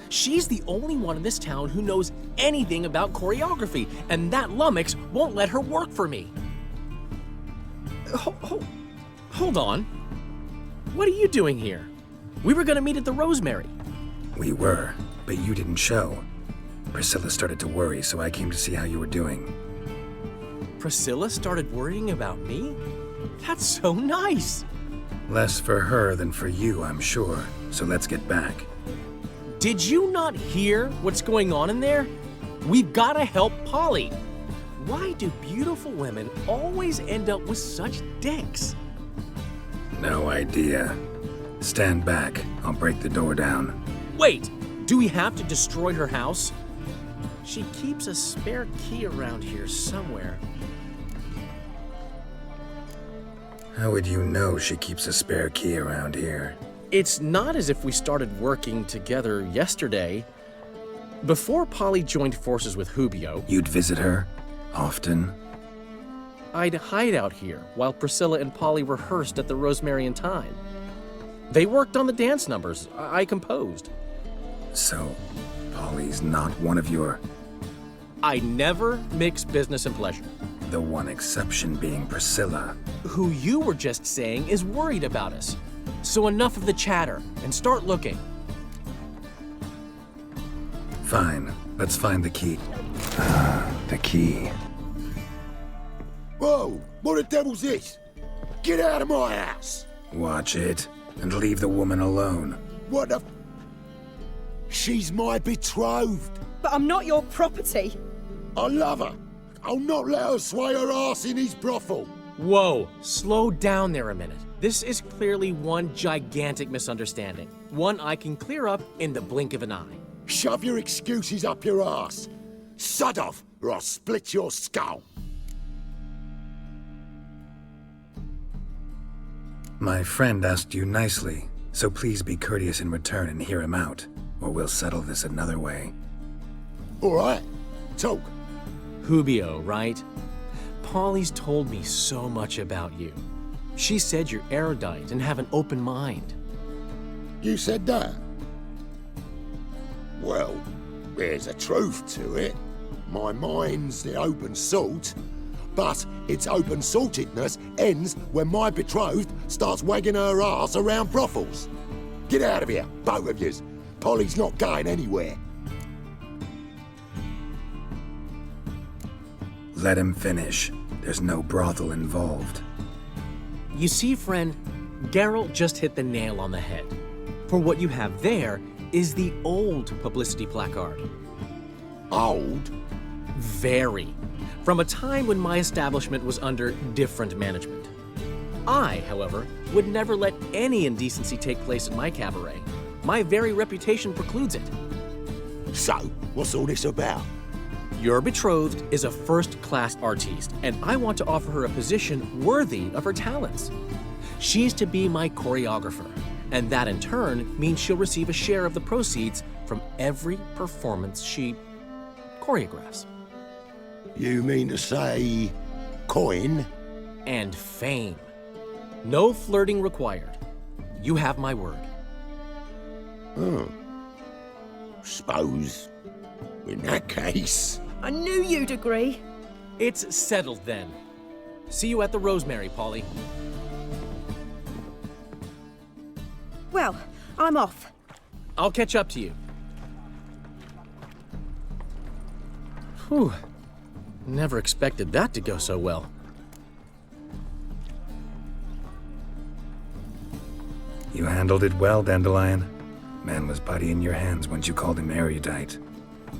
She's the only one in this town who knows anything about choreography, and that lummox won't let her work for me. Hold on. What are you doing here? We were gonna meet at the Rosemary. We were, but you didn't show. Priscilla started to worry, so I came to see how you were doing. Priscilla started worrying about me? That's so nice. Less for her than for you, I'm sure. So let's get back. Did you not hear what's going on in there? We've gotta help Polly. Why do beautiful women always end up with such dicks? No idea. Stand back. I'll break the door down. Wait, do we have to destroy her house? She keeps a spare key around here somewhere. How would you know she keeps a spare key around here? It's not as if we started working together yesterday. Before Polly joined forces with Hubio, You'd visit her? Often? I'd hide out here while Priscilla and Polly rehearsed at the Rosemary and Thyme. They worked on the dance numbers I composed. So, Polly's not one of your... I never mix business and pleasure. The one exception being Priscilla. Who you were just saying is worried about us. So enough of the chatter, and start looking. Fine. Let's find the key. The key. Whoa! What the devil's this? Get out of my house! Watch it, and leave the woman alone. What the... She's my betrothed. But I'm not your property. I love her. I'll not let her sway her ass in his brothel. Whoa, slow down there a minute. This is clearly one gigantic misunderstanding. One I can clear up in the blink of an eye. Shove your excuses up your ass. Sod off, or I'll split your skull. My friend asked you nicely, so please be courteous in return and hear him out, or we'll settle this another way. All right, talk. Hubio, right? Polly's told me so much about you. She said you're erudite and have an open mind. You said that? Well, there's a truth to it. My mind's the open salt, but its open saltedness ends when my betrothed starts wagging her ass around brothels. Get out of here, both of yous. Polly's not going anywhere. Let him finish. There's no brothel involved. You see, friend, Geralt just hit the nail on the head. For what you have there is the old publicity placard. Old? Very. From a time when my establishment was under different management. I, however, would never let any indecency take place in my cabaret. My very reputation precludes it. So, what's all this about? Your betrothed is a first-class artiste, and I want to offer her a position worthy of her talents. She's to be my choreographer, and that in turn means she'll receive a share of the proceeds from every performance she choreographs. You mean to say... coin? And fame. No flirting required. You have my word. Suppose... in that case... I knew you'd agree. It's settled then. See you at the Rosemary, Polly. Well, I'm off. I'll catch up to you. Whew. Never expected that to go so well. You handled it well, Dandelion. Man was body in your hands once you called him erudite.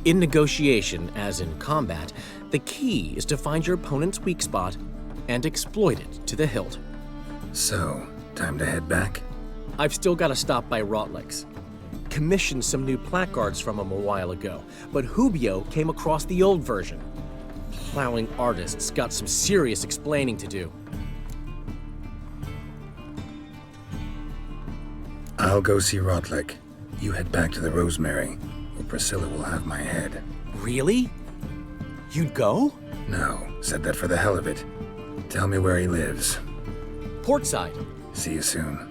In negotiation, as in combat, the key is to find your opponent's weak spot and exploit it to the hilt. So, time to head back? I've still got to stop by Rotlex. Commissioned some new placards from him a while ago, but Hubio came across the old version. Plowing artists got some serious explaining to do. I'll go see Rotleck. You head back to the Rosemary, or Priscilla will have my head. Really? You'd go? No, said that for the hell of it. Tell me where he lives. Portside. See you soon.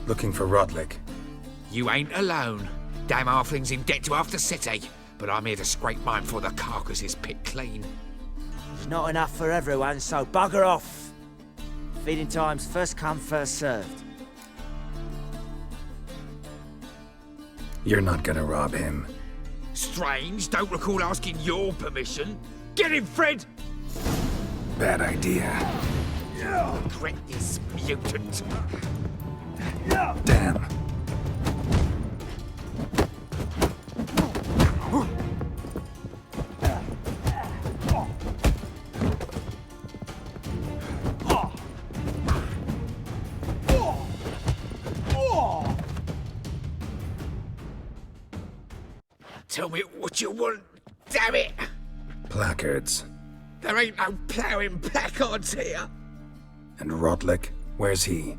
Looking for Rodlick. You ain't alone. Damn halfling's in debt to half the city, but I'm here to scrape mine before the carcass is picked clean. There's not enough for everyone, so bugger off. Feeding time's first come, first served. You're not gonna rob him. Strange, don't recall asking your permission. Get him, Fred! Bad idea. Regret this, mutant. Damn. Tell me what you want, damn it! Placards. There ain't no ploughing placards here. And Rodlick, where's he?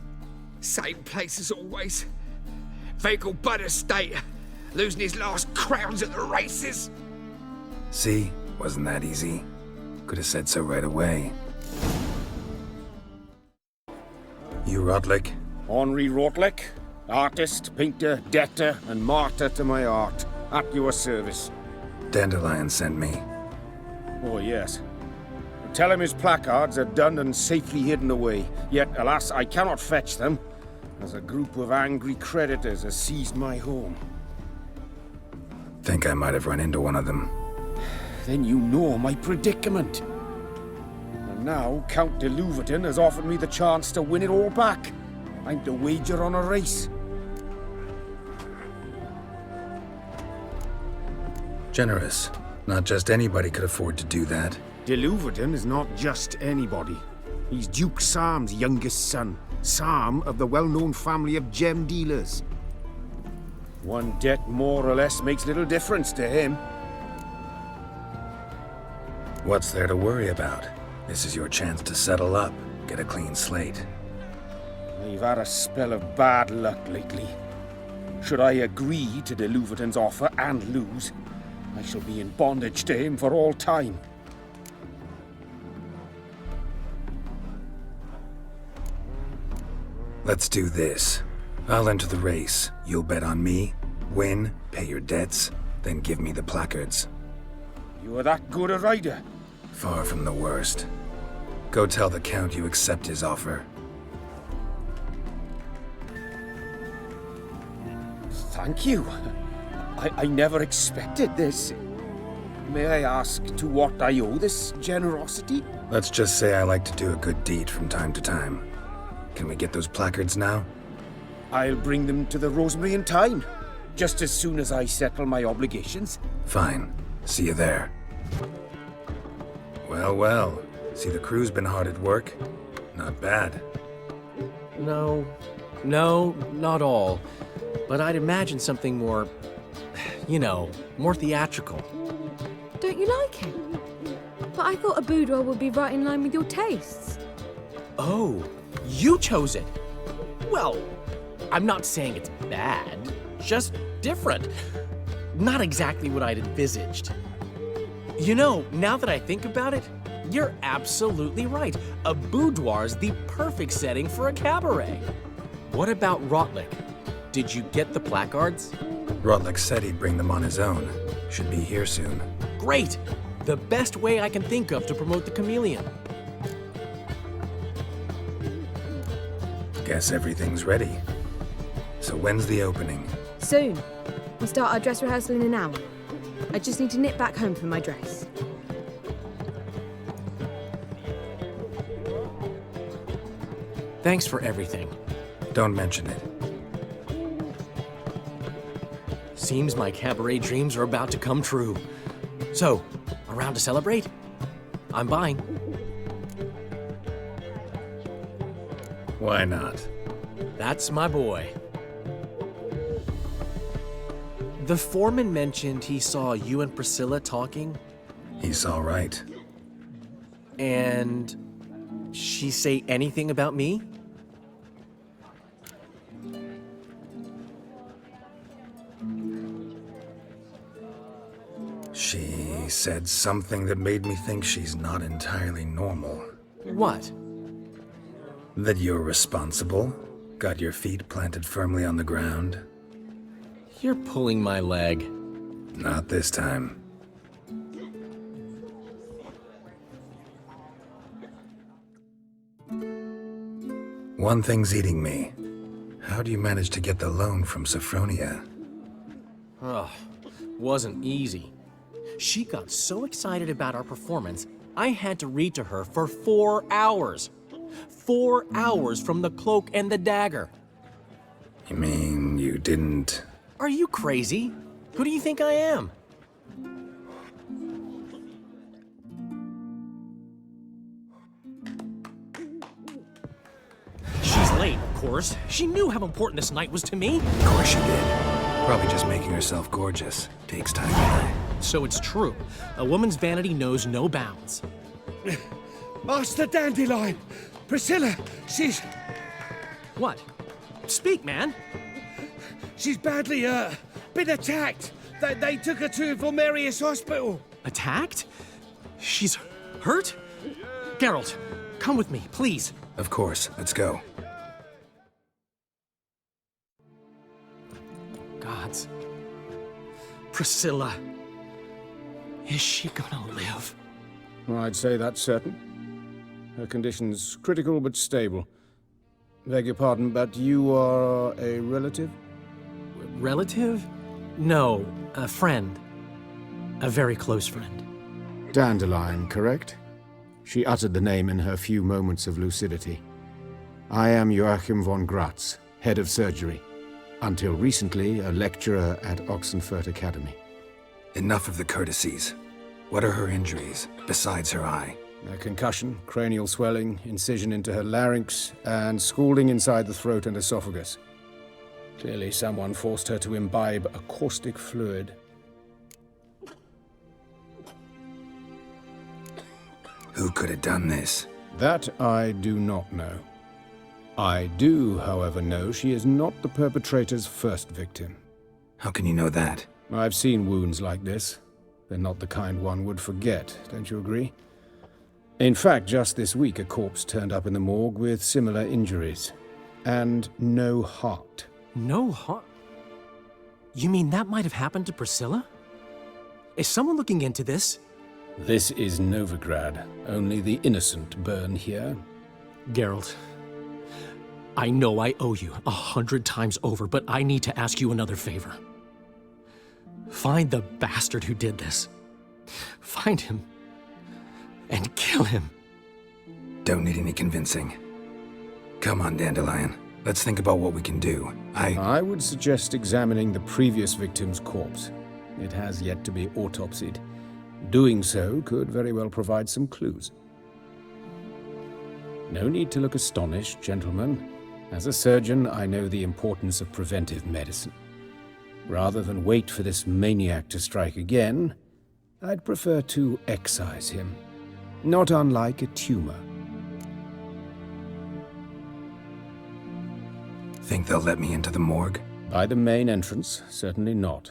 Same place as always. Vehicle bud estate. Losing his last crowns at the races. See? Wasn't that easy? Could have said so right away. You Rodlick? Henri Rodlick, artist, painter, debtor, and martyr to my art. At your service. Dandelion sent me. Oh, yes. Tell him his placards are done and safely hidden away. Yet, alas, I cannot fetch them, as a group of angry creditors has seized my home. Think I might have run into one of them. Then you know my predicament. And now, Count de Louverton has offered me the chance to win it all back. I'm to wager on a race. Generous. Not just anybody could afford to do that. De Louverton is not just anybody. He's Duke Sam's youngest son. Sam of the well-known family of gem dealers. One debt more or less makes little difference to him. What's there to worry about? This is your chance to settle up, get a clean slate. I've had a spell of bad luck lately. Should I agree to de Louverton's offer and lose, I shall be in bondage to him for all time. Let's do this. I'll enter the race. You'll bet on me, win, pay your debts, then give me the placards. You are that good a rider? Far from the worst. Go tell the Count you accept his offer. Thank you. I never expected this. May I ask to what I owe this generosity? Let's just say I like to do a good deed from time to time. Can we get those placards now? I'll bring them to the Rosemary in time, just as soon as I settle my obligations. Fine. See you there. Well, well. See, the crew's been hard at work. Not bad. No, not all. But I'd imagine something more, more theatrical. Don't you like it? But I thought a boudoir would be right in line with your tastes. Oh, you chose it. Well, I'm not saying it's bad, just different. Not exactly what I'd envisaged. Now that I think about it, you're absolutely right. A boudoir's the perfect setting for a cabaret. What about Rodlick? Did you get the placards? Rodlick said he'd bring them on his own. Should be here soon. Great! The best way I can think of to promote the chameleon. Guess everything's ready. So when's the opening? Soon. We start our dress rehearsal in an hour. I just need to nip back home for my dress. Thanks for everything. Don't mention it. Seems my cabaret dreams are about to come true. So, around to celebrate? I'm buying. Why not? That's my boy. The foreman mentioned he saw you and Priscilla talking. He's all right. And she say anything about me? She said something that made me think she's not entirely normal. What? That you're responsible, Got your feet planted firmly on the ground? You're pulling my leg. Not this time. One thing's eating me. How do you manage to get the loan from Sophronia? Ugh, wasn't easy. She got so excited about our performance, I had to read to her for 4 hours. 4 hours from the cloak and the dagger. You mean you didn't... Are you crazy? Who do you think I am? She's late, of course. She knew how important this night was to me. Of course she did. Probably just making herself gorgeous. Takes time to learn. So it's true. A woman's vanity knows no bounds. Master Dandelion! Priscilla, she's... What? Speak, man. She's badly, been attacked. They took her to Vulmerius Hospital. Attacked? She's hurt? Geralt, come with me, please. Of course. Let's go. Gods. Priscilla. Is she gonna live? I'd say that's certain. Her condition's critical but stable. Beg your pardon, but you are a relative? Relative? No, a friend. A very close friend. Dandelion, correct? She uttered the name in her few moments of lucidity. I am Joachim von Gratz, head of surgery. Until recently, a lecturer at Oxenfurt Academy. Enough of the courtesies. What are her injuries, besides her eye? A concussion, cranial swelling, incision into her larynx, and scalding inside the throat and esophagus. Clearly someone forced her to imbibe a caustic fluid. Who could have done this? That I do not know. I do, however, know she is not the perpetrator's first victim. How can you know that? I've seen wounds like this. They're not the kind one would forget, don't you agree? In fact, just this week a corpse turned up in the morgue with similar injuries. And no heart. No heart? You mean that might have happened to Priscilla? Is someone looking into this? This is Novigrad. Only the innocent burn here. Geralt, I know I owe you 100 times over, but I need to ask you another favor. Find the bastard who did this. Find him and kill him. Don't need any convincing. Come on, Dandelion. Let's think about what we can do. I would suggest examining the previous victim's corpse. It has yet to be autopsied. Doing so could very well provide some clues. No need to look astonished, gentlemen. As a surgeon, I know the importance of preventive medicine. Rather than wait for this maniac to strike again, I'd prefer to excise him. Not unlike a tumor. Think they'll let me into the morgue? By the main entrance, certainly not.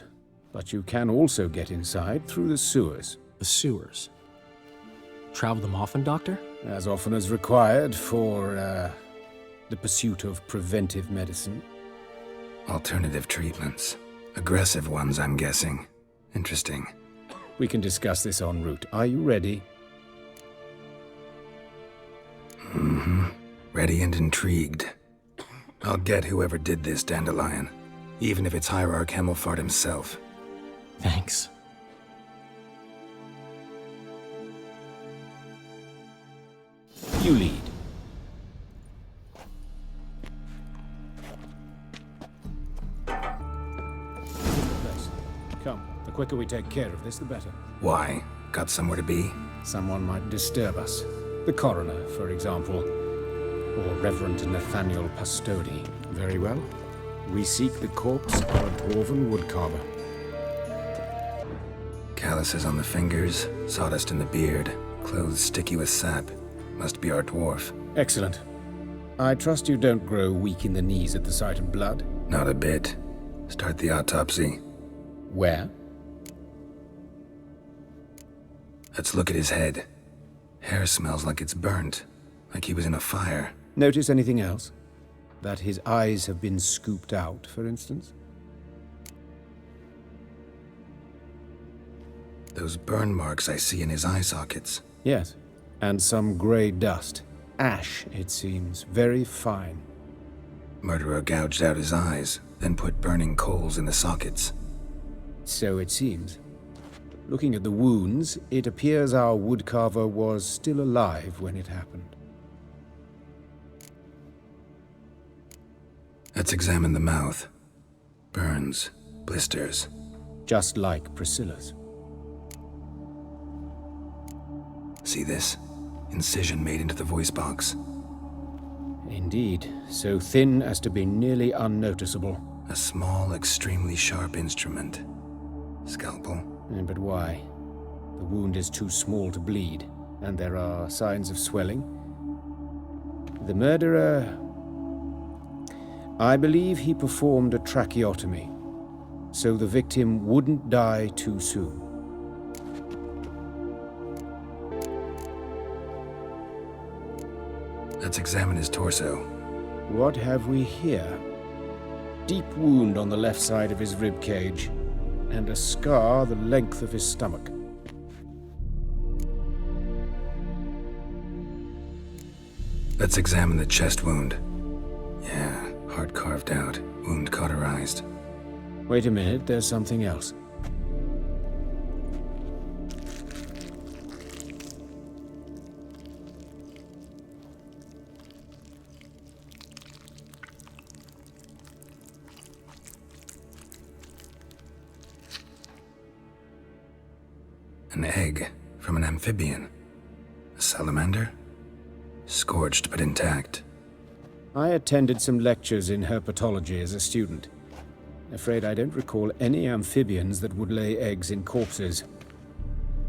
But you can also get inside through the sewers. The sewers? Travel them often, Doctor? As often as required for, the pursuit of preventive medicine. Alternative treatments. Aggressive ones, I'm guessing. Interesting. We can discuss this en route. Are you ready? Mm-hmm. Ready and intrigued. I'll get whoever did this, Dandelion. Even if it's Hierarch Hemmelfart himself. Thanks. You lead. Come, the quicker we take care of this, the better. Why? Got somewhere to be? Someone might disturb us. The coroner, for example. Or Reverend Nathaniel Pastodi. Very well. We seek the corpse of a dwarven woodcarver. Calluses on the fingers, sawdust in the beard, clothes sticky with sap. Must be our dwarf. Excellent. I trust you don't grow weak in the knees at the sight of blood? Not a bit. Start the autopsy. Where? Let's look at his head. Hair smells like it's burnt. Like he was in a fire. Notice anything else? That his eyes have been scooped out, for instance? Those burn marks I see in his eye sockets. Yes, and some grey dust. Ash, it seems. Very fine. Murderer gouged out his eyes, then put burning coals in the sockets. So it seems. Looking at the wounds, it appears our woodcarver was still alive when it happened. Let's examine the mouth. Burns, blisters. Just like Priscilla's. See this? Incision made into the voice box. Indeed, so thin as to be nearly unnoticeable. A small, extremely sharp instrument. Scalpel. But why? The wound is too small to bleed, and there are signs of swelling. The murderer... I believe he performed a tracheotomy, so the victim wouldn't die too soon. Let's examine his torso. What have we here? Deep wound on the left side of his rib cage, and a scar the length of his stomach. Let's examine the chest wound. Yeah, heart carved out, wound cauterized. Wait a minute, there's something else. An egg from an amphibian. A salamander? Scorched but intact. I attended some lectures in herpetology as a student. Afraid I don't recall any amphibians that would lay eggs in corpses.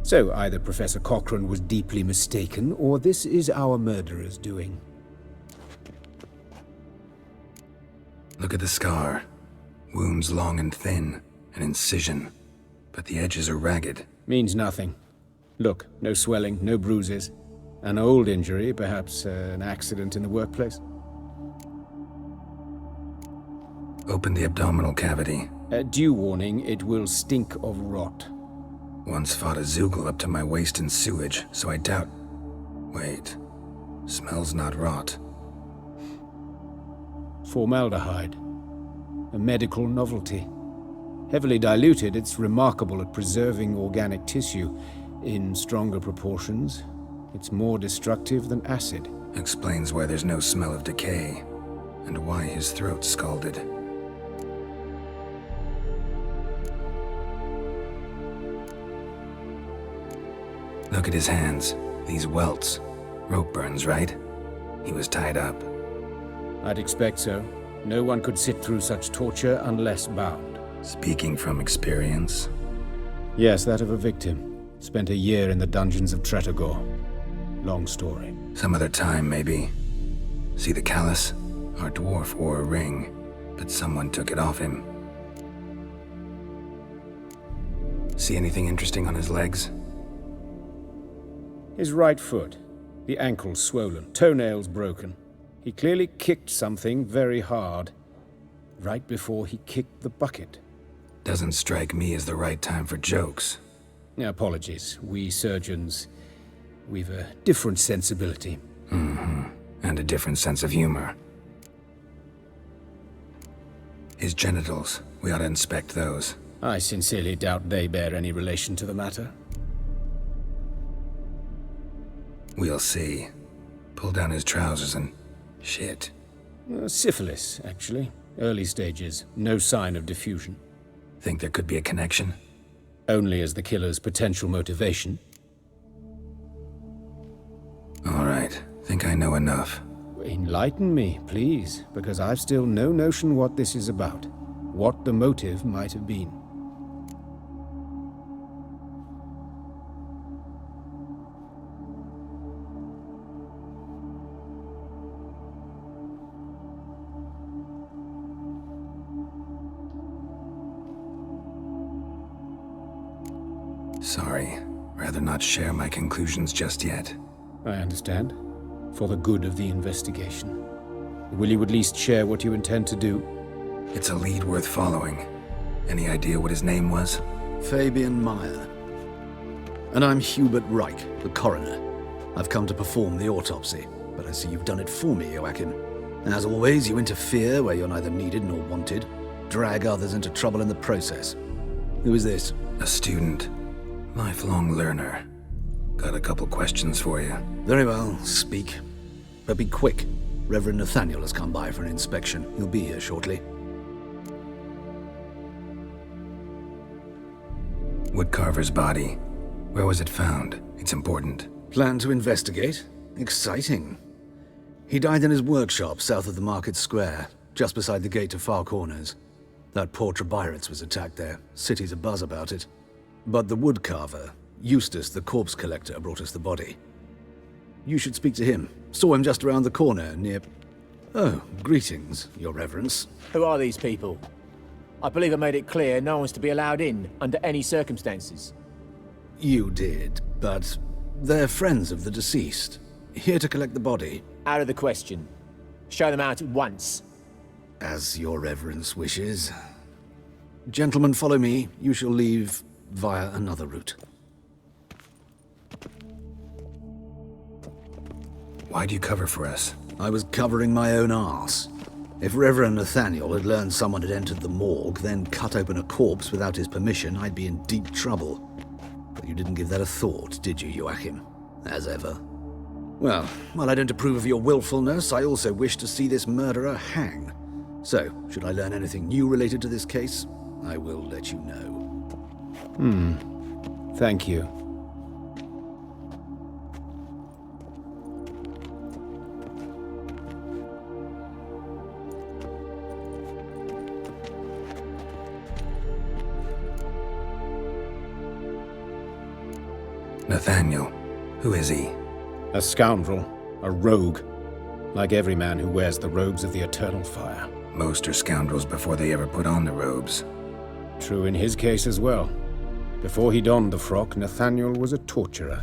So either Professor Cochrane was deeply mistaken, or this is our murderer's doing. Look at the scar. Wounds long and thin, an incision. But the edges are ragged. Means nothing. Look, no swelling, no bruises. An old injury, perhaps an accident in the workplace. Open the abdominal cavity. Due warning, it will stink of rot. Once fought a Zoogle up to my waist in sewage, so I doubt... Wait. Smells not rot. Formaldehyde. A medical novelty. Heavily diluted, it's remarkable at preserving organic tissue. In stronger proportions, it's more destructive than acid. Explains why there's no smell of decay, and why his throat's scalded. Look at his hands. These welts. Rope burns, right? He was tied up. I'd expect so. No one could sit through such torture unless bound. Speaking from experience? Yes, that of a victim. Spent a year in the dungeons of Tretogor. Long story. Some other time, maybe. See the callus? Our dwarf wore a ring, but someone took it off him. See anything interesting on his legs? His right foot. The ankle swollen, toenails broken. He clearly kicked something very hard. Right before he kicked the bucket. Doesn't strike me as the right time for jokes. Apologies. We surgeons, we've a different sensibility. Mm-hmm. And a different sense of humor. His genitals. We ought to inspect those. I sincerely doubt they bear any relation to the matter. We'll see. Pull down his trousers and... shit. Syphilis, actually. Early stages. No sign of diffusion. Think there could be a connection? Only as the killer's potential motivation. All right. Think I know enough. Enlighten me, please, because I've still no notion what this is about. What the motive might have been. Sorry. Rather not share my conclusions just yet. I understand. For the good of the investigation. Will you at least share what you intend to do? It's a lead worth following. Any idea what his name was? Fabian Meyer. And I'm Hubert Reich, the coroner. I've come to perform the autopsy, but I see you've done it for me, Joachim. As always, you interfere where you're neither needed nor wanted, drag others into trouble in the process. Who is this? A student. Lifelong learner. Got a couple questions for you. Very well, speak. But be quick. Reverend Nathaniel has come by for an inspection. He'll be here shortly. Woodcarver's body. Where was it found? It's important. Plan to investigate? Exciting. He died in his workshop south of the market square, just beside the gate to Far Corners. That poor Trebirates was attacked there. City's abuzz about it. But the woodcarver, Eustace the corpse collector, brought us the body. You should speak to him. Saw him just around the corner near... Oh, greetings, your reverence. Who are these people? I believe I made it clear no one's to be allowed in under any circumstances. You did, but they're friends of the deceased. Here to collect the body. Out of the question. Show them out at once. As your reverence wishes. Gentlemen, follow me. You shall leave via another route. Why'd you cover for us? I was covering my own arse. If Reverend Nathaniel had learned someone had entered the morgue, then cut open a corpse without his permission, I'd be in deep trouble. But you didn't give that a thought, did you, Joachim? As ever. Well, while I don't approve of your willfulness, I also wish to see this murderer hang. So, should I learn anything new related to this case, I will let you know. Thank you. Nathaniel. Who is he? A scoundrel. A rogue. Like every man who wears the robes of the Eternal Fire. Most are scoundrels before they ever put on the robes. True in his case as well. Before he donned the frock, Nathaniel was a torturer.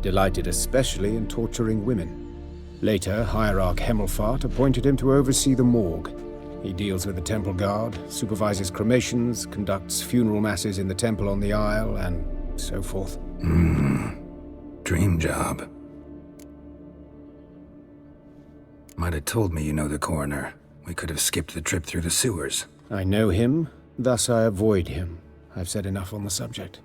Delighted especially in torturing women. Later, Hierarch Hemmelfart appointed him to oversee the morgue. He deals with the temple guard, supervises cremations, conducts funeral masses in the temple on the Isle, and so forth. Dream job. Might have told me you know the coroner. We could have skipped the trip through the sewers. I know him, thus I avoid him. I've said enough on the subject.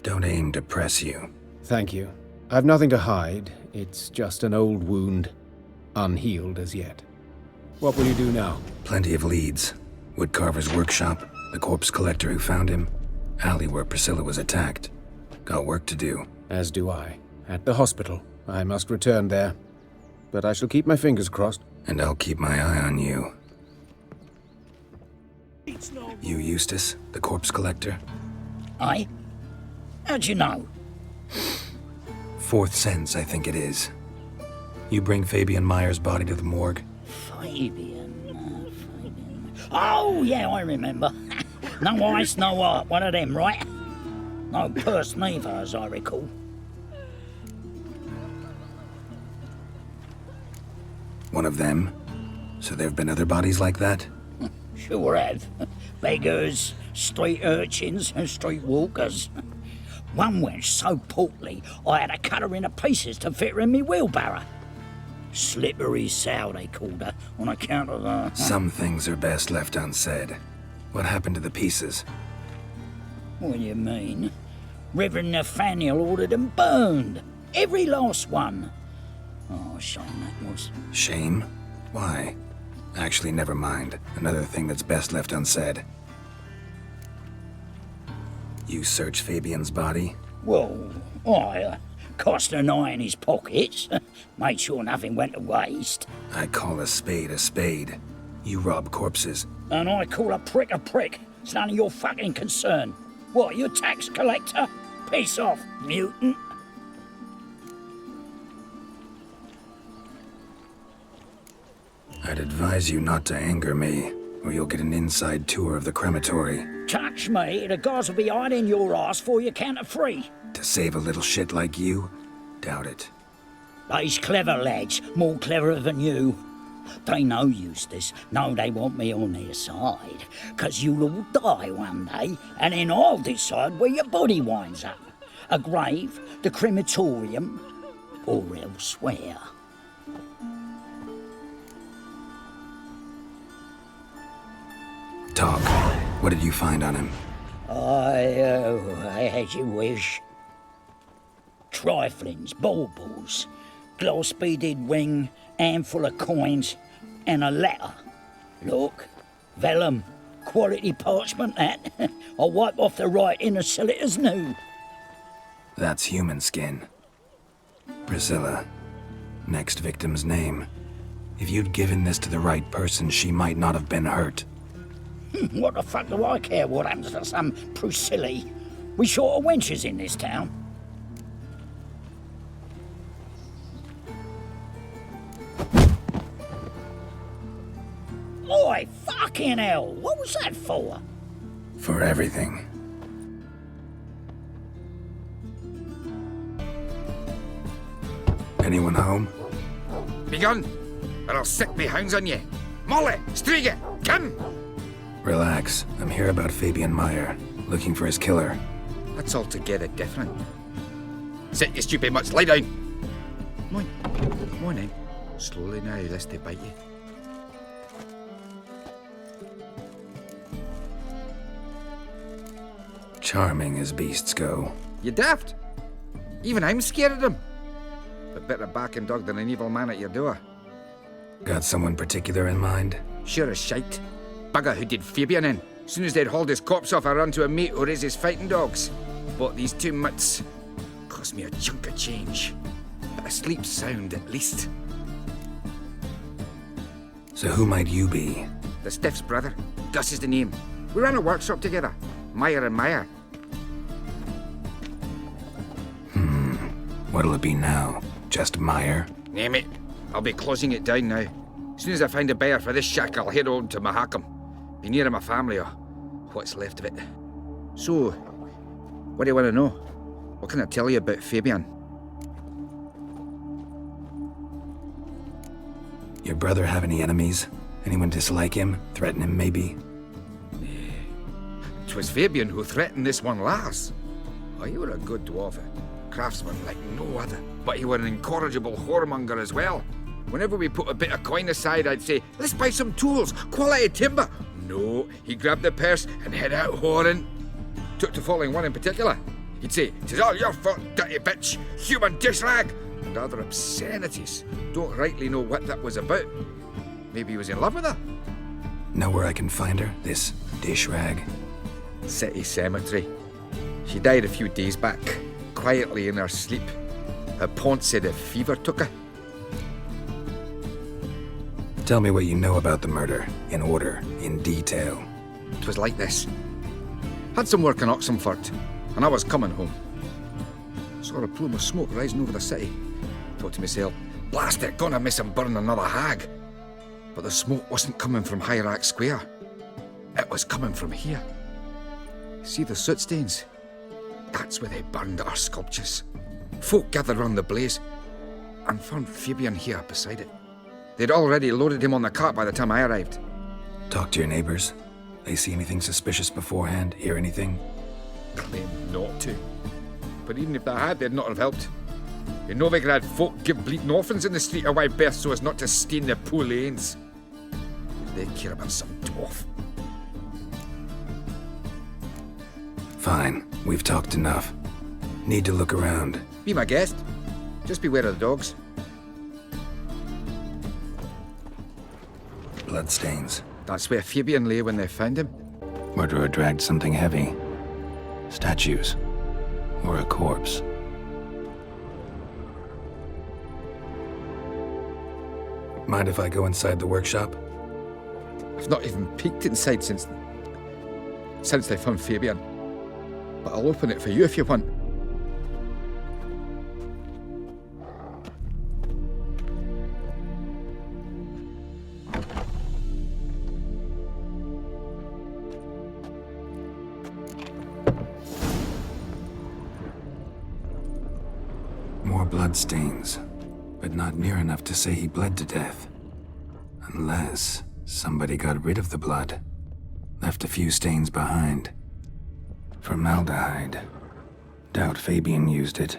Don't aim to press you. Thank you. I've nothing to hide. It's just an old wound, unhealed as yet. What will you do now? Plenty of leads. Woodcarver's workshop, the corpse collector who found him, alley where Priscilla was attacked. Got work to do. As do I. At the hospital. I must return there. But I shall keep my fingers crossed. And I'll keep my eye on you. You Eustace, the corpse collector? Aye? How'd you know? Fourth sense, I think it is. You bring Fabian Meyer's body to the morgue? Fabian. Oh, yeah, I remember. No ice, no art. One of them, right? No purse neither, as I recall. One of them? So there have been other bodies like that? Sure have. Beggars, street urchins, and street walkers. One wench so portly, I had to cut her into pieces to fit her in me wheelbarrow. Slippery sow, they called her, on account of the... Some things are best left unsaid. What happened to the pieces? What do you mean? Reverend Nathaniel ordered them burned. Every last one. Oh, shame that was. Shame? Why? Actually, never mind. Another thing that's best left unsaid. You searched Fabian's body? Well, I cast an eye in his pockets. Made sure nothing went to waste. I call a spade a spade. You rob corpses. And I call a prick a prick. It's none of your fucking concern. What, you a tax collector? Piss off, mutant. I'd advise you not to anger me, or you'll get an inside tour of the crematory. Touch me, the guards will be hiding your ass for you count of 3. To save a little shit like you? Doubt it. They's clever lads, more cleverer than you. They know Eustace, know they want me on their side, 'cause you'll all die one day, and then I'll decide where your body winds up. A grave, the crematorium, or elsewhere. Talk. What did you find on him? As you wish. Triflings, baubles, glass-beaded ring, handful of coins, and a letter. Look, vellum, quality parchment that. I'll wipe off the writing and sell it as new. That's human skin. Priscilla. Next victim's name. If you'd given this to the right person, she might not have been hurt. What the fuck do I care what happens to some Priscilla? We short of wenches in this town. Oi, fucking hell! What was that for? For everything. Anyone home? Begone, or I'll sick me hounds on ye. Molly, Striga, come! Relax. I'm here about Fabian Meyer, looking for his killer. That's altogether different. Sit, you stupid mutts, lie down. Morning. Slowly now, lest they bite you. Charming as beasts go. You daft? Even I'm scared of them. But better barking dog than an evil man at your door. Got someone particular in mind? Sure as shite. Bugger who did Fabian in. Soon as they'd hauled his corpse off, I run to a mate who raised his fighting dogs. Bought these 2 mutts. Cost me a chunk of change. But I sleep sound at least. So who might you be? The Stiff's brother. Gus is the name. We ran a workshop together. Meyer and Meyer. What'll it be now? Just Meyer? Name it. I'll be closing it down now. As soon as I find a buyer for this shack, I'll head on to Mahakam. Be near my family, or what's left of it. So, what do you want to know? What can I tell you about Fabian? Your brother have any enemies? Anyone dislike him? Threaten him, maybe? 'Twas Fabian who threatened this one last. Oh, you were a good dwarf, craftsman like no other. But you were an incorrigible whoremonger as well. Whenever we put a bit of coin aside, I'd say, let's buy some tools, quality timber. No, he grabbed the purse and head out whoring. Took to following one in particular. He'd say, 'tis all your fault, dirty bitch, human dish rag, and other obscenities. Don't rightly know what that was about. Maybe he was in love with her. Know where I can find her, this dish rag? City cemetery. She died a few days back, quietly in her sleep. Her pont said a fever took her. Tell me what you know about the murder, in order, in detail. 'Twas like this. Had some work in Oxenford, and I was coming home. Saw a plume of smoke rising over the city. Thought to myself, blast it, gonna miss and burn another hag. But the smoke wasn't coming from Hierarch Square. It was coming from here. See the soot stains? That's where they burned our sculptures. Folk gathered round the blaze and found Fabian here beside it. They'd already loaded him on the cart by the time I arrived. Talk to your neighbors. They see anything suspicious beforehand? Hear anything? Claimed not to. But even if they had, they'd not have helped. In Novigrad, folk give bleeding orphans in the street a wide berth so as not to stain their poor lanes. They care about some dwarf. Fine, we've talked enough. Need to look around. Be my guest. Just beware of the dogs. Bloodstains. That's where Fabian lay when they found him. Murderer dragged something heavy. Statues. Or a corpse. Mind if I go inside the workshop? I've not even peeked inside since they found Fabian. But I'll open it for you if you want. More bloodstains. but not near enough to say he bled to death. Unless somebody got rid of the blood, left a few stains behind. Formaldehyde. Doubt Fabian used it.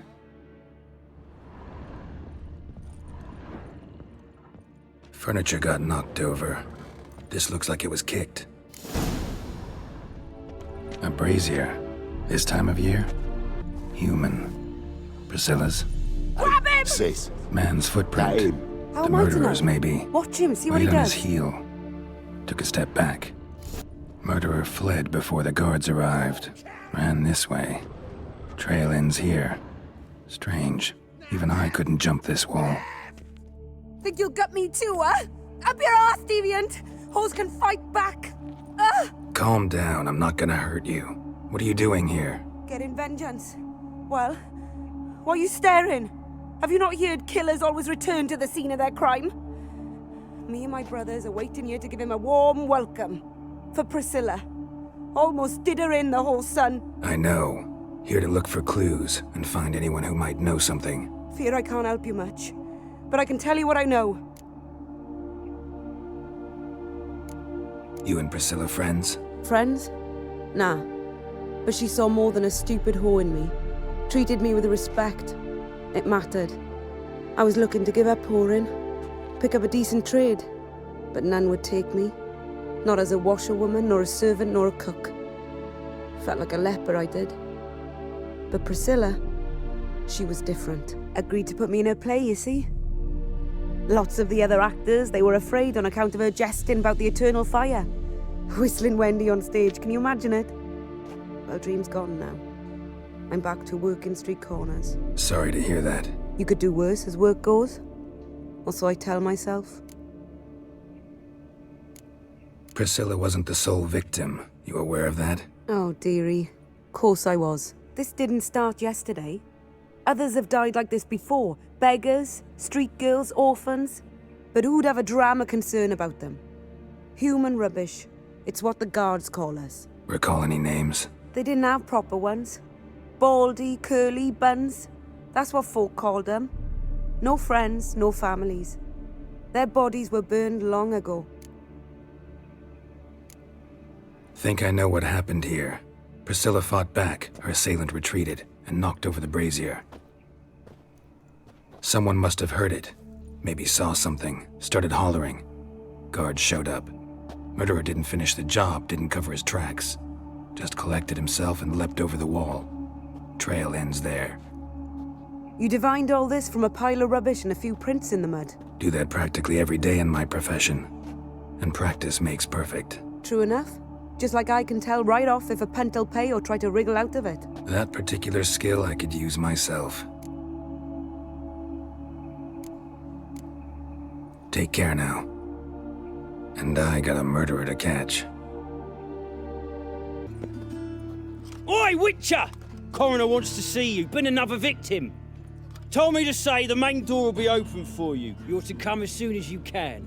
Furniture got knocked over. This looks like it was kicked. A brazier. This time of year? Human. Priscilla's. Grab him! Sis. Man's footprint. How The am I to murderer's, know? maybe. Watch him, see what he Right on does. his heel. Took a step back. Murderer fled before the guards arrived. Ran this way. Trail ends here. Strange. Even I couldn't jump this wall. Think you'll gut me too, huh? Up your ass, deviant! Hoes can fight back! Calm down, I'm not gonna hurt you. What are you doing here? Getting vengeance. Well, why are you staring? Have you not heard killers always return to the scene of their crime? Me and my brothers are waiting here to give him a warm welcome. For Priscilla. Almost did her in, the whole son. I know. Here to look for clues and find anyone who might know something. Fear I can't help you much. But I can tell you what I know. You and Priscilla friends? Friends? Nah. But she saw more than a stupid whore in me. Treated me with respect. It mattered. I was looking to give her pouring. Pick up a decent trade. But none would take me. Not as a washerwoman, nor a servant, nor a cook. Felt like a leper, I did. But Priscilla, she was different. Agreed to put me in her play, you see? Lots of the other actors, they were afraid on account of her jesting about the eternal fire. Whistling Wendy on stage, can you imagine it? Well, dream's gone now. I'm back to working street corners. Sorry to hear that. You could do worse as work goes. Or so I tell myself. Priscilla wasn't the sole victim. You aware of that? Oh, dearie. Course I was. This didn't start yesterday. Others have died like this before. Beggars, street girls, orphans. But who'd have a drama concern about them? Human rubbish. It's what the guards call us. Recall any names? They didn't have proper ones. Baldy, curly, buns. That's what folk called them. No friends, no families. Their bodies were burned long ago. Think I know what happened here. Priscilla fought back, her assailant retreated, and knocked over the brazier. Someone must have heard it. Maybe saw something, started hollering. Guards showed up. Murderer didn't finish the job, didn't cover his tracks. Just collected himself and leapt over the wall. Trail ends there. You divined all this from a pile of rubbish and a few prints in the mud. Do that practically every day in my profession. And practice makes perfect. True enough. Just like I can tell right off if a punt'll pay or try to wriggle out of it. That particular skill I could use myself. Take care now. And I got a murderer to catch. Oi, Witcher! Coroner wants to see you. Been another victim. Told me to say the main door will be open for you. You're to come as soon as you can.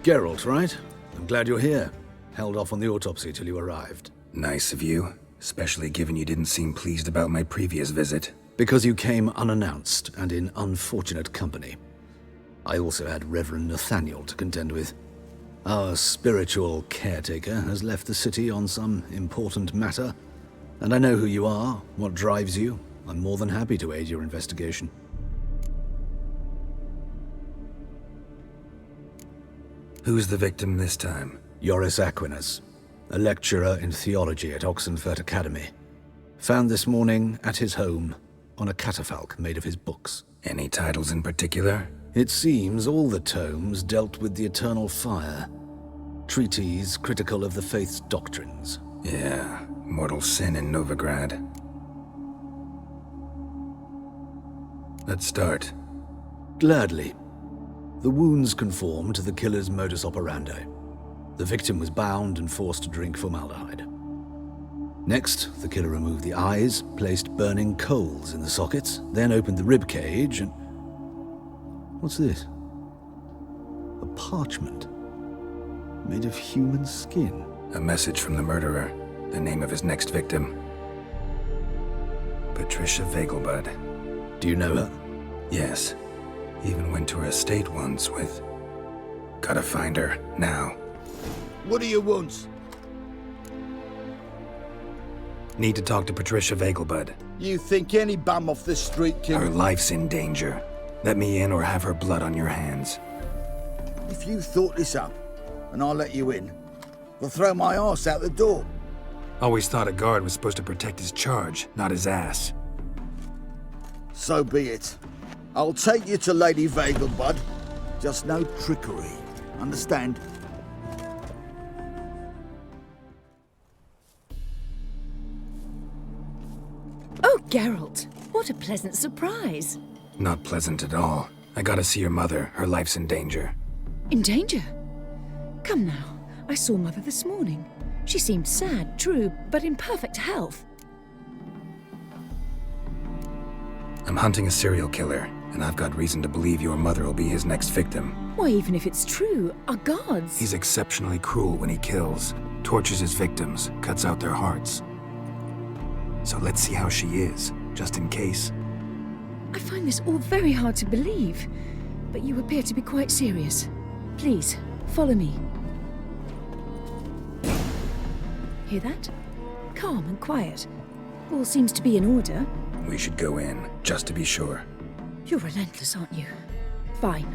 Geralt, right? I'm glad you're here. Held off on the autopsy till you arrived. Nice of you, especially given you didn't seem pleased about my previous visit. Because you came unannounced and in unfortunate company. I also had Reverend Nathaniel to contend with. Our spiritual caretaker has left the city on some important matter, and I know who you are, what drives you. I'm more than happy to aid your investigation. Who's the victim this time? Joris Aquinas, a lecturer in theology at Oxenfurt Academy. Found this morning at his home on a catafalque made of his books. Any titles in particular? It seems all the tomes dealt with the eternal fire. Treatises critical of the faith's doctrines. Yeah, mortal sin in Novigrad. Let's start. Gladly. The wounds conform to the killer's modus operandi. The victim was bound and forced to drink formaldehyde. Next, the killer removed the eyes, placed burning coals in the sockets, then opened the rib cage and... What's this? A parchment. Made of human skin. A message from the murderer. The name of his next victim. Patricia Vegelbud. Do you know her? Yes. Even went to her estate once with... Gotta find her, now. What do you want? Need to talk to Patricia Vegelbud. You think any bum off the street can... Her life's in danger. Let me in or have her blood on your hands. If you thought this up, and I'll let you in, I'll throw my arse out the door. Always thought a guard was supposed to protect his charge, not his ass. So be it. I'll take you to Lady Vegelbud. Just no trickery. Understand? Oh, Geralt, what a pleasant surprise. Not pleasant at all. I gotta see your mother. Her life's in danger. In danger? Come now, I saw Mother this morning. She seemed sad, true, but in perfect health. I'm hunting a serial killer, and I've got reason to believe your mother will be his next victim. Why, even if it's true, our gods... He's exceptionally cruel when he kills, tortures his victims, cuts out their hearts. So let's see how she is, just in case. I find this all very hard to believe, but you appear to be quite serious. Please, follow me. Hear that? Calm and quiet. All seems to be in order. We should go in, just to be sure. You're relentless, aren't you? Fine.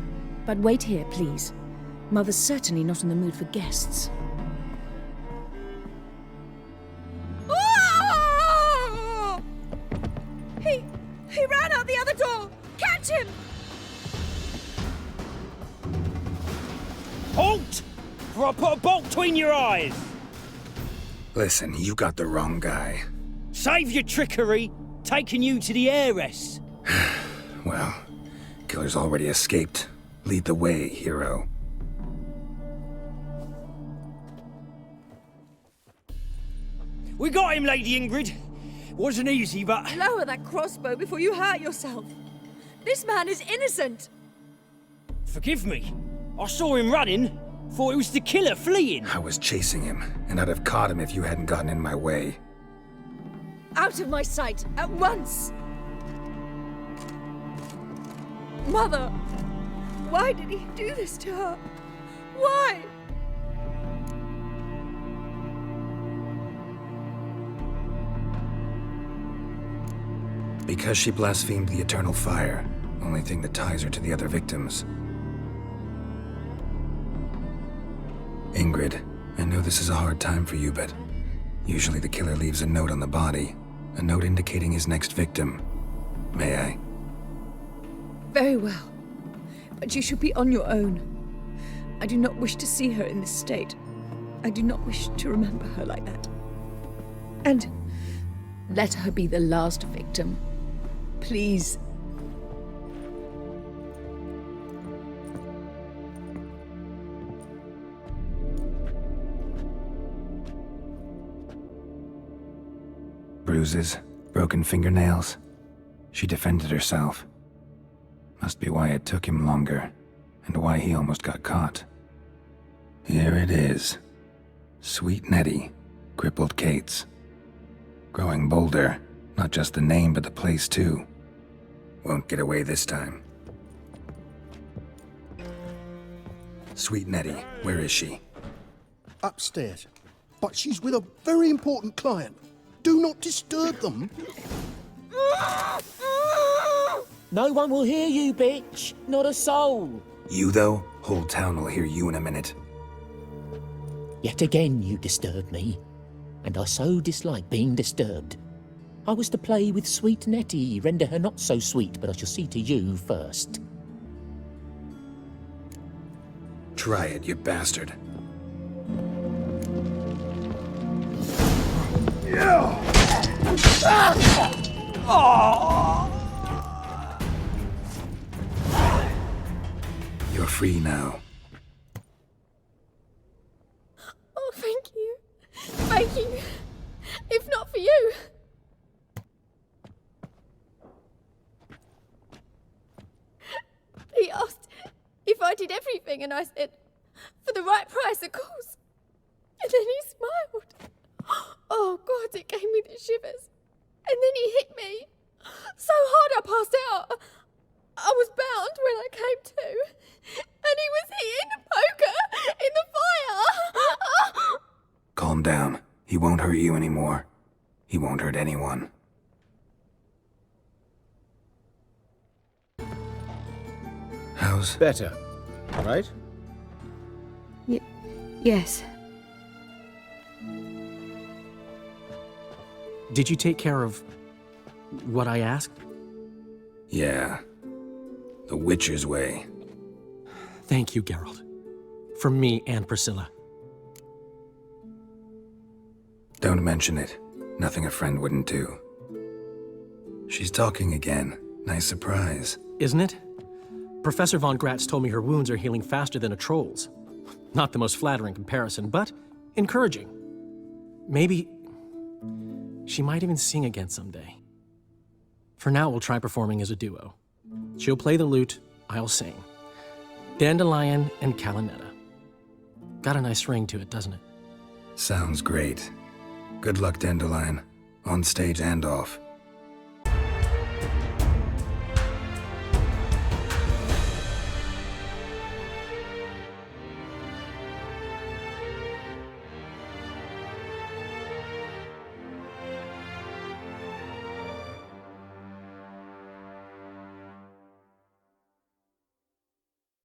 But wait here, please. Mother's certainly not in the mood for guests. Oh! He ran out the other door! Catch him! Halt! Or I'll put a bolt between your eyes! Listen, you got the wrong guy. Save your trickery! Taking you to the heiress! Well, killer's already escaped. Lead the way, hero. We got him, Lady Ingrid. Wasn't easy, but... Lower that crossbow before you hurt yourself. This man is innocent. Forgive me. I saw him running. Thought it was the killer fleeing. I was chasing him, and I'd have caught him if you hadn't gotten in my way. Out of my sight, at once! Mother! Why did he do this to her? Why? Because she blasphemed the eternal fire. Only thing that ties her to the other victims. Ingrid, I know this is a hard time for you, but usually the killer leaves a note on the body. A note indicating his next victim. May I? Very well. But you should be on your own. I do not wish to see her in this state. I do not wish to remember her like that. And let her be the last victim. Please. Bruises, broken fingernails. She defended herself. Must be why it took him longer, and why he almost got caught. Here it is. Sweet Nettie, crippled Kate's. Growing bolder, not just the name but the place too. Won't get away this time. Sweet Nettie, where is she? Upstairs. But she's with a very important client. Do not disturb them. No one will hear you, bitch. Not a soul. You, though? Whole town will hear you in a minute. Yet again you disturb me. And I so dislike being disturbed. I was to play with sweet Nettie, render her not so sweet, but I shall see to you first. Try it, you bastard. You're free now. Oh, thank you. Thank you. If not for you. He asked if I did everything, and I said, for the right price, of course. And then he smiled. Oh, God, it gave me the shivers. And then he hit me. So hard I passed out. I was bound when I came to. And he was eating the poker in the fire. Calm down. He won't hurt you anymore. He won't hurt anyone. How's... Better, right? Yes. Did you take care of what I asked? Yeah. The Witcher's way. Thank you, Geralt. From me and Priscilla. Don't mention it. Nothing a friend wouldn't do. She's talking again. Nice surprise. Isn't it? Professor von Gratz told me her wounds are healing faster than a troll's. Not the most flattering comparison, but encouraging. Maybe she might even sing again someday. For now, we'll try performing as a duo. She'll play the lute, I'll sing. Dandelion and Calinetta. Got a nice ring to it, doesn't it? Sounds great. Good luck, Dandelion. On stage and off.